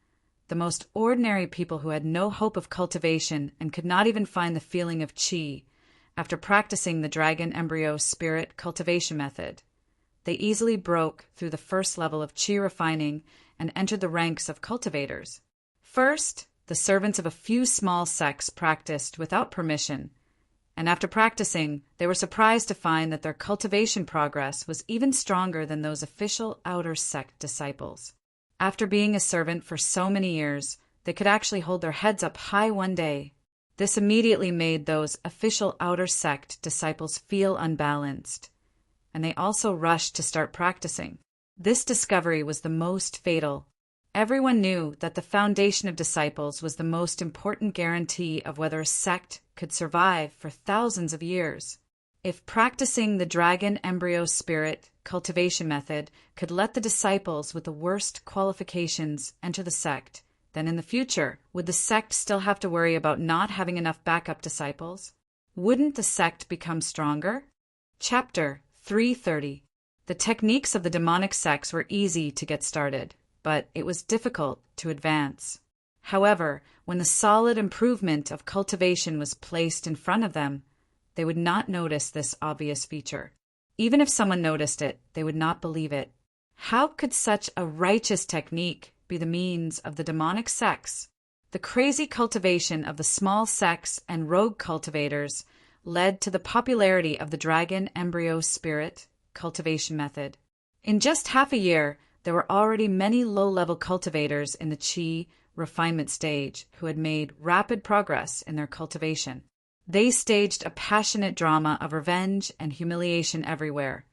S1: the most ordinary people who had no hope of cultivation and could not even find the feeling of qi after practicing the dragon embryo spirit cultivation method, they easily broke through the first level of qi refining and entered the ranks of cultivators. First, the servants of a few small sects practiced without permission, and after practicing, they were surprised to find that their cultivation progress was even stronger than those official outer sect disciples. After being a servant for so many years, they could actually hold their heads up high one day. This immediately made those official outer sect disciples feel unbalanced, and they also rushed to start practicing. This discovery was the most fatal. Everyone knew that the foundation of disciples was the most important guarantee of whether a sect could survive for thousands of years. If practicing the dragon embryo spirit cultivation method could let the disciples with the worst qualifications enter the sect, then in the future, would the sect still have to worry about not having enough backup disciples? Wouldn't the sect become stronger? Chapter 330. The techniques of the demonic sects were easy to get started, but it was difficult to advance. However, when the solid improvement of cultivation was placed in front of them, they would not notice this obvious feature. Even if someone noticed it, they would not believe it. How could such a righteous technique be the means of the demonic sects? The crazy cultivation of the small sects and rogue cultivators led to the popularity of the dragon embryo spirit cultivation method. In just half a year, there were already many low-level cultivators in the qi refinement stage who had made rapid progress in their cultivation. They staged a passionate drama of revenge and humiliation everywhere,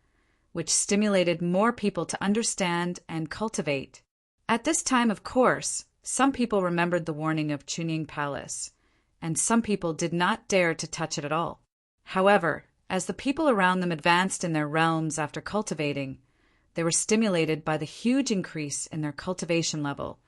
S1: which stimulated more people to understand and cultivate. At this time, of course, some people remembered the warning of Chunying Palace, and some people did not dare to touch it at all. However, as the people around them advanced in their realms after cultivating, They were stimulated by the huge increase in their cultivation level,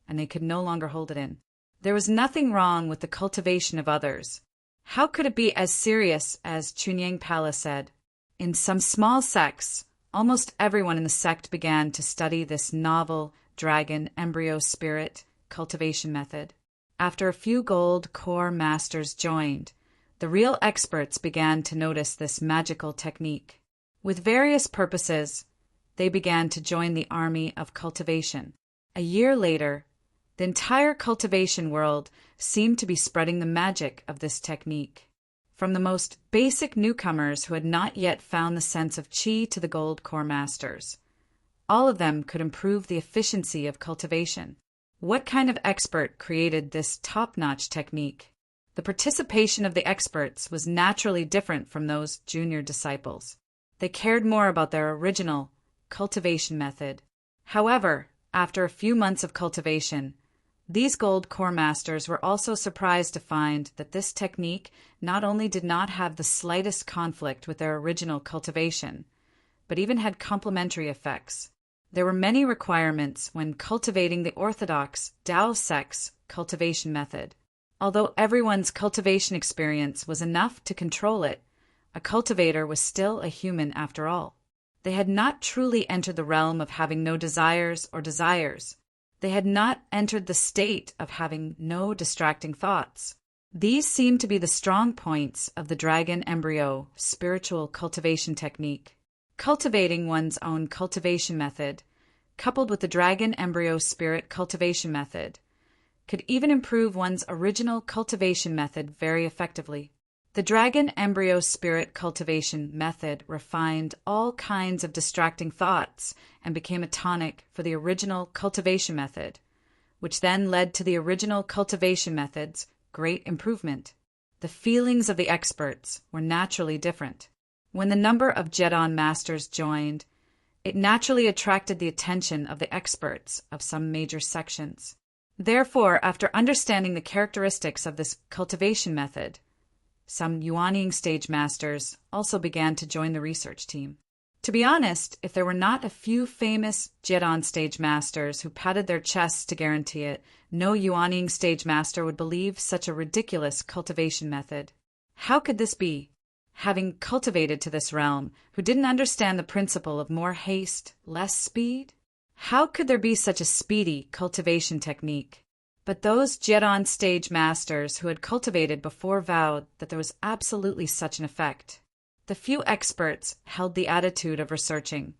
S1: and they could no longer hold it in. There was nothing wrong with the cultivation of others. How could it be as serious as Chunying Pala said? In some small sects, almost everyone in the sect began to study this novel dragon embryo spirit cultivation method. After a few gold core masters joined, the real experts began to notice this magical technique. With various purposes, they began to join the army of cultivation. A year later, the entire cultivation world seemed to be spreading the magic of this technique. From the most basic newcomers who had not yet found the sense of chi to the gold core masters, all of them could improve the efficiency of cultivation. What kind of expert created this top-notch technique? The participation of the experts was naturally different from those junior disciples. They cared more about their original cultivation method. However, after a few months of cultivation, these gold core masters were also surprised to find that this technique not only did not have the slightest conflict with their original cultivation, but even had complementary effects. There were many requirements when cultivating the orthodox Tao sect's cultivation method. Although everyone's cultivation experience was enough to control it, a cultivator was still a human after all. They had not truly entered the realm of having no desires or desires. They had not entered the state of having no distracting thoughts. These seem to be the strong points of the dragon embryo spiritual cultivation technique. Cultivating one's own cultivation method, coupled with the dragon embryo spirit cultivation method, could even improve one's original cultivation method very effectively. The dragon embryo spirit cultivation method refined all kinds of distracting thoughts and became a tonic for the original cultivation method, which then led to the original cultivation method's great improvement. The feelings of the experts were naturally different. When the number of Jedon masters joined, it naturally attracted the attention of the experts of some major sections. Therefore, after understanding the characteristics of this cultivation method, some Yuanying stage masters also began to join the research team. To be honest, if there were not a few famous Jedon stage masters who patted their chests to guarantee it, no Yuanying stage master would believe such a ridiculous cultivation method. How could this be? Having cultivated to this realm, who didn't understand the principle of more haste, less speed? How could there be such a speedy cultivation technique? But those Jedon stage masters who had cultivated before vowed that there was absolutely such an effect. The few experts held the attitude of researching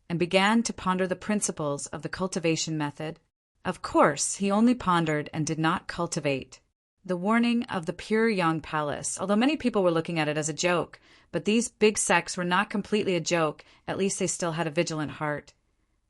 S1: and began to ponder the principles of the cultivation method. Of course, he only pondered and did not cultivate. The warning of the pure young palace, although many people were looking at it as a joke, but these big sects were not completely a joke, at least they still had a vigilant heart.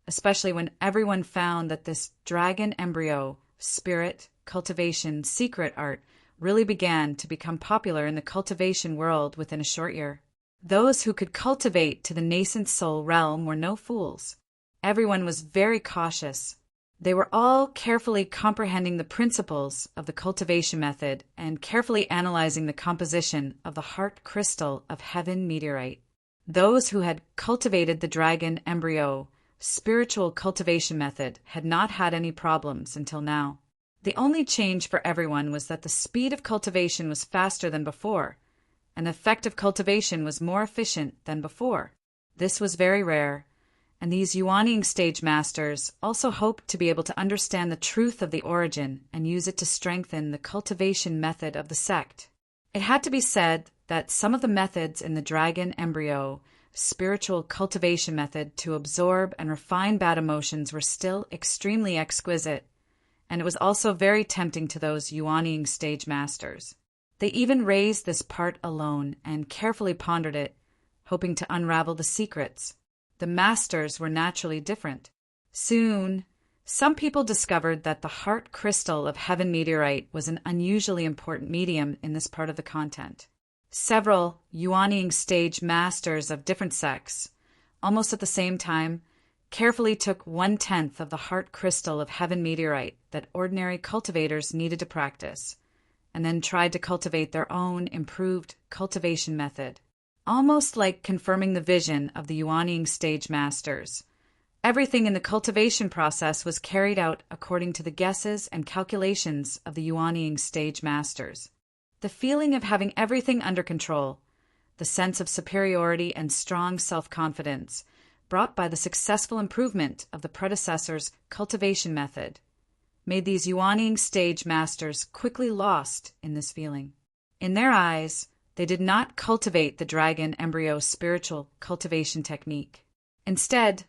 S1: Especially when everyone found that this dragon embryo spirit cultivation secret art really began to become popular in the cultivation world within a short year. Those who could cultivate to the nascent soul realm were no fools. Everyone was very cautious. They were all carefully comprehending the principles of the cultivation method and carefully analyzing the composition of the heart crystal of heaven meteorite. Those who had cultivated the dragon embryo spiritual cultivation method had not had any problems until now. The only change for everyone was that the speed of cultivation was faster than before, and the effect of cultivation was more efficient than before. This was very rare, and these Yuanying stage masters also hoped to be able to understand the truth of the origin and use it to strengthen the cultivation method of the sect. It had to be said that some of the methods in the dragon embryo spiritual cultivation method to absorb and refine bad emotions were still extremely exquisite, and it was also very tempting to those Yuanying stage masters. They even raised this part alone and carefully pondered it, hoping to unravel the secrets. The masters were naturally different. Soon, some people discovered that the heart crystal of heaven meteorite was an unusually important medium in this part of the content. Several Yuanying stage masters of different sects, almost at the same time, carefully took 1/10 of the heart crystal of heaven meteorite that ordinary cultivators needed to practice, and then tried to cultivate their own improved cultivation method. Almost like confirming the vision of the Yuanying stage masters, Everything in the cultivation process was carried out according to the guesses and calculations of the yuanying stage masters. The feeling of having everything under control, the sense of superiority and strong self-confidence brought by the successful improvement of the predecessor's cultivation method, made these yuanying stage masters quickly lost in this feeling. In their eyes, they did not cultivate the dragon embryo spiritual cultivation technique. Instead,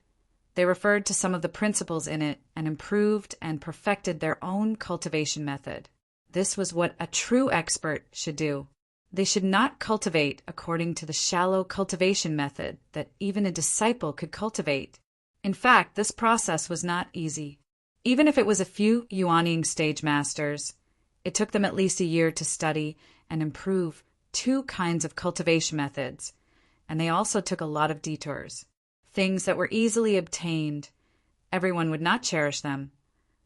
S1: they referred to some of the principles in it and improved and perfected their own cultivation method. This was what a true expert should do. They should not cultivate according to the shallow cultivation method that even a disciple could cultivate. In fact, this process was not easy. Even if it was a few yuanying stage masters, it took them at least a year to study and improve 2 kinds of cultivation methods, and they also took a lot of detours. Things that were easily obtained, everyone would not cherish them,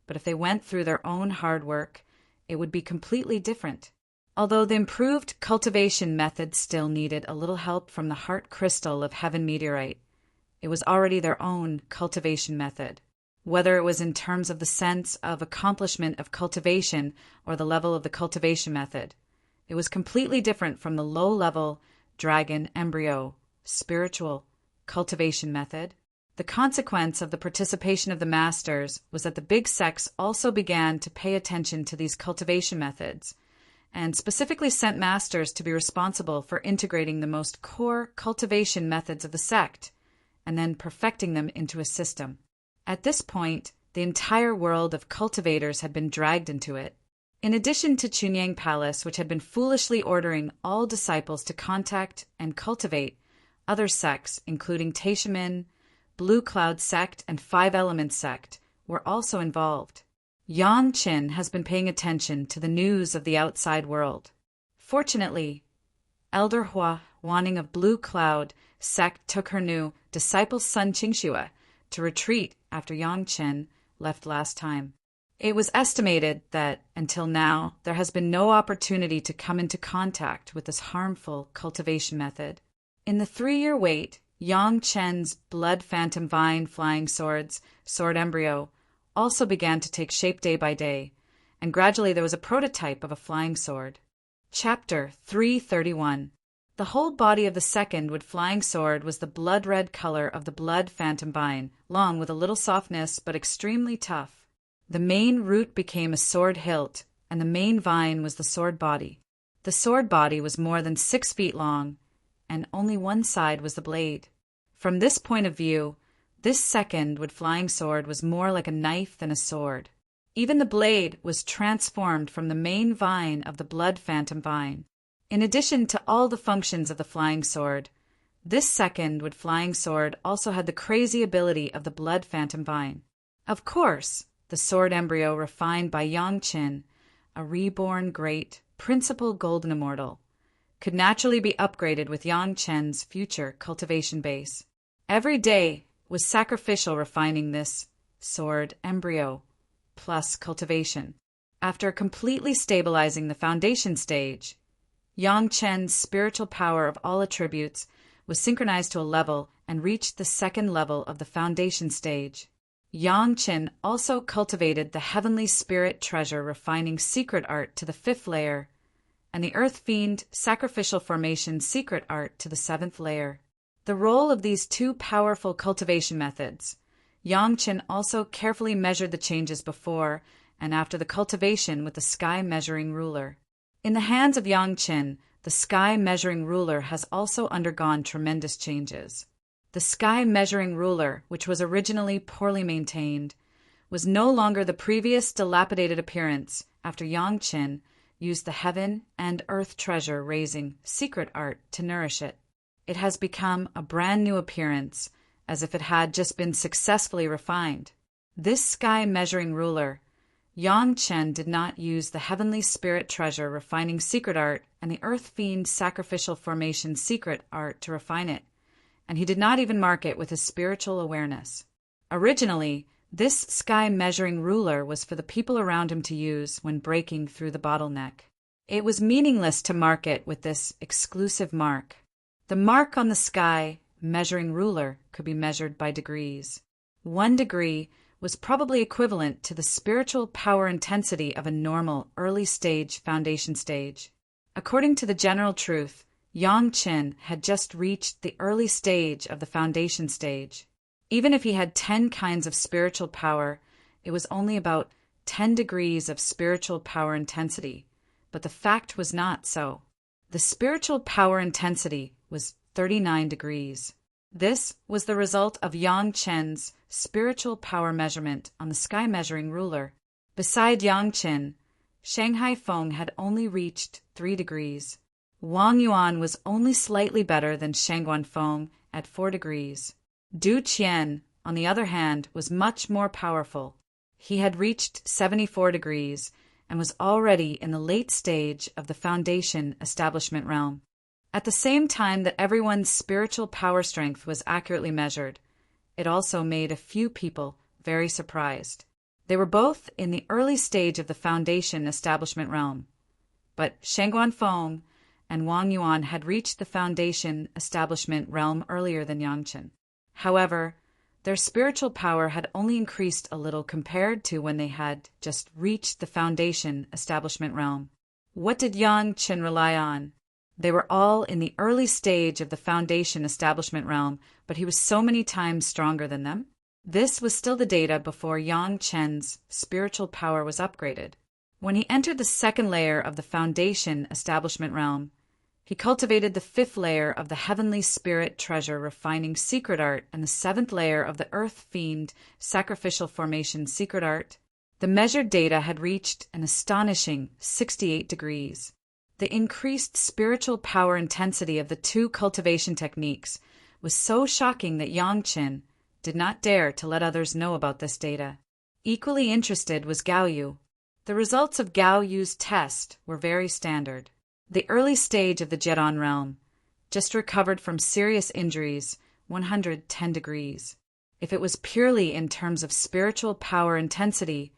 S1: but if they went through their own hard work, it would be completely different. Although the improved cultivation method still needed a little help from the heart crystal of heaven meteorite, it was already their own cultivation method. Whether it was in terms of the sense of accomplishment of cultivation or the level of the cultivation method, it was completely different from the low-level dragon embryo spiritual cultivation method. The consequence of the participation of the masters was that the big sects also began to pay attention to these cultivation methods, and specifically sent masters to be responsible for integrating the most core cultivation methods of the sect, and then perfecting them into a system. At this point, the entire world of cultivators had been dragged into it. In addition to Chunyang Palace, which had been foolishly ordering all disciples to contact and cultivate, other sects, including Taishamin, Blue Cloud Sect, and Five Elements Sect, were also involved. Yang Qin has been paying attention to the news of the outside world. Fortunately, Elder Hua Wanning of Blue Cloud Sect took her new disciple son Qingxue to retreat after Yang Qin left last time. It was estimated that, until now, there has been no opportunity to come into contact with this harmful cultivation method. In the 3-year wait, Yang Chen's blood phantom vine flying swords, sword embryo, also began to take shape day by day, and gradually there was a prototype of a flying sword. Chapter 331. The whole body of the second wood flying sword was the blood-red color of the blood phantom vine, long with a little softness but extremely tough. The main root became a sword hilt, and the main vine was the sword body. The sword body was more than 6 feet long, and only one side was the blade. From this point of view, this second wood flying sword was more like a knife than a sword. Even the blade was transformed from the main vine of the blood phantom vine. In addition to all the functions of the flying sword, this second wood flying sword also had the crazy ability of the blood phantom vine. Of course, the sword embryo refined by Yang Qin, a reborn great, principal golden immortal, could naturally be upgraded with Yang Chen's future cultivation base. Every day was sacrificial refining this sword embryo plus cultivation. After completely stabilizing the foundation stage, Yang Chen's spiritual power of all attributes was synchronized to a level and reached the 2nd level of the foundation stage. Yang Chen also cultivated the heavenly spirit treasure refining secret art to the 5th layer, and the earth fiend sacrificial formation secret art to the 7th layer. The role of these 2 powerful cultivation methods, Yang Chen also carefully measured the changes before and after the cultivation with the sky measuring ruler. In the hands of Yang Chen, the sky measuring ruler has also undergone tremendous changes. The sky measuring ruler, which was originally poorly maintained, was no longer the previous dilapidated appearance after Yang Chen used the heaven and earth treasure raising secret art to nourish it. It has become a brand new appearance, as if it had just been successfully refined. This sky measuring ruler, Yang Chen did not use the heavenly spirit treasure refining secret art and the earth fiend sacrificial formation secret art to refine it, and he did not even mark it with his spiritual awareness. Originally, this sky measuring ruler was for the people around him to use when breaking through the bottleneck. It was meaningless to mark it with this exclusive mark. The mark on the sky measuring ruler could be measured by degrees. 1 degree was probably equivalent to the spiritual power intensity of a normal early stage foundation stage. According to the general truth, Yang Qin had just reached the early stage of the foundation stage. Even if he had 10 kinds of spiritual power, it was only about 10 degrees of spiritual power intensity. But the fact was not so. The spiritual power intensity was 39 degrees. This was the result of Yang Chen's spiritual power measurement on the sky measuring ruler. Beside Yang Chen, Shanghai Feng had only reached 3 degrees. Wang Yuan was only slightly better than Shangguan Feng at 4 degrees. Du Qian, on the other hand, was much more powerful. He had reached 74 degrees and was already in the late stage of the foundation establishment realm. At the same time that everyone's spiritual power strength was accurately measured, it also made a few people very surprised. They were both in the early stage of the foundation establishment realm, but Shangguan Feng and Wang Yuan had reached the foundation establishment realm earlier than Yang Chen. However, their spiritual power had only increased a little compared to when they had just reached the foundation establishment realm. What did Yang Chen rely on? They were all in the early stage of the foundation establishment realm, but he was so many times stronger than them. This was still the data before Yang Chen's spiritual power was upgraded. When he entered the second layer of the foundation establishment realm, he cultivated the 5th layer of the heavenly spirit treasure refining secret art and the 7th layer of the earth fiend sacrificial formation secret art. The measured data had reached an astonishing 68 degrees. The increased spiritual power intensity of the 2 cultivation techniques was so shocking that Yang Chen did not dare to let others know about this data. Equally interested was Gao Yu. The results of Gao Yu's test were very standard. The early stage of the Jedon realm, just recovered from serious injuries, 110 degrees. If it was purely in terms of spiritual power intensity,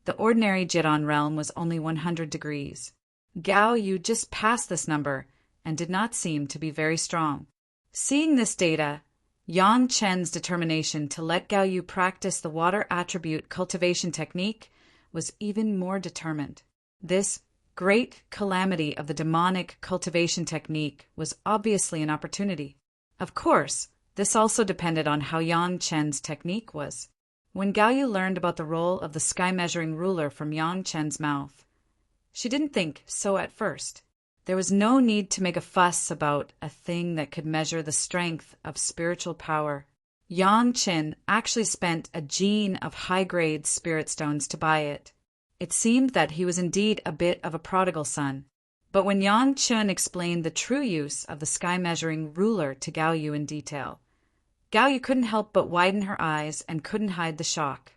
S1: the ordinary Jedon realm was only 100 degrees. Gao Yu just passed this number and did not seem to be very strong. Seeing this data, Yang Chen's determination to let Gao Yu practice the water attribute cultivation technique was even more determined. This great calamity of the demonic cultivation technique was obviously an opportunity. Of course, this also depended on how Yang Chen's technique was. When Gao Yu learned about the role of the sky measuring ruler from Yang Chen's mouth, she didn't think so at first. There was no need to make a fuss about a thing that could measure the strength of spiritual power. Yang Chen actually spent a gene of high-grade spirit stones to buy it. It seemed that he was indeed a bit of a prodigal son. But when Yang Chen explained the true use of the sky-measuring ruler to Gao Yu in detail, Gao Yu couldn't help but widen her eyes and couldn't hide the shock.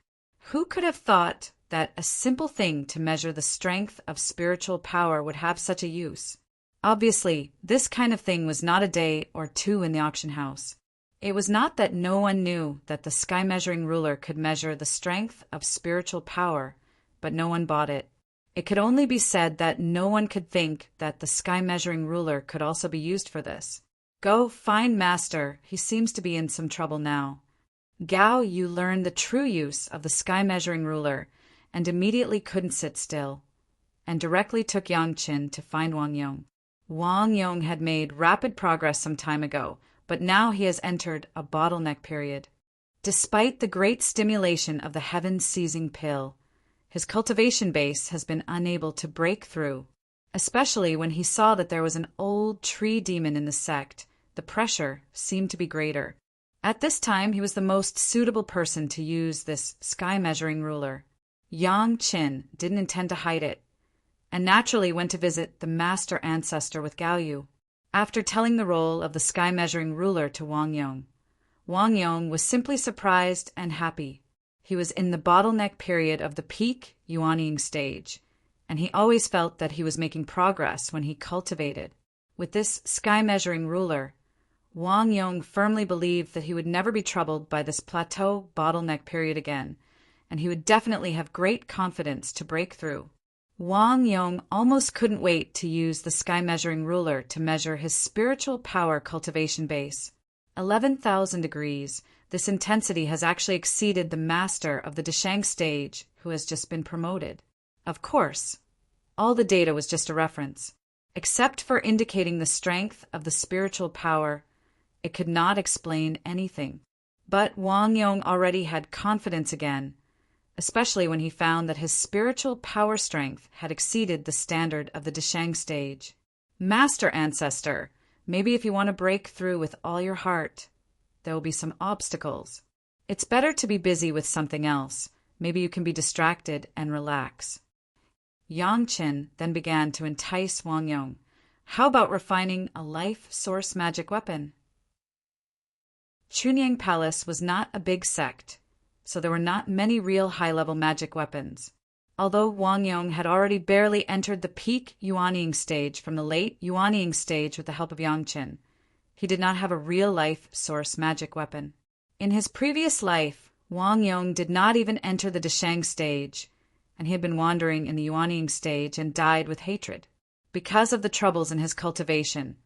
S1: Who could have thought that a simple thing to measure the strength of spiritual power would have such a use? Obviously, this kind of thing was not a day or two in the auction house. It was not that no one knew that the sky-measuring ruler could measure the strength of spiritual power, but no one bought it. It could only be said that no one could think that the sky-measuring ruler could also be used for this. Go find Master, he seems to be in some trouble now. Gao Yu learned the true use of the sky-measuring ruler and immediately couldn't sit still, and directly took Yang Chen to find Wang Yong. Wang Yong had made rapid progress some time ago, but now he has entered a bottleneck period. Despite the great stimulation of the heaven-seizing pill, his cultivation base has been unable to break through. Especially when he saw that there was an old tree demon in the sect, the pressure seemed to be greater. At this time, he was the most suitable person to use this sky-measuring ruler. Yang Chen didn't intend to hide it, and naturally went to visit the master ancestor with Gao Yu. After telling the role of the sky-measuring ruler to Wang Yong was simply surprised and happy. He was in the bottleneck period of the peak yuanying stage, and he always felt that he was making progress when he cultivated. With this sky-measuring ruler, Wang Yong firmly believed that he would never be troubled by this plateau bottleneck period again, and he would definitely have great confidence to break through. Wang Yong almost couldn't wait to use the sky-measuring ruler to measure his spiritual power cultivation base. 11,000 degrees This intensity has actually exceeded the master of the Deshang stage, who has just been promoted. Of course, all the data was just a reference. Except for indicating the strength of the spiritual power, it could not explain anything. But Wang Yong already had confidence again, especially when he found that his spiritual power strength had exceeded the standard of the Deshang stage. Master Ancestor, maybe if you want to break through with all your heart, there will be some obstacles. It's better to be busy with something else. Maybe you can be distracted and relax. Yang Qin then began to entice Wang Yong. How about refining a life source magic weapon? Chunyang Palace was not a big sect, so there were not many real high-level magic weapons. Although Wang Yong had already barely entered the peak Yuanying stage from the late Yuanying stage with the help of Yang Qin, he did not have a real-life source magic weapon. In his previous life, Wang Yong did not even enter the Deshang stage, and he had been wandering in the Yuanying stage and died with hatred. Because of the troubles in his cultivation,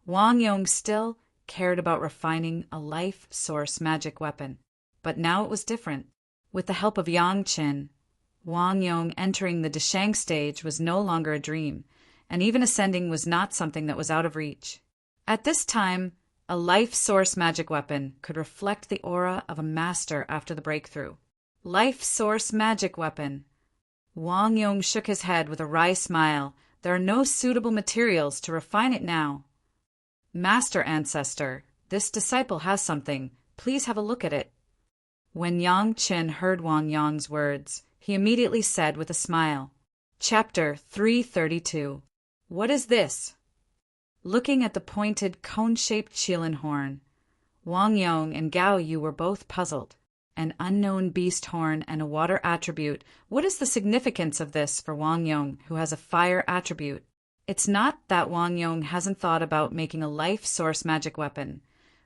S1: Wang Yong still cared about refining a life source magic weapon. But now it was different. With the help of Yang Qin, Wang Yong entering the Deshang stage was no longer a dream, and even ascending was not something that was out of reach. At this time, a life source magic weapon could reflect the aura of a master after the breakthrough. Life source magic weapon. Wang Yong shook his head with a wry smile. There are no suitable materials to refine it now. Master Ancestor, this disciple has something. Please have a look at it. When Yang Qin heard Wang Yong's words, he immediately said with a smile, Chapter 332. What is this? Looking at the pointed cone-shaped qilin horn, Wang Yong and Gao Yu were both puzzled. An unknown beast horn and a water attribute. What is the significance of this for Wang Yong, who has a fire attribute? It's not that Wang Yong hasn't thought about making a life source magic weapon,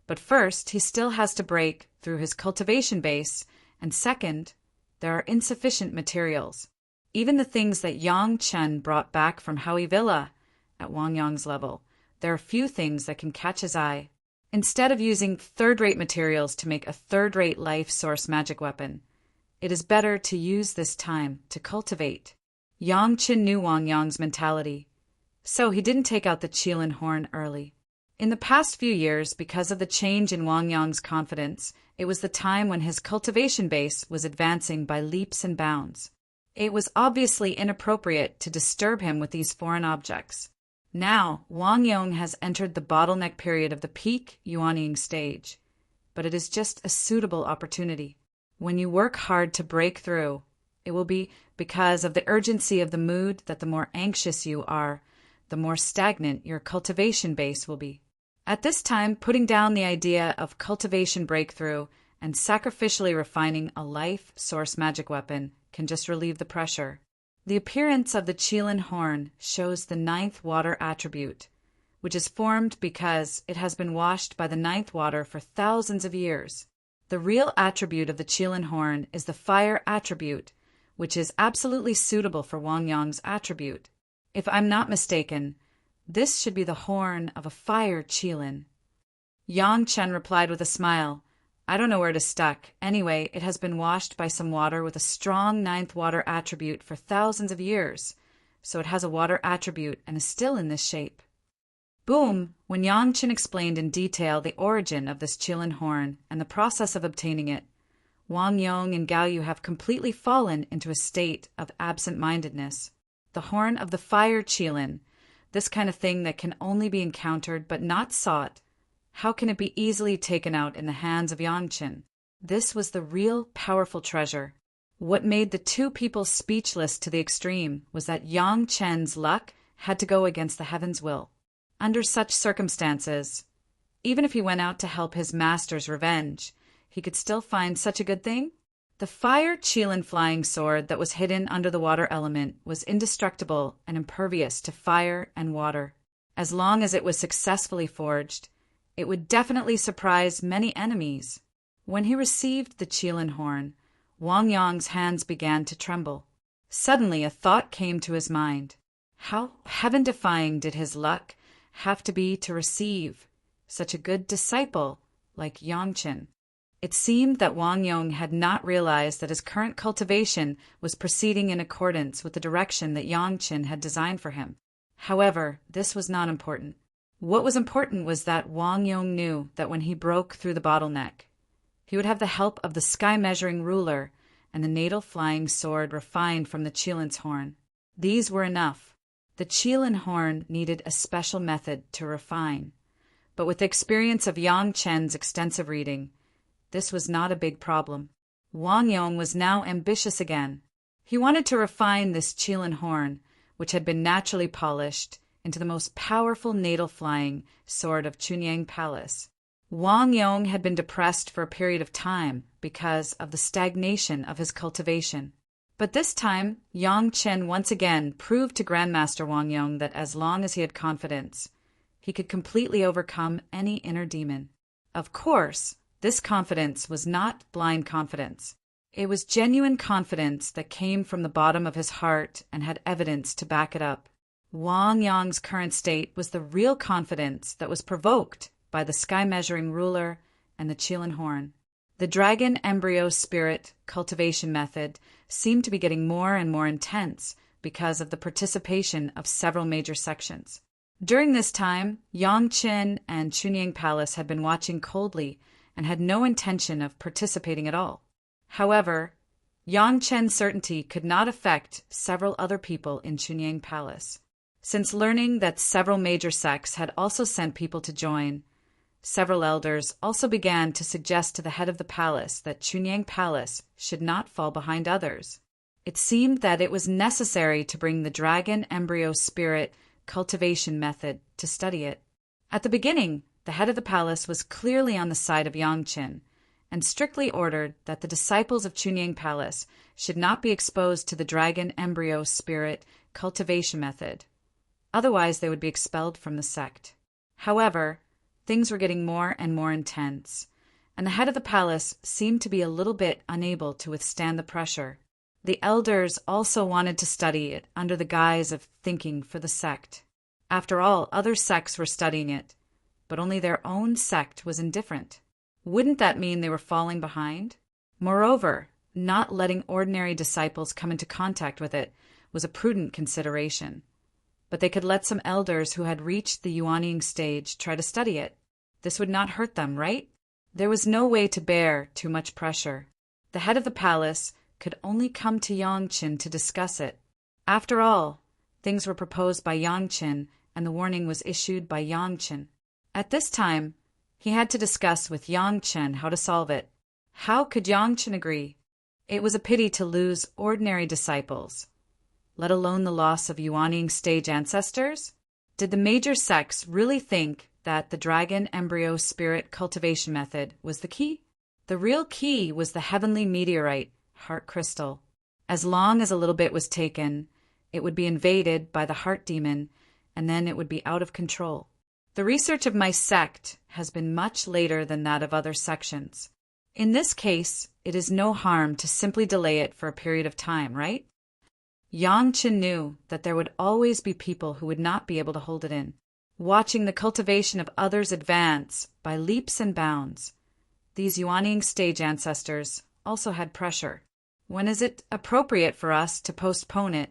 S1: but first, he still has to break through his cultivation base, and second, there are insufficient materials. Even the things that Yang Chen brought back from Howie Villa at Wang Yong's level, there are few things that can catch his eye. Instead of using third-rate materials to make a third-rate life source magic weapon, it is better to use this time to cultivate. Yang Qin knew Wang Yong's mentality, so he didn't take out the qilin horn early. In the past few years, because of the change in Wang Yong's confidence, it was the time when his cultivation base was advancing by leaps and bounds. It was obviously inappropriate to disturb him with these foreign objects. Now, Wang Yong has entered the bottleneck period of the peak Yuanying stage, but it is just a suitable opportunity. When you work hard to break through, it will be because of the urgency of the mood that the more anxious you are, the more stagnant your cultivation base will be. At this time, putting down the idea of cultivation breakthrough and sacrificially refining a life source magic weapon can just relieve the pressure. The appearance of the qilin horn shows the ninth water attribute, which is formed because it has been washed by the ninth water for thousands of years. The real attribute of the qilin horn is the fire attribute, which is absolutely suitable for Wang Yong's attribute. If I'm not mistaken, this should be the horn of a fire qilin. Yang Chen replied with a smile, I don't know where it is stuck. Anyway, it has been washed by some water with a strong ninth water attribute for thousands of years, so it has a water attribute and is still in this shape. Boom! When Yang Chen explained in detail the origin of this qilin horn and the process of obtaining it, Wang Yong and Gao Yu have completely fallen into a state of absent-mindedness. The horn of the fire qilin, this kind of thing that can only be encountered but not sought, how can it be easily taken out in the hands of Yang Qin? This was the real powerful treasure. What made the two people speechless to the extreme was that Yang Chen's luck had to go against the heaven's will. Under such circumstances, even if he went out to help his master's revenge, he could still find such a good thing? The fire qilin flying sword that was hidden under the water element was indestructible and impervious to fire and water. As long as it was successfully forged, it would definitely surprise many enemies. When he received the qilin horn, Wang Yong's hands began to tremble. Suddenly a thought came to his mind. How heaven-defying did his luck have to be to receive such a good disciple like Yang Qin? It seemed that Wang Yong had not realized that his current cultivation was proceeding in accordance with the direction that Yang Qin had designed for him. However, this was not important. What was important was that Wang Yong knew that when he broke through the bottleneck, he would have the help of the sky-measuring ruler and the natal flying sword refined from the Qilin's horn. These were enough. The Qilin horn needed a special method to refine. But with the experience of Yang Chen's extensive reading, this was not a big problem. Wang Yong was now ambitious again. He wanted to refine this Qilin horn, which had been naturally polished, into the most powerful natal flying sword of Chunyang Palace. Wang Yong had been depressed for a period of time because of the stagnation of his cultivation. But this time, Yang Chen once again proved to Grandmaster Wang Yong that as long as he had confidence, he could completely overcome any inner demon. Of course, this confidence was not blind confidence. It was genuine confidence that came from the bottom of his heart and had evidence to back it up. Wang Yong's current state was the real confidence that was provoked by the sky-measuring ruler and the Qilin horn. The dragon embryo spirit cultivation method seemed to be getting more and more intense because of the participation of several major sections. During this time, Yang Qin and Chunyang Palace had been watching coldly and had no intention of participating at all. However, Yang Chen's certainty could not affect several other people in Chunyang Palace. Since learning that several major sects had also sent people to join, several elders also began to suggest to the head of the palace that Chunyang Palace should not fall behind others. It seemed that it was necessary to bring the dragon embryo spirit cultivation method to study it. At the beginning, the head of the palace was clearly on the side of Yang Qin and strictly ordered that the disciples of Chunyang Palace should not be exposed to the dragon embryo spirit cultivation method. Otherwise, they would be expelled from the sect. However, things were getting more and more intense, and the head of the palace seemed to be a little bit unable to withstand the pressure. The elders also wanted to study it under the guise of thinking for the sect. After all, other sects were studying it, but only their own sect was indifferent. Wouldn't that mean they were falling behind? Moreover, not letting ordinary disciples come into contact with it was a prudent consideration. But they could let some elders who had reached the Yuanying stage try to study it. This would not hurt them, right? There was no way to bear too much pressure. The head of the palace could only come to Yang Qin to discuss it. After all, things were proposed by Yang Qin, and the warning was issued by Yang Qin. At this time, he had to discuss with Yang Qin how to solve it. How could Yang Qin agree? It was a pity to lose ordinary disciples, let alone the loss of Yuanying stage ancestors. Did the major sects really think that the dragon embryo spirit cultivation method was the key? The real key was the heavenly meteorite, heart crystal. As long as a little bit was taken, it would be invaded by the heart demon, and then it would be out of control. The research of my sect has been much later than that of other sections. In this case, it is no harm to simply delay it for a period of time, right? Yang Qin knew that there would always be people who would not be able to hold it in. Watching the cultivation of others advance by leaps and bounds, these Yuanying stage ancestors also had pressure. When is it appropriate for us to postpone it?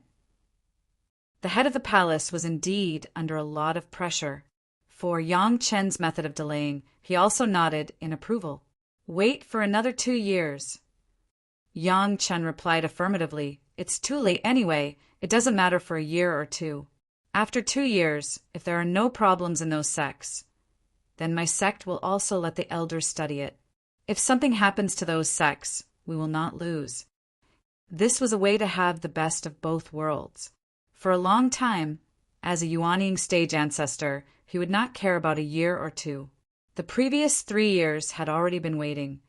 S1: The head of the palace was indeed under a lot of pressure. For Yang Chen's method of delaying, he also nodded in approval. Wait for another 2 years. Yang Chen replied affirmatively. It's too late anyway. It doesn't matter for a year or two. After 2 years, if there are no problems in those sects, then my sect will also let the elders study it. If something happens to those sects, we will not lose. This was a way to have the best of both worlds. For a long time, as a Yuanying stage ancestor, he would not care about a year or two. The previous 3 years had already been waiting,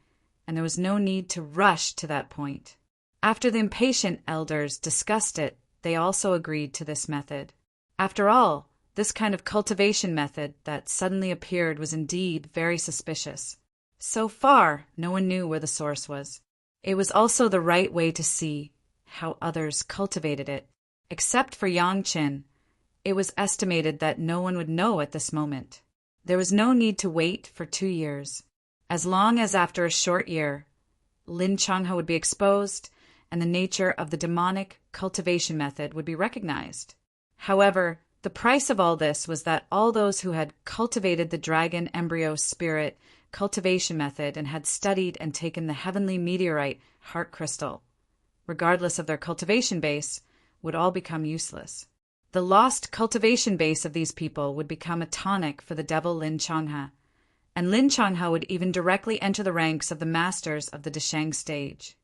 S1: and there was no need to rush to that point. After the impatient elders discussed it, they also agreed to this method. After all, this kind of cultivation method that suddenly appeared was indeed very suspicious. So far, no one knew where the source was. It was also the right way to see how others cultivated it. Except for Yang Qin, it was estimated that no one would know at this moment. There was no need to wait for 2 years. as long as after a short year, Lin Changhe would be exposed and the nature of the demonic cultivation method would be recognized. However, the price of all this was that all those who had cultivated the dragon embryo spirit cultivation method and had studied and taken the heavenly meteorite heart crystal, regardless of their cultivation base, would all become useless. The lost cultivation base of these people would become a tonic for the devil Lin Changhe, and Lin Changhe would even directly enter the ranks of the masters of the Desheng stage.